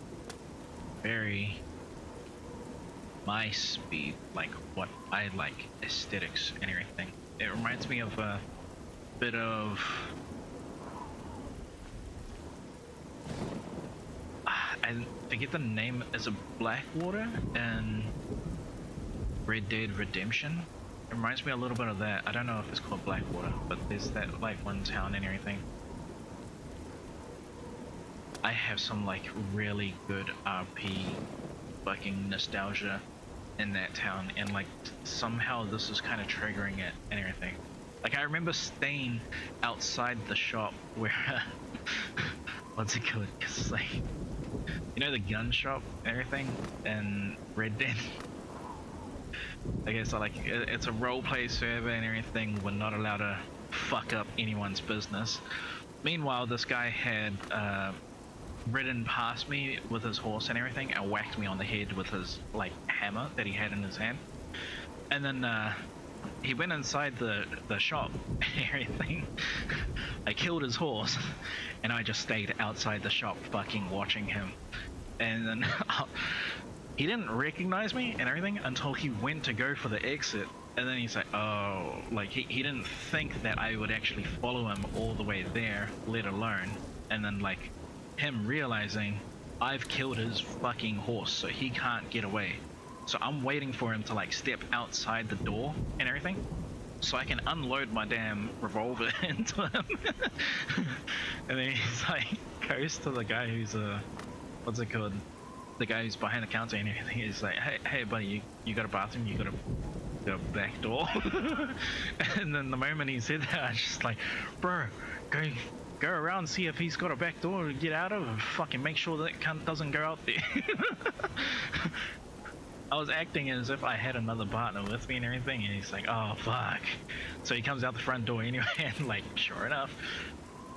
very my speed, like what I like, aesthetics and everything. It reminds me of a bit of I forget the name. Is it Blackwater and Red Dead Redemption? It reminds me a little bit of that. I don't know if it's called Blackwater, but there's that like one town and everything. I have some like really good RP fucking nostalgia in that town, and like somehow this is kind of triggering it and everything. Like, I remember staying outside the shop where what's it called? Cause like, you know, the gun shop and everything and Red Dead. Okay, so like it's a roleplay server and everything. We're not allowed to fuck up anyone's business. Meanwhile, this guy had ridden past me with his horse and everything and whacked me on the head with his like hammer that he had in his hand. And then he went inside the shop and everything. I killed his horse and I just stayed outside the shop fucking watching him. And then he didn't recognize me and everything until he went to go for the exit. And then he's like, oh, like he didn't think that I would actually follow him all the way there, let alone. And then like him realizing I've killed his fucking horse, so he can't get away. So I'm waiting for him to like step outside the door and everything, so I can unload my damn revolver into him. And then he's like, goes to the guy who's what's it called? The guy who's behind the counter and everything. He's like, hey buddy, you got a bathroom? You got a back door? And then the moment he said that, I was just like, bro, go around and see if he's got a back door to get out of, and fucking make sure that cunt doesn't go out there. I was acting as if I had another partner with me and everything, and he's like, oh fuck. So he comes out the front door anyway, and like, sure enough,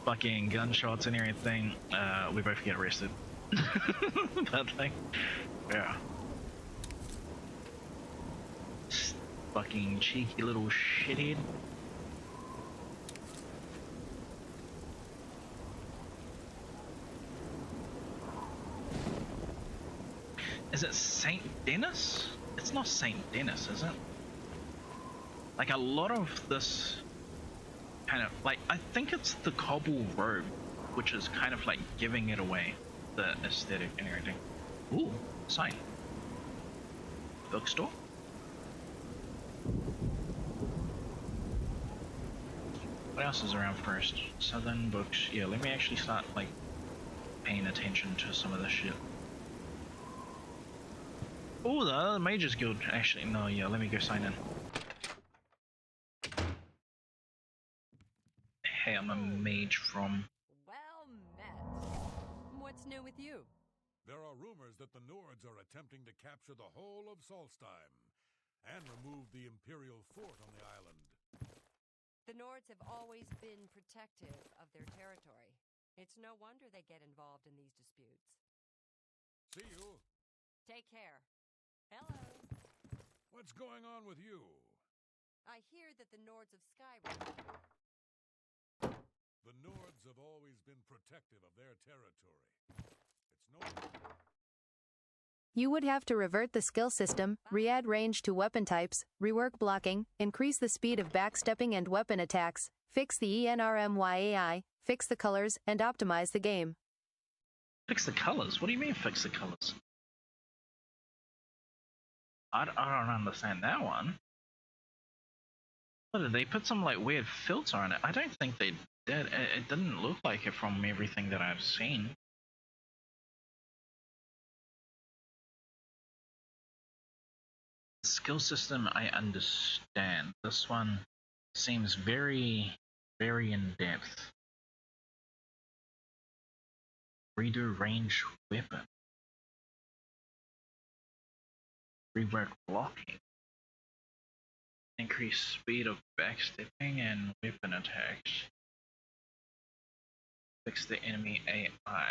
fucking gunshots and everything, we both get arrested. But like, yeah. Fucking cheeky little shithead. Is it St. Denis? It's not St. Denis, is it? Like a lot of this kind of like, I think it's the cobble road, which is kind of like giving it away, the aesthetic and everything. Ooh, sign. Bookstore? What else is around first? Southern books. Yeah, let me actually start like paying attention to some of this shit. Oh, the Mages Guild. Actually, no, yeah, let me go sign in. Hey, I'm a mage from... Well met. What's new with you? There are rumors that the Nords are attempting to capture the whole of Solstheim and remove the Imperial fort on the island. The Nords have always been protective of their territory. It's no wonder they get involved in these disputes. See you. Take care. Hello. What's going on with you? I hear that the Nords of Skyrim... The Nords have always been protective of their territory. It's no... You would have to revert the skill system, re-add range to weapon types, rework blocking, increase the speed of backstepping and weapon attacks, fix the ENRMYAI, fix the colors, and optimize the game. Fix the colors? What do you mean fix the colors? I don't understand that one. What did they put some like weird filter on it? I don't think they did. It didn't look like it from everything that I've seen. Skill system, I understand. This one seems very, very in depth. Redo range weapon. Rework blocking. Increase speed of backstepping and weapon attacks. Fix the enemy AI.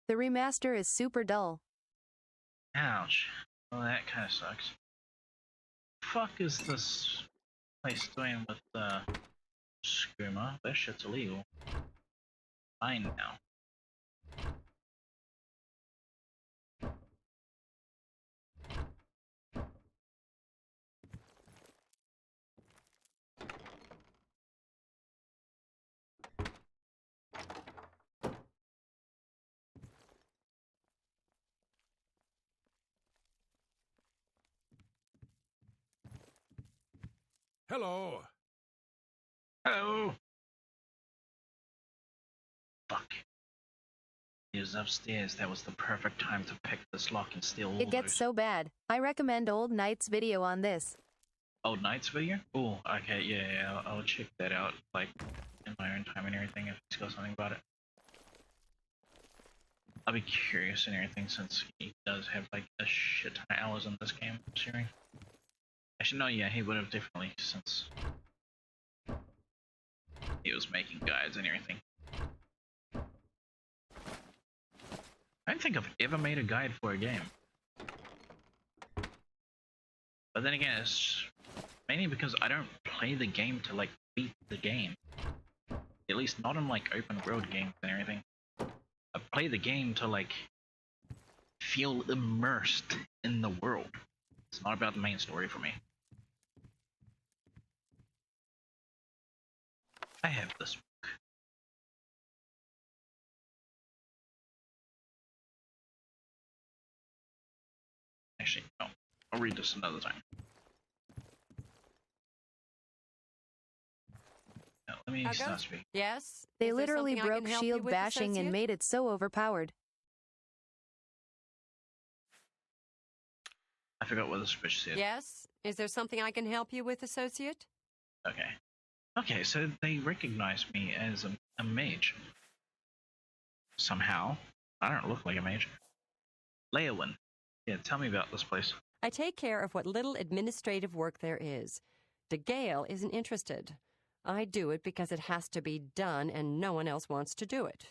The remaster is super dull. Ouch. Well, that kind of sucks. Fuck is this place doing with the skooma? That shit's illegal. Fine now. Hello. Hello. Fuck. He was upstairs. That was the perfect time to pick this lock and steal all It gets so bad. I recommend Old Knight's video on this. Old Knight's video? Oh, okay, yeah, I'll check that out, like, in my own time and everything, if he's got something about it. I'll be curious and everything since he does have like a shit ton of hours in this game. I'm assuming. Actually, no, yeah, he would have definitely since he was making guides and everything. I don't think I've ever made a guide for a game. But then again, it's mainly because I don't play the game to like beat the game. At least not in like open world games and everything. I play the game to like feel immersed in the world. It's not about the main story for me. I have this book. Actually, no. I'll read this another time. Now, let me start speaking. Yes? They Is there literally something I can broke help you shield with, bashing and associate? made it so overpowered. I forgot what the switch said. Yes? Is there something I can help you with, associate? Okay. Okay, so they recognize me as a mage. Somehow. I don't look like a mage. Leowin. Yeah, tell me about this place. I take care of what little administrative work there is. DeGale isn't interested. I do it because it has to be done and no one else wants to do it.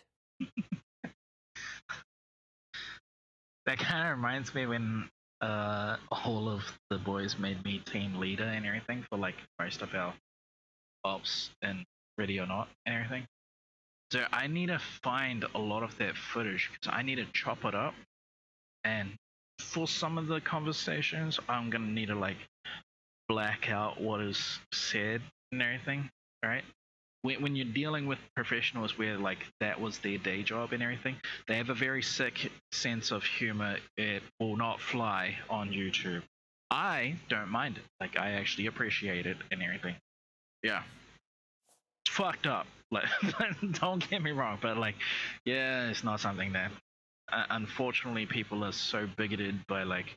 That kind of reminds me when all of the boys made me team leader and everything for like most of our ops and Ready or Not and everything. So I need to find a lot of that footage because I need to chop it up, and for some of the conversations I'm gonna need to like black out what is said and everything, right? When you're dealing with professionals where like that was their day job and everything, they have a very sick sense of humor. It will not fly on YouTube. I don't mind it. Like I actually appreciate it and everything. Yeah. It's fucked up. Like don't get me wrong, but like yeah, it's not something that unfortunately people are so bigoted by like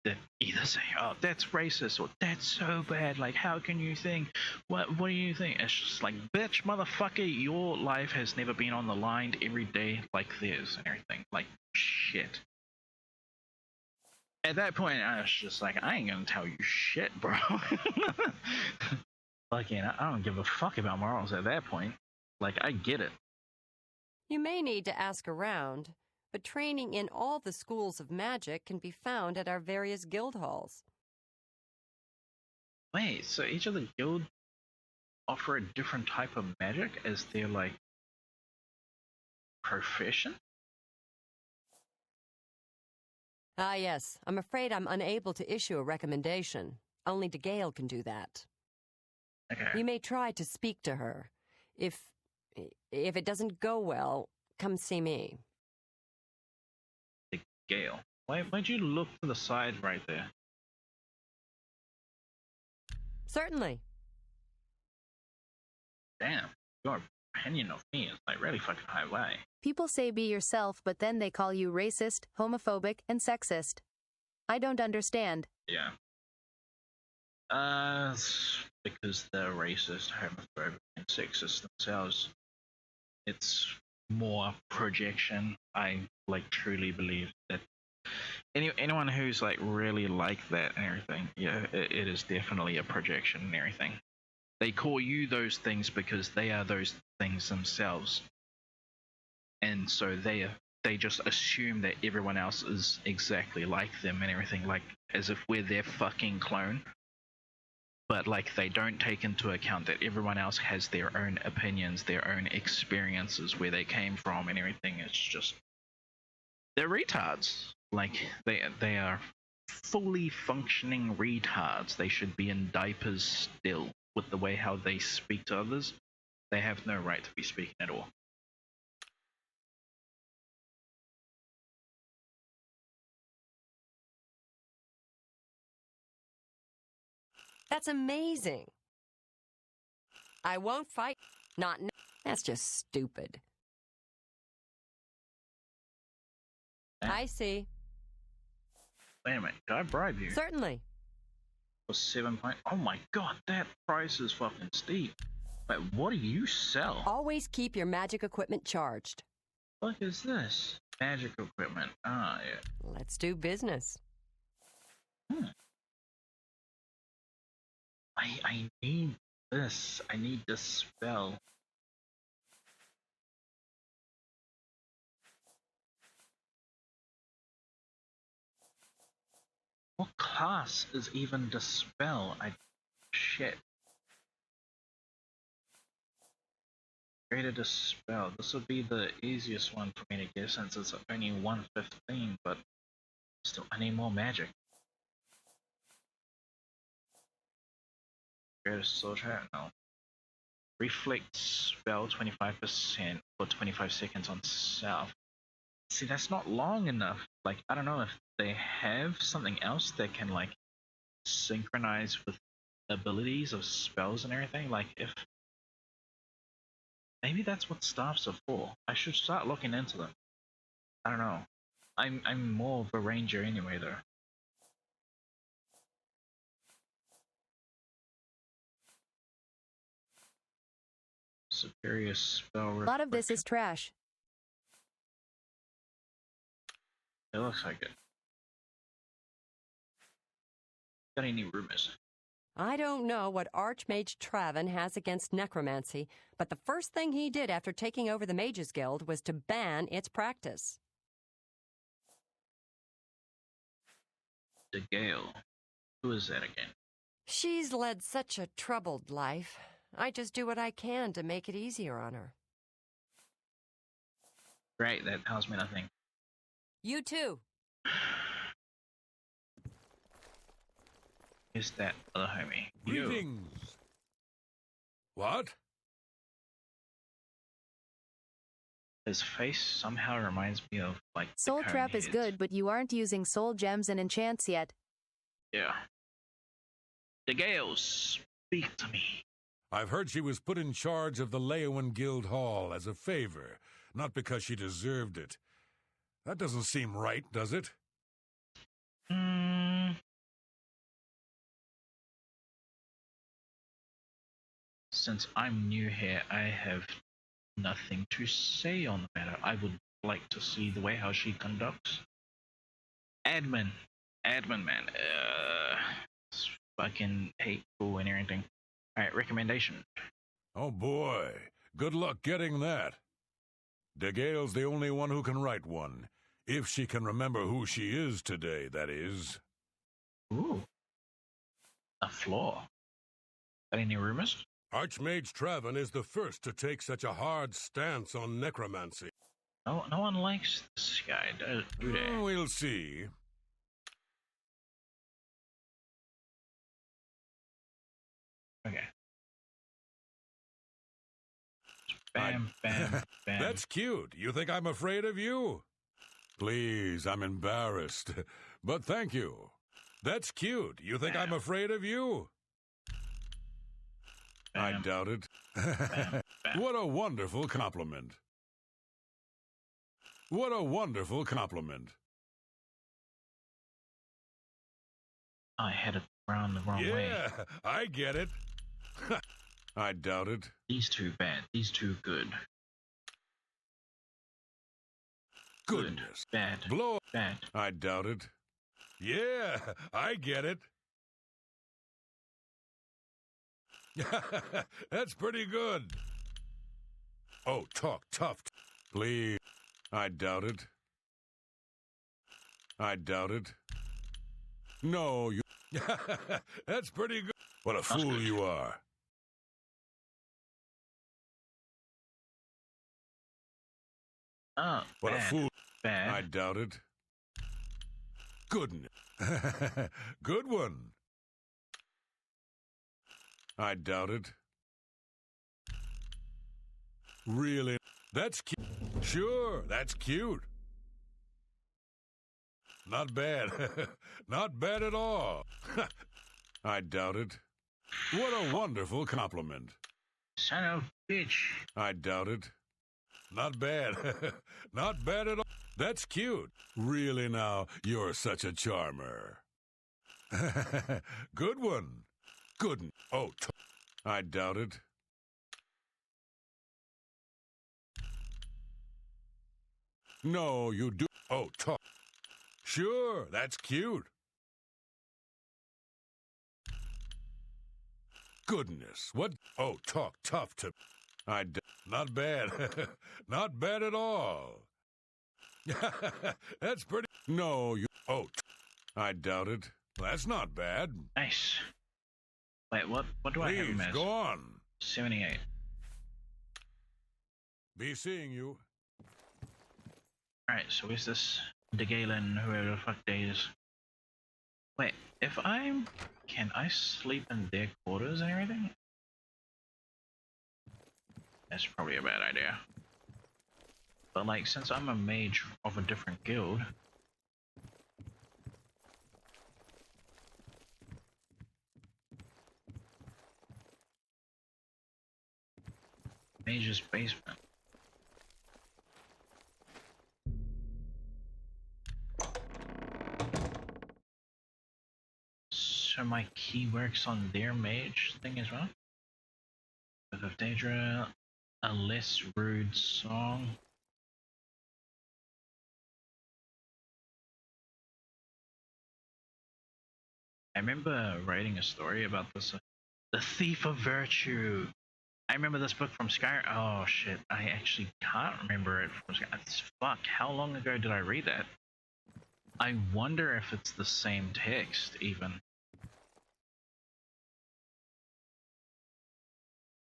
that either say, oh, that's racist, or that's so bad, like, how can you think, what do you think? It's just like, bitch, motherfucker, your life has never been on the line every day like this and everything. Like, shit. At that point, I was just like, I ain't gonna tell you shit, bro. Fucking, I don't give a fuck about morals at that point. Like, I get it. You may need to ask around, but training in all the schools of magic can be found at our various guild halls. Wait, so each of the guild offer a different type of magic as their, like, profession? Ah, yes. I'm afraid I'm unable to issue a recommendation. Only DeGale can do that. Okay. You may try to speak to her. If it doesn't go well, come see me. Gale. Why'd you look to the side right there? Certainly. Damn, your opinion of me is like really fucking high. People say be yourself, but then they call you racist, homophobic, and sexist. I don't understand. Yeah. Because they're racist, homophobic, and sexist themselves. It's more projection. I like truly believe that anyone who's like really like that and everything, yeah, it is definitely a projection and everything. They call you those things because they are those things themselves, and so they just assume that everyone else is exactly like them and everything, like as if we're their fucking clone. But like they don't take into account that everyone else has their own opinions, their own experiences, where they came from and everything. It's just they're retards. Like they are fully functioning retards. They should be in diapers still with the way how they speak to others. They have no right to be speaking at all. That's amazing. I won't fight. Not. That's just stupid. I see. Wait a minute, did I bribe you? Certainly. For 7 point. Oh my god, that price is fucking steep. Wait, what do you sell? Always keep your magic equipment charged. What is this? Magic equipment. Ah, yeah. Let's do business. I need this. I need this spell. What class is even the spell? Shit. Created a spell. This would be the easiest one for me to get since it's only 115, but still I need more magic. Create a soul trap? No. Reflect spell 25% for 25 seconds on self. See, that's not long enough. Like, I don't know if they have something else that can, like, synchronize with abilities of spells and everything. Like, if maybe that's what staffs are for. I should start looking into them. I don't know. I'm more of a ranger anyway, though. Superior spell. A lot of this is trash. It looks like it. Got any rumors? I don't know what Archmage Travin has against necromancy, but the first thing he did after taking over the Mages Guild was to ban its practice. The Gale. Who is that again? She's led such a troubled life. I just do what I can to make it easier on her. Great, that tells me nothing. You too. Is that other homie? Greetings. What? His face somehow reminds me of, like, Soul Trap is good, but you aren't using soul gems and enchants yet. Yeah. The Gales, speak to me. I've heard she was put in charge of the Leowen Guild Hall as a favor, not because she deserved it. That doesn't seem right, does it? Since I'm new here, I have nothing to say on the matter. I would like to see the way how she conducts. Admin man, it's fucking hateful and everything. Alright, recommendation. Oh boy, good luck getting that. De Gale's the only one who can write one. If she can remember who she is today, that is. Ooh. A flaw. Got any rumors? Archmage Travin is the first to take such a hard stance on necromancy. No one likes this guy, do they? We'll see. Okay. Bam, bam, bam. That's cute. You think I'm afraid of you? Please, I'm embarrassed. But thank you. That's cute. You think I'm afraid of you? Bam. I doubt it. Bam, bam. What a wonderful compliment. What a wonderful compliment. I had it around the wrong way. Yeah, I get it. I doubt it. These two bad, these two good. Goodness. Good, bad, Blow. bad. I doubt it. Yeah, I get it. That's pretty good. Oh, talk tough. Please. I doubt it. I doubt it. No, you... That's pretty good. What a fool good. You are. Oh, What bad, a fool. bad. I doubt it. Goodness. Good one. I doubt it. Really? That's cute. Sure, that's cute. Not bad. Not bad at all. I doubt it. What a wonderful compliment. Son of a bitch. I doubt it. Not bad. Not bad at all. That's cute. Really now, you're such a charmer. Good one. Good. Oh, I doubt it. No, you do. Oh, talk. Sure, that's cute. Goodness, what? Oh, talk tough to. Not bad. Not bad at all. That's pretty. No, you. Oh, I doubt it. That's not bad. Nice. Wait, what do I have him Please, as? go on. 78. Be seeing you. Alright, so is this DeGalen, whoever the fuck they is? Wait, if I'm... Can I sleep in their quarters and everything? That's probably a bad idea. But like, since I'm a mage of a different guild... Mage's basement. So my key works on their mage thing as well? Book of Daedra, a less rude song. I remember writing a story about this. The Thief of Virtue. I remember this book from Skyrim. Oh shit, I actually can't remember it from Skyrim. Fuck, how long ago did I read that? I wonder if it's the same text even.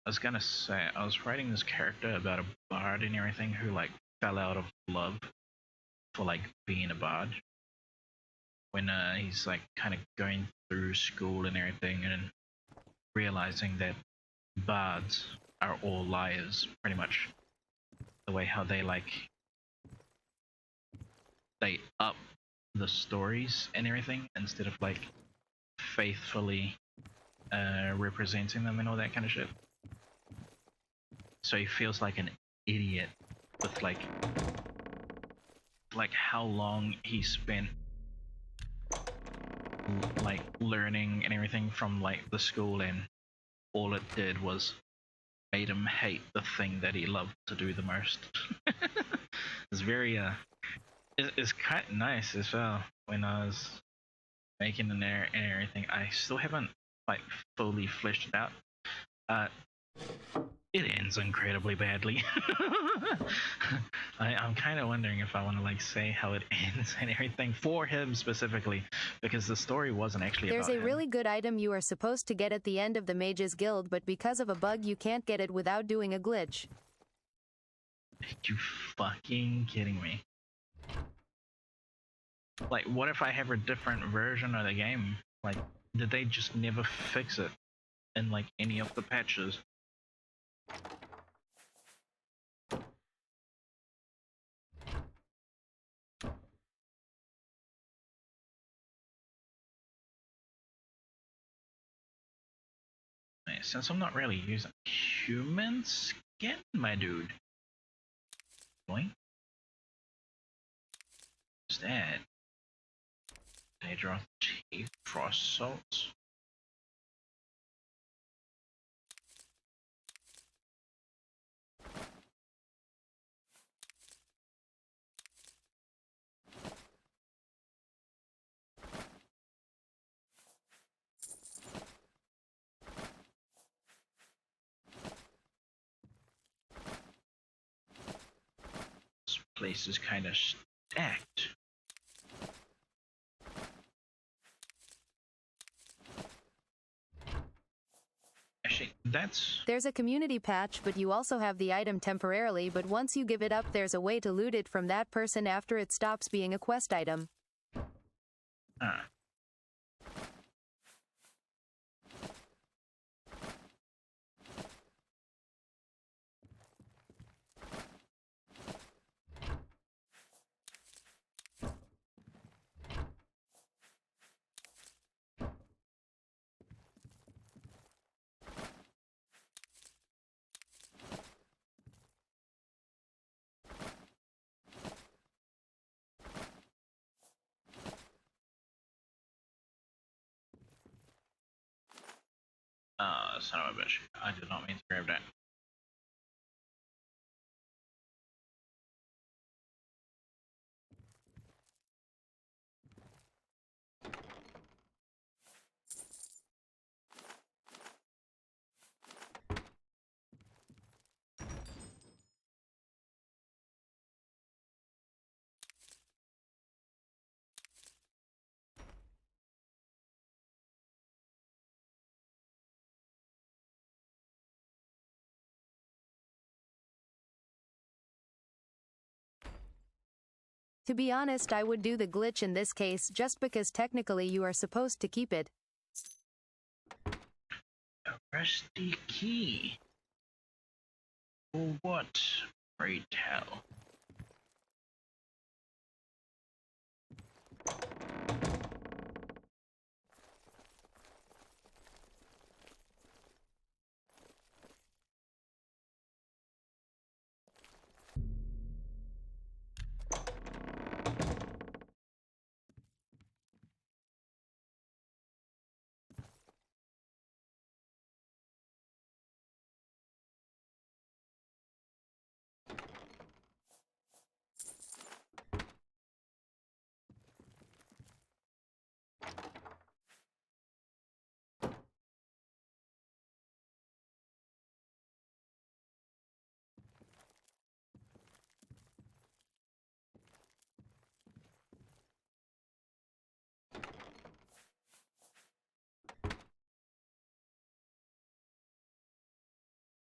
I was gonna say, I was writing this character about a bard and everything who like fell out of love for like being a bard. When he's like kind of going through school and everything and realizing that bards are all liars, pretty much. The way how they like, they up the stories and everything instead of like faithfully representing them and all that kind of shit. So he feels like an idiot with like how long he spent like learning and everything from like the school, and all it did was made him hate the thing that he loved to do the most. It's very it's quite nice as well. When I was making an air and everything, I still haven't like fully fleshed it out. It ends incredibly badly. I'm kind of wondering if I want to like say how it ends and everything for him specifically, because the story wasn't actually There's about a him. really good item you are supposed to get at the end of the Mages Guild, but because of a bug you can't get it without doing a glitch. Are you fucking kidding me? Like, what if I have a different version of the game? Like, did they just never fix it in like any of the patches? Since I'm not really using human skin, my dude. Boing. What's that? Daedra teeth, frost salts. This place is kind of stacked. Actually, There's a community patch, but you also have the item temporarily, but once you give it up there's a way to loot it from that person after it stops being a quest item. Ah. Son of a bitch. I did not mean to grab that. To be honest, I would do the glitch in this case just because technically you are supposed to keep it. A rusty key. For what, pray tell?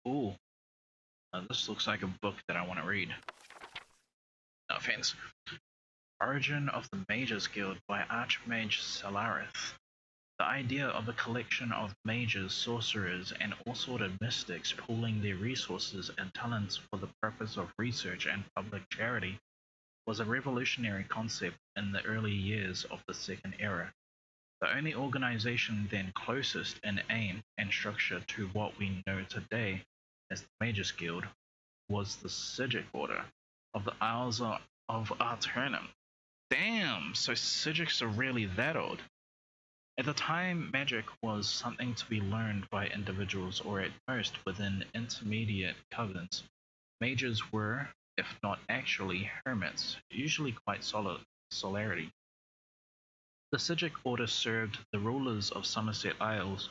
Ooh, this looks like a book that I want to read. No offense. Origin of the Mages Guild by Archmage Salarith. The idea of a collection of mages, sorcerers, and all-sorted mystics pooling their resources and talents for the purpose of research and public charity was a revolutionary concept in the early years of the Second Era. The only organization then closest in aim and structure to what we know today as the Mages Guild was the Psijic Order of the Isles of Arturnum. Damn, so Psijics are really that old. At the time, magic was something to be learned by individuals or at most within intermediate covens. Mages were, if not actually, hermits, usually quite solitary. The Psijic Order served the rulers of Somerset Isles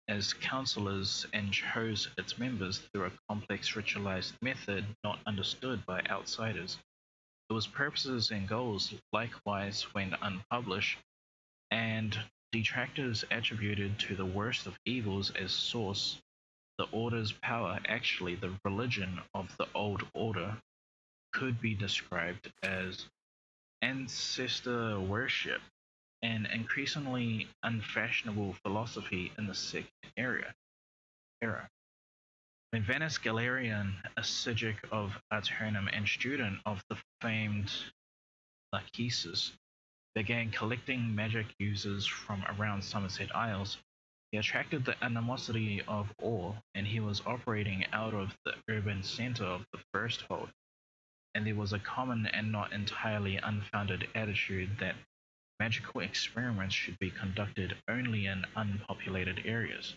as counselors and chose its members through a complex ritualized method not understood by outsiders. It was purposes and goals likewise when unpublished, and detractors attributed to the worst of evils as source. The Order's power, actually the religion of the Old Order, could be described as ancestor worship, an increasingly unfashionable philosophy in the Second Era. When Vanus Galerian, a Psijic of Arturnum and student of the famed Lachesis, began collecting magic users from around Somerset Isles, he attracted the animosity of all, and he was operating out of the urban center of the First Hold, and there was a common and not entirely unfounded attitude that magical experiments should be conducted only in unpopulated areas.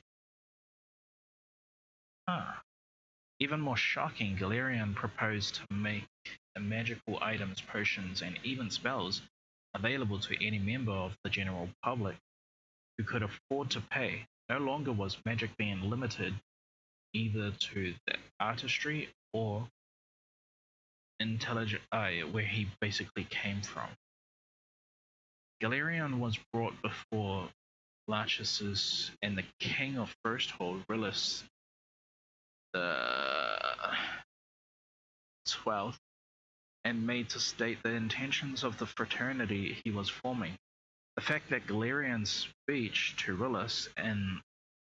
Even more shocking, Galerian proposed to make the magical items, potions, and even spells available to any member of the general public who could afford to pay. No longer was magic being limited either to the artistry or intelligent where he basically came from. Galerian was brought before Lachesis and the king of First Hold, Rillis the 12th, and made to state the intentions of the fraternity he was forming. The fact that Galerian's speech to Rillis and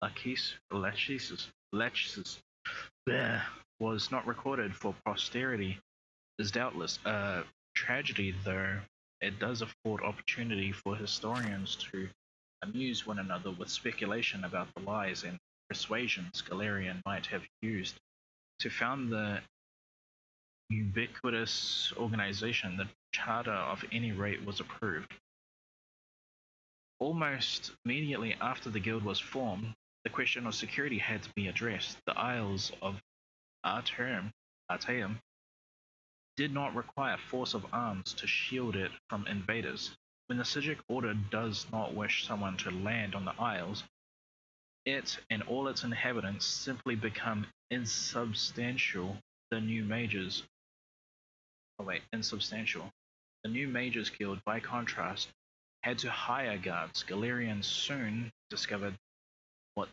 Lachesis was not recorded for posterity is doubtless a tragedy, though it does afford opportunity for historians to amuse one another with speculation about the lies and persuasions Galerian might have used to found the ubiquitous organization. The charter of any rate was approved. Almost immediately after the guild was formed, the question of security had to be addressed. The Isles of Arturnum did not require force of arms to shield it from invaders. When the Psijic Order does not wish someone to land on the Isles, it and all its inhabitants simply become insubstantial. The new Mages Guild, by contrast, had to hire guards. Galerian soon discovered what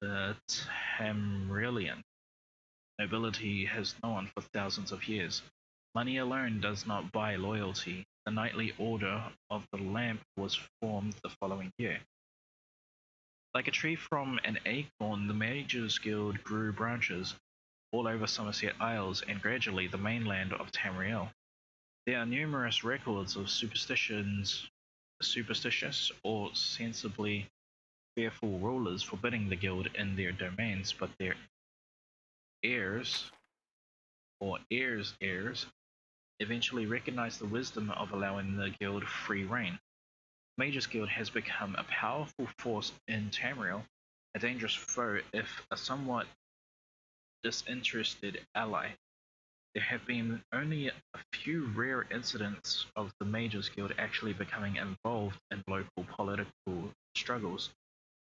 the Tamrillian nobility has known for thousands of years. Money alone does not buy loyalty. The Knightly Order of the Lamp was formed the following year. Like a tree from an acorn, the Mages Guild grew branches all over Somerset Isles and gradually the mainland of Tamriel. There are numerous records of superstitious or sensibly fearful rulers forbidding the guild in their domains, but their heirs, or heirs, eventually recognized the wisdom of allowing the guild free rein. Mages Guild has become a powerful force in Tamriel, a dangerous foe if a somewhat disinterested ally. There have been only a few rare incidents of the Mages Guild actually becoming involved in local political struggles.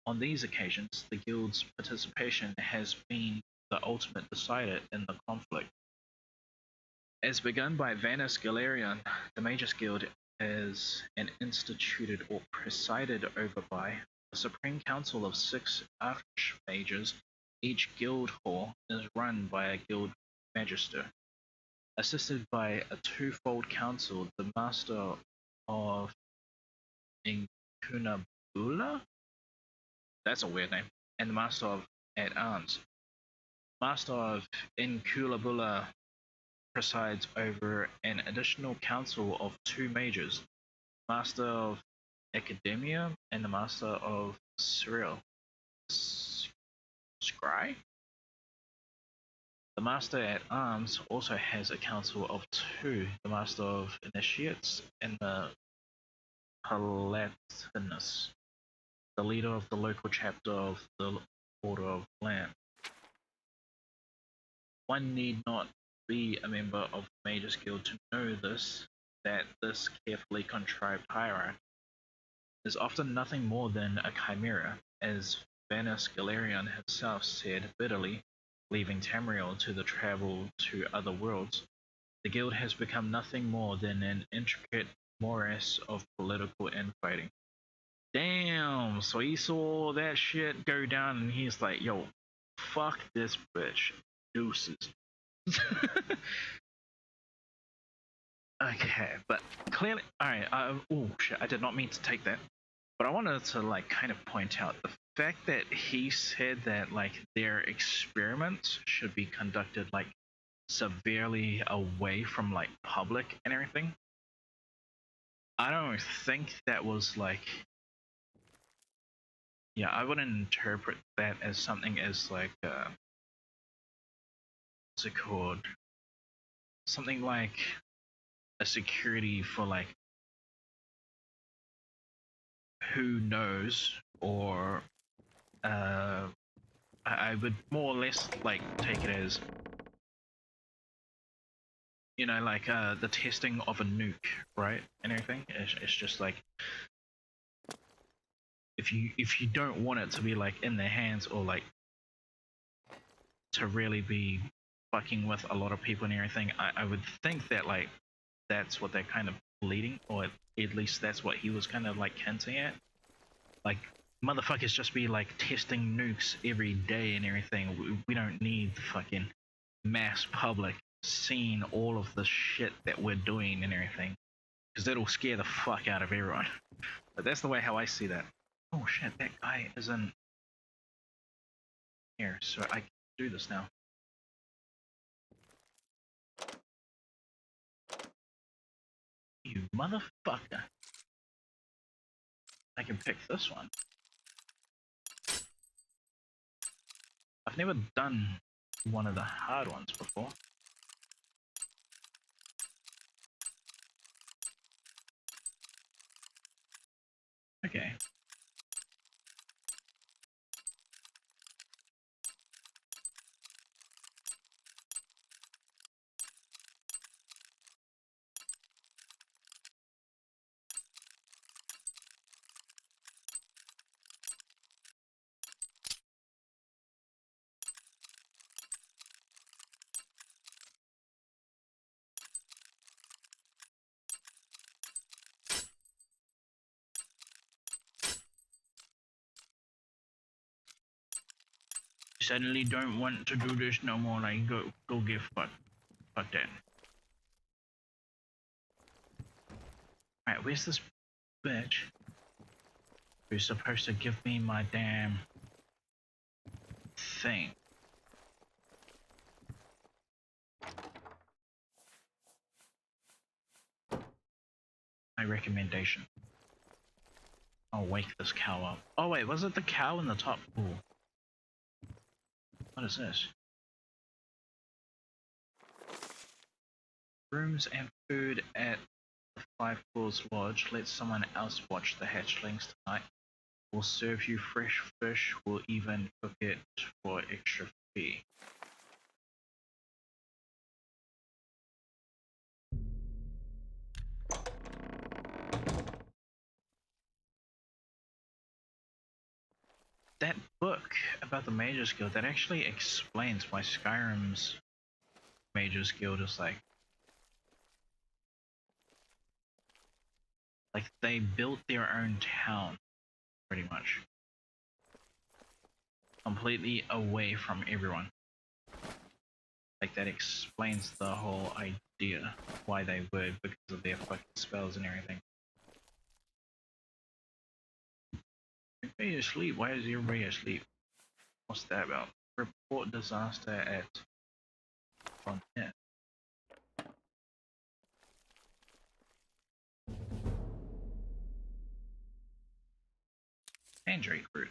On these occasions, the guild's participation has been the ultimate decider in the conflict. As begun by Vanus Galerion, the Mages Guild is an instituted or presided over by a supreme council of 6 archmages. Each guild hall is run by a guild magister, assisted by a twofold council, the Master of Incunabula? That's a weird name. And the Master of at Arms. Master of Inculabula presides over an additional council of 2 mages, Master of Academia and the Master of Cyril. Scry? The Master at Arms also has a council of 2, the Master of Initiates and the Palatinus, the leader of the local chapter of the Order of Lamp. One need not be a member of the Mages Guild to know that this carefully contrived hierarchy is often nothing more than a chimera, as Vanus Galerion himself said bitterly, leaving Tamriel to travel to other worlds. The guild has become nothing more than an intricate morass of political infighting. Damn, so he saw that shit go down and he's like, yo, fuck this bitch. Deuces. Okay, but clearly, alright, oh shit, I did not mean to take that. But I wanted to like kind of point out the fact that he said that like their experiments should be conducted like severely away from like public and everything. I don't think that was like, yeah, I wouldn't interpret that as something as like what's it called? Something like a security for like who knows, or I would more or less like take it as, you know, like the testing of a nuke, right, and everything. It's just like if you don't want it to be like in their hands, or like to really be fucking with a lot of people and everything, I would think that like that's what they're kind of leading, or at least that's what he was kind of like hinting at. Like, motherfuckers just be like testing nukes every day and everything. We don't need the fucking mass public seeing all of the shit that we're doing and everything, because that'll scare the fuck out of everyone. But that's the way how I see that. Oh shit, that guy isn't here, so I can do this now. You motherfucker. I can pick this one. I've never done one of the hard ones before. Okay. Suddenly don't want to do this no more, like go get fuck that. where's this bitch who's supposed to give me my damn thing? My recommendation. I'll wake this cow up. Oh wait, was it the cow in the top pool? What is this? Rooms and food at the Five Paws Lodge. Let someone else watch the hatchlings tonight. We'll serve you fresh fish. We'll even cook it for extra fee. That book about the Mages Guild, that actually explains why Skyrim's Mages Guild is like they built their own town, pretty much. Completely away from everyone. Like that explains the whole idea why they would, because of their fucking spells and everything. Everybody asleep? Why is everybody asleep? What's that about? Report disaster at Frontier. Mandrake root.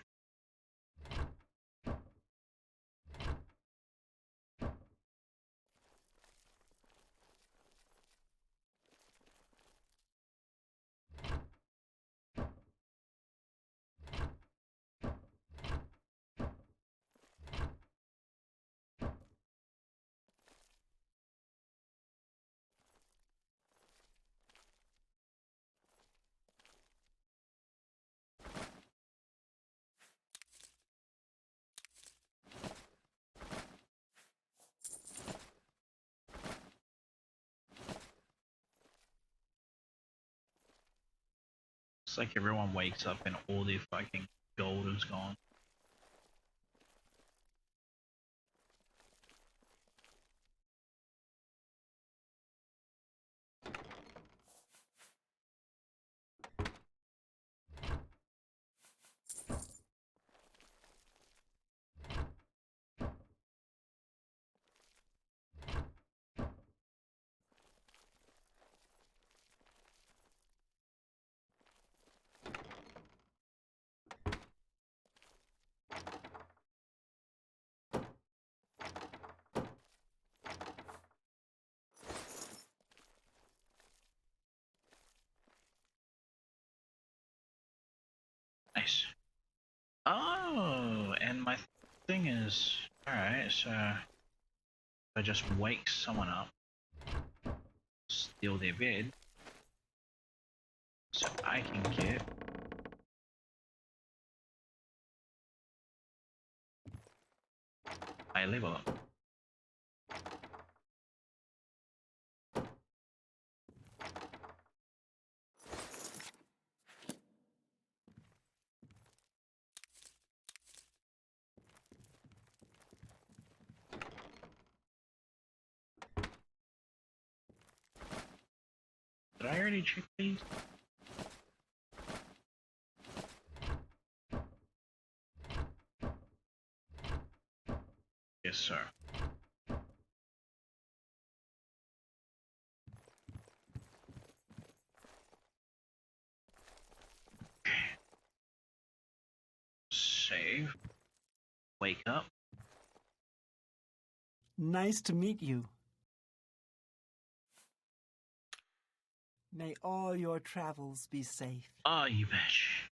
It's like everyone wakes up and all their fucking gold is gone. Nice. Oh, and my thing is, alright, so I just wake someone up, steal their bed, so I can get my level up. Did I already check these? Yes, sir. Save. Wake up. Nice to meet you. May all your travels be safe. Oh, you bitch.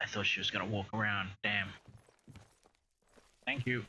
I thought she was gonna walk around. Damn. Thank you.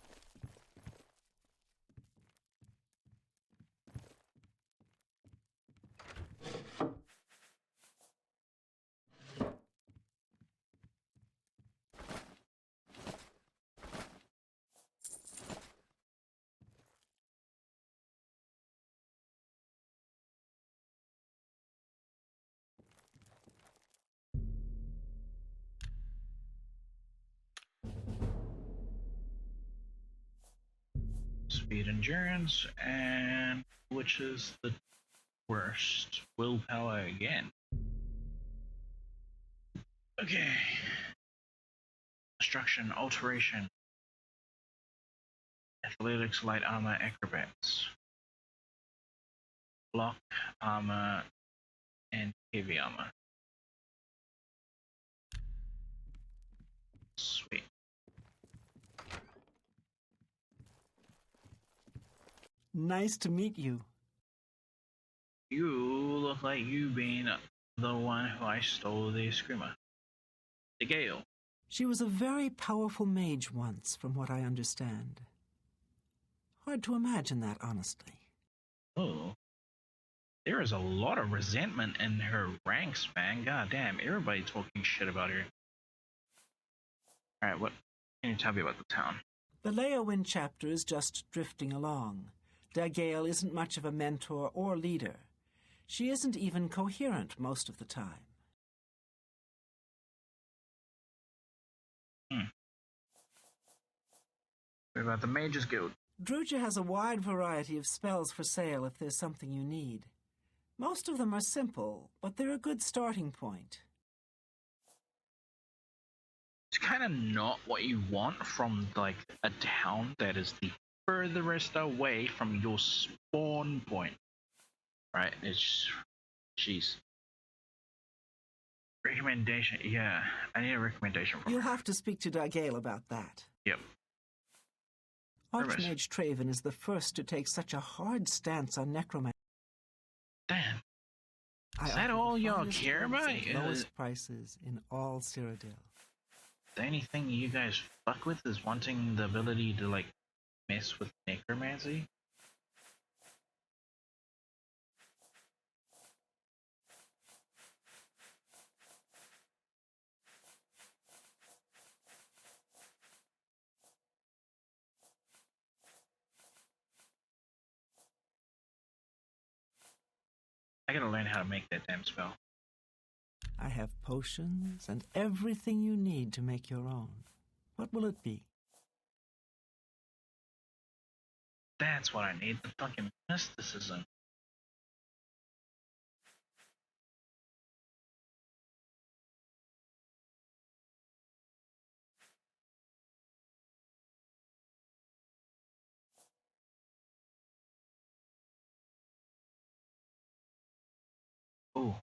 Speed endurance, and which is the worst willpower again. Okay. Destruction, alteration, athletics, light armor, acrobats, block, armor, and heavy armor. Sweet. Nice to meet you. You look like you being the one who I stole the Screamer. The Gale. She was a very powerful mage once, from what I understand. Hard to imagine that, honestly. Oh. There is a lot of resentment in her ranks, man. God damn, everybody talking shit about her. Alright, what can you tell me about the town? The Leowin chapter is just drifting along. Dagale isn't much of a mentor or leader. She isn't even coherent most of the time. What about the Mages Guild? Druja has a wide variety of spells for sale if there's something you need. Most of them are simple, but they're a good starting point. It's kind of not what you want from, like, a town that is the furthest away from your spawn point. Right? It's... Jeez. Recommendation. Yeah, I need a recommendation from You'll her. have to speak to Dagale about that. Yep. Archmage Traven is the first to take such a hard stance on necromancy. Damn. Is that all y'all care about? Lowest prices in all Cyrodiil. The only thing you guys fuck with is wanting the ability to, like, mess with necromancy? I gotta learn how to make that damn spell. I have potions and everything you need to make your own. What will it be? That's what I need, the fucking mysticism. Ooh.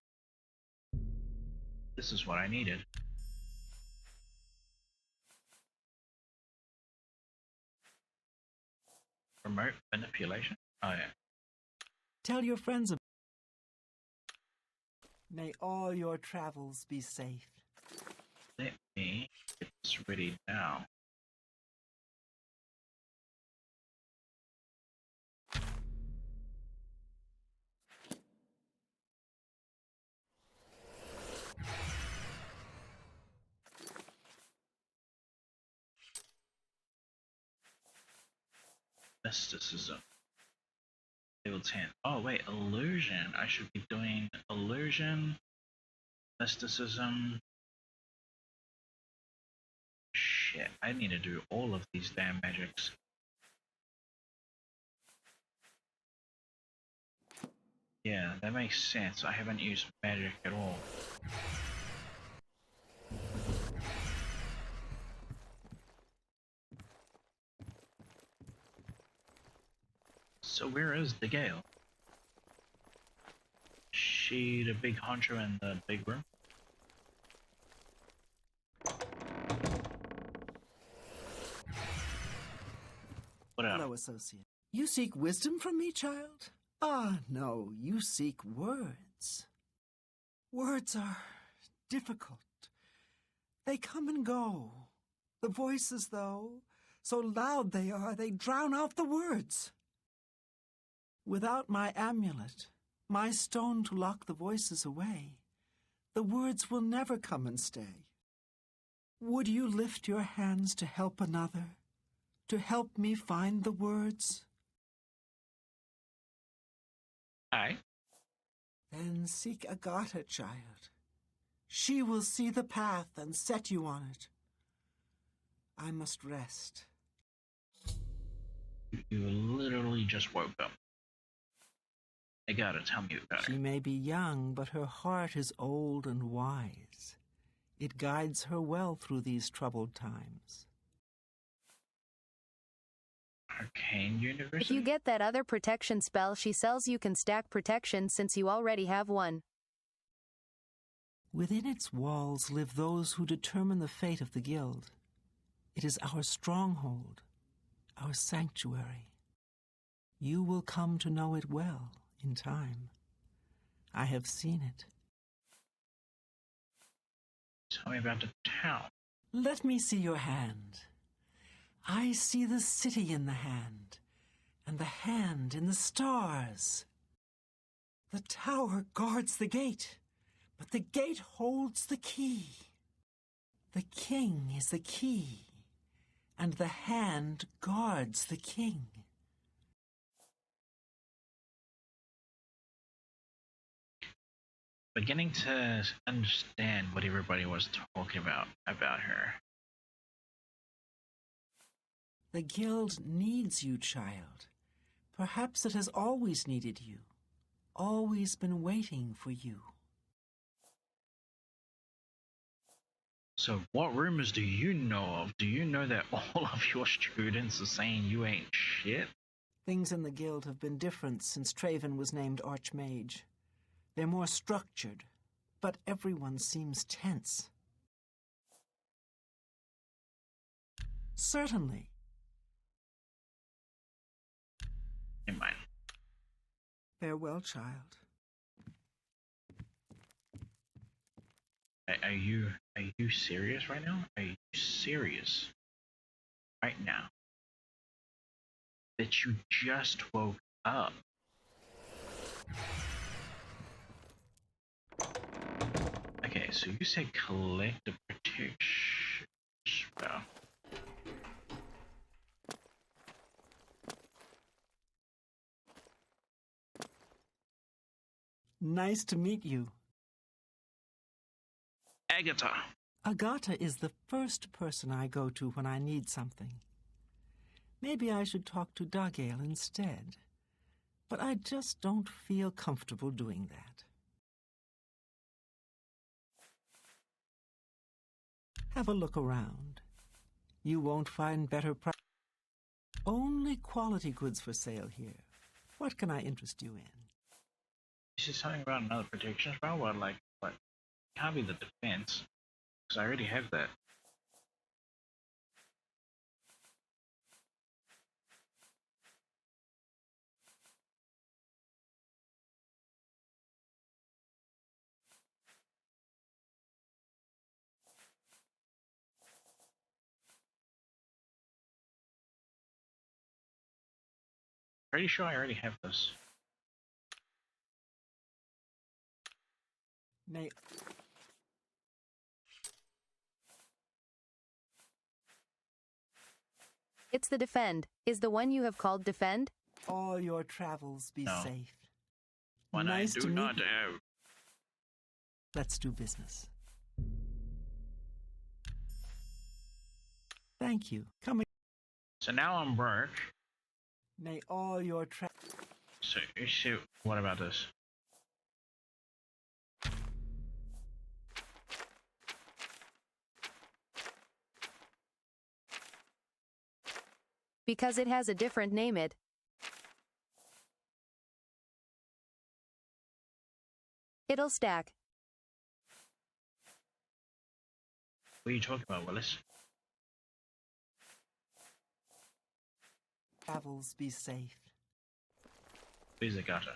This is what I needed. Remote manipulation? Oh yeah. Tell your friends about. May all your travels be safe. Let me get this ready now. Mysticism. Level 10. Oh wait, illusion. I should be doing illusion, mysticism. Shit, I need to do all of these damn magics. Yeah, that makes sense. I haven't used magic at all. So where is the Gale? She the big honcho in the big room? What up? Hello, associate. You seek wisdom from me, child? Ah, no, you seek words. Words are difficult. They come and go. The voices, though, so loud they are, they drown out the words. Without my amulet, my stone to lock the voices away, the words will never come and stay. Would you lift your hands to help another, to help me find the words? Aye. Then seek Agata, child. She will see the path and set you on it. I must rest. You literally just woke up. Agata, tell me about her. She may be young, but her heart is old and wise. It guides her well through these troubled times. Arcane University? If you get that other protection spell she sells, you can stack protection since you already have one. Within its walls live those who determine the fate of the guild. It is our stronghold, our sanctuary. You will come to know it well in time. I have seen it. Tell me about the town. Let me see your hand. I see the city in the hand, and the hand in the stars. The tower guards the gate, but the gate holds the key. The king is the key, and the hand guards the king. Beginning to understand what everybody was talking about her. The guild needs you, child. Perhaps it has always needed you, always been waiting for you. So what rumors do you know of? Do you know that all of your students are saying you ain't shit? Things in the guild have been different since Twain was named Archmage. They're more structured, but everyone seems tense. Certainly. In mind. Farewell, child. Are you serious right now? Are you serious right now that you just woke up? Okay, so you said collective protection spell. Nice to meet you. Agata. Agata is the first person I go to when I need something. Maybe I should talk to Dagale instead, but I just don't feel comfortable doing that. Have a look around. You won't find better only quality goods for sale here. What can I interest you in? This is something about another protection spell, what? Can't be the defense, because I already have that. Pretty sure I already have this. May It's the defend. Is the one you have called defend? all your travels be No. safe. One Nice I to do meet not you. have. Let's do business. Thank you. Come. So now I'm broke. May all your So what about this? Because it has a different name. It'll stack. What are you talking about, Willis? travels be safe. Please, Agata.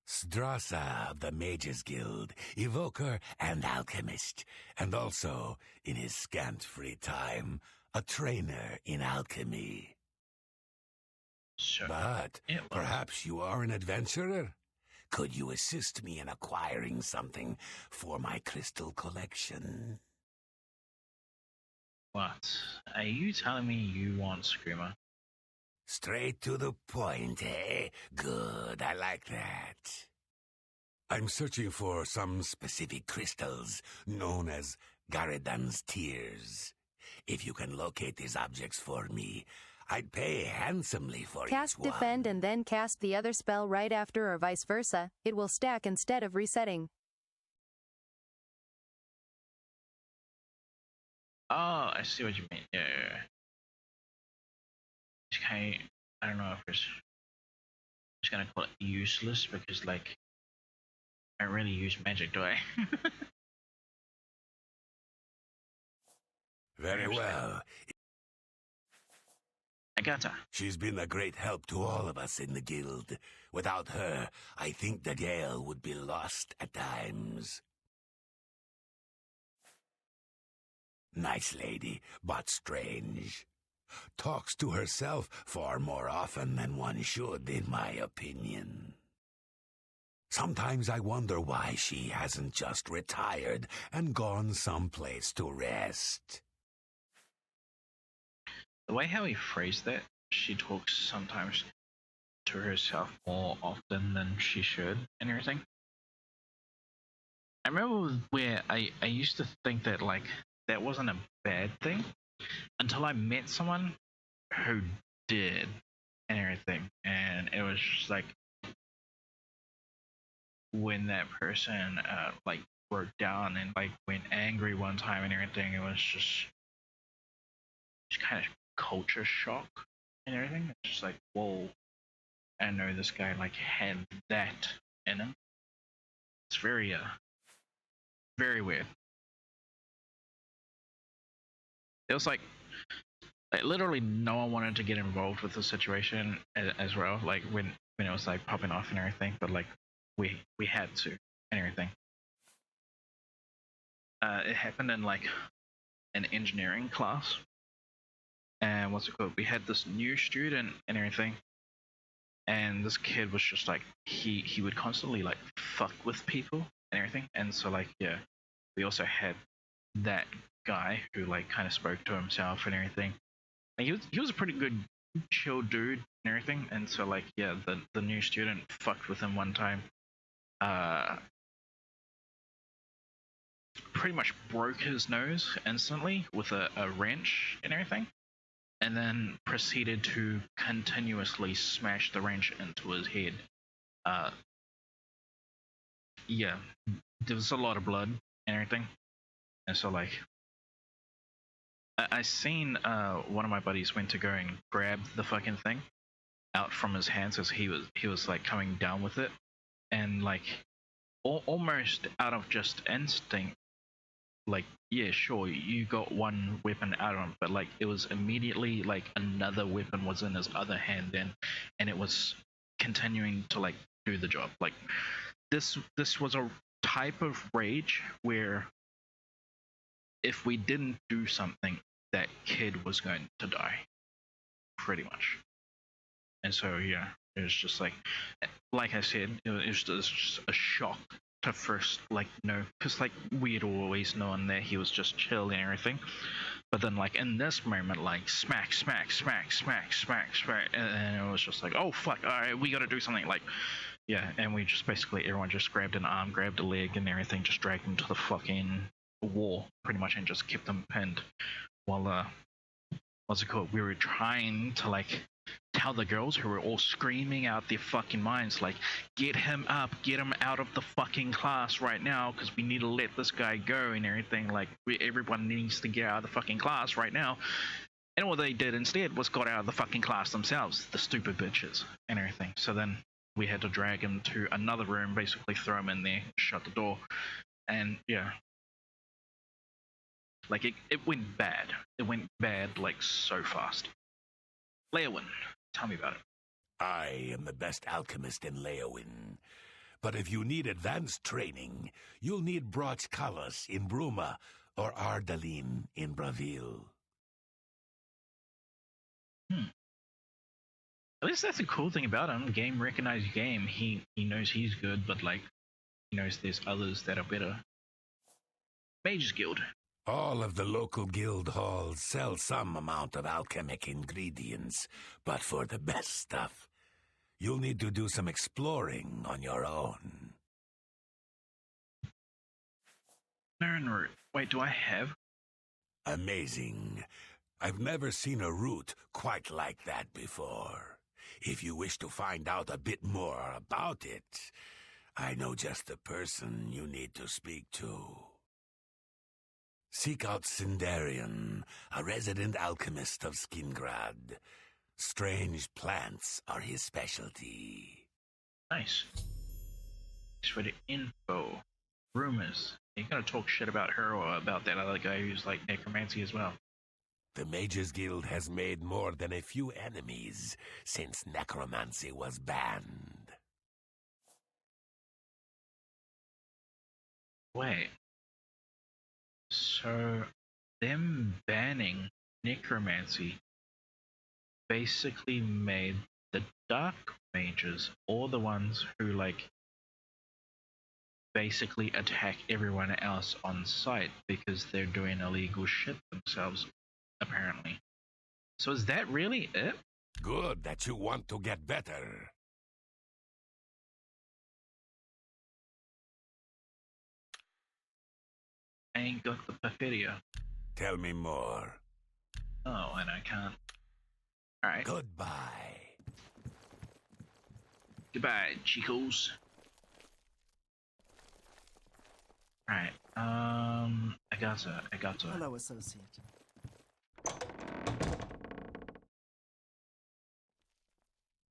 Strasza of the Mages Guild, evoker and alchemist, and also, in his scant free time, a trainer in alchemy. Sure. But perhaps you are an adventurer? Could you assist me in acquiring something for my crystal collection? What? Are you telling me you want Screamer? Straight to the point, eh? Good, I like that. I'm searching for some specific crystals known as Garadan's Tears. If you can locate these objects for me, I'd pay handsomely for Cast each one. defend and then cast the other spell right after or vice versa. It will stack instead of resetting. Oh, I see what you mean. Yeah. Okay, I don't know if it's just gonna call it useless because like I don't really use magic, do I? Very well. Agata. She's been a great help to all of us in the guild. Without her, I think the Gale would be lost at times. Nice lady, but strange. Talks to herself far more often than one should, in my opinion. Sometimes I wonder why she hasn't just retired and gone someplace to rest. The way how he phrased that, she talks sometimes to herself more often than she should and everything. I remember where I used to think that like that wasn't a bad thing until I met someone who did and everything, and it was just like when that person like broke down and like went angry one time and everything, it was just kind of culture shock and everything. It's just like, whoa, I know this guy like had that in him. It's very very weird. It was like literally no one wanted to get involved with the situation as well, like when it was like popping off and everything, but like we had to and everything. It happened in like an engineering class, and what's it called, we had this new student and everything, and this kid was just like he would constantly like fuck with people and everything, and so like yeah, we also had that guy who like kind of spoke to himself and everything. And he was a pretty good chill dude and everything, and so like yeah, the new student fucked with him one time. Pretty much broke his nose instantly with a wrench and everything, and then proceeded to continuously smash the wrench into his head. Yeah, there was a lot of blood and everything, and so like I seen one of my buddies went to go and grab the fucking thing out from his hands as he was like coming down with it, and like almost out of just instinct, like yeah, sure, you got one weapon out of him, but like it was immediately like another weapon was in his other hand then, and it was continuing to like do the job. Like this was a type of rage where if we didn't do something, that kid was going to die, pretty much. And so yeah, it was just like I said, it was just a shock to first like know, because like we had always known that he was just chill and everything, but then like in this moment, like smack, and it was just like, oh fuck, all right, we got to do something. Like yeah, and we just basically everyone just grabbed an arm, grabbed a leg, and everything, just dragged him to the fucking wall, pretty much, and just kept him pinned. While what's it called? We were trying to like tell the girls who were all screaming out their fucking minds, like, get him up, get him out of the fucking class right now, because we need to let this guy go and everything. Like, everyone needs to get out of the fucking class right now. And all they did instead was got out of the fucking class themselves, the stupid bitches and everything. So then we had to drag him to another room, basically throw him in there, shut the door, and yeah. Like, it went bad. It went bad, like, so fast. Leowin, tell me about it. I am the best alchemist in Leowin. But if you need advanced training, you'll need Brochkalos in Bruma or Ardalin in Bravil. At least that's the cool thing about him. Game recognized game. He knows he's good, but, like, he knows there's others that are better. Mages Guild. All of the local guild halls sell some amount of alchemic ingredients, but for the best stuff, you'll need to do some exploring on your own. Nernroot. Wait, do I have? Amazing. I've never seen a root quite like that before. If you wish to find out a bit more about it, I know just the person you need to speak to. Seek out Sindarian, a resident alchemist of Skingrad. Strange plants are his specialty. Nice. Thanks for the info. Rumors. You're gonna talk shit about her or about that other guy who's like necromancy as well. The Mages Guild has made more than a few enemies since necromancy was banned. Wait. So, them banning necromancy basically made the dark mages, or the ones who like basically attack everyone else on sight because they're doing illegal shit themselves, apparently. So is that really it? Good that you want to get better. I ain't got the perfidia. Tell me more. Oh, and I can't. Alright. Goodbye. Goodbye, chicos. Alright, I got to. Hello, associate.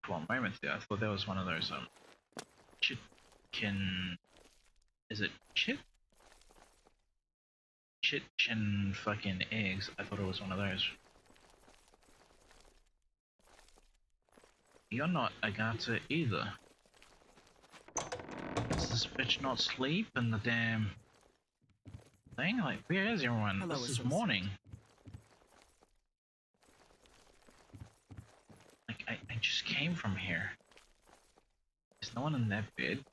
For a moment there, I thought that was one of those, chicken... Is it chicken fucking eggs? I thought it was one of those. You're not Agatha either. Does this bitch not sleep in the damn thing? Like, where is everyone? Hello, this is morning. Like, I just came from here. There's no one in that bed.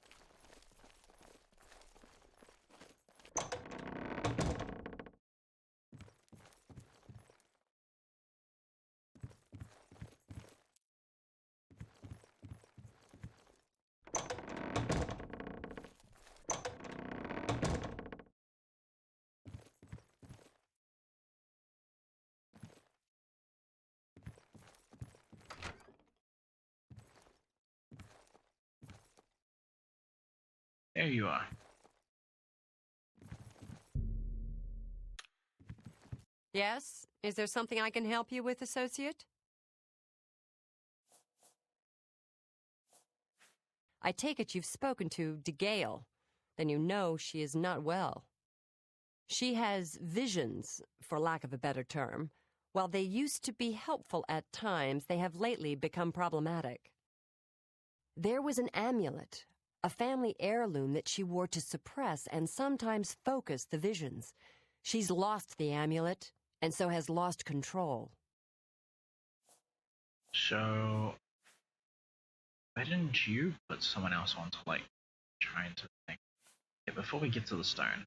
There you are. Yes? Is there something I can help you with, associate? I take it you've spoken to DeGale. Then you know she is not well. She has visions, for lack of a better term. While they used to be helpful at times, they have lately become problematic. There was an amulet, a family heirloom that she wore to suppress and sometimes focus the visions. She's lost the amulet, and so has lost control. So, why didn't you put someone else on to, like, trying to think? Yeah, before we get to the stone,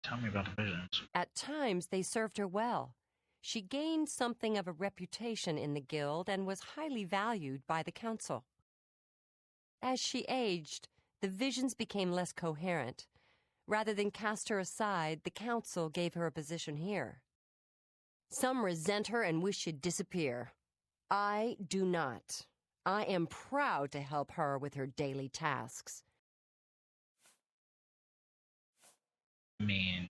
tell me about the visions. At times, they served her well. She gained something of a reputation in the guild and was highly valued by the council. As she aged, the visions became less coherent. Rather than cast her aside, the council gave her a position here. Some resent her and wish she'd disappear. I do not. I am proud to help her with her daily tasks. I mean,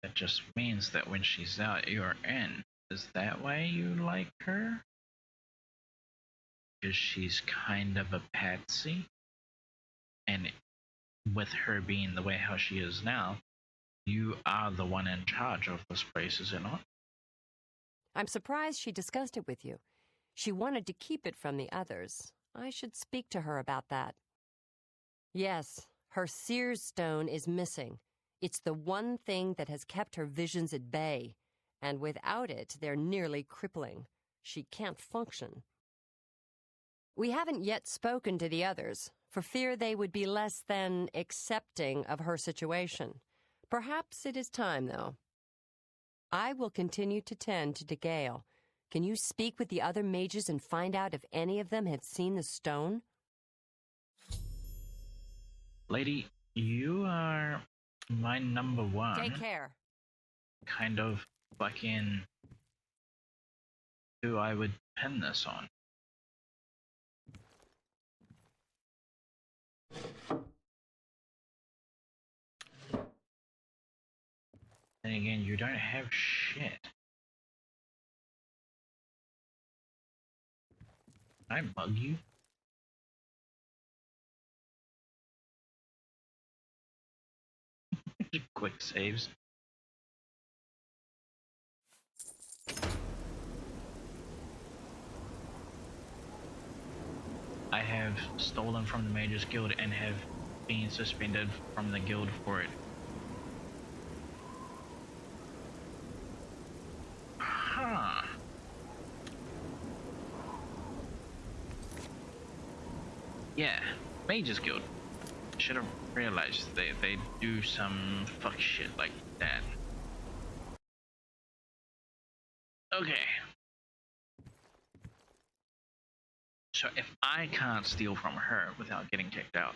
that just means that when she's out, you're in. Is that why you like her? Because she's kind of a patsy? And with her being the way how she is now, you are the one in charge of this place, is it not? I'm surprised she discussed it with you. She wanted to keep it from the others. I should speak to her about that. Yes, her Seer's Stone is missing. It's the one thing that has kept her visions at bay, and without it, they're nearly crippling. She can't function. We haven't yet spoken to the others, for fear they would be less than accepting of her situation. Perhaps it is time, though. I will continue to tend to DeGale. Can you speak with the other mages and find out if any of them have seen the stone? Lady, you are my number one. Take care. Kind of fucking who I would pin this on. And again, you don't have shit. Can I mug you? Quick saves. I have stolen from the Mages Guild and have been suspended from the guild for it. Huh. Yeah, Mages Guild. Should have realized they do some fuck shit like that. Okay. So if I can't steal from her without getting kicked out,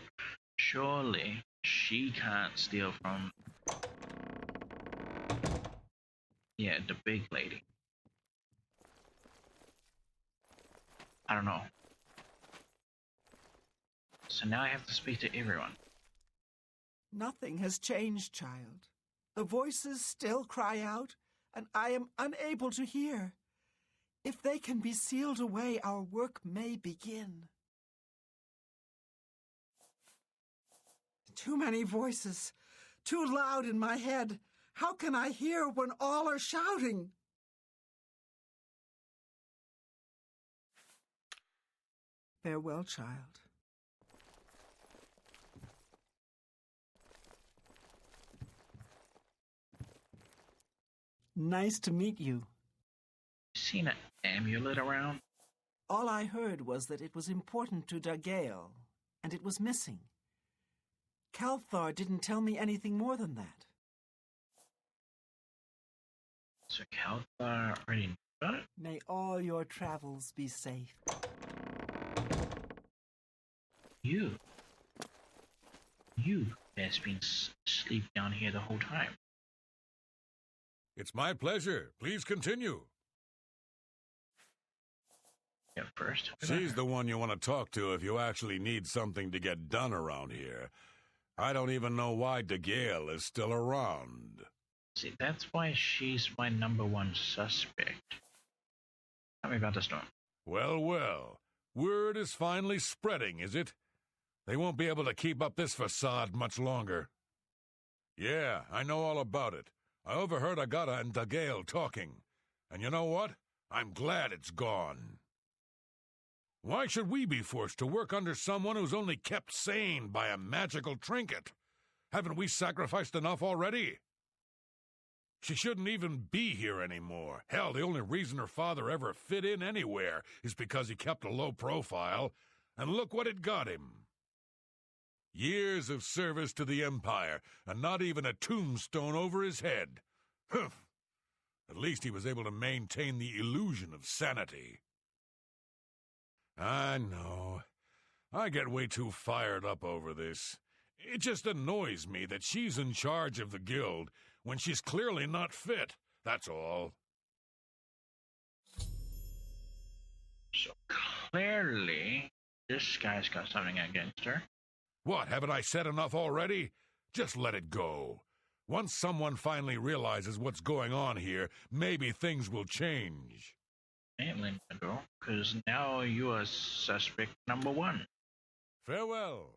surely she can't steal from, yeah, the big lady. I don't know. So now I have to speak to everyone. Nothing has changed, child. The voices still cry out, and I am unable to hear. If they can be sealed away, our work may begin. Too many voices, too loud in my head. How can I hear when all are shouting? Farewell, child. Nice to meet you. Seen an amulet around? All I heard was that it was important to Dagael, and it was missing. Kalthar didn't tell me anything more than that. So Kalthar already knew about it? May all your travels be safe. You has been asleep down here the whole time. It's my pleasure. Please continue. Yeah, first. She's the one you want to talk to if you actually need something to get done around here. I don't even know why Dagael is still around. See, that's why she's my #1 suspect. Tell me about the storm. Well, well. Word is finally spreading, is it? They won't be able to keep up this facade much longer. Yeah, I know all about it. I overheard Agata and Dagael talking. And you know what? I'm glad it's gone. Why should we be forced to work under someone who's only kept sane by a magical trinket? Haven't we sacrificed enough already? She shouldn't even be here anymore. Hell, the only reason her father ever fit in anywhere is because he kept a low profile, and look what it got him. Years of service to the Empire, and not even a tombstone over his head. Humph. At least he was able to maintain the illusion of sanity. I know. I get way too fired up over this. It just annoys me that she's in charge of the guild when she's clearly not fit, that's all. So clearly, this guy's got something against her. What, haven't I said enough already? Just let it go. Once someone finally realizes what's going on here, maybe things will change. Ain't letting it go, because now you are suspect #1. Farewell.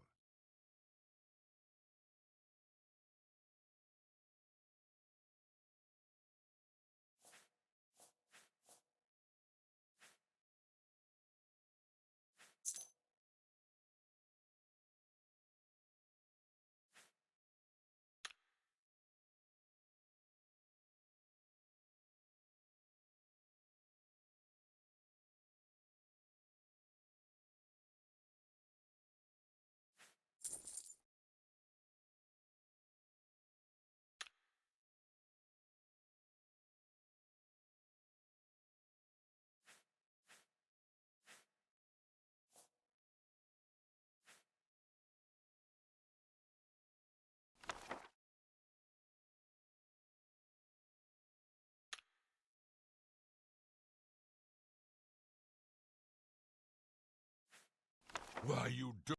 Why, you do...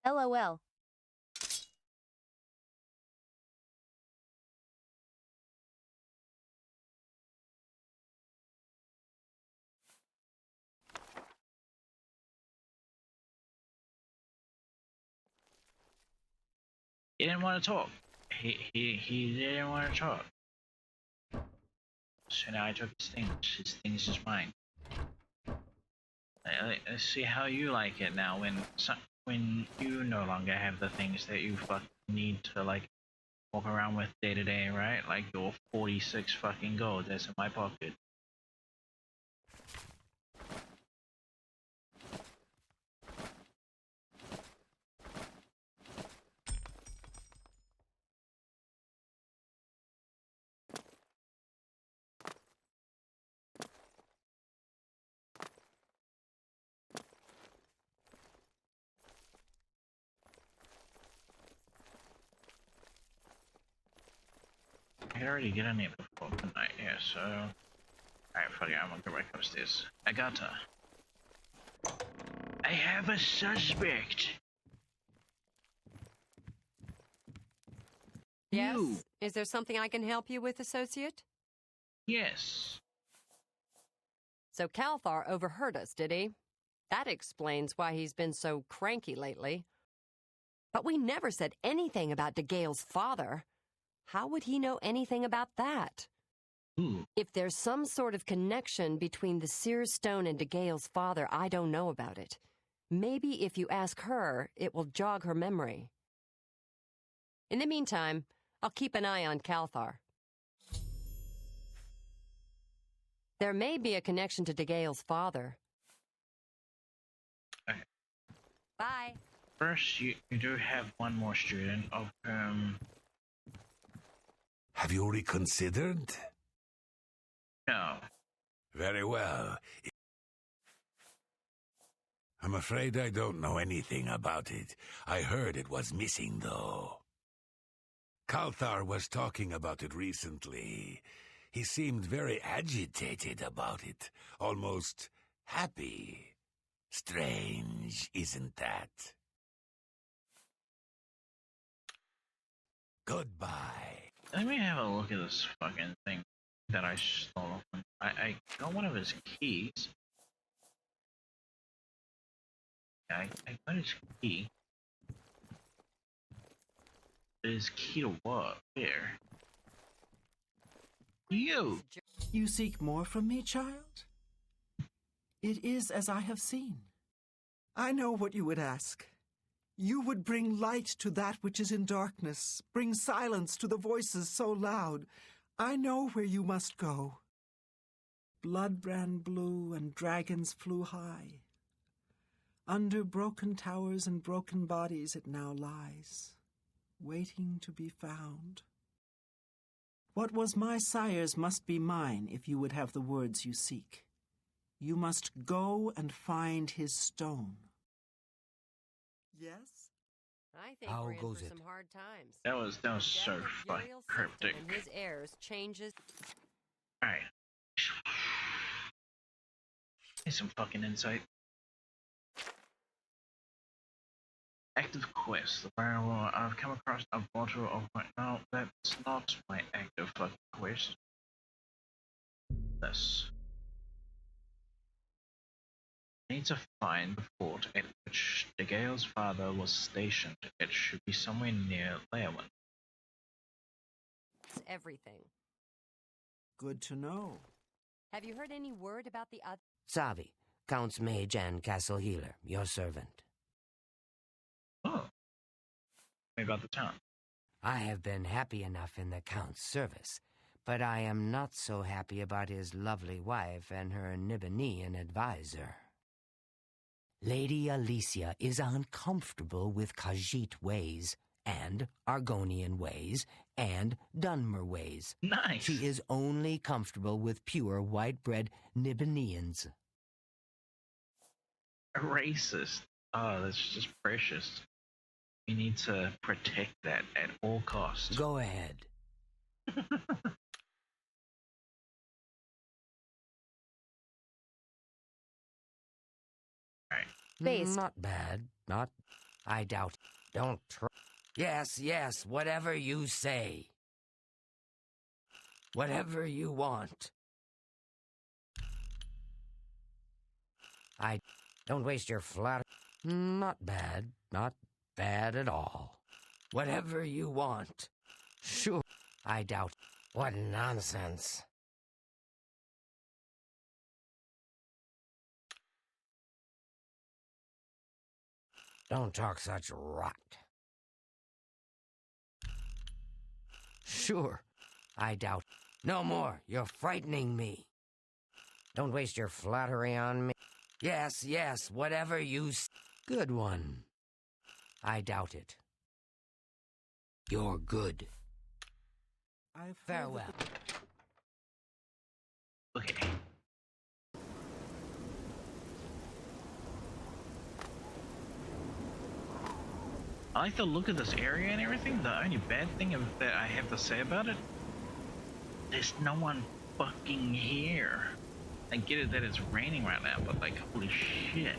LOL. He didn't want to talk. He didn't want to talk. So now I took his things. His things is mine. Let's see how you like it now when you no longer have the things that you fucking need to like walk around with day to day, right? Like your 46 fucking gold that's in my pocket. I could already get in here before midnight, yeah, so... Alright, fuck it, I'm gonna go back upstairs. Agata. I have a suspect! Yes? Is there something I can help you with, associate? Yes. So Calthar overheard us, did he? That explains why he's been so cranky lately. But we never said anything about DeGale's father. How would he know anything about that? If there's some sort of connection between the seer stone and DeGale's father, I don't know about it. Maybe if you ask her, it will jog her memory. In the meantime, I'll keep an eye on Calthar. There may be a connection to DeGale's father. Okay. Bye. First, you do have one more student of Have you reconsidered? No. Very well. I'm afraid I don't know anything about it. I heard it was missing, though. Calthar was talking about it recently. He seemed very agitated about it, almost happy. Strange, isn't that? Goodbye. Let me have a look at this fucking thing that I stole. I got one of his keys. I got his key. But his key to what? Where? You! You seek more from me, child? It is as I have seen. I know what you would ask. You would bring light to that which is in darkness, bring silence to the voices so loud. I know where you must go. Blood ran blue and dragons flew high. Under broken towers and broken bodies it now lies, waiting to be found. What was my sire's must be mine if you would have the words you seek. You must go and find his stone. Yes? I think How we're in goes for it? some hard times. That was so Death of fucking Uriel cryptic. Simpson and his heirs changes. Alright. Need some fucking insight. Active quest. The barrel I've come across a bottle of my... No, that's not my active fucking quest. This. I need to find the fort at which DeGale's father was stationed. It should be somewhere near Lavalier. It's everything. Good to know. Have you heard any word about the other? Savi, Count's mage and castle healer, your servant. Oh. What about the town? I have been happy enough in the Count's service, but I am not so happy about his lovely wife and her Nibbanean advisor. Lady Alicia is uncomfortable with Khajiit ways, and Argonian ways, and Dunmer ways. Nice! She is only comfortable with pure white-bread Nibbaneans. A racist. Oh, that's just precious. We need to protect that at all costs. Go ahead. Based. Not bad. Not. I doubt. Don't try. Yes, yes, whatever you say. Whatever you want. I don't waste your flat. Not bad. Not bad at all. Whatever you want. Sure. I doubt. What nonsense. Don't talk such rot. Sure. I doubt. No more. You're frightening me. Don't waste your flattery on me. Yes, yes, whatever you Good one. I doubt it. You're good. Farewell. Okay. I like the look of this area and everything. The only bad thing that I have to say about it, there's no one fucking here. I get it that it's raining right now, but like, holy shit.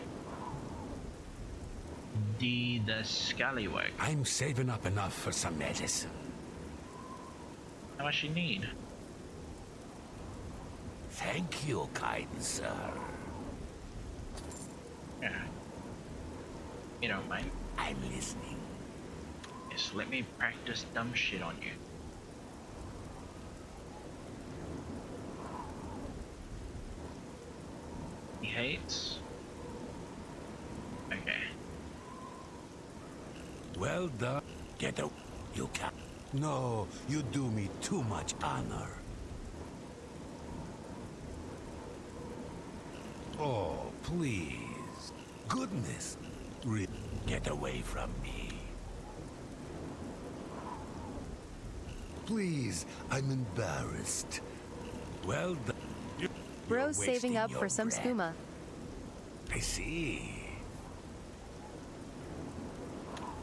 The scallywag. I'm saving up enough for some medicine. How much you need? Thank you, kind sir. Yeah. You don't mind? I'm listening. Yes, let me practice dumb shit on you. He hates. Okay. Well done. Get out. You can. No, you do me too much honor. Oh, please. Goodness. Get away from me. Please, I'm embarrassed. Well done. Bro's saving up for some skooma. I see.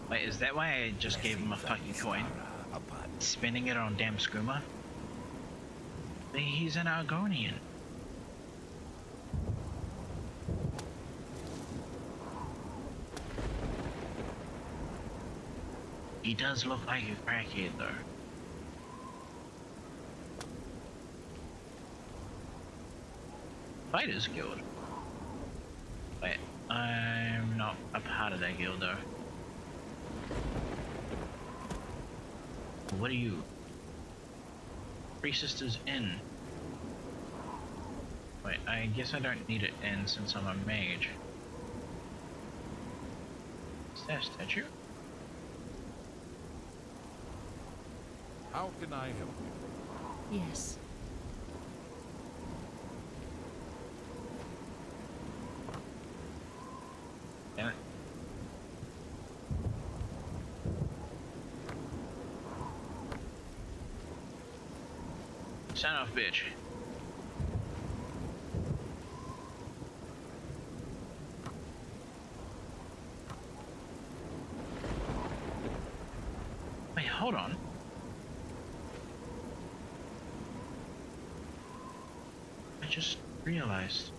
Wait, is that why I just gave him a fucking coin? Spending it on damn skooma? He's an Argonian. He does look like a crackhead though. Fighters Guild. Wait, I'm not a part of that guild though. What are you? Three Sisters Inn. Wait, I guess I don't need it in since I'm a mage. Is that a statue? How can I help you? Yes. Damn it. Son of a bitch. Wait, hold on. I just realized.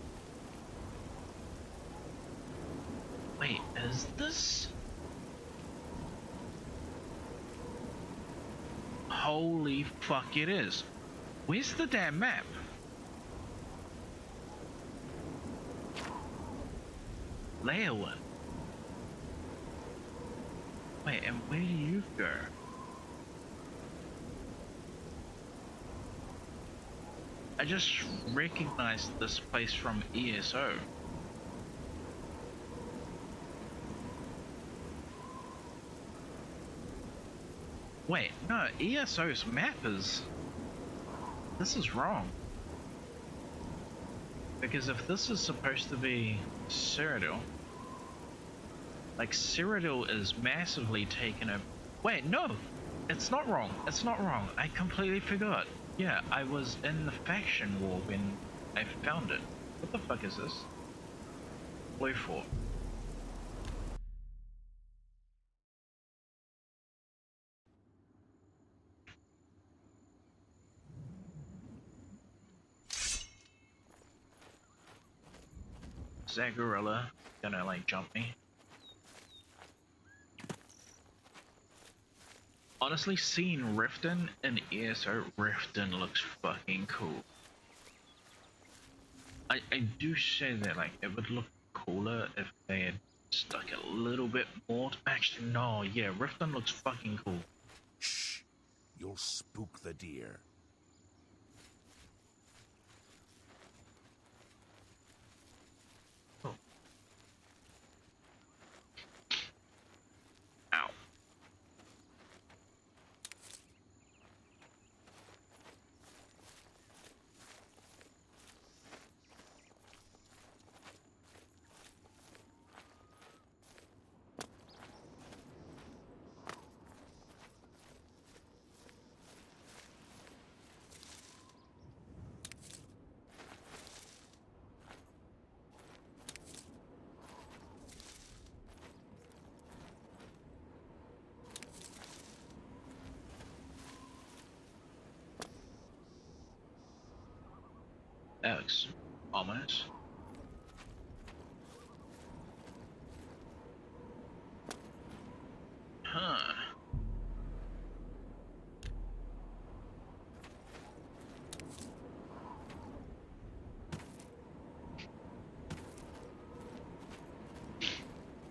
Wait, is this? Holy fuck, it is. Where's the damn map? Layer one. Wait, and where do you go? I just recognized this place from ESO. Wait, no, ESO's map is... This is wrong. Because if this is supposed to be Cyrodiil, like Cyrodiil is massively taken over. Wait, no! It's not wrong. It's not wrong. I completely forgot. Yeah, I was in the faction war when I found it. What the fuck is this? Blue Fort. that gorilla gonna like jump me? Honestly, seeing Riften in ESO, Riften looks fucking cool. I do say that like it would look cooler if they had stuck a little bit more. Actually, no, yeah, Riften looks fucking cool. Shh! You'll spook the deer. Oh. Ow. That looks ominous. Huh.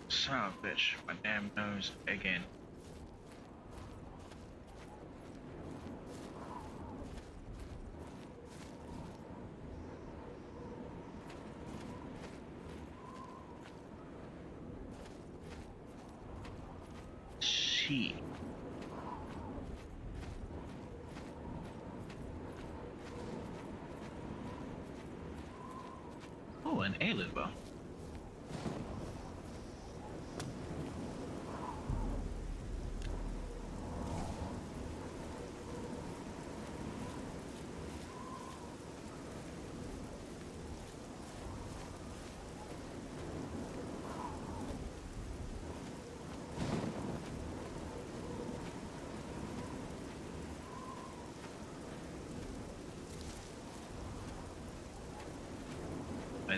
Son of a bitch, my damn nose again. She. Oh, an A-lid bow.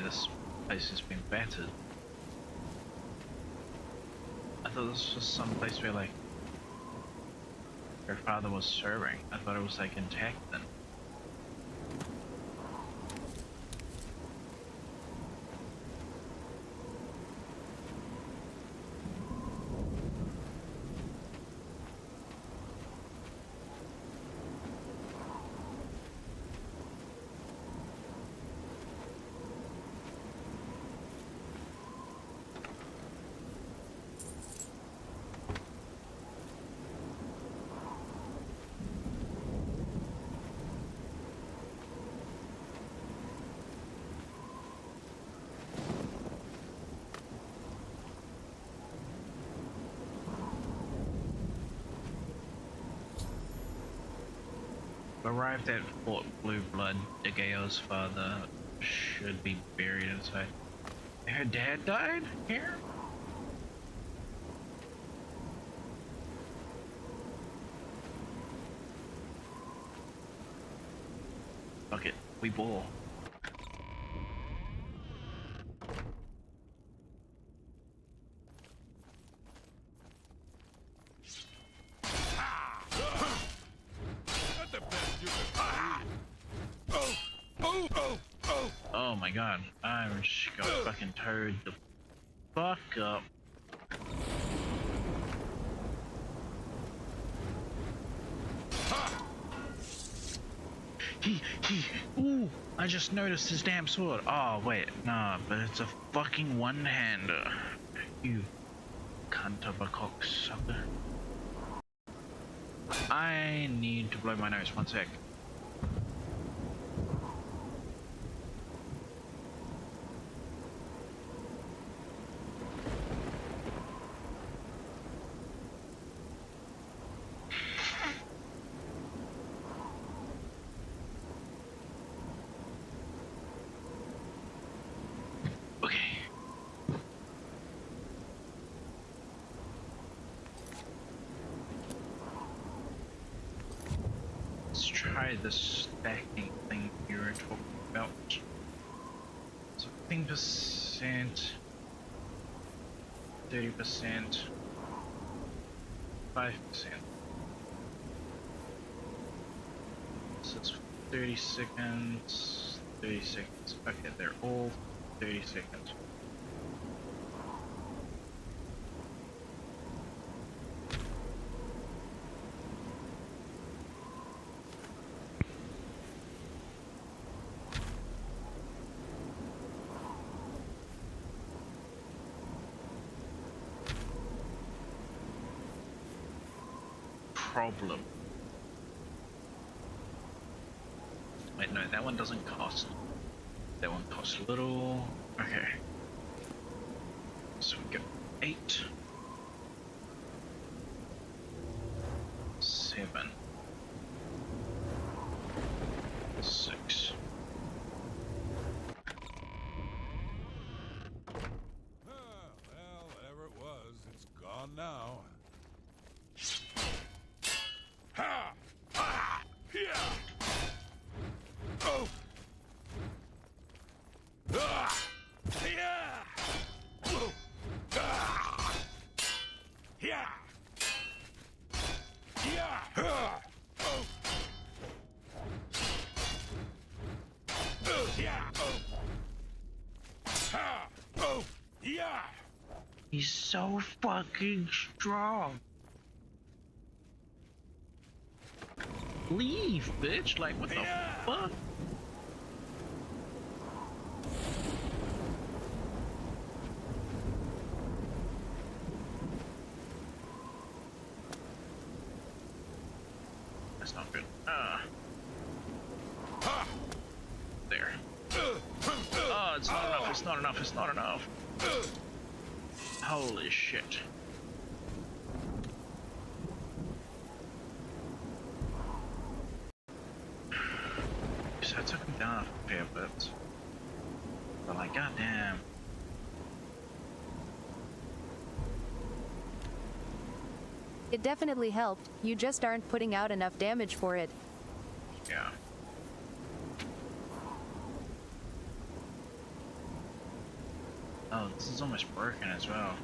This place has been battered. I thought this was some place where like her father was serving. I thought it was like intact then. Arrived at Fort Blue Blood, DeGao's father should be buried inside. Her dad died here? Fuck it, we ball. Oh my god, I just got fucking towed the fuck up. Ooh, I just noticed his damn sword. Oh wait, nah, but it's a fucking one-hander. You cunt of a cocksucker. I need to blow my nose, one sec. Try the stacking thing you were talking about. So I think this 30%, 30%, 5%. So it's 30 seconds, 30 seconds. Okay, they're all 30 seconds. Problem. Wait, no, that one doesn't cost. That one costs little. Okay. So we go 8, 7, 6. Well, whatever it was, it's gone now. Ha! Ah! Yeah! Oh! Ah! Yeah! Oh! Ah! Yeah! Yeah! Ah! Oh! Yeah! Oh! Ha! Oh! Yeah! He's so fucking strong. Leave, bitch! Like, what the fuck? That's not good. There. Oh, it's not enough, it's not enough, it's not enough. Holy shit. So I took him down a fair bit. But like, goddamn. It definitely helped, you just aren't putting out enough damage for it. Yeah. Oh, this is almost broken as well.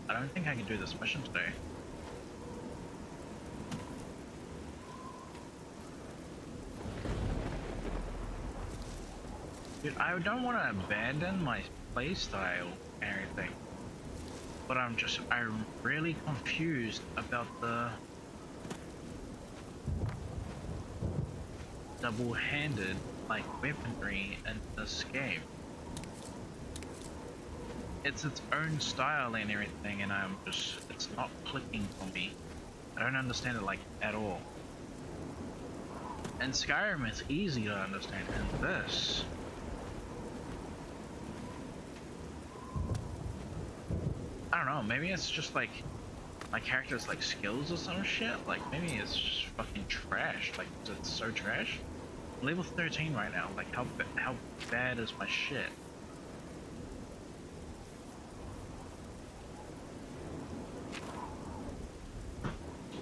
I don't think I can do this mission today. Dude, I don't want to abandon my playstyle and everything, but I'm really confused about the double-handed like weaponry in this game. It's its own style and everything, and it's not clicking for me. I don't understand it like at all. In Skyrim it's easy to understand, and this, I don't know, maybe it's just like my character's like skills or some shit. Like maybe it's just fucking trash. Like it's so trash. I'm level 13 right now. Like how bad is my shit?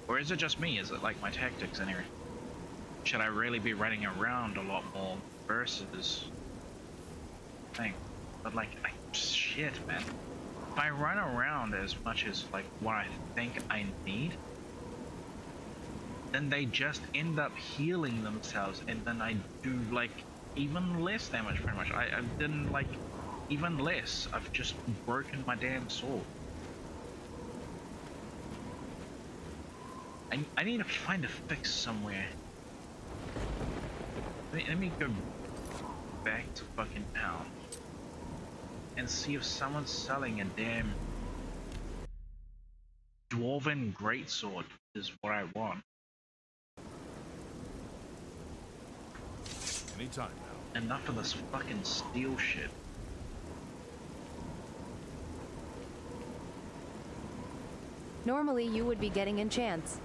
Or is it just me? Is it like my tactics and everything? Should I really be running around a lot more versus thing? But like, shit, man. If I run around as much as like what I think I need, then they just end up healing themselves, and then I do like even less damage pretty much. I didn't like even less. I've just broken my damn sword. I need to find a fix somewhere. Let me go back to fucking town and see if someone's selling a damn dwarven greatsword is what I want. Anytime now. Enough of this fucking steel shit. Normally you would be getting enchants.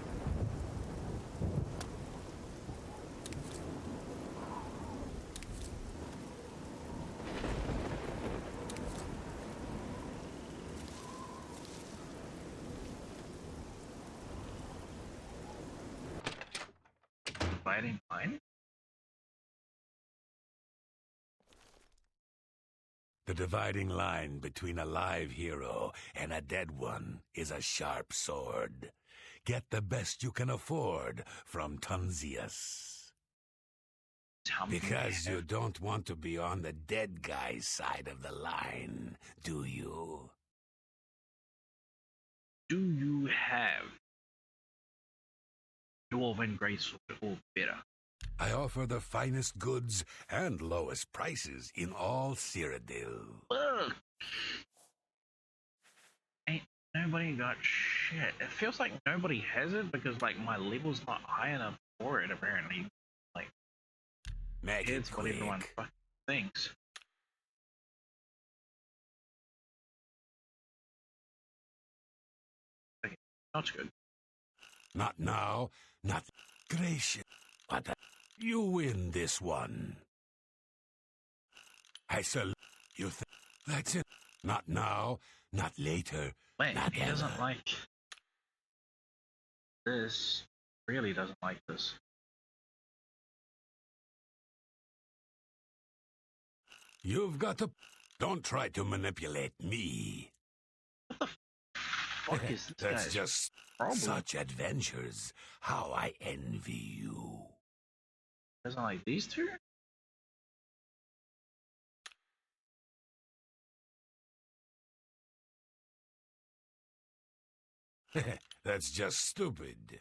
dividing line? The dividing line between a live hero and a dead one is a sharp sword. Get the best you can afford from Tunzius. Because you don't want to be on the dead guy's side of the line, do you? Do you have Dwarven Greatsword or better? I offer the finest goods and lowest prices in all Cyrodiil. Ugh. Ain't nobody got shit. It feels like nobody has it because like my level's not high enough for it apparently. Like Make it it's what everyone quick. fucking thinks. Okay, not good. Not now, not gracious. But you win this one. I salute you. That's it. Not now, not later, Wait, not he ever. doesn't like this. Really doesn't like this. You've got to... Don't try to manipulate me. Fuck is this That's guy's just problem? such adventures. How I envy you. Doesn't like these two? That's just stupid.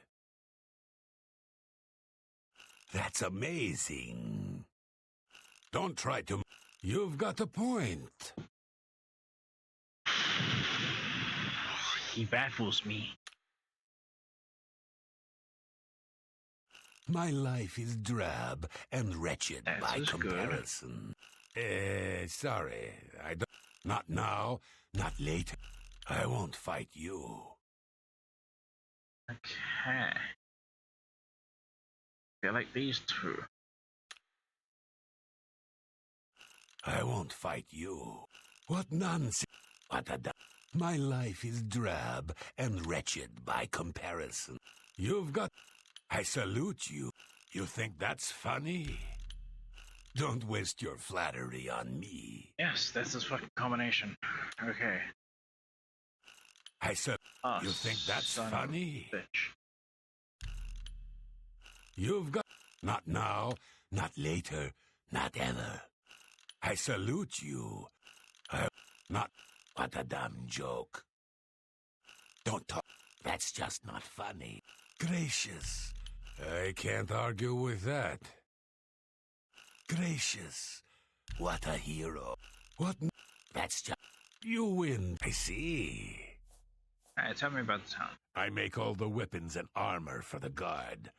That's amazing. Don't try to... You've got a point. He baffles me. My life is drab and wretched That's by good. comparison. Sorry, I don't... Not now, not later. I won't fight you. Okay. I like these two. I won't fight you. What nonsense. What a... My life is drab and wretched by comparison. You've got... I salute you. You think that's funny? Don't waste your flattery on me. Yes, that's this fucking combination. Okay. I said, Oh, you think that's son of a funny? bitch. You've got... Not now, not later, not ever. I salute you. Not... What a dumb joke. Don't talk. That's just not funny. Gracious. I can't argue with that. Gracious. What a hero. What... That's just... You win. I see. Alright, tell me about the town. I make all the weapons and armor for the guard.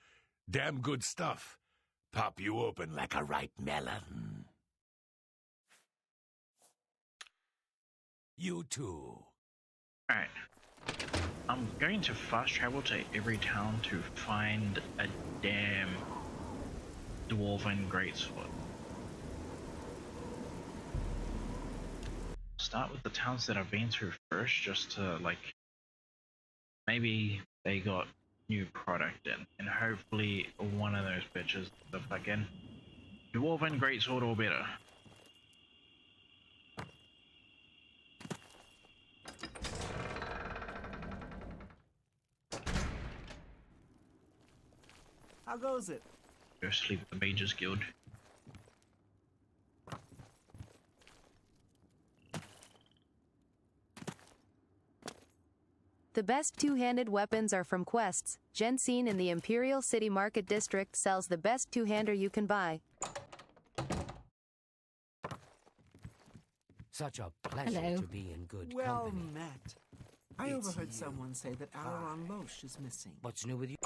Damn good stuff. Pop you open like a ripe melon. You too. Alright. I'm going to fast travel to every town to find a damn Dwarven Greatsword. Start with the towns that I've been through first, just to, like, maybe they got new product in, and hopefully one of those bitches the fucking Dwarven Greatsword or better. How goes it? Go sleep at the Mages Guild. The best two-handed weapons are from quests. Jensine in the Imperial City Market District sells the best two-hander you can buy. Such a pleasure Hello. to be in good Well company. met. I It's overheard you. someone say that Alaron Loesch is missing. What's new with you?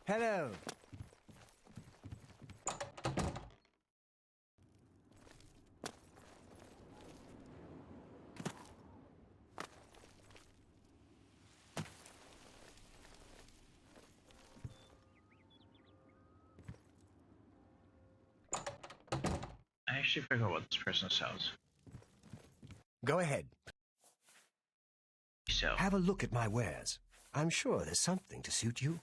Hello. actually figure out what this person sells. Go ahead. So, Have a look at my wares. I'm sure there's something to suit you.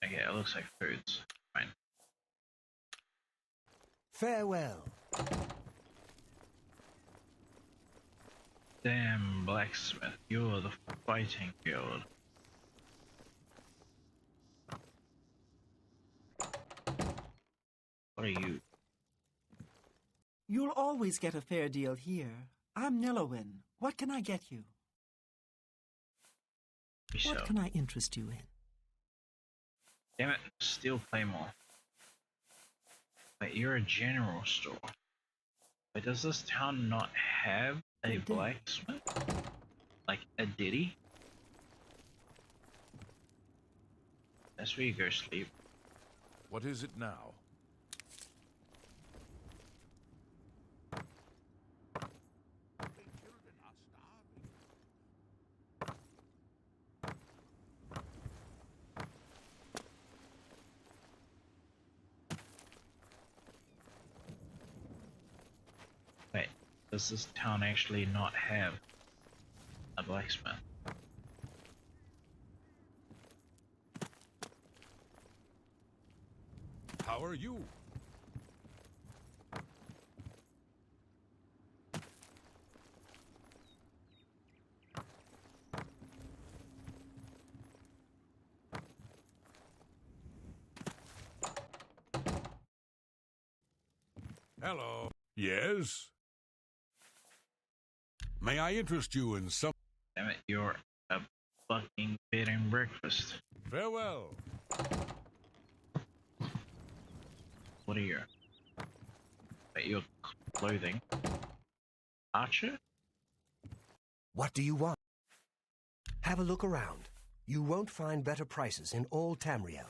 okay, it looks like foods. Fine. Farewell. Damn, blacksmith, you're the fighting guild. What are you? You'll always get a fair deal here. I'm Nellowin. What can I get you? What can I interest you in? Damn it, steel claymore. Wait, you're a general store. Wait, does this town not have a blacksmith? Like a ditty? That's where you go sleep. What is it now? Wait, does this town actually not have a blacksmith? How are you? Hello. Yes? May I interest you in some... Damn it, you're a fucking bed and breakfast. Farewell. What are your... Wait, your clothing? Archer? What do you want? Have a look around. You won't find better prices in all Tamriel.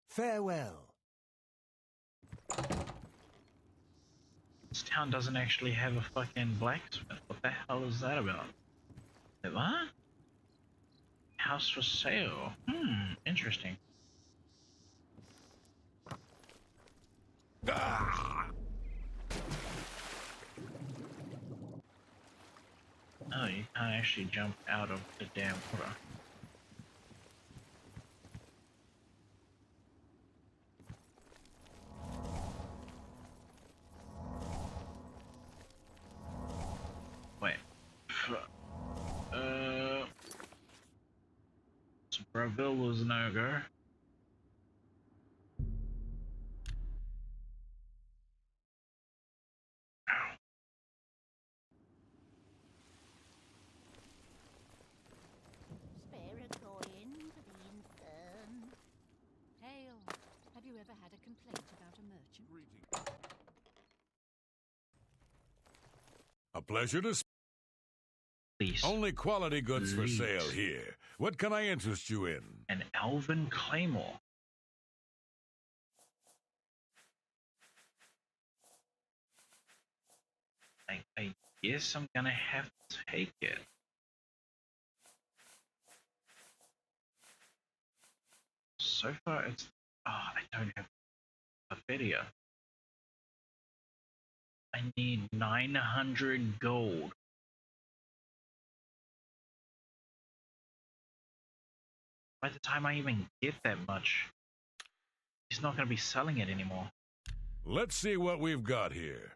Farewell. This town doesn't actually have a fucking blacksmith. What the hell is that about? Wait, what? House for sale. Interesting. Oh, you can't actually jump out of the damn water. Wait. Braville was no go. Spare a coin for the infirm. Hail. Have you ever had a complaint about a merchant? A pleasure to... Please. Only quality goods for Please. sale here. What can I interest you in? An elven claymore. I guess I'm gonna have to take it. So far it's... Oh, I don't have a video. I need 900 gold. By the time I even get that much, he's not going to be selling it anymore. Let's see what we've got here.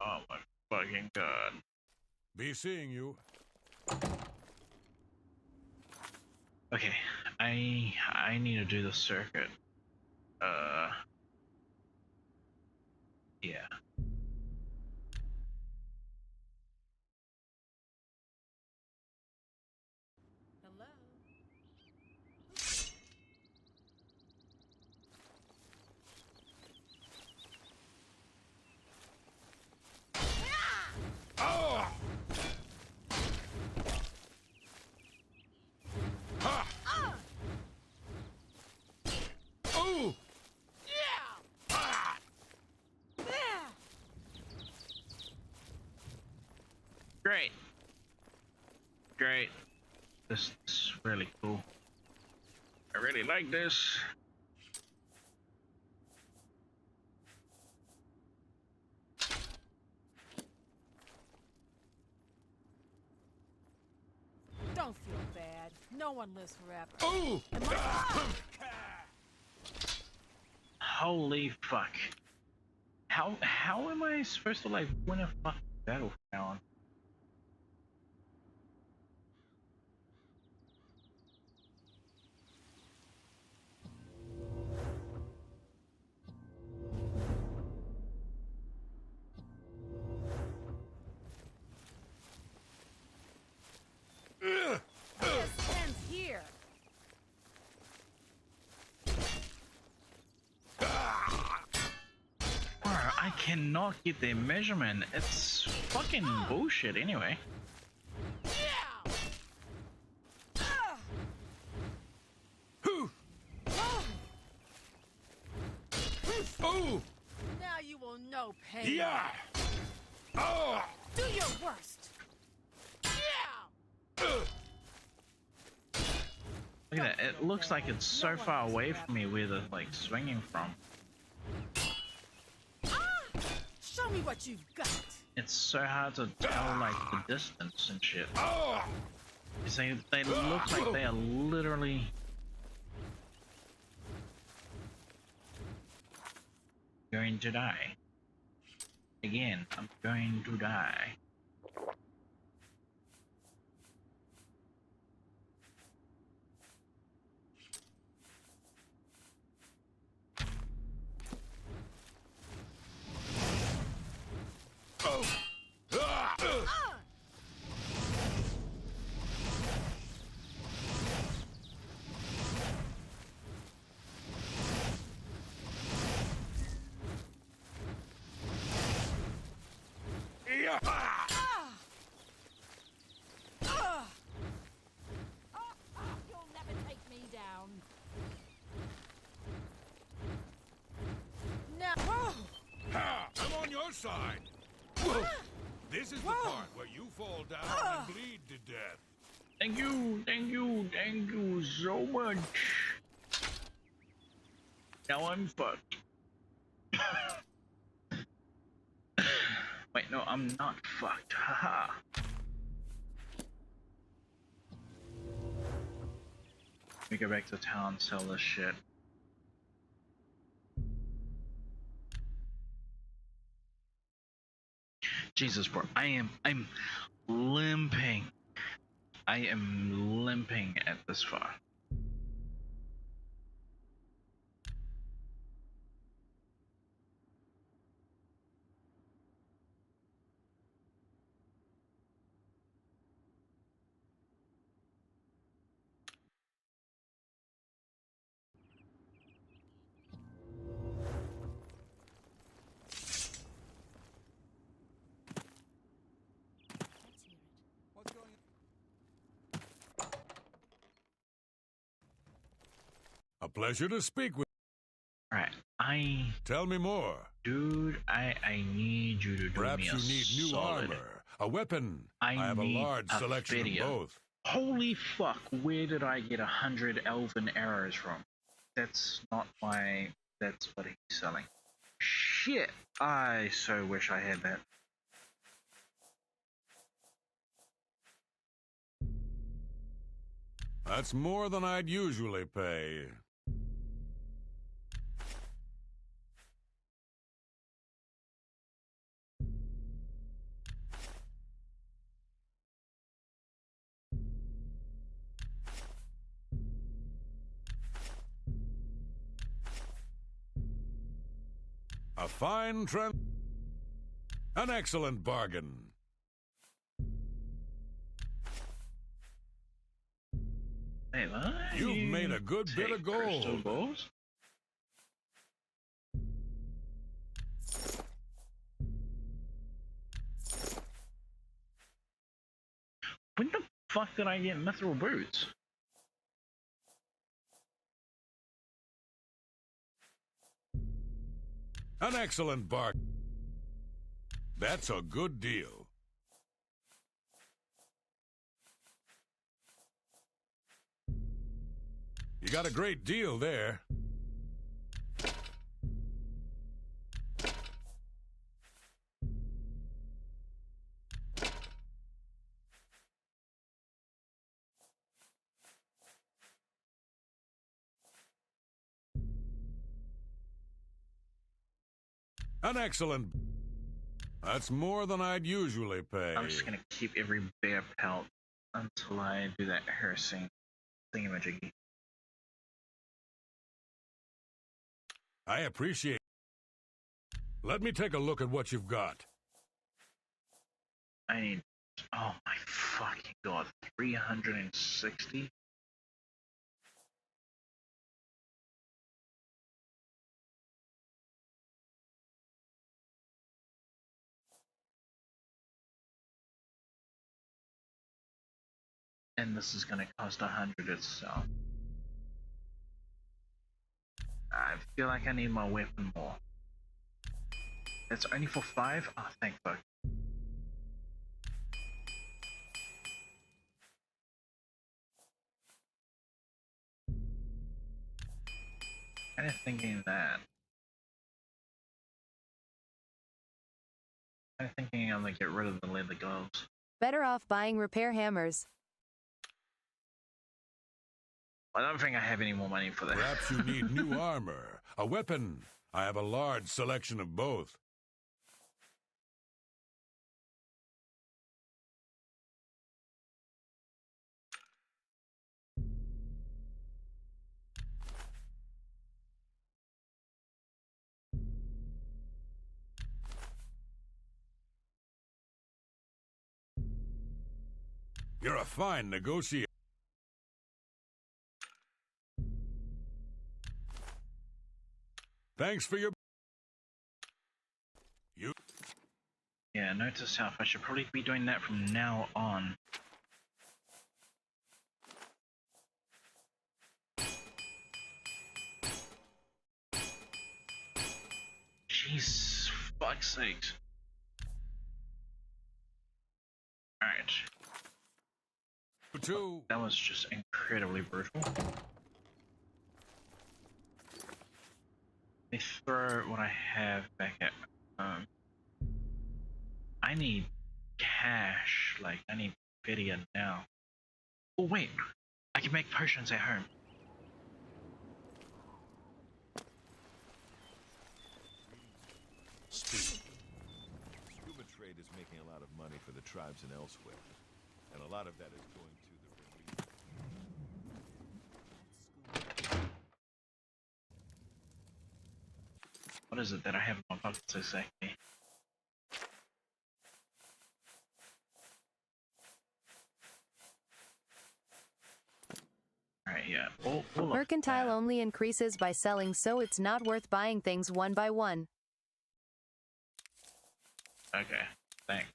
Oh my fucking god. Be seeing you. Okay, I need to do the circuit. Yeah. Hello? Oh! Ha! Oh! Great. Great. This is really cool. I really like this. Don't feel bad. No one lives forever. Oh! Holy fuck. How am I supposed to like win a fucking battle now? This ends here. Bro, I cannot get their measurement. It's fucking bullshit anyway. Oh! Now you will know pain. Yeah! Oh! Do your worst. Look at that. It looks like it's so far away from me where they're like swinging from. Show me what you've got. It's so hard to tell like the distance and shit. Because they look like they are literally going to die. Again, I'm going to die. You'll never take me down. Now, I'm on your side. This is the part where you fall down and bleed to death. Thank you so much. Now I'm fucked. Wait, no, I'm not fucked. Haha. Let me go back to town, sell this shit. Jesus, bro, I'm limping. I am limping at this far. A pleasure to speak with. Alright, Tell me more. Dude, I need you to do Perhaps me a you need new solid. armor, a weapon. I have a need large a selection video. of both. Holy fuck, where did I get 100 elven arrows from? That's not my... That's what he's selling. Shit, I so wish I had that. That's more than I'd usually pay. A fine an excellent bargain. Hey, what? You've made a good bit of crystal gold. balls? When the fuck did I get mithril boots? An excellent bargain. That's a good deal. You got a great deal there. An excellent... That's more than I'd usually pay. I'm just gonna keep every bear pelt until I do that harassing thingamajiggy. I appreciate... Let me take a look at what you've got. I need... Oh my fucking god. 360? And this is gonna cost 100 itself. I feel like I need my weapon more. It's only for 5? Oh, thank fuck. Kinda thinking that. Kinda thinking I'm gonna get rid of the leather gloves. Better off buying repair hammers. I don't think I have any more money for that. Perhaps you need new armor, a weapon. I have a large selection of both. You're a fine negotiator. Thanks for your... You... Yeah, note to self, I should probably be doing that from now on. Jeez, fuck's sakes. Alright. That was just incredibly brutal. Let me throw what I have back at home. I need cash, like I need video now. Oh wait, I can make potions at home. Speed. Scuba trade is making a lot of money for the tribes and elsewhere, and a lot of that is going to the What is it that I have in my pocket so exactly? Alright, yeah. All Mercantile only increases by selling, so it's not worth buying things one by one. Okay, thanks.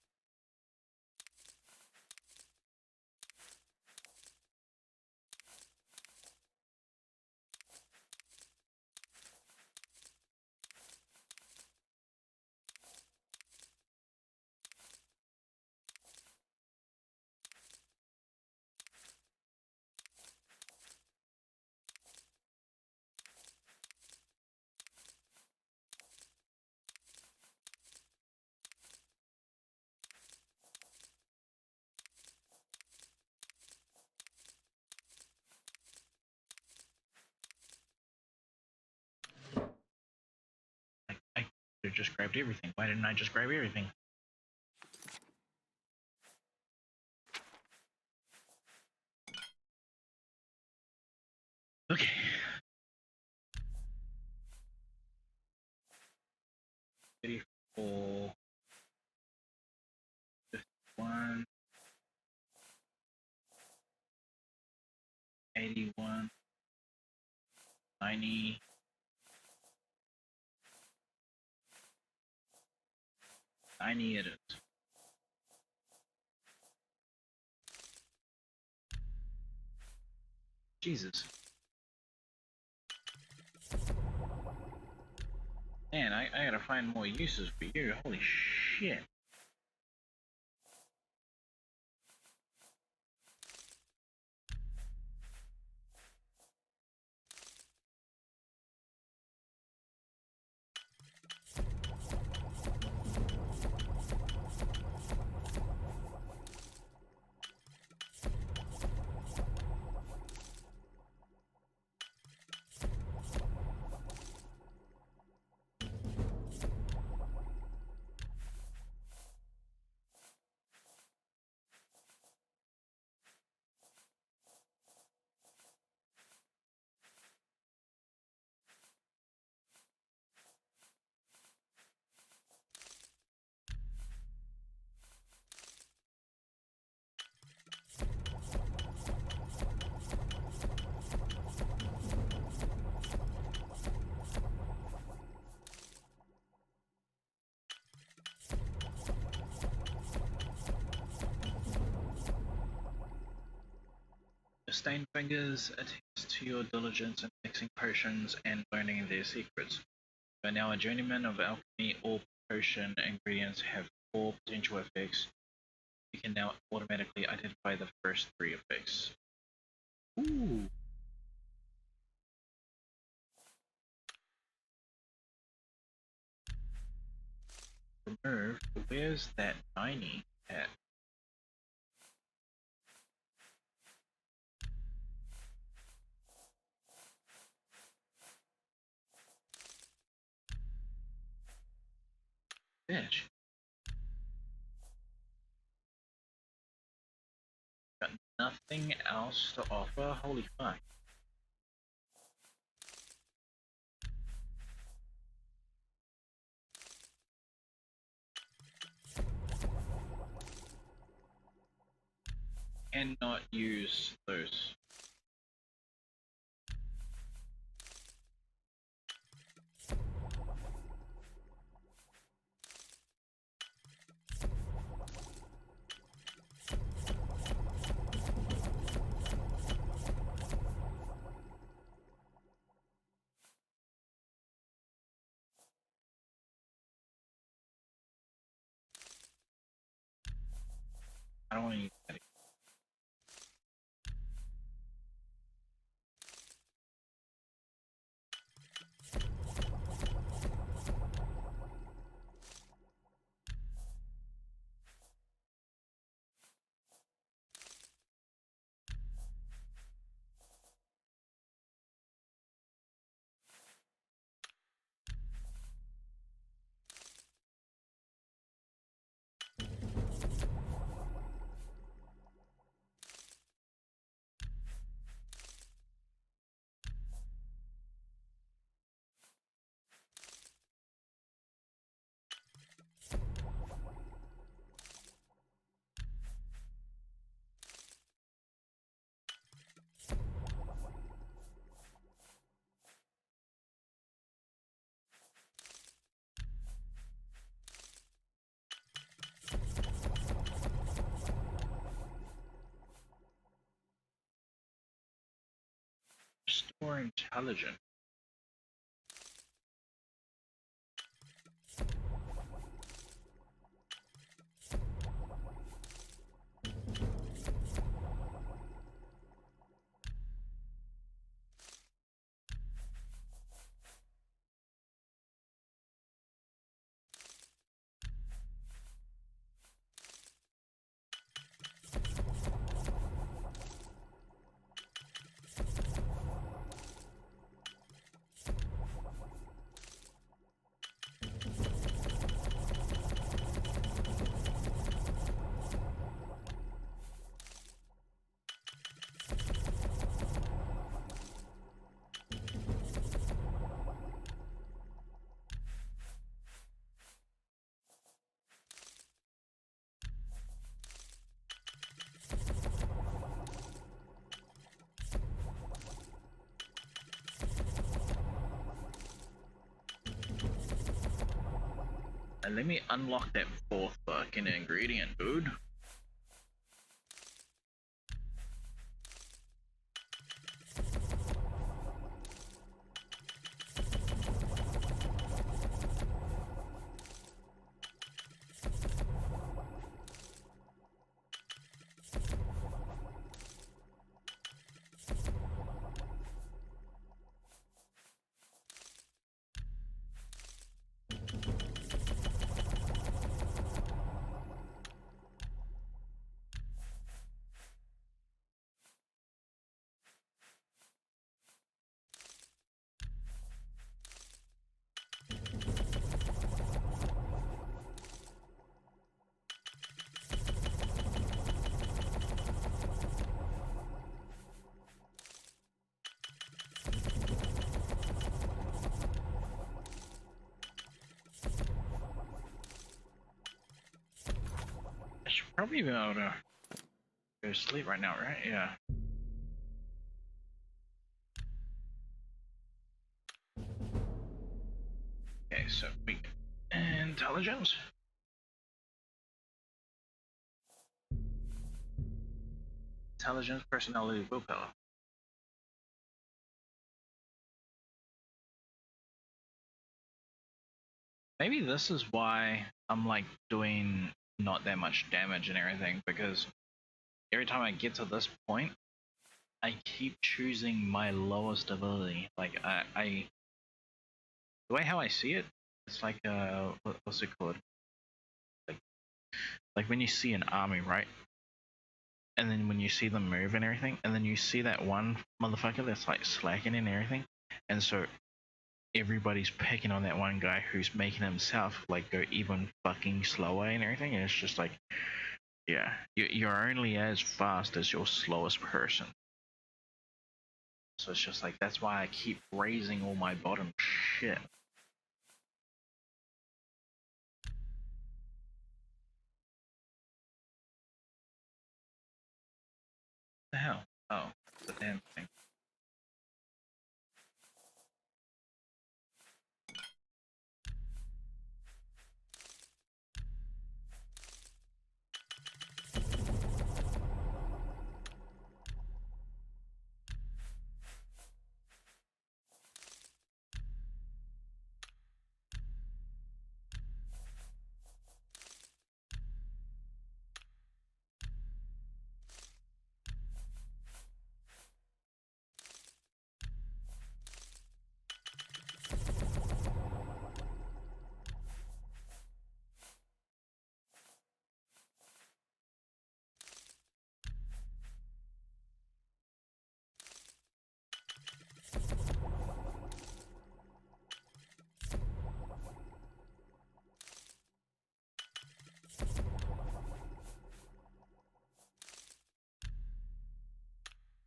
I just grabbed everything. Why didn't I just grab everything? Okay. $34, $51, $81, $90. $90 it is. Jesus. Man, I gotta find more uses for you. Holy shit. Stained Fingers attests to your diligence in mixing potions and learning their secrets. You are now a journeyman of alchemy. All potion ingredients have 4 potential effects. You can now automatically identify the first 3 effects. Ooh. Remove. Where's that 90 at? Bitch. Got nothing else to offer? Holy fuck. Cannot use those. I don't want to use that. Restore intelligence. And let me unlock that 4th fucking ingredient, dude. I should probably be able to go to sleep right now, right? Yeah. Okay, so we intelligence. intelligence, personality, willpower. Maybe this is why I'm like doing not that much damage and everything, because every time I get to this point, I keep choosing my lowest ability. Like I the way how I see it, it's like what's it called? Like when you see an army, right? And then when you see them move and everything, and then you see that one motherfucker that's like slacking and everything, and so everybody's picking on that one guy who's making himself like go even fucking slower and everything, and it's just like, yeah, you're only as fast as your slowest person. So it's just like, that's why I keep raising all my bottom shit. What the hell? Oh, the damn thing.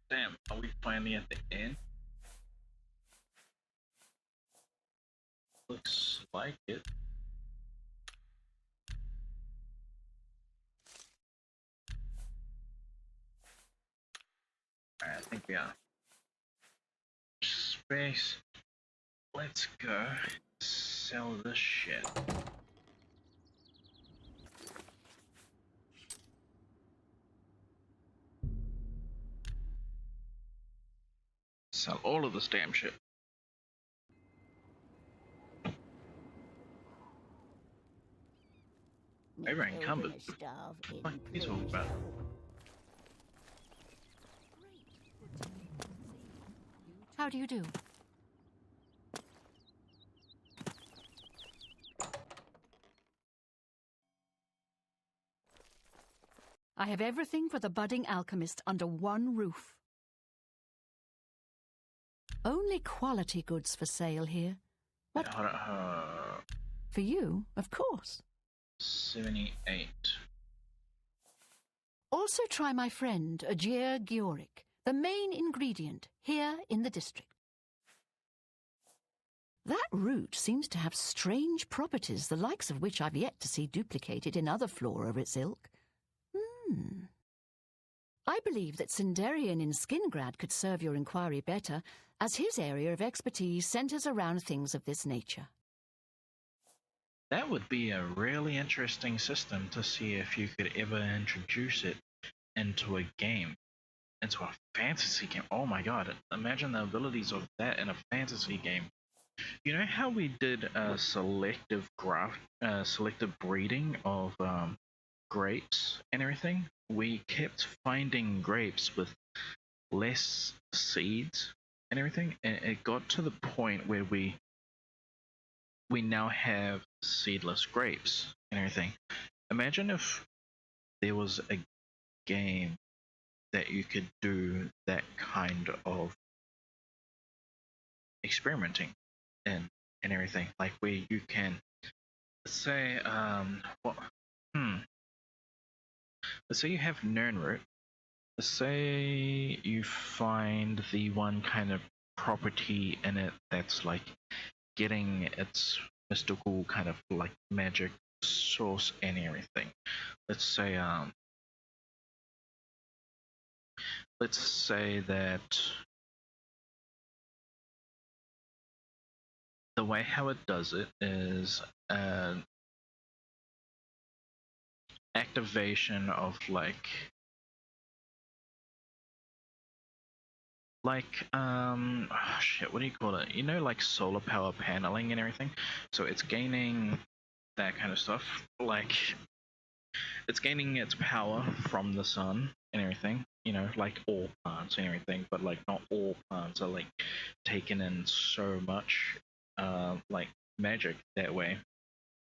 Damn, are we finally at the end? Looks like it. Alright, I think we are. Space. Let's go sell this shit. Sell all of this damn shit. Maybe I encumbered. What he's talking about? How do you do? I have everything for the budding alchemist under one roof. Only quality goods for sale here. What? For you, of course. 78. Also try my friend, Aegir Georic, the main ingredient here in the district. That root seems to have strange properties, the likes of which I've yet to see duplicated in other flora of its ilk. I believe that Sinderian in Skingrad could serve your inquiry better, as his area of expertise centers around things of this nature. That would be a really interesting system to see if you could ever introduce it into a game. Into a fantasy game. Oh my god, imagine the abilities of that in a fantasy game. You know how we did selective breeding of grapes and everything? We kept finding grapes with less seeds and everything, and it got to the point where we now have seedless grapes and everything. Imagine if there was a game that you could do that kind of experimenting in and everything, like where you can say let's say you have Nernroot. Let's say you find the one kind of property in it that's like getting its mystical kind of like magic source and everything. Let's say that the way how it does it is activation of like like oh shit, what do you call it? You know, like solar power paneling and everything. So it's gaining that kind of stuff. Like it's gaining its power from the sun and everything. You know, like all plants and everything, but like not all plants are like taking in so much like magic that way.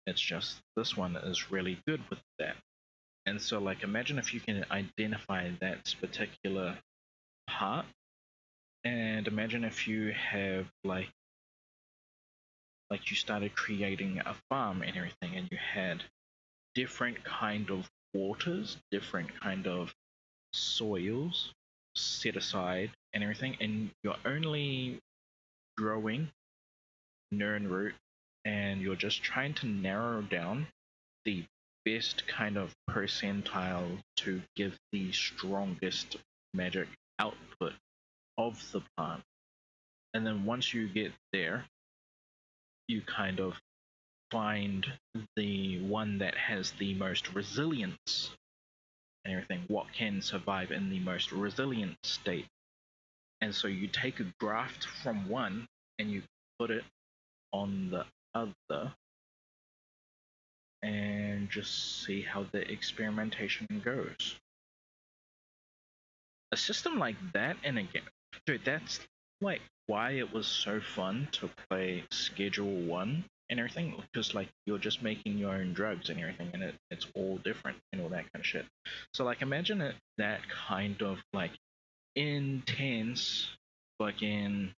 It's just this one is really good with that. And so like imagine if you can identify that particular part, and imagine if you have like you started creating a farm and everything, and you had different kind of waters, different kind of soils set aside and everything, and you're only growing Nern root, and you're just trying to narrow down the best kind of percentile to give the strongest magic output of the plant. And then once you get there, you kind of find the one that has the most resilience and everything, what can survive in the most resilient state. And so you take a graft from one and you put it on the other and just see how the experimentation goes. A system like that in a game, dude, that's like why it was so fun to play Schedule 1 and everything, because like you're just making your own drugs and everything, and it's all different and all that kind of shit. So like imagine that kind of like intense fucking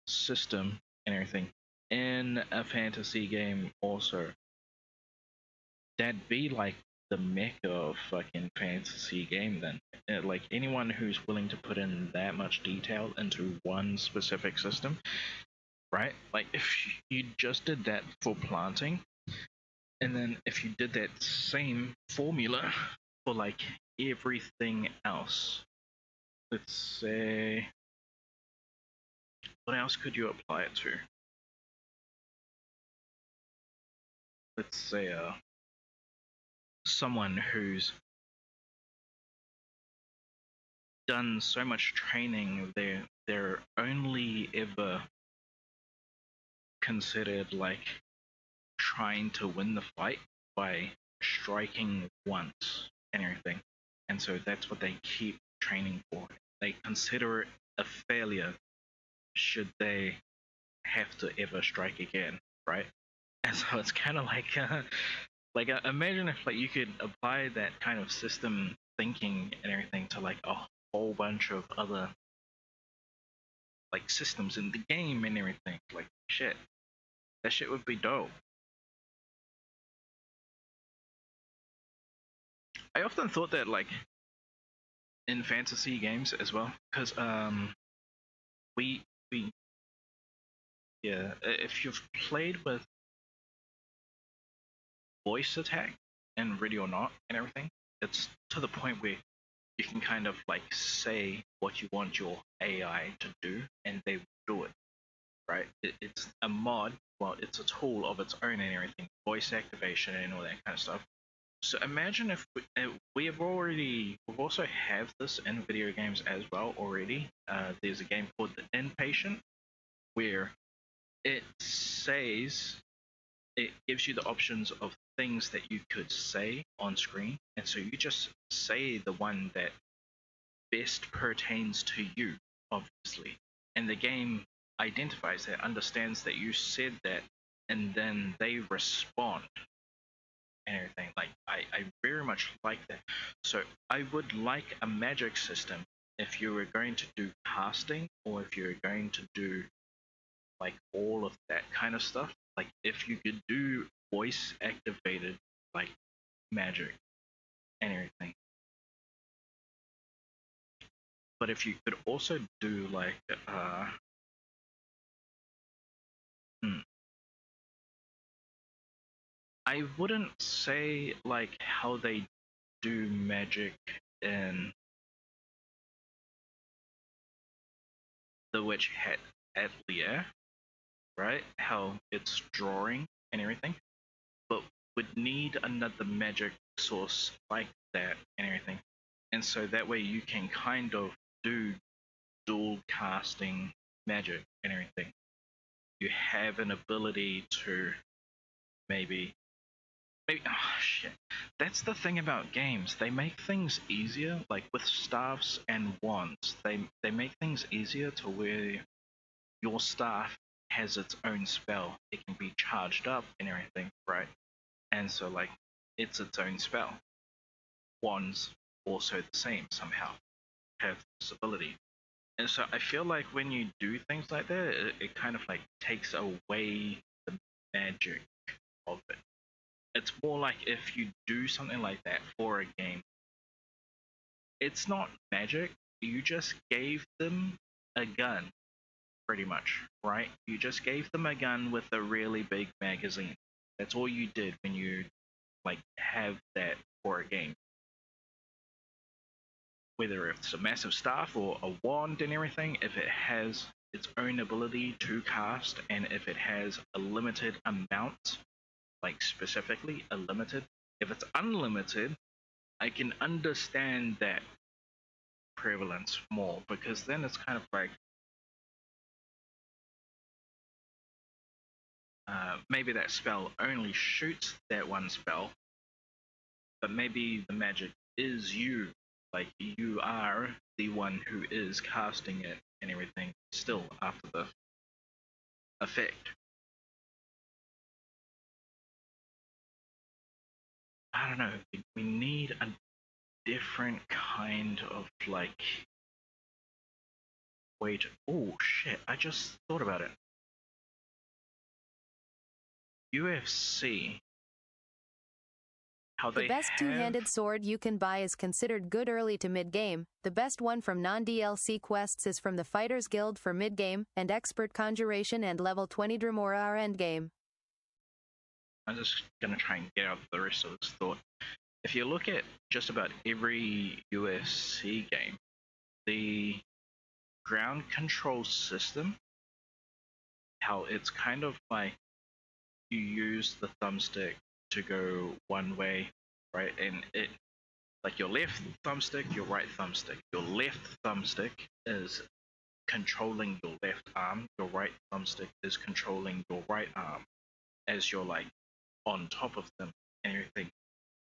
system and everything in a fantasy game also. That'd be like the mecca of fucking fantasy game then. Like anyone who's willing to put in that much detail into one specific system, right? Like if you just did that for planting, and then if you did that same formula for like everything else, let's say, what else could you apply it to? Let's say someone who's done so much training, they're only ever considered like trying to win the fight by striking once and everything, and so that's what they keep training for. They consider it a failure should they have to ever strike again, right? And so it's kind of like imagine if like you could apply that kind of system thinking and everything to like a whole bunch of other like systems in the game and everything. Like shit, that shit would be dope. I often thought that like in fantasy games as well, because we yeah, if you've played with voice attack and Ready or Not and everything, it's to the point where you can kind of like say what you want your AI to do and they will do it, right? It's a mod, well, it's a tool of its own and everything, voice activation and all that kind of stuff. So imagine if we've also have this in video games as well already. There's a game called The Inpatient where it says, it gives you the options of things that you could say on screen, and so you just say the one that best pertains to you, obviously, and the game identifies that, understands that you said that, and then they respond and everything. Like I very much like that. So I would like a magic system if you were going to do casting, or if you're going to do like all of that kind of stuff. Like if you could do voice activated like magic and everything. But if you could also do like I wouldn't say like how they do magic in the Witch Hat Atelier, right? How it's drawing and everything, but would need another magic source like that and everything. And so that way you can kind of do dual casting magic and everything. You have an ability to maybe oh shit. That's the thing about games. They make things easier, like with staffs and wands. They make things easier to where your staff has its own spell. It can be charged up and everything, right? And so like it's its own spell. Wands also the same somehow. Have this ability. And so I feel like when you do things like that, it kind of like takes away the magic of it. It's more like if you do something like that for a game, it's not magic. You just gave them a gun, pretty much, right? You just gave them a gun with a really big magazine. That's all you did when you like have that for a game. Whether it's a massive staff or a wand and everything, if it has its own ability to cast and if it has a limited amount, like specifically a limited, if it's unlimited, I can understand that prevalence more, because then it's kind of like maybe that spell only shoots that one spell, but maybe the magic is you, like you are the one who is casting it and everything still after the effect. I don't know, we need a different kind of like way to... Oh shit, I just thought about it. UFC, how The they best have... two-handed sword you can buy is considered good early to mid-game. The best one from non-DLC quests is from the Fighters Guild for mid-game, and Expert Conjuration and level 20 Dremora are endgame. I'm just gonna try and get out the rest of this thought. If you look at just about every UFC game, the ground control system, how it's kind of like you use the thumbstick to go one way, right? And it, like your left thumbstick, your right thumbstick. Your left thumbstick is controlling your left arm, your right thumbstick is controlling your right arm as you're like on top of them and everything.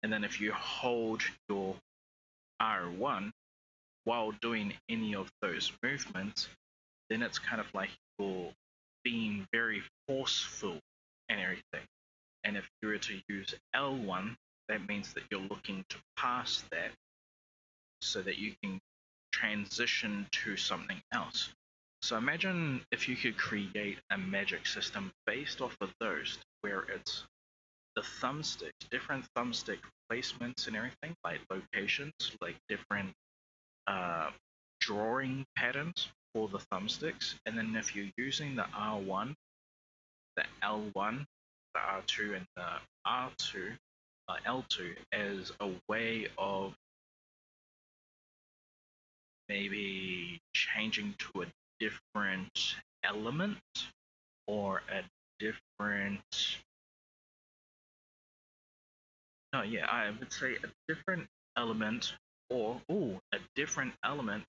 And then if you hold your R1 while doing any of those movements, then it's kind of like you're being very forceful and everything. And if you were to use L1, that means that you're looking to pass that so that you can transition to something else. So imagine if you could create a magic system based off of those, where it's the thumbsticks, different thumbstick placements and everything, like locations, like different drawing patterns for the thumbsticks. And then if you're using the R1, the L1, the R2, and the R2, L2 as a way of maybe changing to a different element or a different... No, yeah, I would say a different element or a different element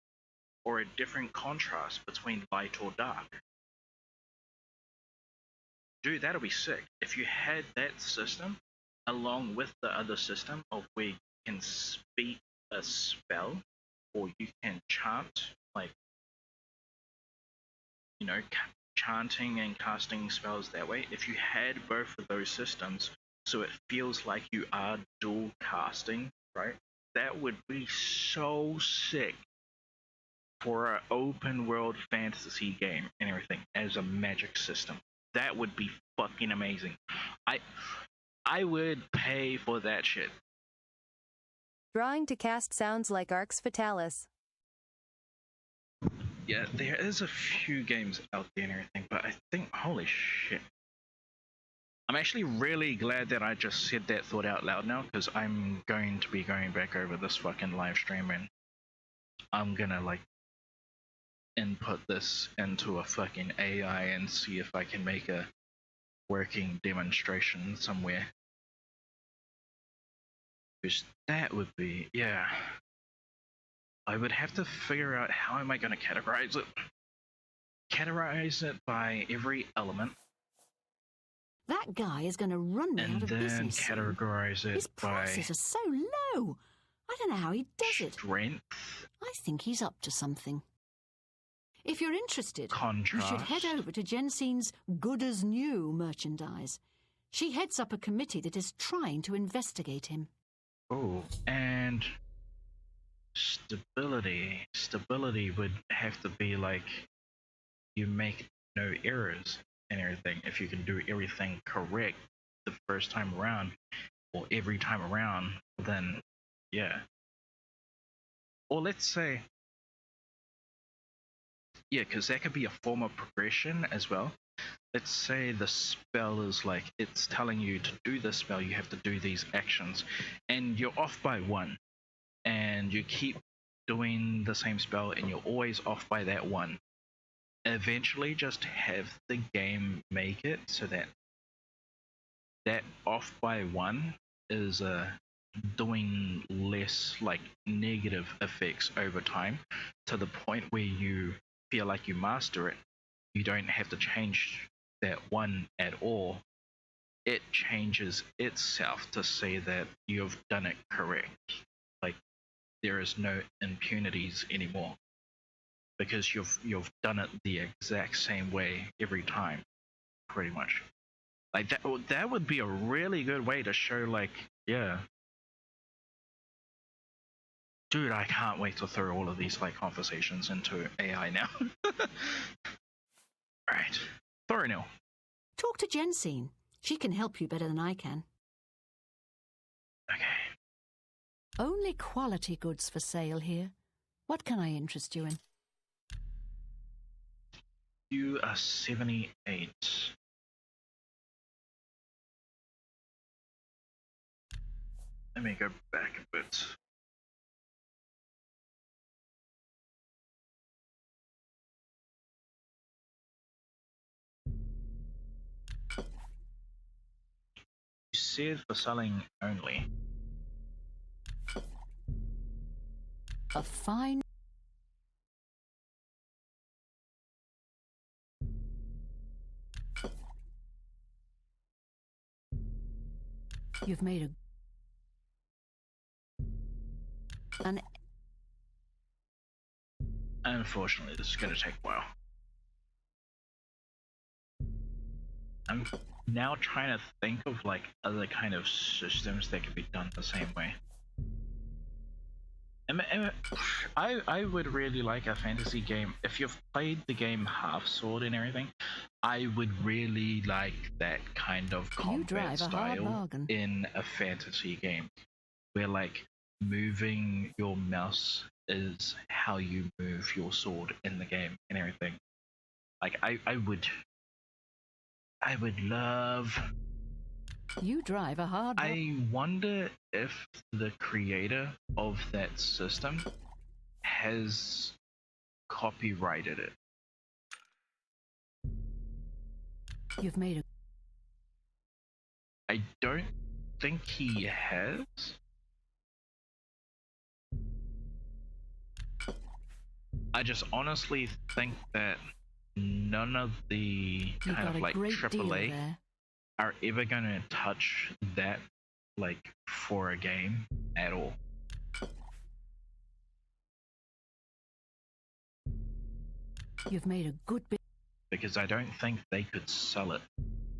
or a different contrast between light or dark. Dude, that'll be sick. If you had that system along with the other system of where you can speak a spell or you can chant, like, you know, chanting and casting spells that way. If you had both of those systems, so it feels like you are dual casting, right? That would be so sick for an open world fantasy game and everything as a magic system. That would be fucking amazing. I would pay for that shit. Drawing to cast sounds like Arx Fatalis. Yeah, there is a few games out there and everything, but I think, holy shit. I'm actually really glad that I just said that thought out loud now, because I'm going to be going back over this fucking live stream and I'm gonna like input this into a fucking AI and see if I can make a working demonstration somewhere. Because that would be, yeah. I would have to figure out how am I going to categorize it. Categorize it by every element. That guy is going to run me out And of then business soon. categorize it His by prices are so low. I don't know how he does it. strength, I think he's up to something. If you're interested, contrast. you should head over to Jensen's Good as New merchandise. She heads up a committee that is trying to investigate him. Oh, and stability. Stability would have to be like you make no errors and everything. If you can do everything correct the first time around or every time around, then yeah. Or let's say, yeah, because that could be a form of progression as well. Let's say the spell is like, it's telling you to do this spell, you have to do these actions, and you're off by one, and you keep doing the same spell, and you're always off by that one. Eventually, just have the game make it so that that off by one is doing less like negative effects over time, to the point where you feel like you master it. You don't have to change that one at all. It changes itself to say that you've done it correct. Like there is no impunities anymore because you've done it the exact same way every time, pretty much. Like that would be a really good way to show, like, yeah. Dude, I can't wait to throw all of these like conversations into AI now. Right. Thorinil. Talk to Jensen. She can help you better than I can. Okay. Only quality goods for sale here. What can I interest you in? You are 78. Let me go back a bit. You said for selling only. A fine... You've made an... Unfortunately, this is going to take a while. I'm now trying to think of like other kind of systems that could be done the same way. I would really like a fantasy game. If you've played the game Half Sword and everything, I would really like that kind of combat style in a fantasy game, where like moving your mouse is how you move your sword in the game and everything. Like I would love... You drive a hard... I wonder if the creator of that system has copyrighted it. You've made I don't think he has. I just honestly think that none of the kind of like AAA are ever gonna touch that like for a game at all. You've made a good bit. Because I don't think they could sell it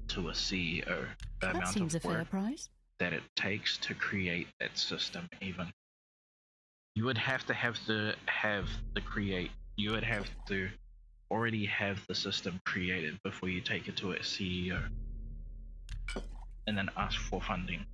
to a CEO. The That amount seems of a fair work price. that it takes to create that system, even. You would have to you would have to already have the system created before you take it to a CEO. And then ask for funding.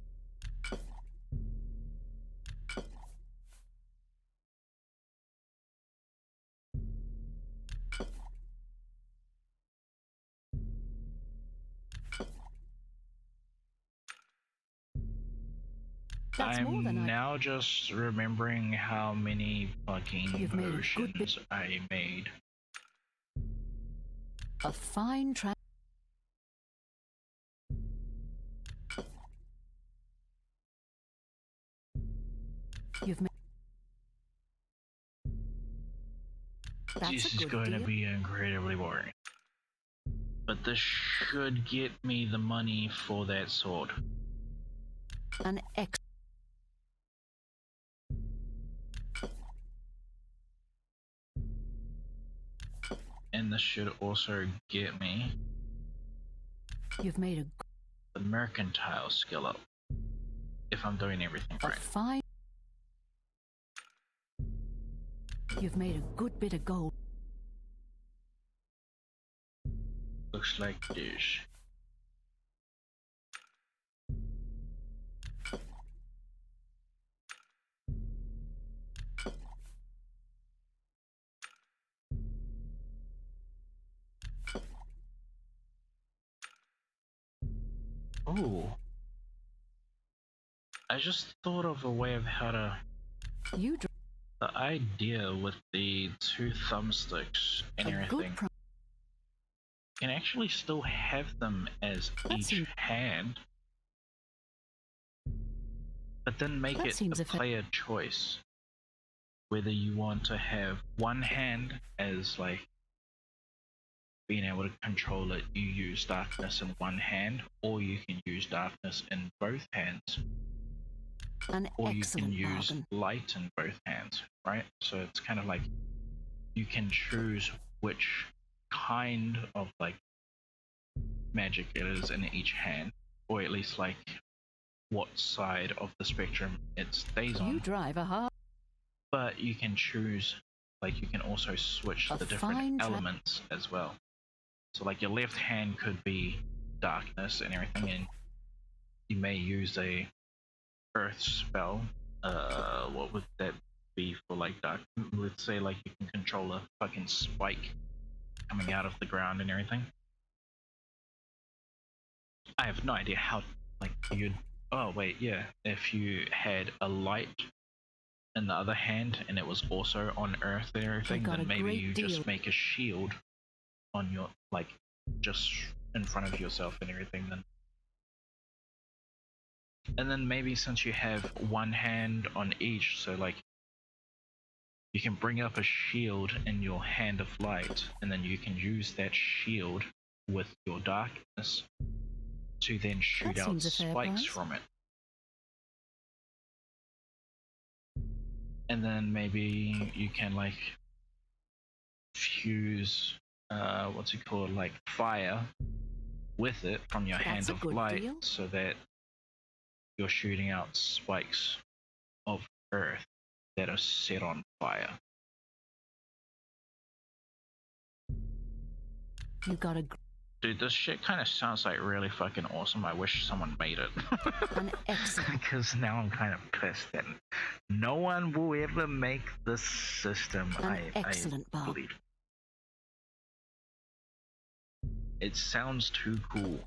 I'm now just remembering how many fucking versions I made. A fine You've made... This is going to be incredibly boring. But this should get me the money for that sword. An X. And this should also get me You've made the mercantile skill up. If I'm doing everything a right. fine. You've made a good bit of gold. Looks like this. Oh. I just thought of a way of how to... The idea with the 2 thumbsticks and everything. You can actually still have them as each hand, but then make it a player choice whether you want to have one hand as like being able to control it. You use darkness in one hand, or you can use darkness in both hands, or you can use light in both hands, right? So it's kind of like you can choose which kind of like magic it is in each hand, or at least like what side of the spectrum it stays on. You drive a hard. But you can choose, like you can also switch the different elements as well. So like your left hand could be darkness and everything, and you may use a earth spell. What would that be for like dark? Let's say like you can control a fucking spike coming out of the ground and everything. I have no idea how like you'd... Oh wait, yeah. If you had a light in the other hand and it was also on earth and everything, then maybe you just make a shield on your, like, just in front of yourself and everything then. And then maybe since you have one hand on each, so like you can bring up a shield in your hand of light, and then you can use that shield with your darkness to then shoot out spikes from it. And then maybe you can like fuse what's it called, like fire with it from your hand of light, so that you're shooting out spikes of earth that are set on fire. You got a... Dude, this shit kind of sounds like really fucking awesome. I wish someone made it. Because now I'm kind of pissed that no one will ever make this system. I believe. It sounds too cool.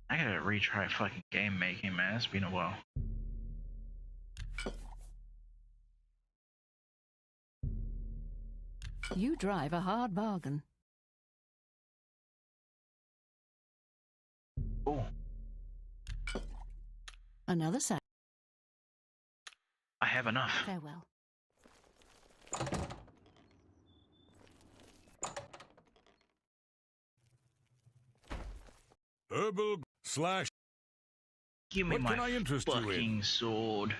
I gotta retry fucking game making, man. It's been a while. You drive a hard bargain. Oh. Another side. I have enough. Farewell. Herbal slash. Give me what my can I interest you in? fucking sword.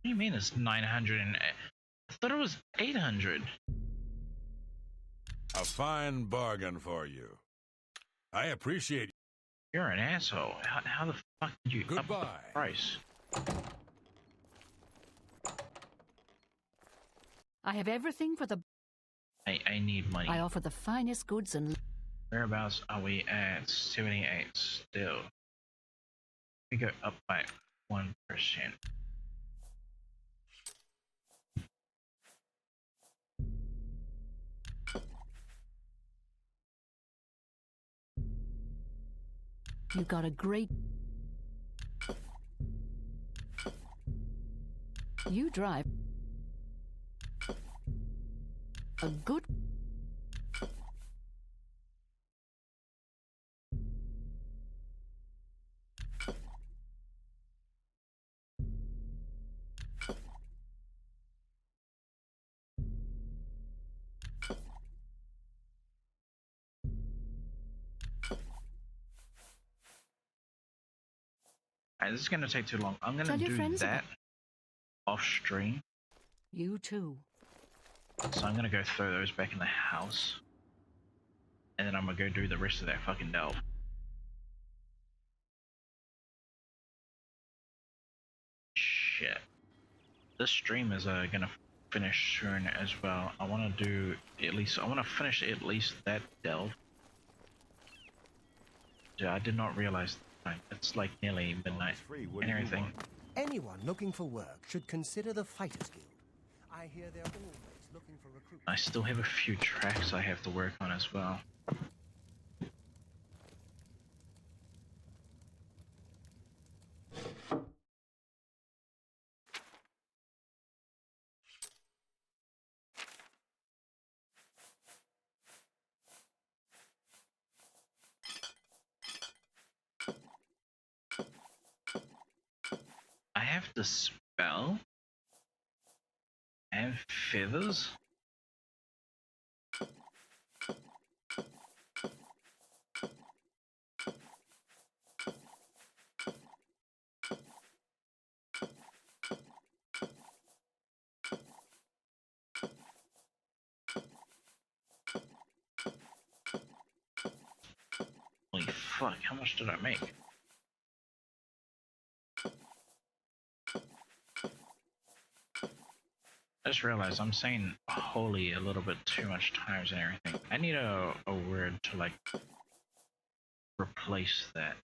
What do you mean it's 900 and... I thought it was 800. A fine bargain for you. I appreciate... You're an asshole. How the fuck did you up the price? I have everything for the... I need money. I offer the finest goods and... Whereabouts are we at? 78 still. We go up by 1%. You got a great... You drive a good... Alright, this is gonna take too long. I'm Tell gonna your do friends that off stream. You too. So I'm gonna go throw those back in the house. And then I'm gonna go do the rest of that fucking delve. Shit. This stream is gonna finish soon as well. I wanna do at least, I wanna finish at least that delve. Yeah, I did not realize the time. It's like nearly midnight and everything. Anyone looking for work should consider the Fighters Guild. I hear they're always looking for recruits. I still have a few tracks I have to work on as well. I have the spell and feathers. Holy fuck, how much did I make? I just realized I'm saying holy a little bit too much times and everything. I need a word to like replace that.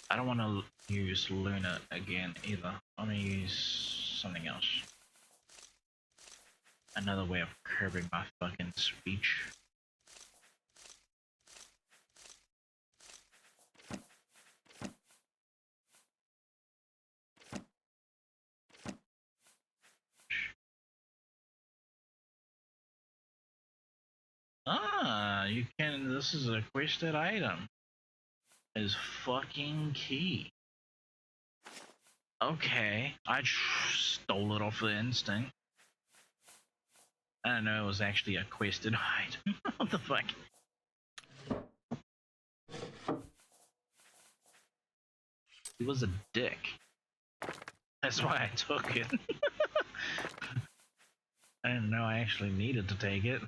I don't want to use Luna again either. I'm gonna use something else. Another way of curbing my fucking speech. Ah, you can, this is a quested item. Is fucking key. Okay, I stole it off the instinct. I didn't know it was actually a quested item. What the fuck? He was a dick. That's why I took it. I didn't know I actually needed to take it.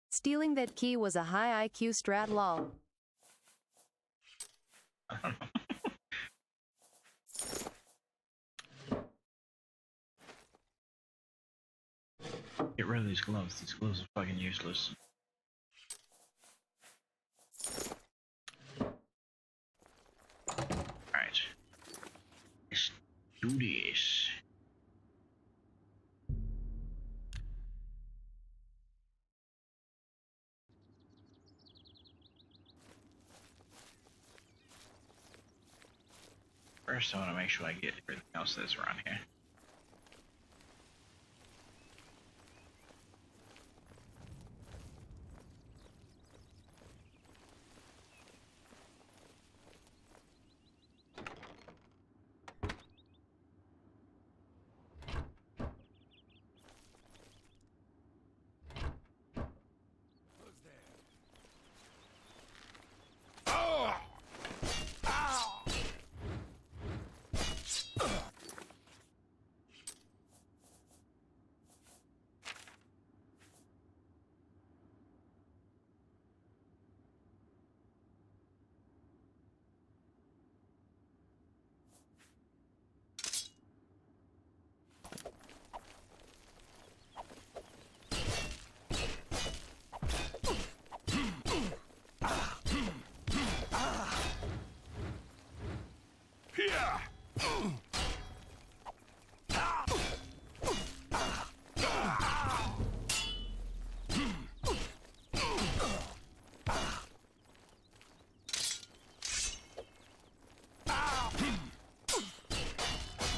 Stealing that key was a high IQ strat lol. Get rid of these gloves. These gloves are fucking useless. Alright. Let's do this. First, I want to make sure I get everything else that's around here.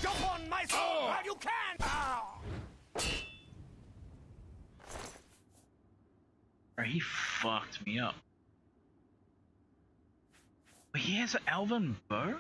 Jump on my sword while you can! Bro, he fucked me up. But he has an elven bow?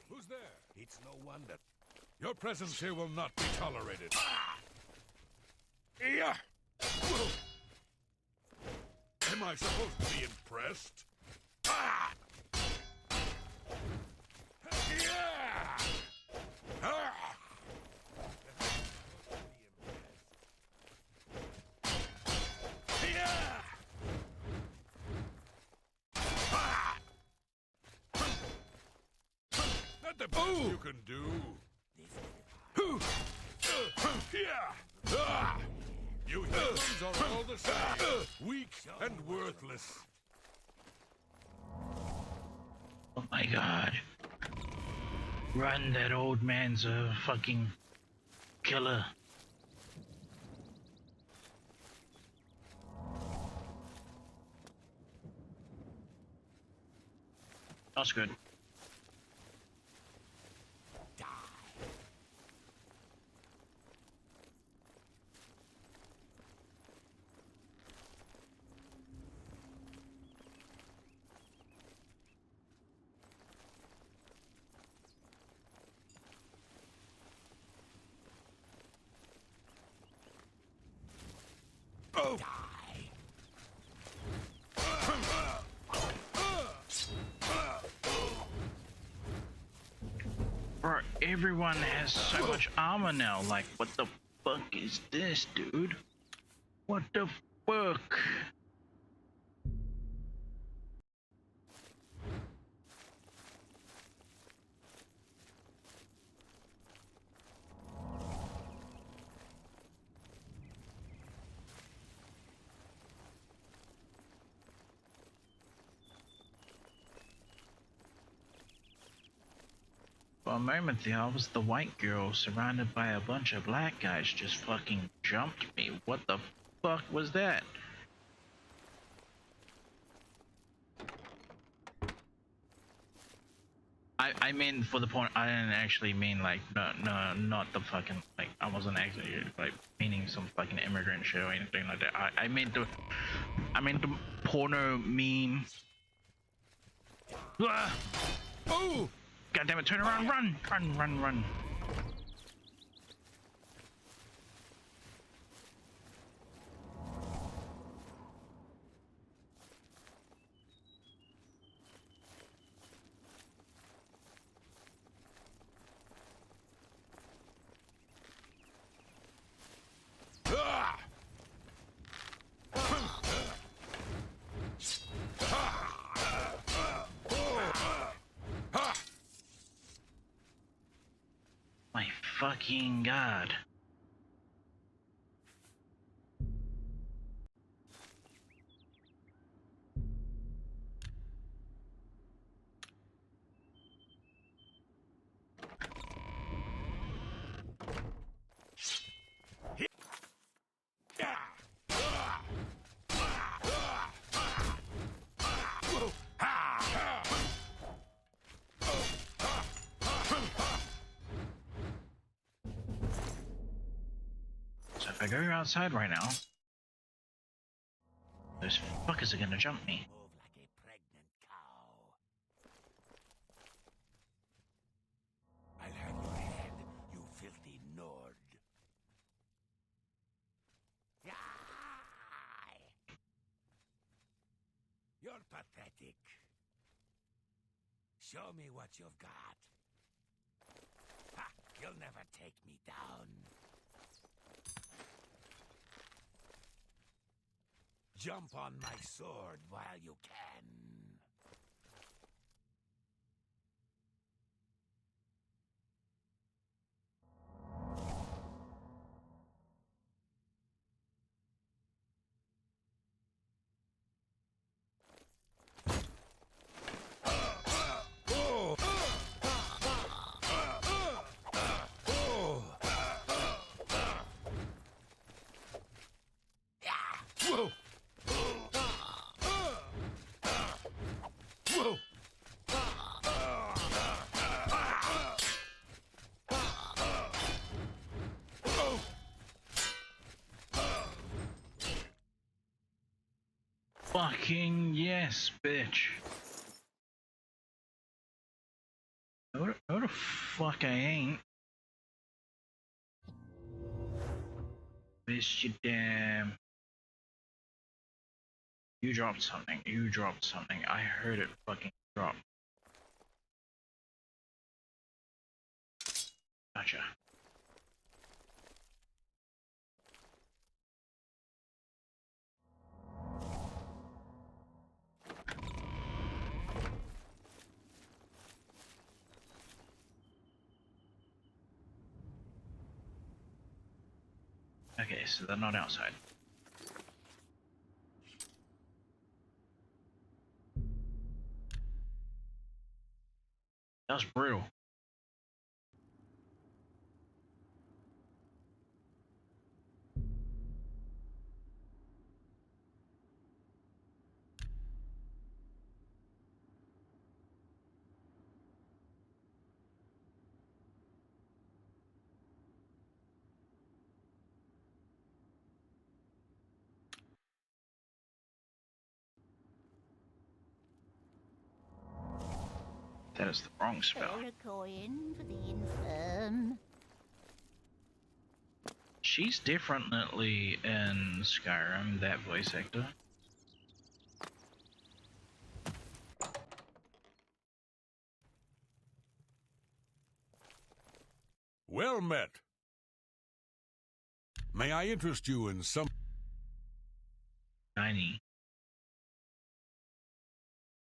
Who's there? It's no wonder. Your presence here will not be tolerated. Yeah. Am I supposed to be impressed? Not the best you can do. You humans are all the same. Weak and worthless. Oh my god. Run, that old man's a fucking killer. That's good. Oh. Bro, everyone has so much armor now. Like, what the fuck is this, dude? What the fuck? For a moment there, I was the white girl surrounded by a bunch of black guys just fucking jumped me. What the fuck was that? I mean, for the point, I didn't actually mean like, no, not the fucking, like, I wasn't actually like meaning some fucking immigrant shit or anything like that. I meant the porno meme. Ah! Oh! God damn it, turn around, run. My fucking god. I go outside right now, those fuckers are gonna jump me. Move like a pregnant cow. I'll have your head, you filthy Nord. Yai! You're pathetic. Show me what you've got. Ha! You'll never take me down. Jump on my sword while you can. Whoa! Whoa! Fucking yes, bitch. No the fuck I ain't. Bitch, you damn. You dropped something. You dropped something. I heard it fucking drop. Gotcha. Okay, so they're not outside. That was brutal. That is the wrong spell. For a coin for the infirm. She's definitely in Skyrim, that voice actor. Well met. May I interest you in some... 90.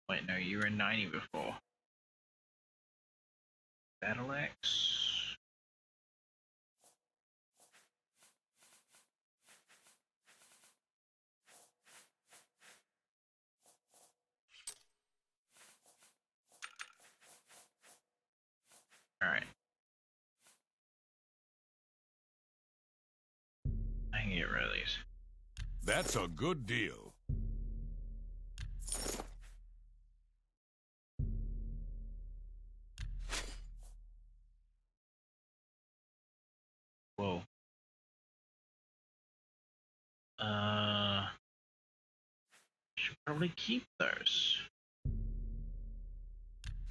Wait, no, you were in 90 before. Battle Axe. Alright. I can get rid of these. That's a good deal. Whoa. Should probably keep those.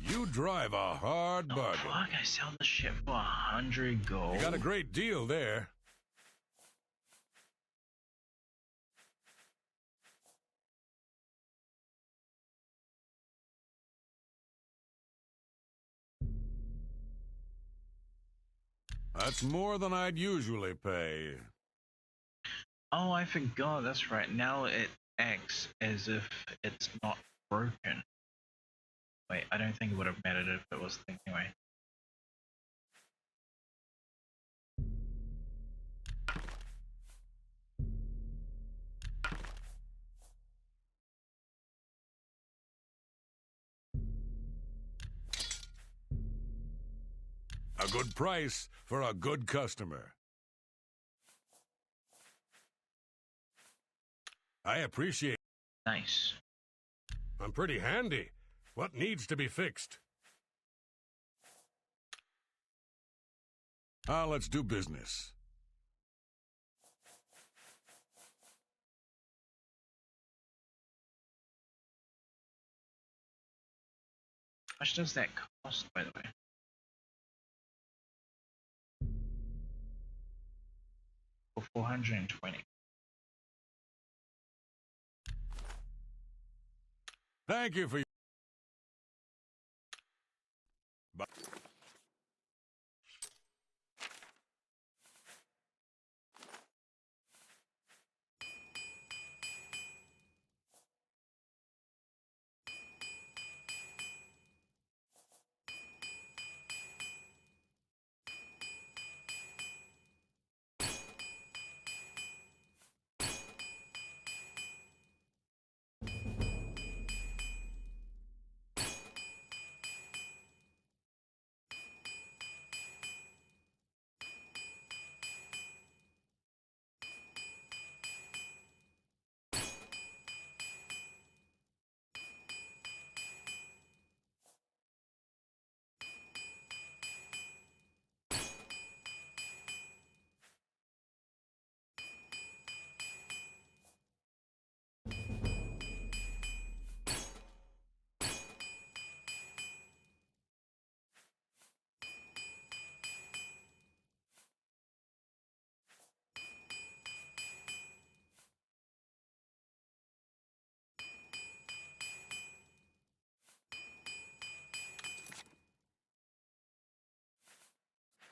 You drive a hard bargain. Fuck, I sell the shit for 100 gold. You got a great deal there. That's more than I'd usually pay. Oh, I forgot, that's right. Now it acts as if it's not broken. Wait, I don't think it would have mattered if it was anyway. A good price for a good customer. I appreciate. Nice. I'm pretty handy. What needs to be fixed? Let's do business. much does that cost, by the way? For 420. Thank you for your...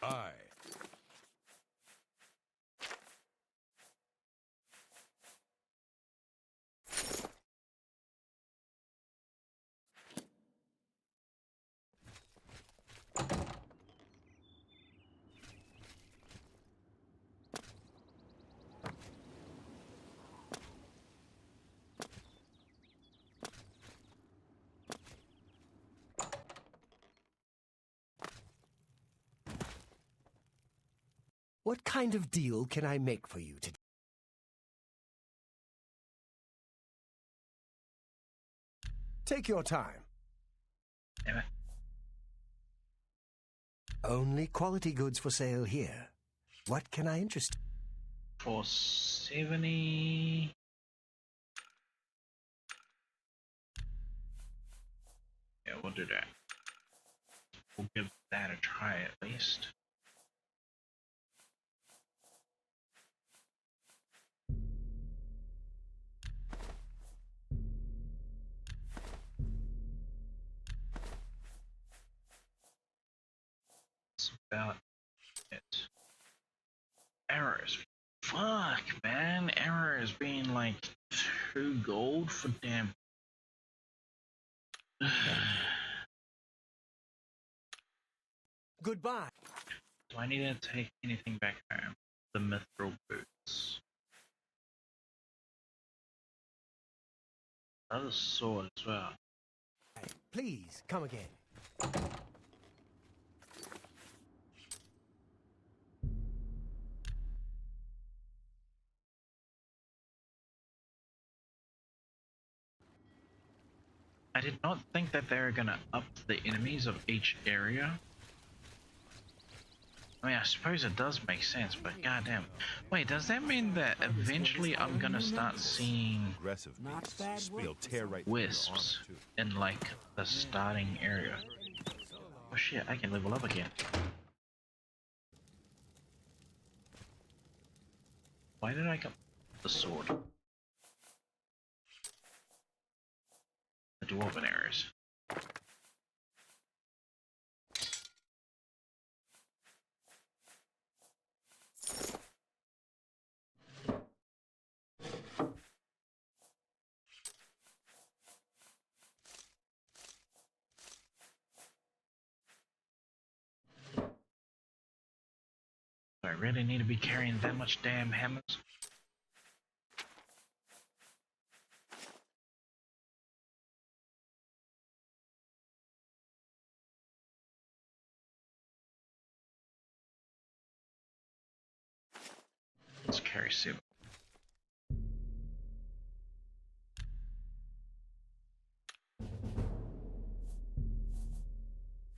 Aye. What kind of deal can I make for you today? Take your time. Damn it. Only quality goods for sale here. What can I interest you? 470. Yeah, we'll do that. We'll give that a try at least. That's about it. Errors. Fuck, man. Errors being like 2 gold for damn. Goodbye. Do I need to take anything back home? The mithril boots. Another sword as well. Please, come again. I did not think that they were gonna up the enemies of each area. I mean, I suppose it does make sense, but goddamn. Wait, does that mean that eventually I'm gonna start seeing wisps in like the starting area? Oh shit, I can level up again. Why did I get the sword? The dwarven arrows. Do I really need to be carrying that much damn hammers? Let's carry 7.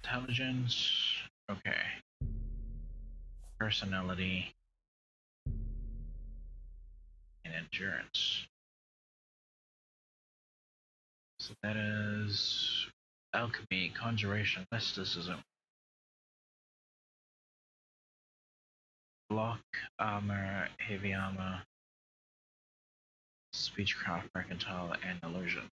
Intelligence. Okay. Personality. And endurance. So that is alchemy, conjuration, mysticism, block, armor, heavy armor, speechcraft, mercantile, and illusion.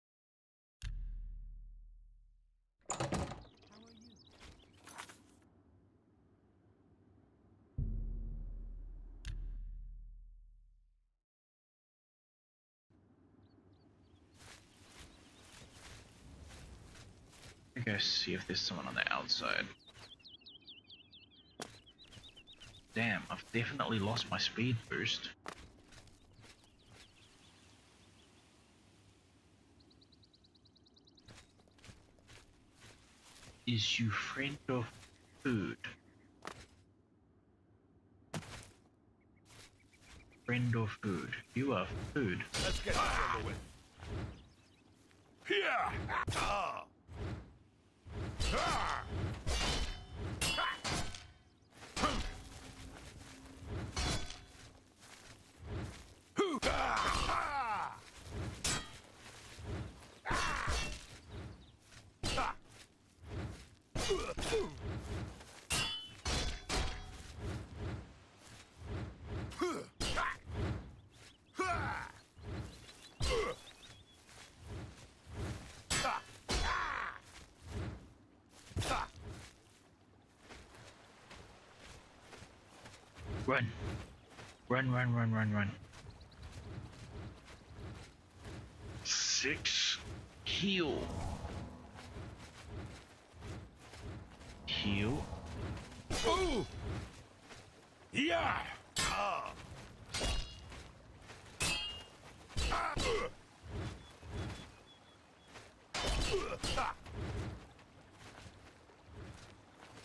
Go see if there's someone on the outside. Damn, I've definitely lost my speed boost. Is you friend or food? Friend or food? You are food. Let's get this over with. Here! Ah! Ah! Run. Run, run, run, run, run. 6. Heal. Heal. Ooh! Yeah! Ah! Ah!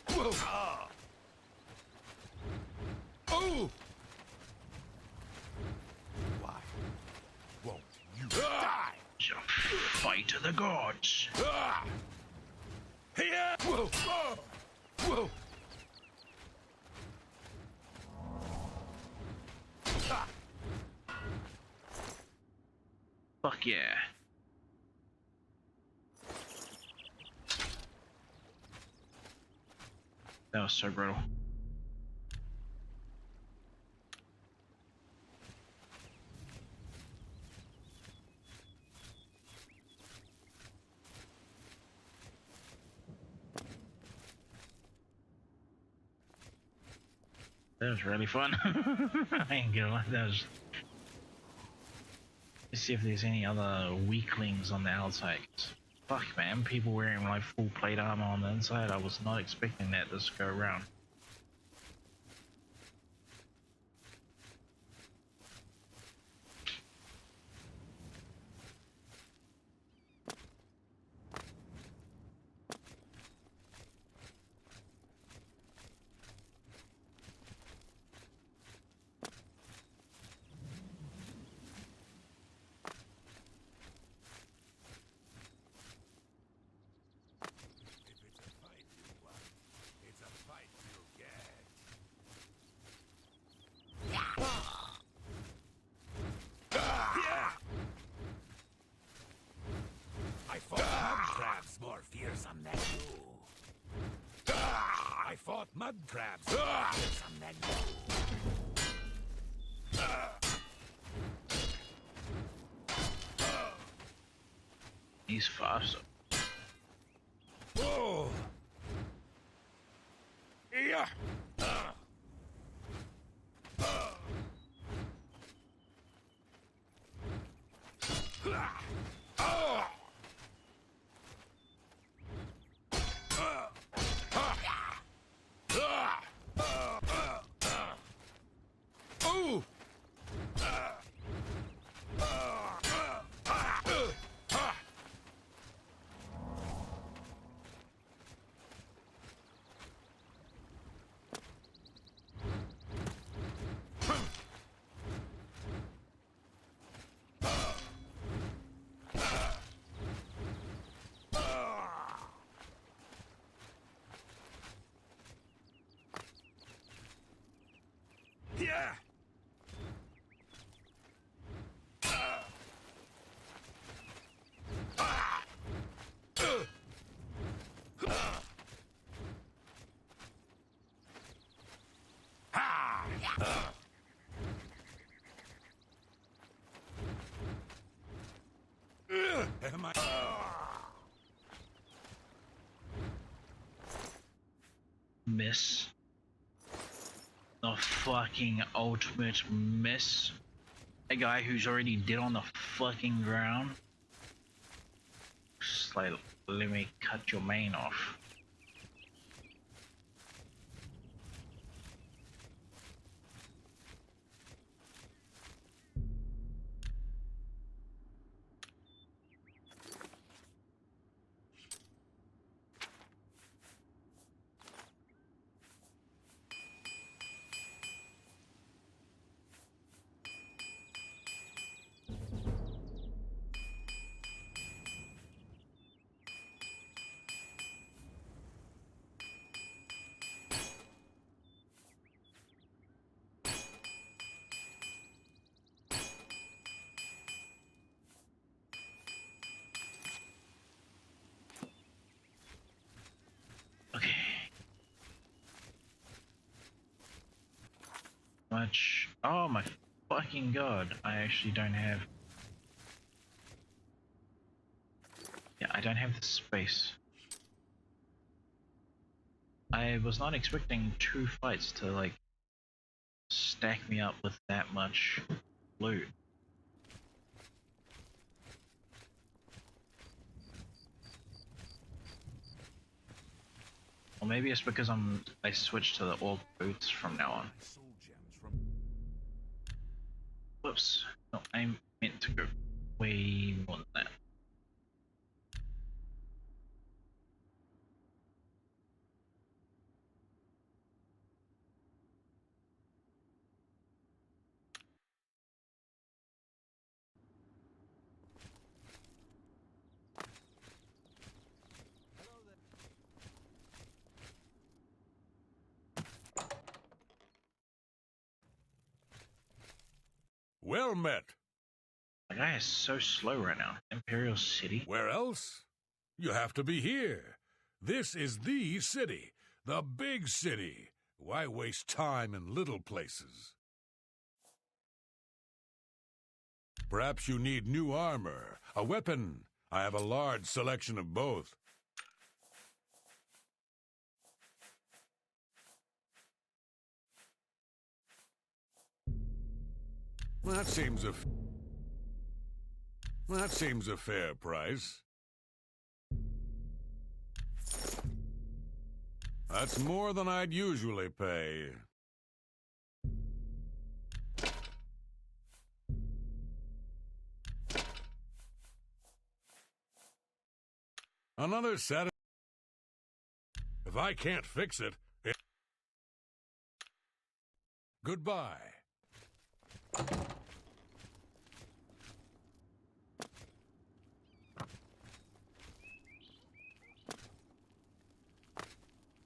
Whoa! Ah! Oh! Why won't you die? Fight of the gods. Ah! Here! Whoa! Whoa! Whoa! Ah! Fuck yeah. That was so brutal. That was really fun. I ain't gonna lie, that was... Let's see if there's any other weaklings on the outside. Fuck man, people wearing like full plate armor on the inside, I was not expecting that this go around. Mud crabs. Some men He's faster. Whoa! Yeah! miss. The fucking ultimate miss. A guy who's already dead on the fucking ground. Just like, let me cut your mane off. Much. Oh my fucking god! I actually don't have. Yeah, I don't have the space. I was not expecting 2 fights to like stack me up with that much loot. Or maybe it's because I switched to the all boots from now on. Whoops. No, I meant to go way more than that. Well met. The guy is so slow right now. Imperial City? Where else? You have to be here. This is the city. The big city. Why waste time in little places? Perhaps you need new armor, a weapon. I have a large selection of both. That seems a fair price. That's more than I'd usually pay. Another Saturday. If I can't fix it, goodbye.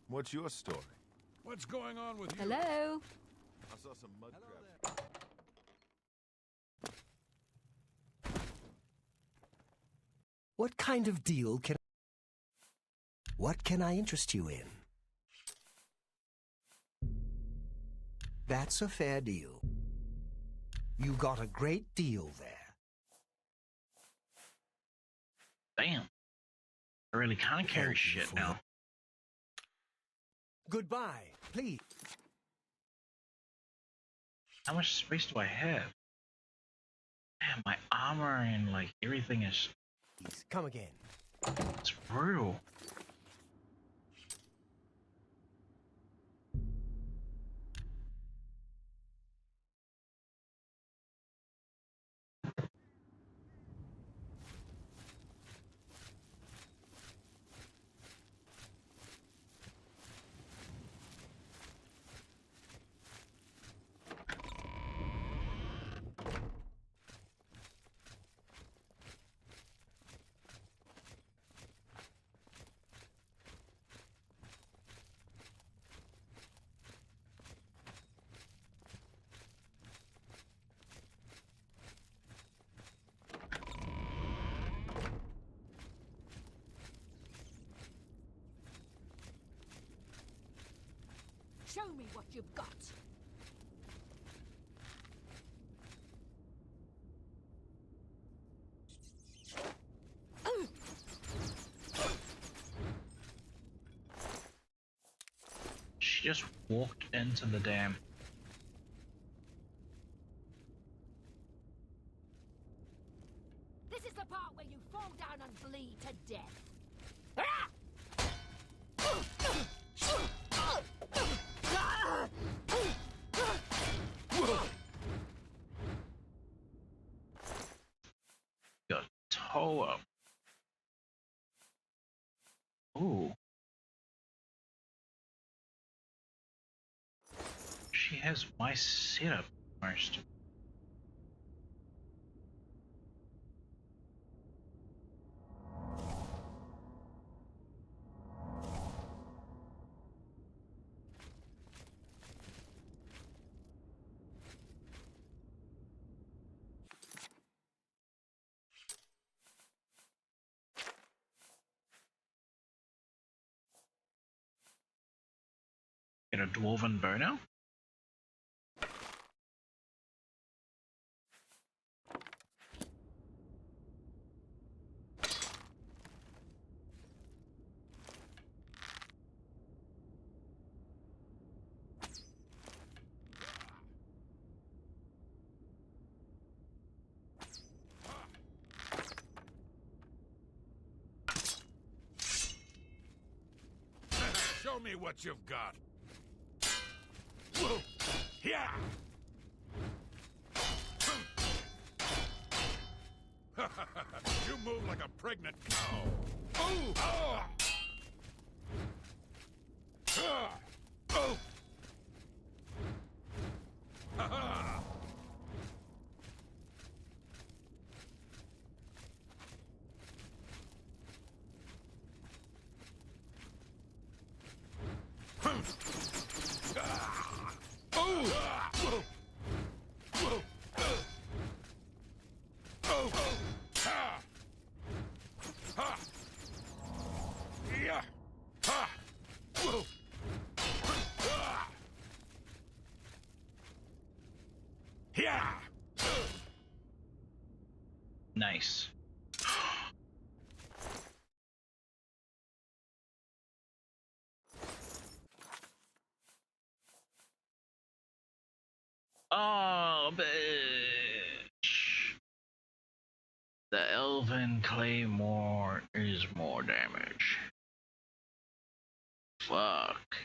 What's your story? What's going on with you? Hello? I saw some mud crabs. What kind of deal can... What can I interest you in? That's a fair deal. You got a great deal there. Damn. I really can't carry shit now. Goodbye, please. How much space do I have? Damn, my armor and like everything is... Please, come again. It's brutal. Show me what you've got. She just walked into the dam. This is the part where you fall down and bleed to death. Got toe up. Ooh. She has my setup almost. Get a dwarven bow now? Show me what you've got. Yeah. You move like a pregnant cow. Ooh. Ah. Ah. Oh. Ha ha. Nice. Oh, bitch. The Elven Claymore is more damage. Fuck.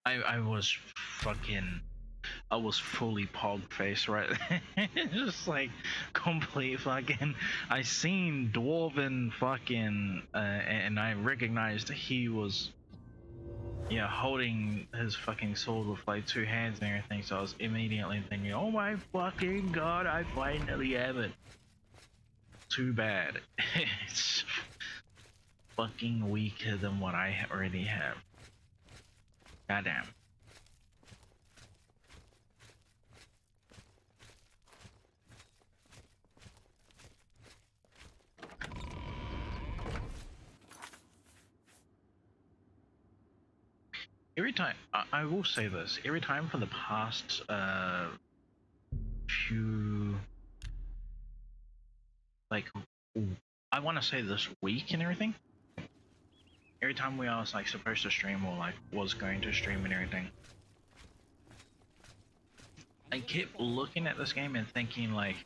I was fucking... I was fully pog-faced right there. Just like complete fucking... I seen Dwarven fucking... and I recognized he was... yeah, holding his fucking sword with like two hands and everything, so I was immediately thinking, oh my fucking god, I finally have it. Too bad. It's fucking weaker than what I already have. Goddamn. Every time, I will say this, every time for the past few, like, I want to say this week and everything, every time I was like supposed to stream or like was going to stream and everything, I kept looking at this game and thinking like,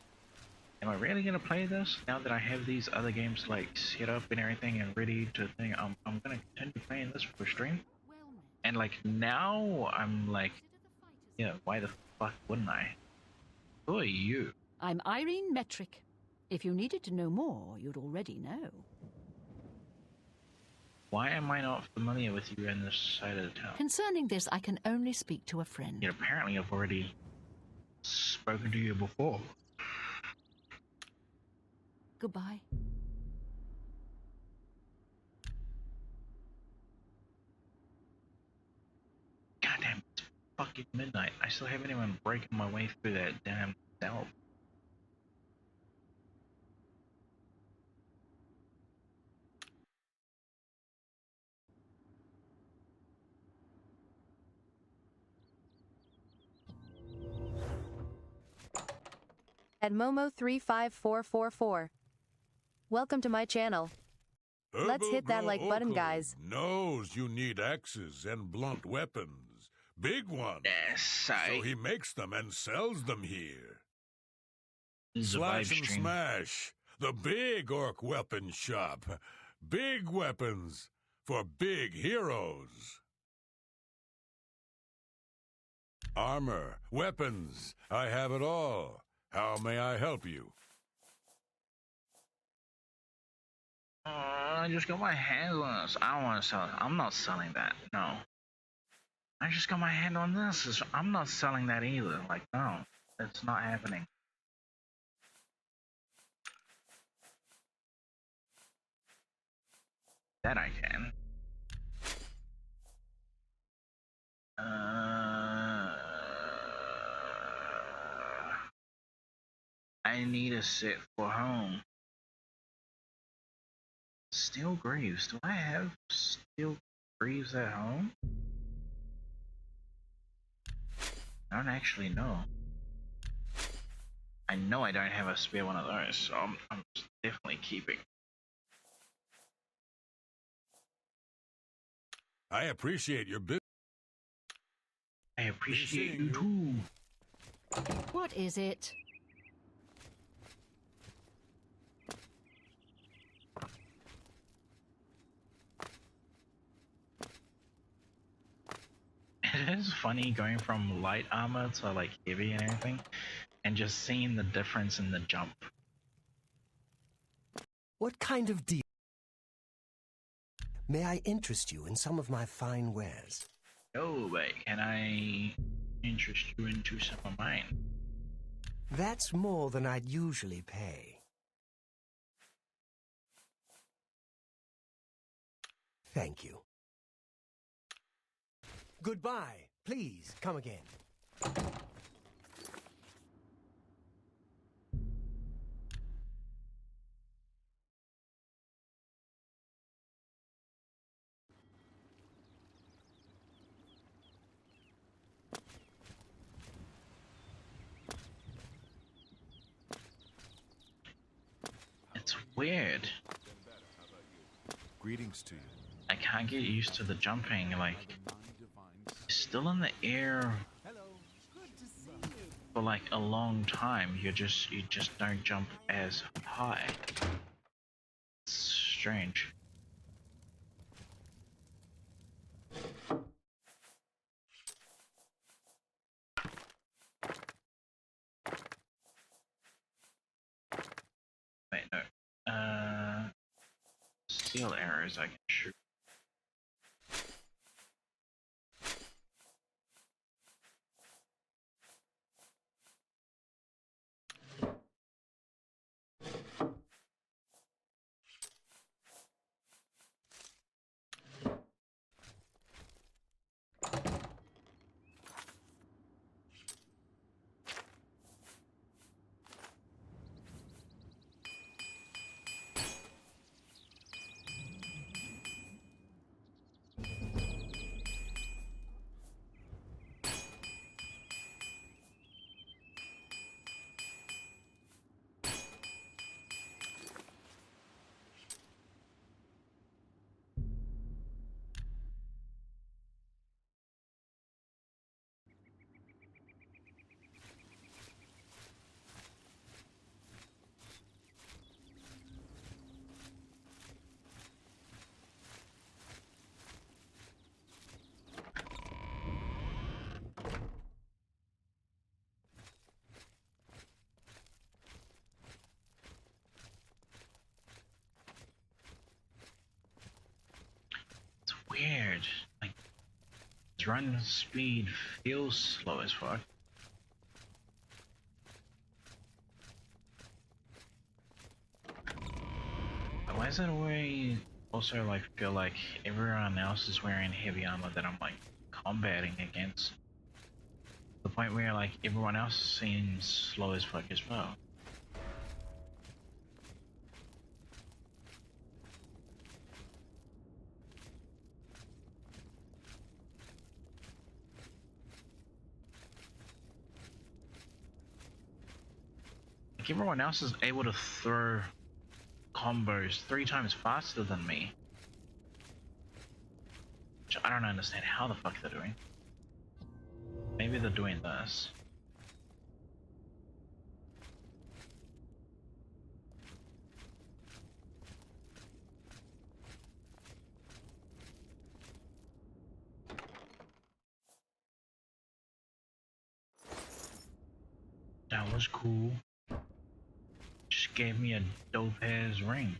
am I really gonna play this now that I have these other games like set up and everything and ready to think I'm gonna continue playing this for stream? And like now I'm like, yeah, why the fuck wouldn't I? Who are you? I'm Irene Metric. If you needed to know more, you'd already know. Why am I not familiar with you in this side of the town? Concerning this, I can only speak to a friend. Yeah, apparently I've already spoken to you before. Goodbye. Goddamn, it's fucking midnight. I still haven't even broken my way through that damn delve. At Momo35444. Welcome to my channel. Let's hit that like button, guys. Knows you need axes and blunt weapons. Big ones. So he makes them and sells them here. Slash and Smash. The big orc weapon shop. Big weapons for big heroes. Armor, weapons, I have it all. How may I help you? I just got my hands on this. I don't want to sell it. I'm not selling that. No. I just got my hand on this. I'm not selling that either. Like, no. It's not happening. That I can. I need a set for home. Steel Greaves. Do I have Steel Greaves at home? I don't actually know. I know I don't have a spare one of those, so I'm definitely keeping. I appreciate your business. I appreciate you too. What is it? It is funny going from light armor to like heavy and everything, and just seeing the difference in the jump. What kind of deal? May I interest you in some of my fine wares? Oh, but can I interest you into some of mine? That's more than I'd usually pay. Thank you. Goodbye. Please, come again. It's weird. Greetings to you. I can't get used to the jumping, like, still in the air for like a long time. You just don't jump as high. It's strange. Wait, no. Steel arrows I can shoot. Weird. Like, its run speed feels slow as fuck. Why is it always also like feel like everyone else is wearing heavy armor that I'm like combating against? The point where like everyone else seems slow as fuck as well. Like everyone else is able to throw combos 3 times faster than me. Which I don't understand how the fuck they're doing. Maybe they're doing this. That was cool. Just gave me a dope ass ring.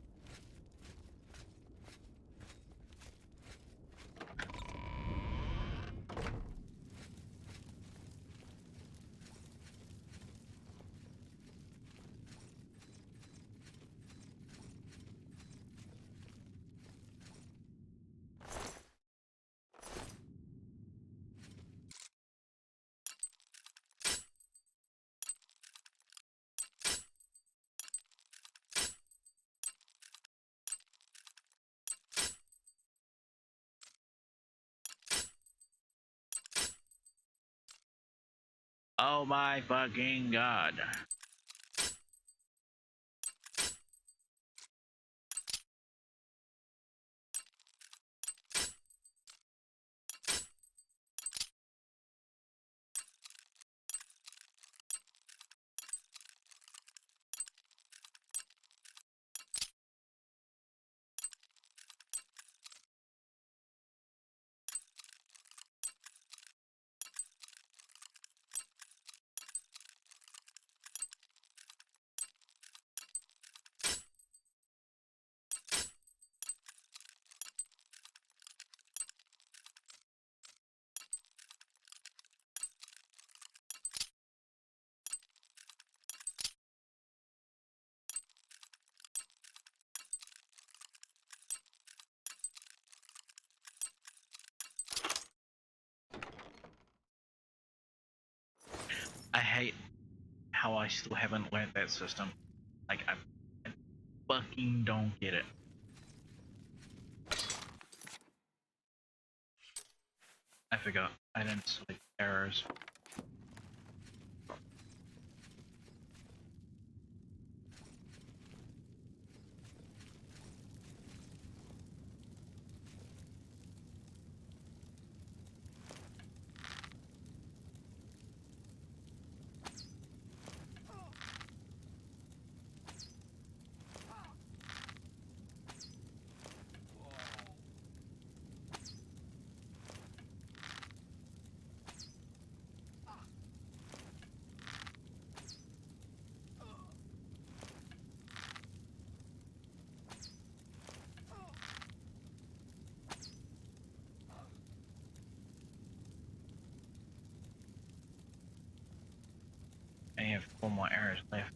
Oh my fucking god. I hate how I still haven't learned that system. Like, I fucking don't get it. I forgot. I didn't select errors. I have 4 more arrows left.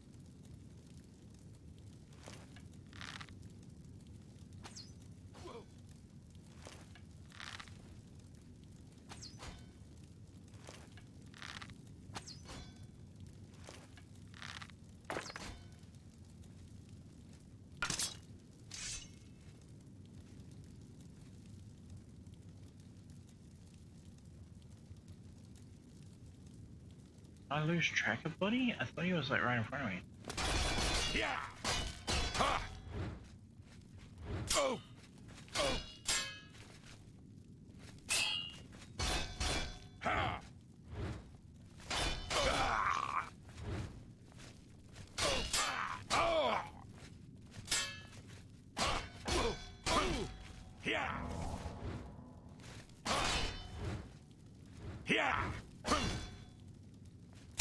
Did I lose track of Buddy? I thought he was like right in front of me. Yeah. Ha. Oh. Oh. Ha. Ah. Oh. Oh. Oh. Oh. Yeah. Yeah.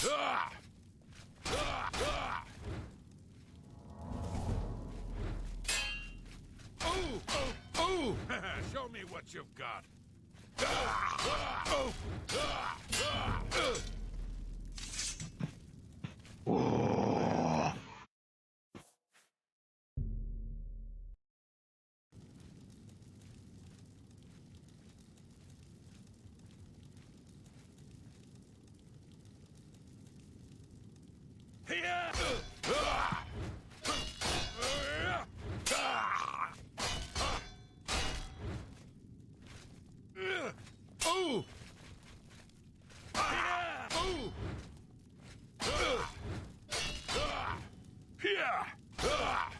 Ah. Ah. Ah. Oh. Oh. Oh. Show me what you've got. Ah. Ah. Oh. Ah. Ah. Oh. Yeah. Ah. Ah. Oh. Ah. Oh. Yeah. Ah.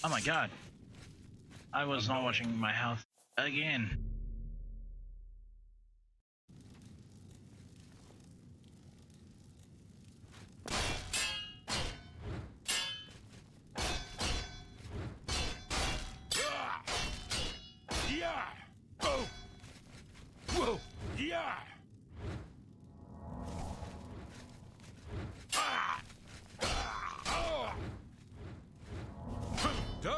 Oh my god. I was not watching my health again. Yeah! Oh! Whoa! Yeah! Ah! Oh! Die!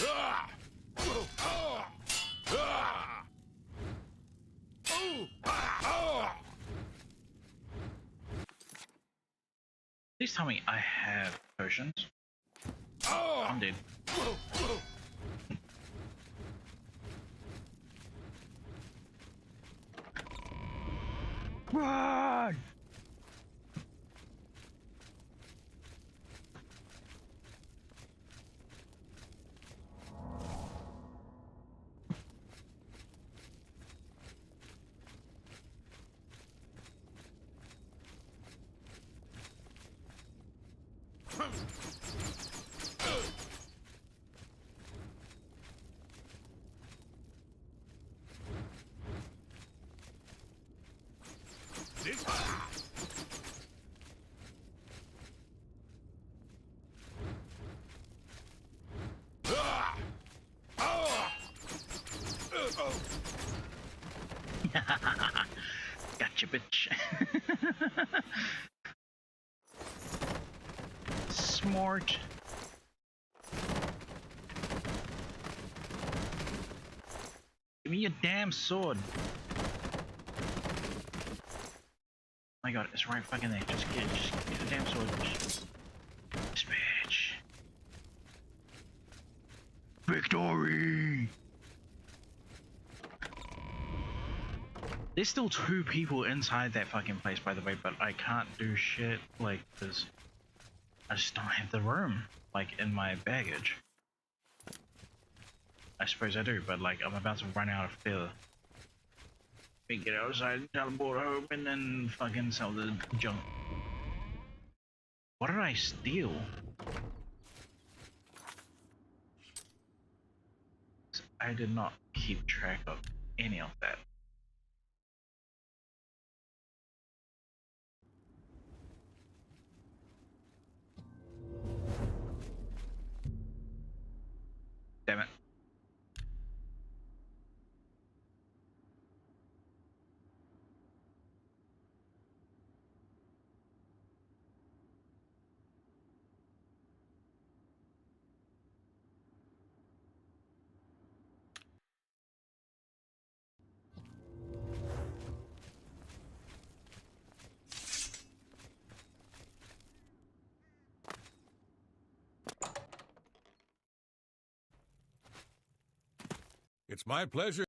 Ah! Whoa! Ah! Ah! Oh! Ah! Oh! Please tell me I have potions. Oh! I'm dead. Whoa! Whoa! Run! This. Ah! Oh! Oh! Gotcha, bitch. Smart. Give me your damn sword. Oh my god, it's right fucking there. Just get the damn sword. This bitch. Victory! There's still 2 people inside that fucking place, by the way, but I can't do shit, like, because I just don't have the room, like, in my baggage. I suppose I do, but, like, I'm about to run out of feather. We get outside, teleport home, and then fucking sell the junk. What did I steal? I did not keep track of any of that. Damn it. It's my pleasure.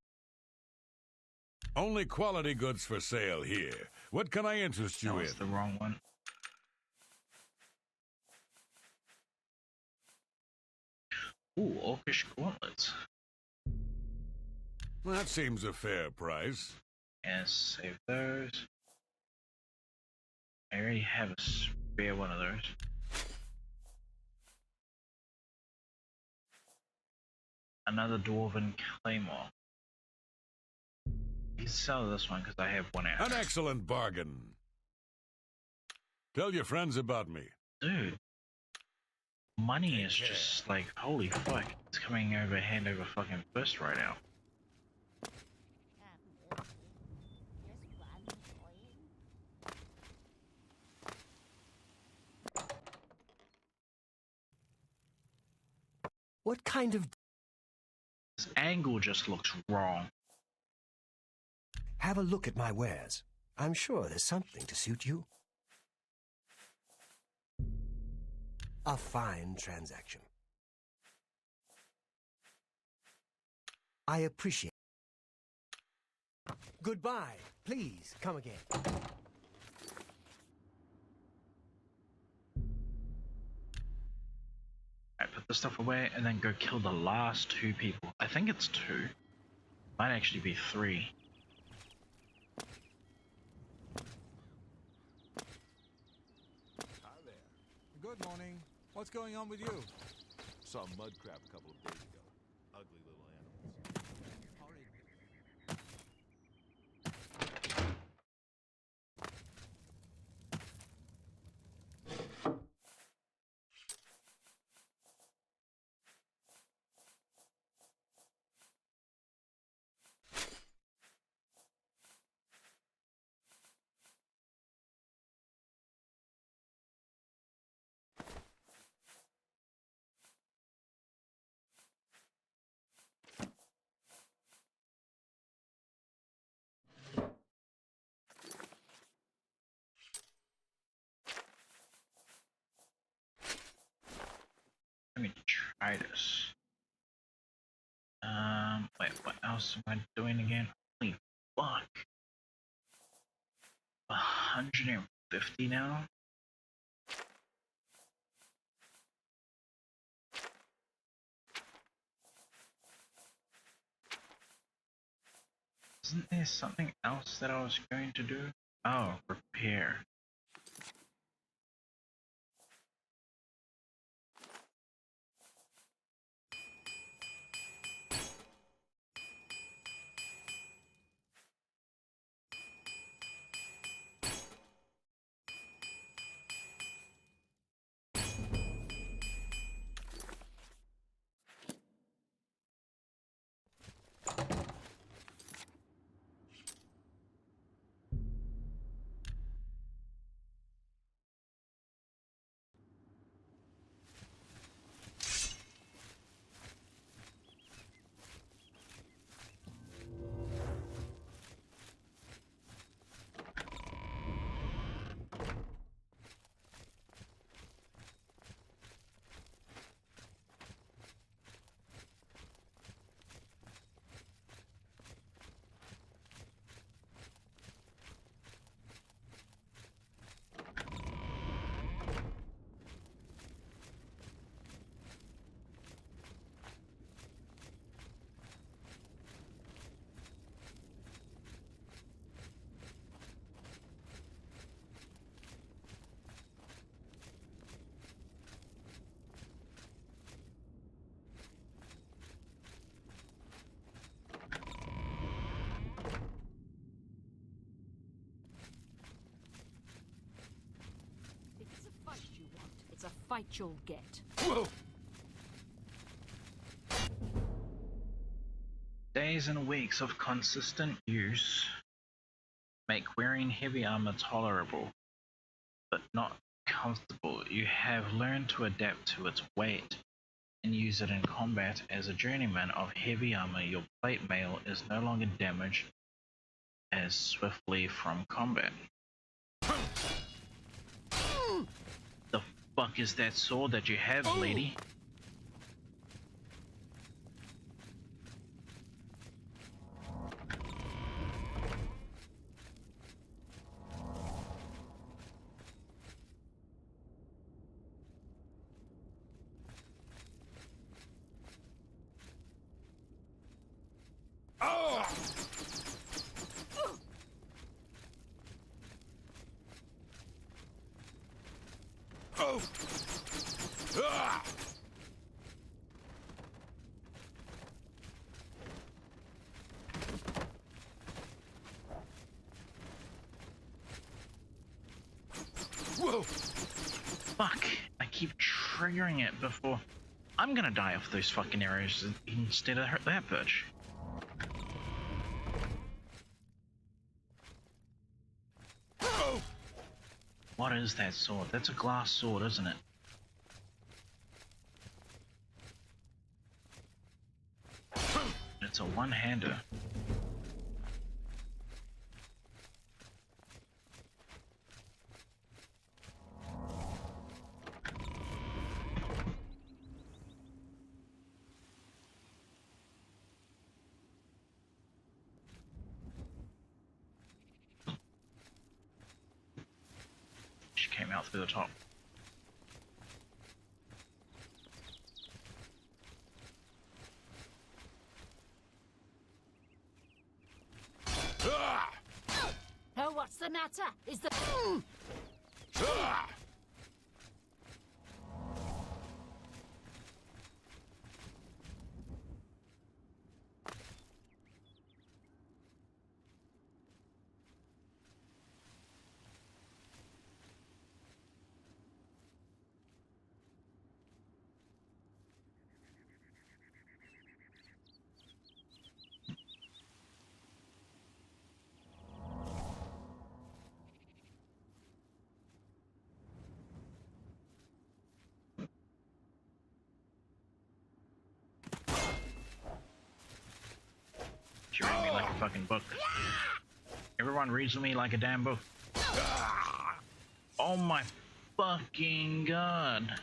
Only quality goods for sale here. What can I interest you in? That was the wrong one. Ooh, orcish gauntlets. That seems a fair price. Yes, save those. I already have a spare one of those. Another dwarven claymore. You can sell this one because I have one out. An excellent bargain. Tell your friends about me. Dude, money is just like, holy fuck. It's coming over hand over fucking fist right now. What kind of... This angle just looks wrong. Have a look at my wares. I'm sure there's something to suit you. A fine transaction. I appreciate it. Goodbye. Please, come again. I put the stuff away and then go kill the last 2 people. I think it's 2. Might actually be 3. Good morning. What's going on with you? saw a mud crab a couple of days ago. Ugly little animals. Let me try this. Wait, what else am I doing again? Holy fuck. 150 now? Isn't there something else that I was going to do? Oh, repair. A fight you'll get. Whoa. Days and weeks of consistent use make wearing heavy armor tolerable, but not comfortable. You have learned to adapt to its weight and use it in combat. As a journeyman of heavy armor, your plate mail is no longer damaged as swiftly from combat. The fuck is that sword that you have, lady? Whoa! Fuck! I keep triggering it before. I'm gonna die off those fucking arrows instead of that bitch. What is that sword? That's a glass sword, isn't it? It's a one-hander. She came out through the top. Oh, what's the matter? Is the... a fucking book. Everyone reads me like a damn book. Oh my fucking god.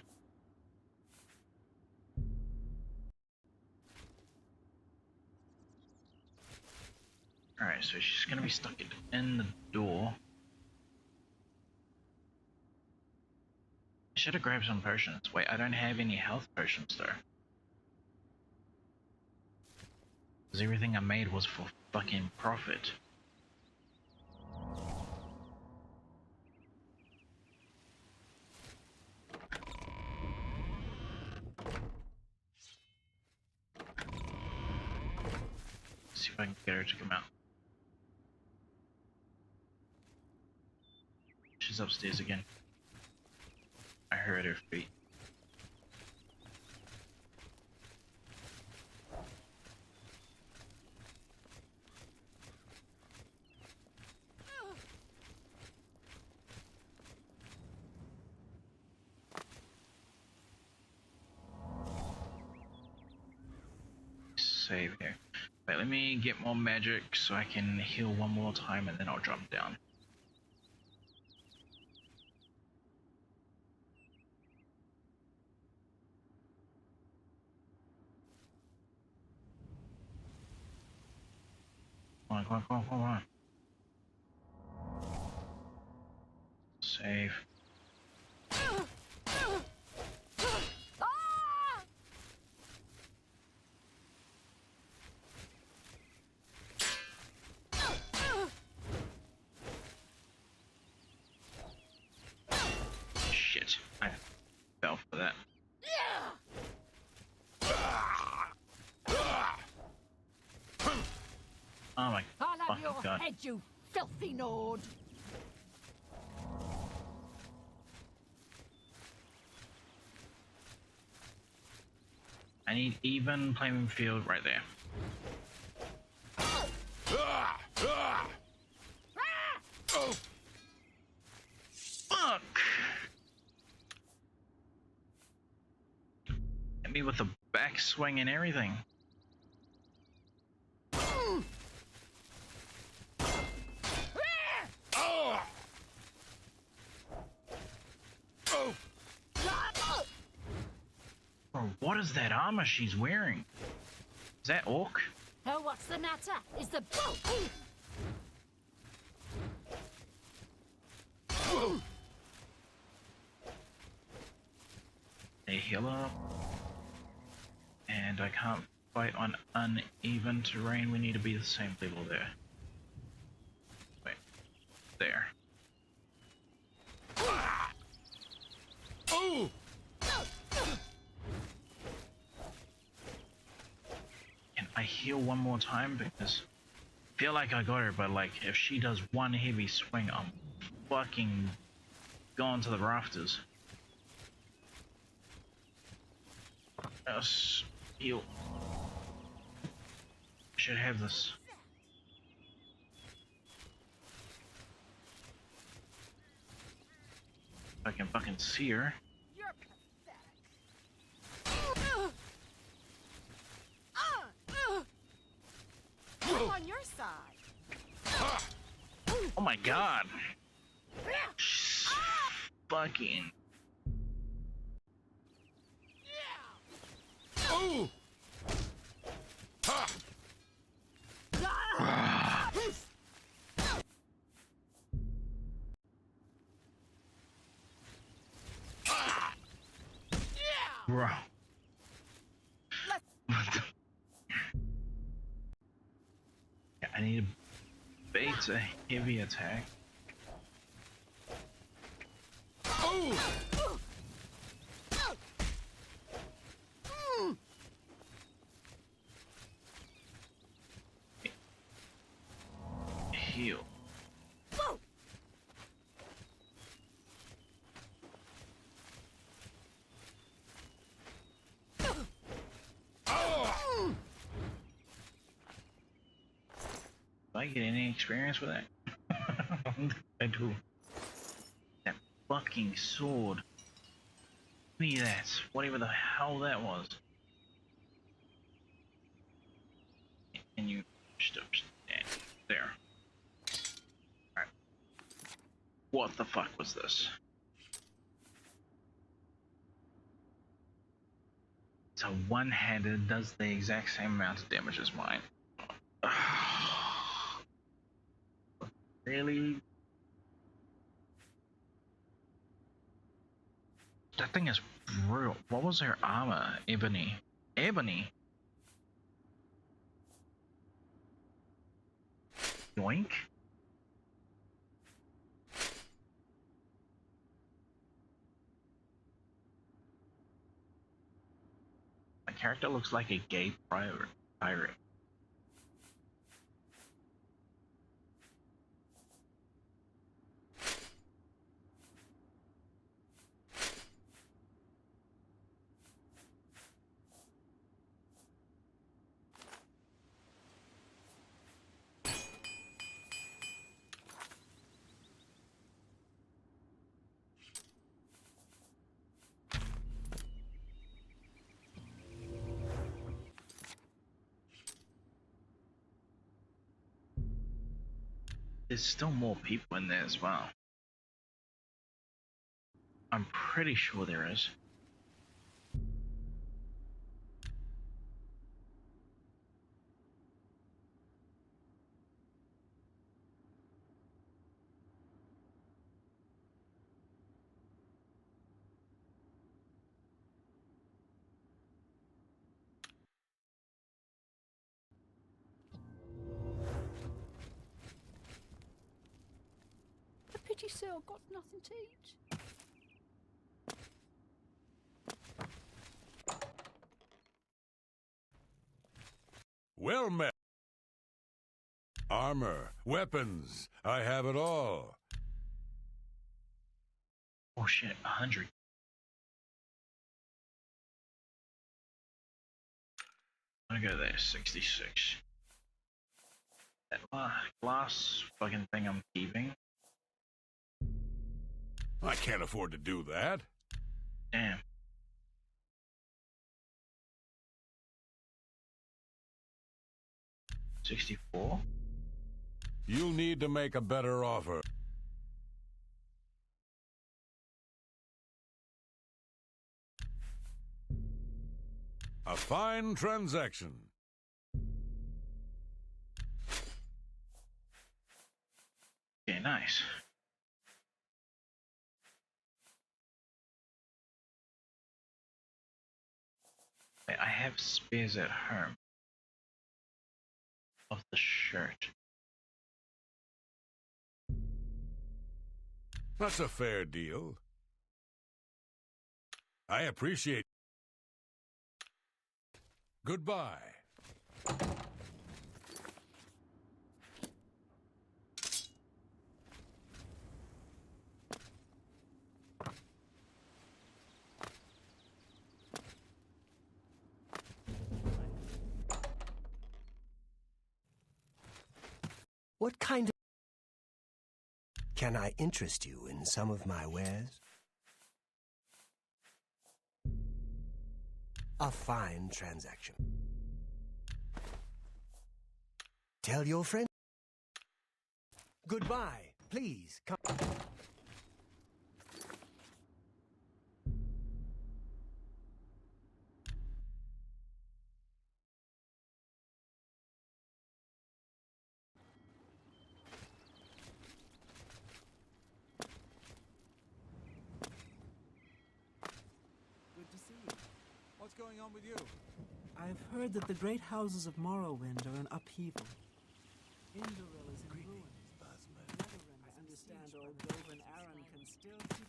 Alright, so she's gonna be stuck in the door. I should have grabbed some potions. Wait, I don't have any health potions though. Because everything I made was for fucking profit. See if I can get her to come out. She's upstairs again. I heard her feet. Save here. Wait, let me get more magic so I can heal one more time and then I'll drop down. Come on, come on, come on, come on. Save. Shit, I fell for that. Oh my I'll have fucking your god. head, you filthy Nord. I need even playing field right there. Oh. Fuck! Hit me with the backswing and everything. Bro, what is that armor she's wearing? Is that orc? Oh, what's the matter? Is the A healer. And I can't fight on uneven terrain. We need to be the same level there. Wait. There. Oh! Can I heal one more time? Because I feel like I got her, but like if she does one heavy swing, I'm fucking going to the rafters. Yes, heal. Should have this. If I can fucking see her. You're pathetic. I'm on your side. Oh my god. Fucking. Oh! Bro. What the? Yeah, I need to bait a heavy attack. Oh! Heal. Do I get any experience with that? I do. That fucking sword. Give me that. Whatever the hell that was. Can you stop standing? There. Alright. What the fuck was this? So one-handed does the exact same amount of damage as mine. Really? That thing is brutal. What was her armor? Ebony. Ebony? Yoink? My character looks like a gay pirate. There's still more people in there as well. I'm pretty sure there is. The pity cell got nothing to eat. Well met. Armor, weapons, I have it all. Oh shit, 100. I'm gonna go there, 66. That glass fucking thing I'm keeping. I can't afford to do that. Damn. $64? You'll need to make a better offer. A fine transaction. Okay, nice. I have spares at home. Of the shirt. That's a fair deal. I appreciate. Goodbye. What kind of... Can I interest you in some of my wares? A fine transaction. Tell your friend. Goodbye. Please come. Good to see you. What's going on with you? I've heard that the great houses of Morrowind are in upheaval. Indoril is in ruins. I understand old Dovin Aaron can still keep...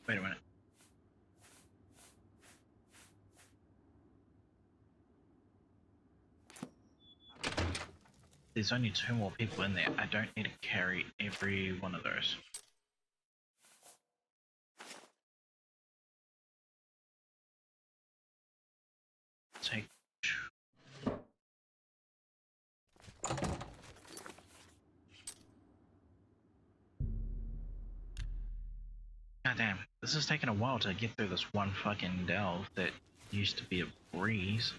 Wait a minute. There's only 2 more people in there. I don't need to carry every one of those. Take 2. Goddamn, this is taking a while to get through this one fucking delve that used to be a breeze.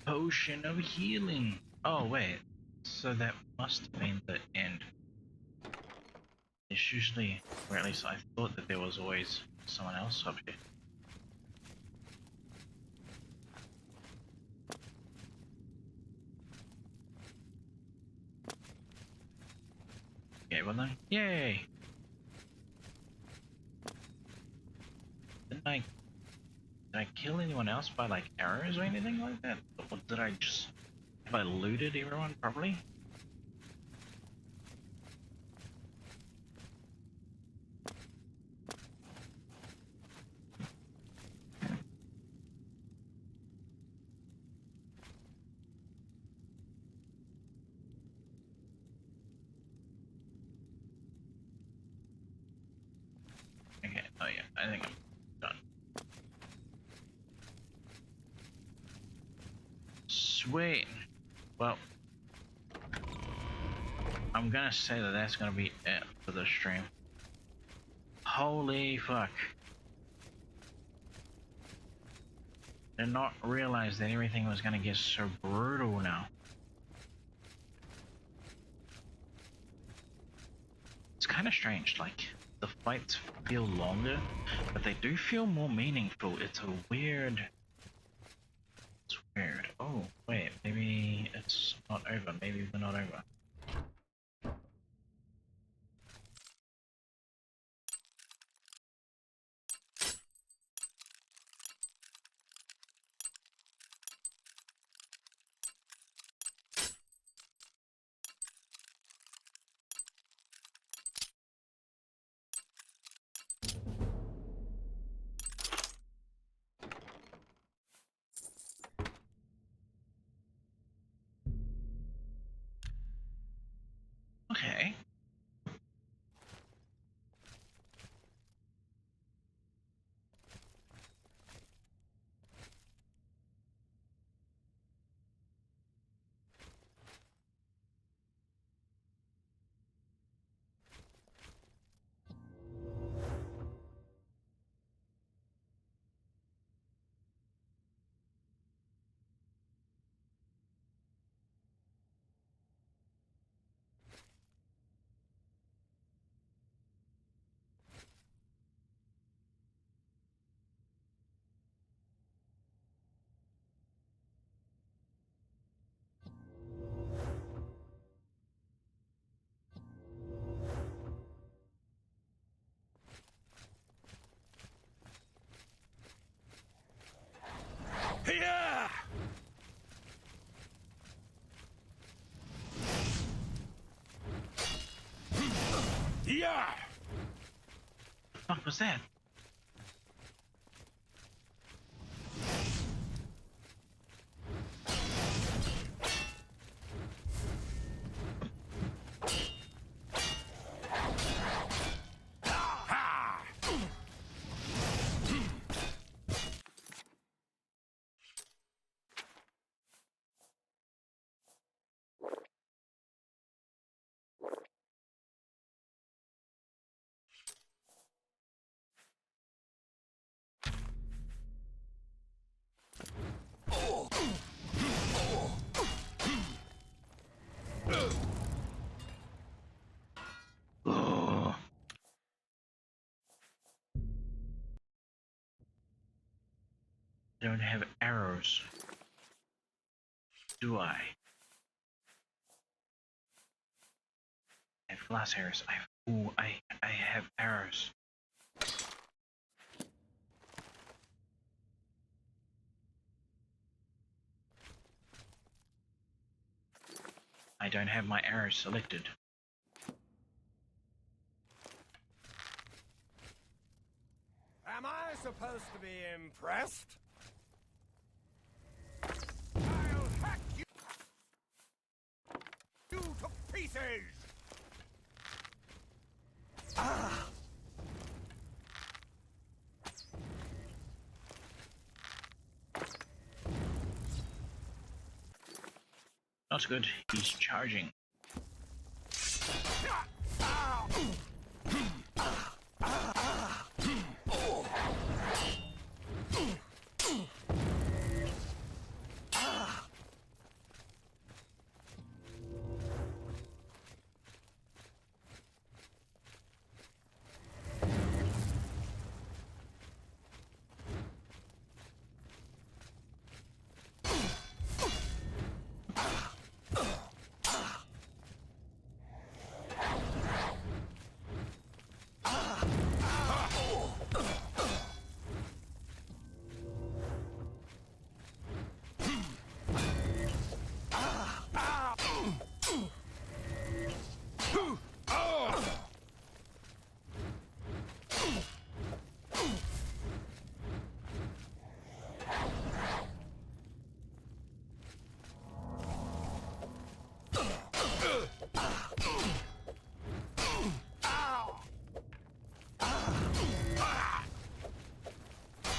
Potion of healing. Oh wait, so that must have been the end. It's usually, or at least I thought that there was always someone else up here. Okay, well then, yay! Did I kill anyone else by like arrows or anything like that? Or did I just, have I looted everyone properly? Okay, oh yeah, I think I'm done. Sweet. Well, I'm gonna say that that's gonna be it for the stream. Holy fuck. Did not realize that everything was gonna get so brutal now. It's kind of strange, like, the fights feel longer, but they do feel more meaningful. It's a weird... It's weird. Oh, wait, maybe it's not over. Maybe we're not over. Okay. Yeah! Yeah! What was that? I don't have arrows. Do I? I have glass arrows. I have arrows. I don't have my arrows selected. Am I supposed to be impressed? I'll hack you to pieces! Ah! Not good. He's charging.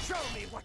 Show me what...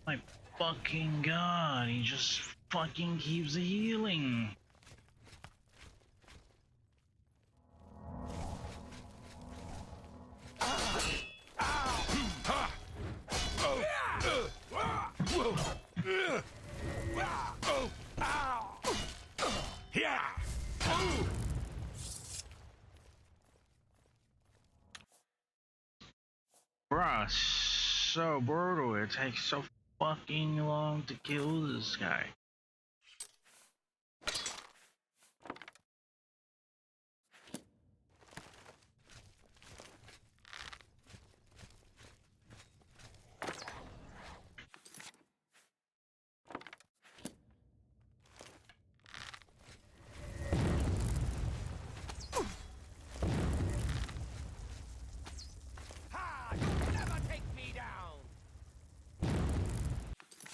My fucking god, he just fucking keeps healing. Bruh, so brutal. It takes so fucking long to kill this guy.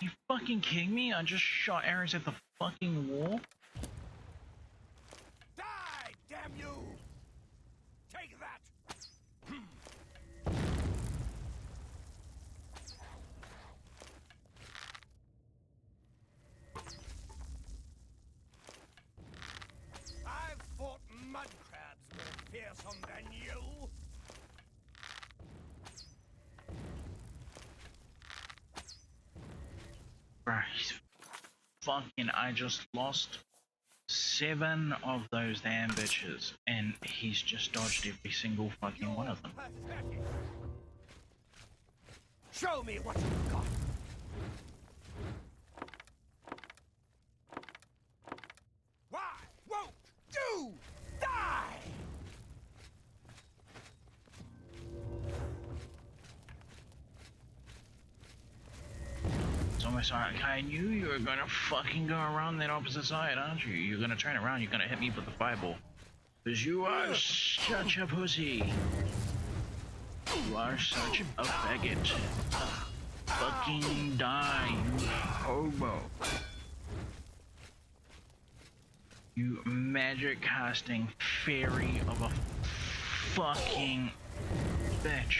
You fucking kidding me? I just shot arrows at the fucking wall. Die, damn you! Take that! I've fought mud crabs more fearsome than you! Bruh, he's fucking... I just lost 7 of those damn bitches, and he's just dodged every single fucking one of them. Pathetic. Show me what you've got! Why won't you die? promise. I knew you were gonna fucking go around that opposite side, aren't you? You're gonna turn around, you're gonna hit me with the fireball. Because you are such a pussy. You are such a faggot. Fucking die, you homo. You magic casting fairy of a fucking bitch.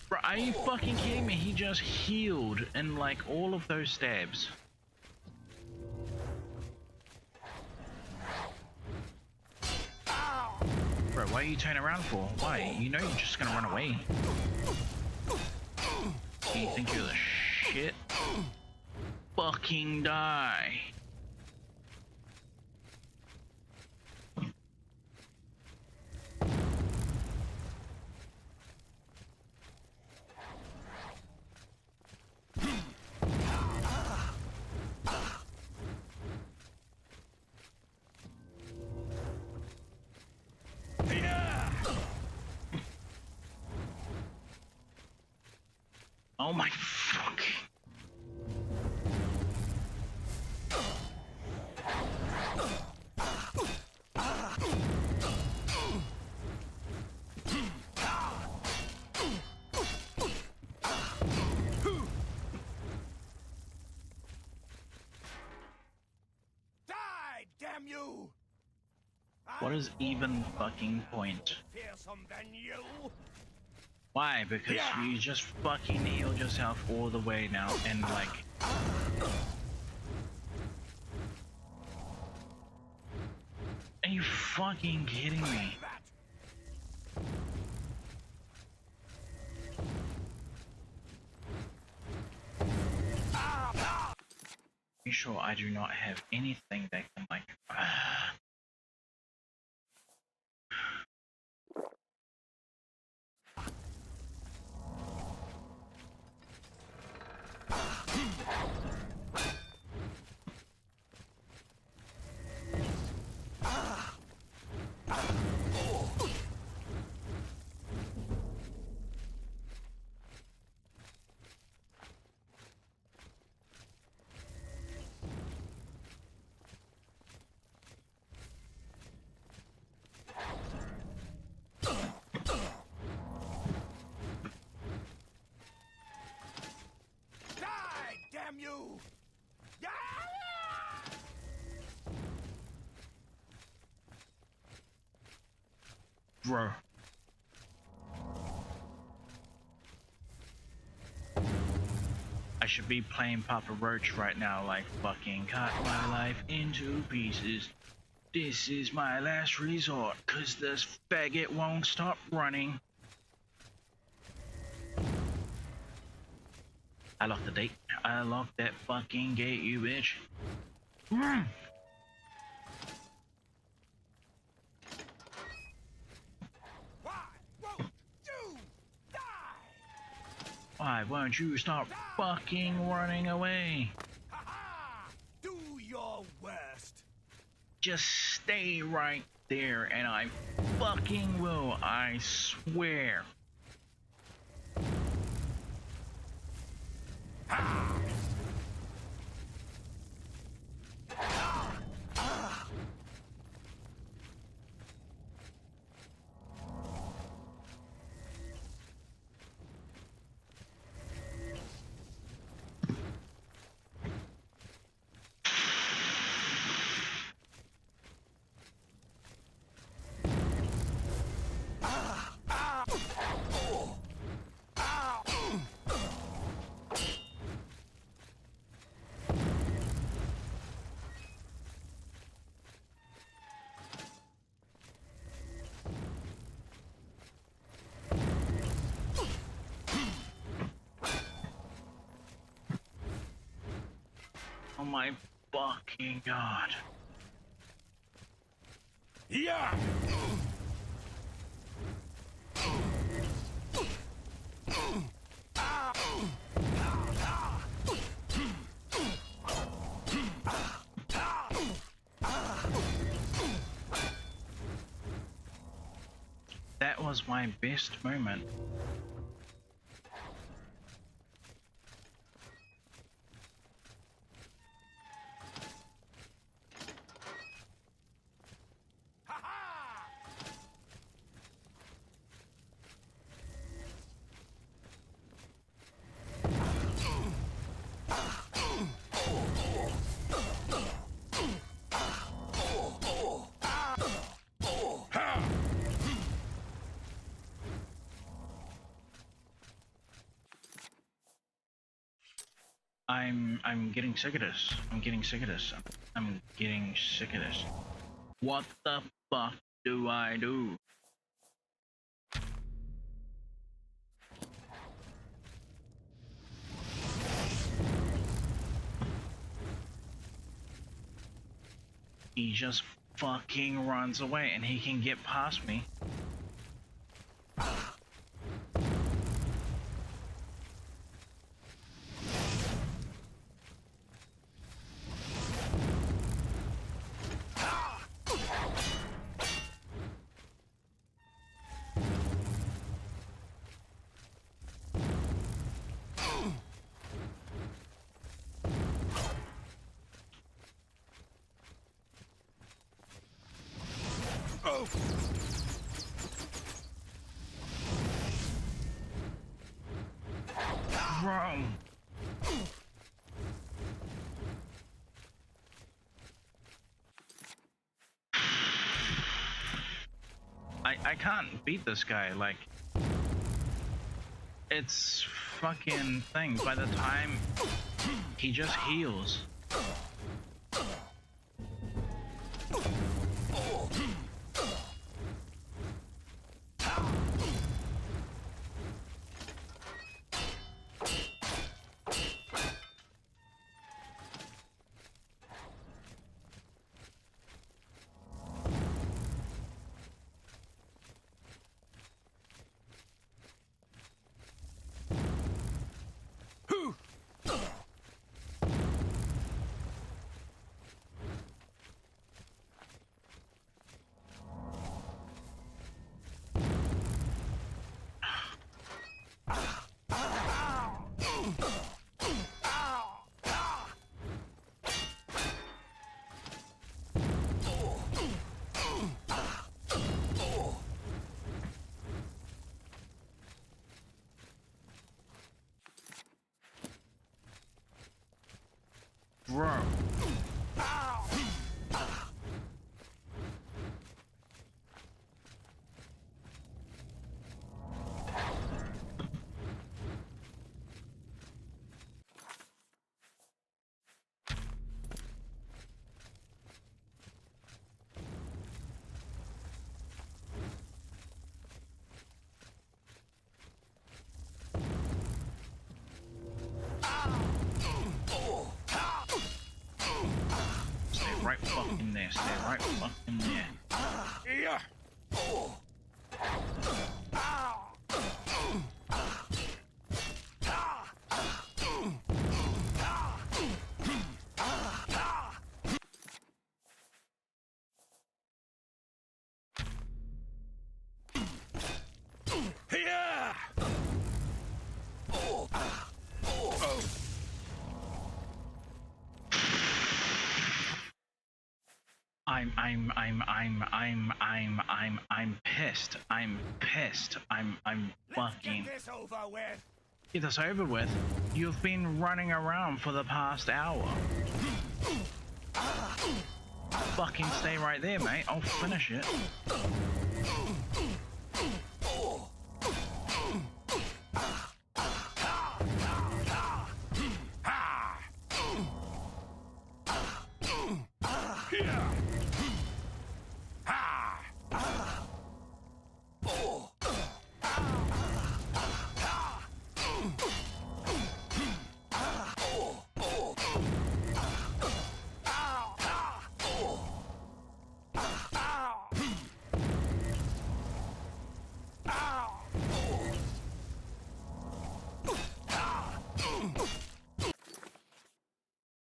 Bro, are you fucking kidding me? He just healed in like all of those stabs. Bro, why are you turning around for? Why? You know you're just gonna run away. Do you think you're the shit? Fucking die. Oh my fuck. Die, damn you! What is even fucking point? Fearsome than you. Why? Because you just fucking healed yourself all the way now and like... Are you fucking kidding me? You sure I do not have anything that can like... Damn you! Bro. I should be playing Papa Roach right now, like fucking cut my life into pieces. This is my last resort, cause this faggot won't stop running. I locked the gate. I locked that fucking gate, you bitch. Mm. Why won't you stop fucking running away? Do your worst. Just stay right there and I fucking will, I swear. Oh my fucking god. Yeah! That was my best moment. I'm getting sick of this. I'm getting sick of this. I'm getting sick of this. What the fuck do I do? He just fucking runs away and he can get past me. Wrong. I can't beat this guy, like, it's fucking thing. By the time he just heals. Bro. Right fucking there, stay right fucking there. Yeah. I'm pissed. I'm pissed. I'm fucking. Get this over with. Get this over with. You've been running around for the past hour. Fucking stay right there, mate. I'll finish it.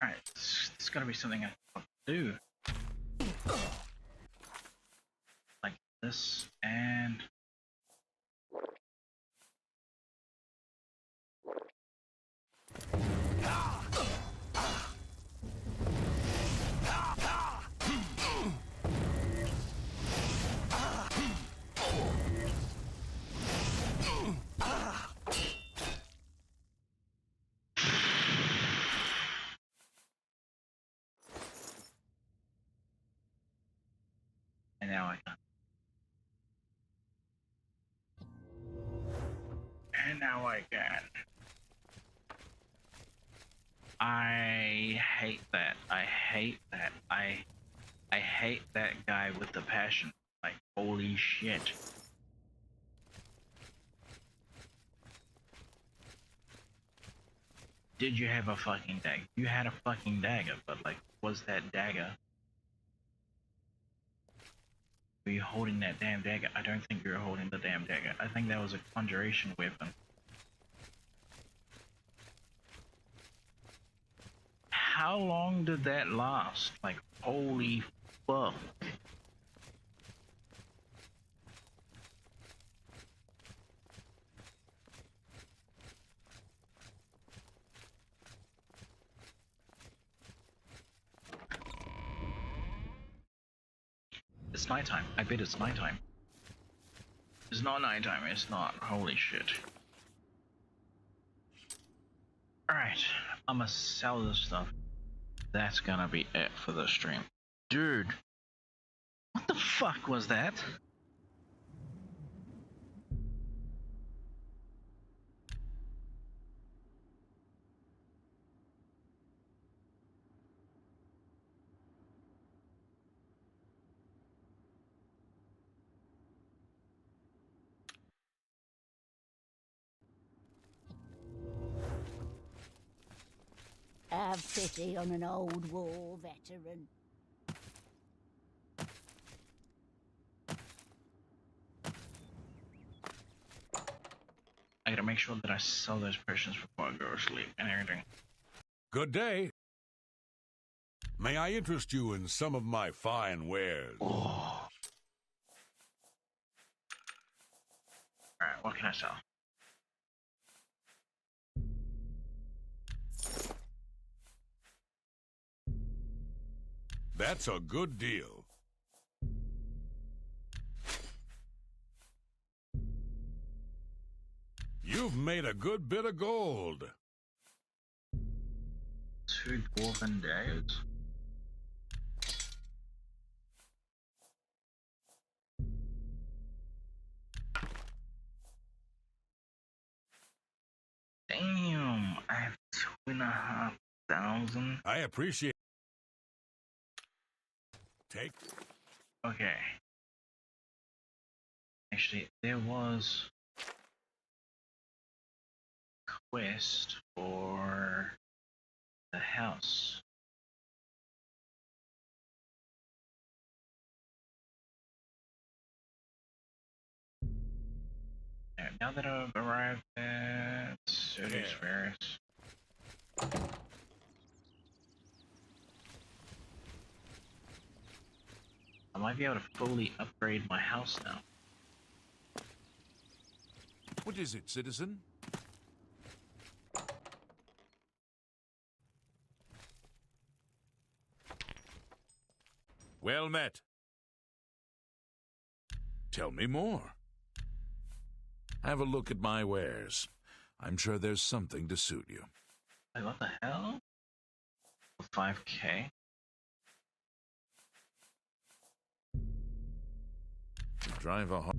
Alright, there's gotta be something I can do. Like this, and... And now I can. And now I can. I hate that. I hate that. I hate that guy with the passion. Like, holy shit. Did you have a fucking dagger? You had a fucking dagger, but like, was that dagger? Were you holding that damn dagger? I don't think you were holding the damn dagger. I think that was a conjuration weapon. How long did that last? Like, holy fuck. It's nighttime. I bet it's nighttime. It's not nighttime. It's not. Holy shit. Alright. I'ma sell this stuff. That's gonna be it for the stream. Dude. What the fuck was that? Have pity on an old war veteran. I gotta make sure that I sell those potions before I go to sleep and everything. Good day. May I interest you in some of my fine wares? Oh. Alright, what can I sell? That's a good deal. You've made a good bit of gold. 2 dwarven daggers. Damn, I have 2,500. I appreciate. Take. Okay. Actually, there was a quest for the house. Now that I've arrived at Sodius Ferris. I might be able to fully upgrade my house now. What is it, citizen? Well met. Tell me more. Have a look at my wares. I'm sure there's something to suit you. Wait, what the hell? 5K? Drive a hard.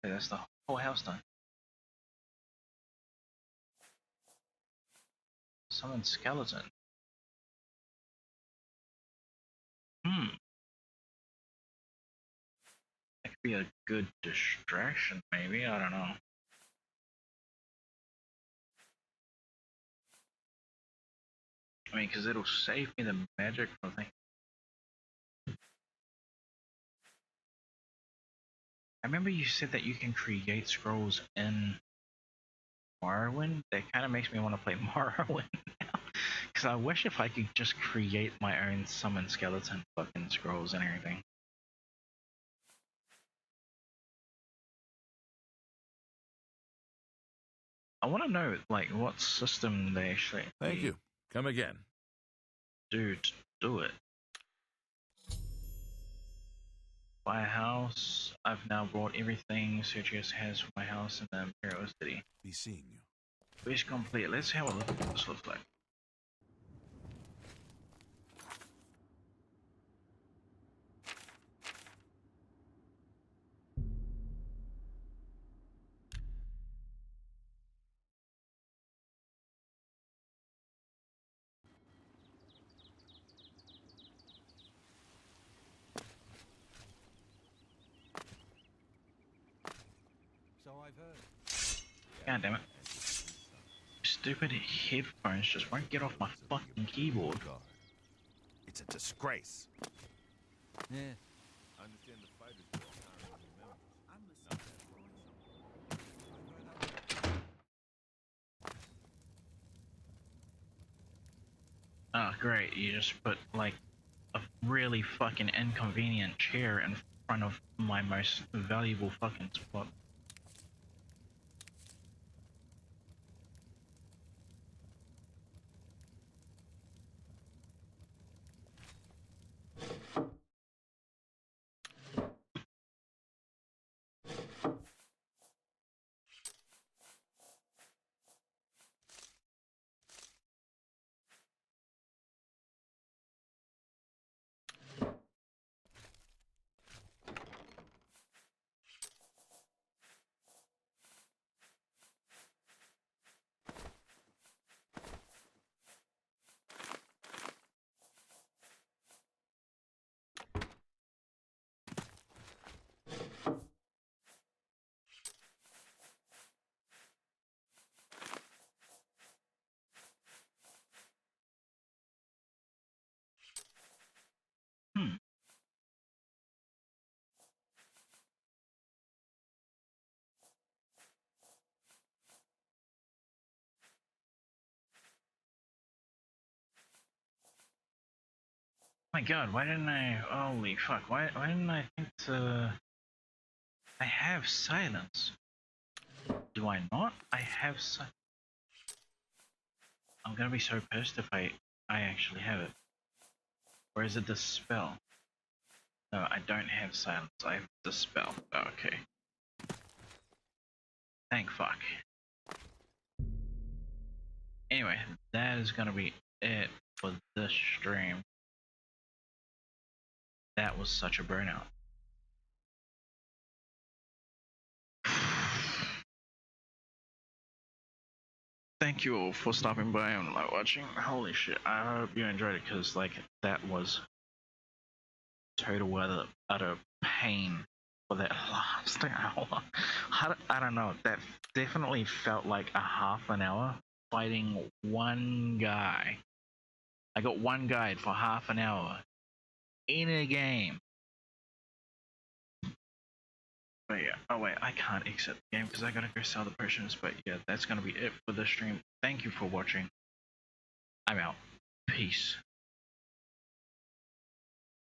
Hey, that's the whole house done. Summon skeleton. That could be a good distraction, maybe. I don't know. I mean, because it'll save me the magic from thing. I remember you said that you can create scrolls in Morrowind. That kind of makes me want to play Morrowind now. Because I wish if I could just create my own summon skeleton fucking scrolls and everything. I want to know, like, what system they actually... Thank you. Come again. Dude, do it. Buy a house. I've now bought everything Sergius has for my house in the Imperial City. Be seeing you. Quest complete. Let's have a look at what this looks like. I've heard. God damn it. Stupid headphones just won't get off my fucking keyboard. It's a disgrace. Yeah. I understand the fighters are all hiring new members. I'm Oh, great. You just put, like, a really fucking inconvenient chair in front of my most valuable fucking spot. My god, why didn't I... Holy fuck, why didn't I think to... I have silence. Do I not? I have silence. I'm gonna be so pissed if I actually have it. Or is it the spell? No, I don't have silence, I have the spell. Oh, okay. Thank fuck. Anyway, that is gonna be it for this stream. That was such a burnout. Thank you all for stopping by and like watching. Holy shit, I hope you enjoyed it because like that was total utter pain for that last hour. I don't know, that definitely felt like a half an hour fighting one guy. I got one guy for half an hour in a game. But yeah, oh wait, I can't exit the game because I gotta go sell the potions. But yeah, that's gonna be it for this stream. Thank you for watching. I'm out. Peace.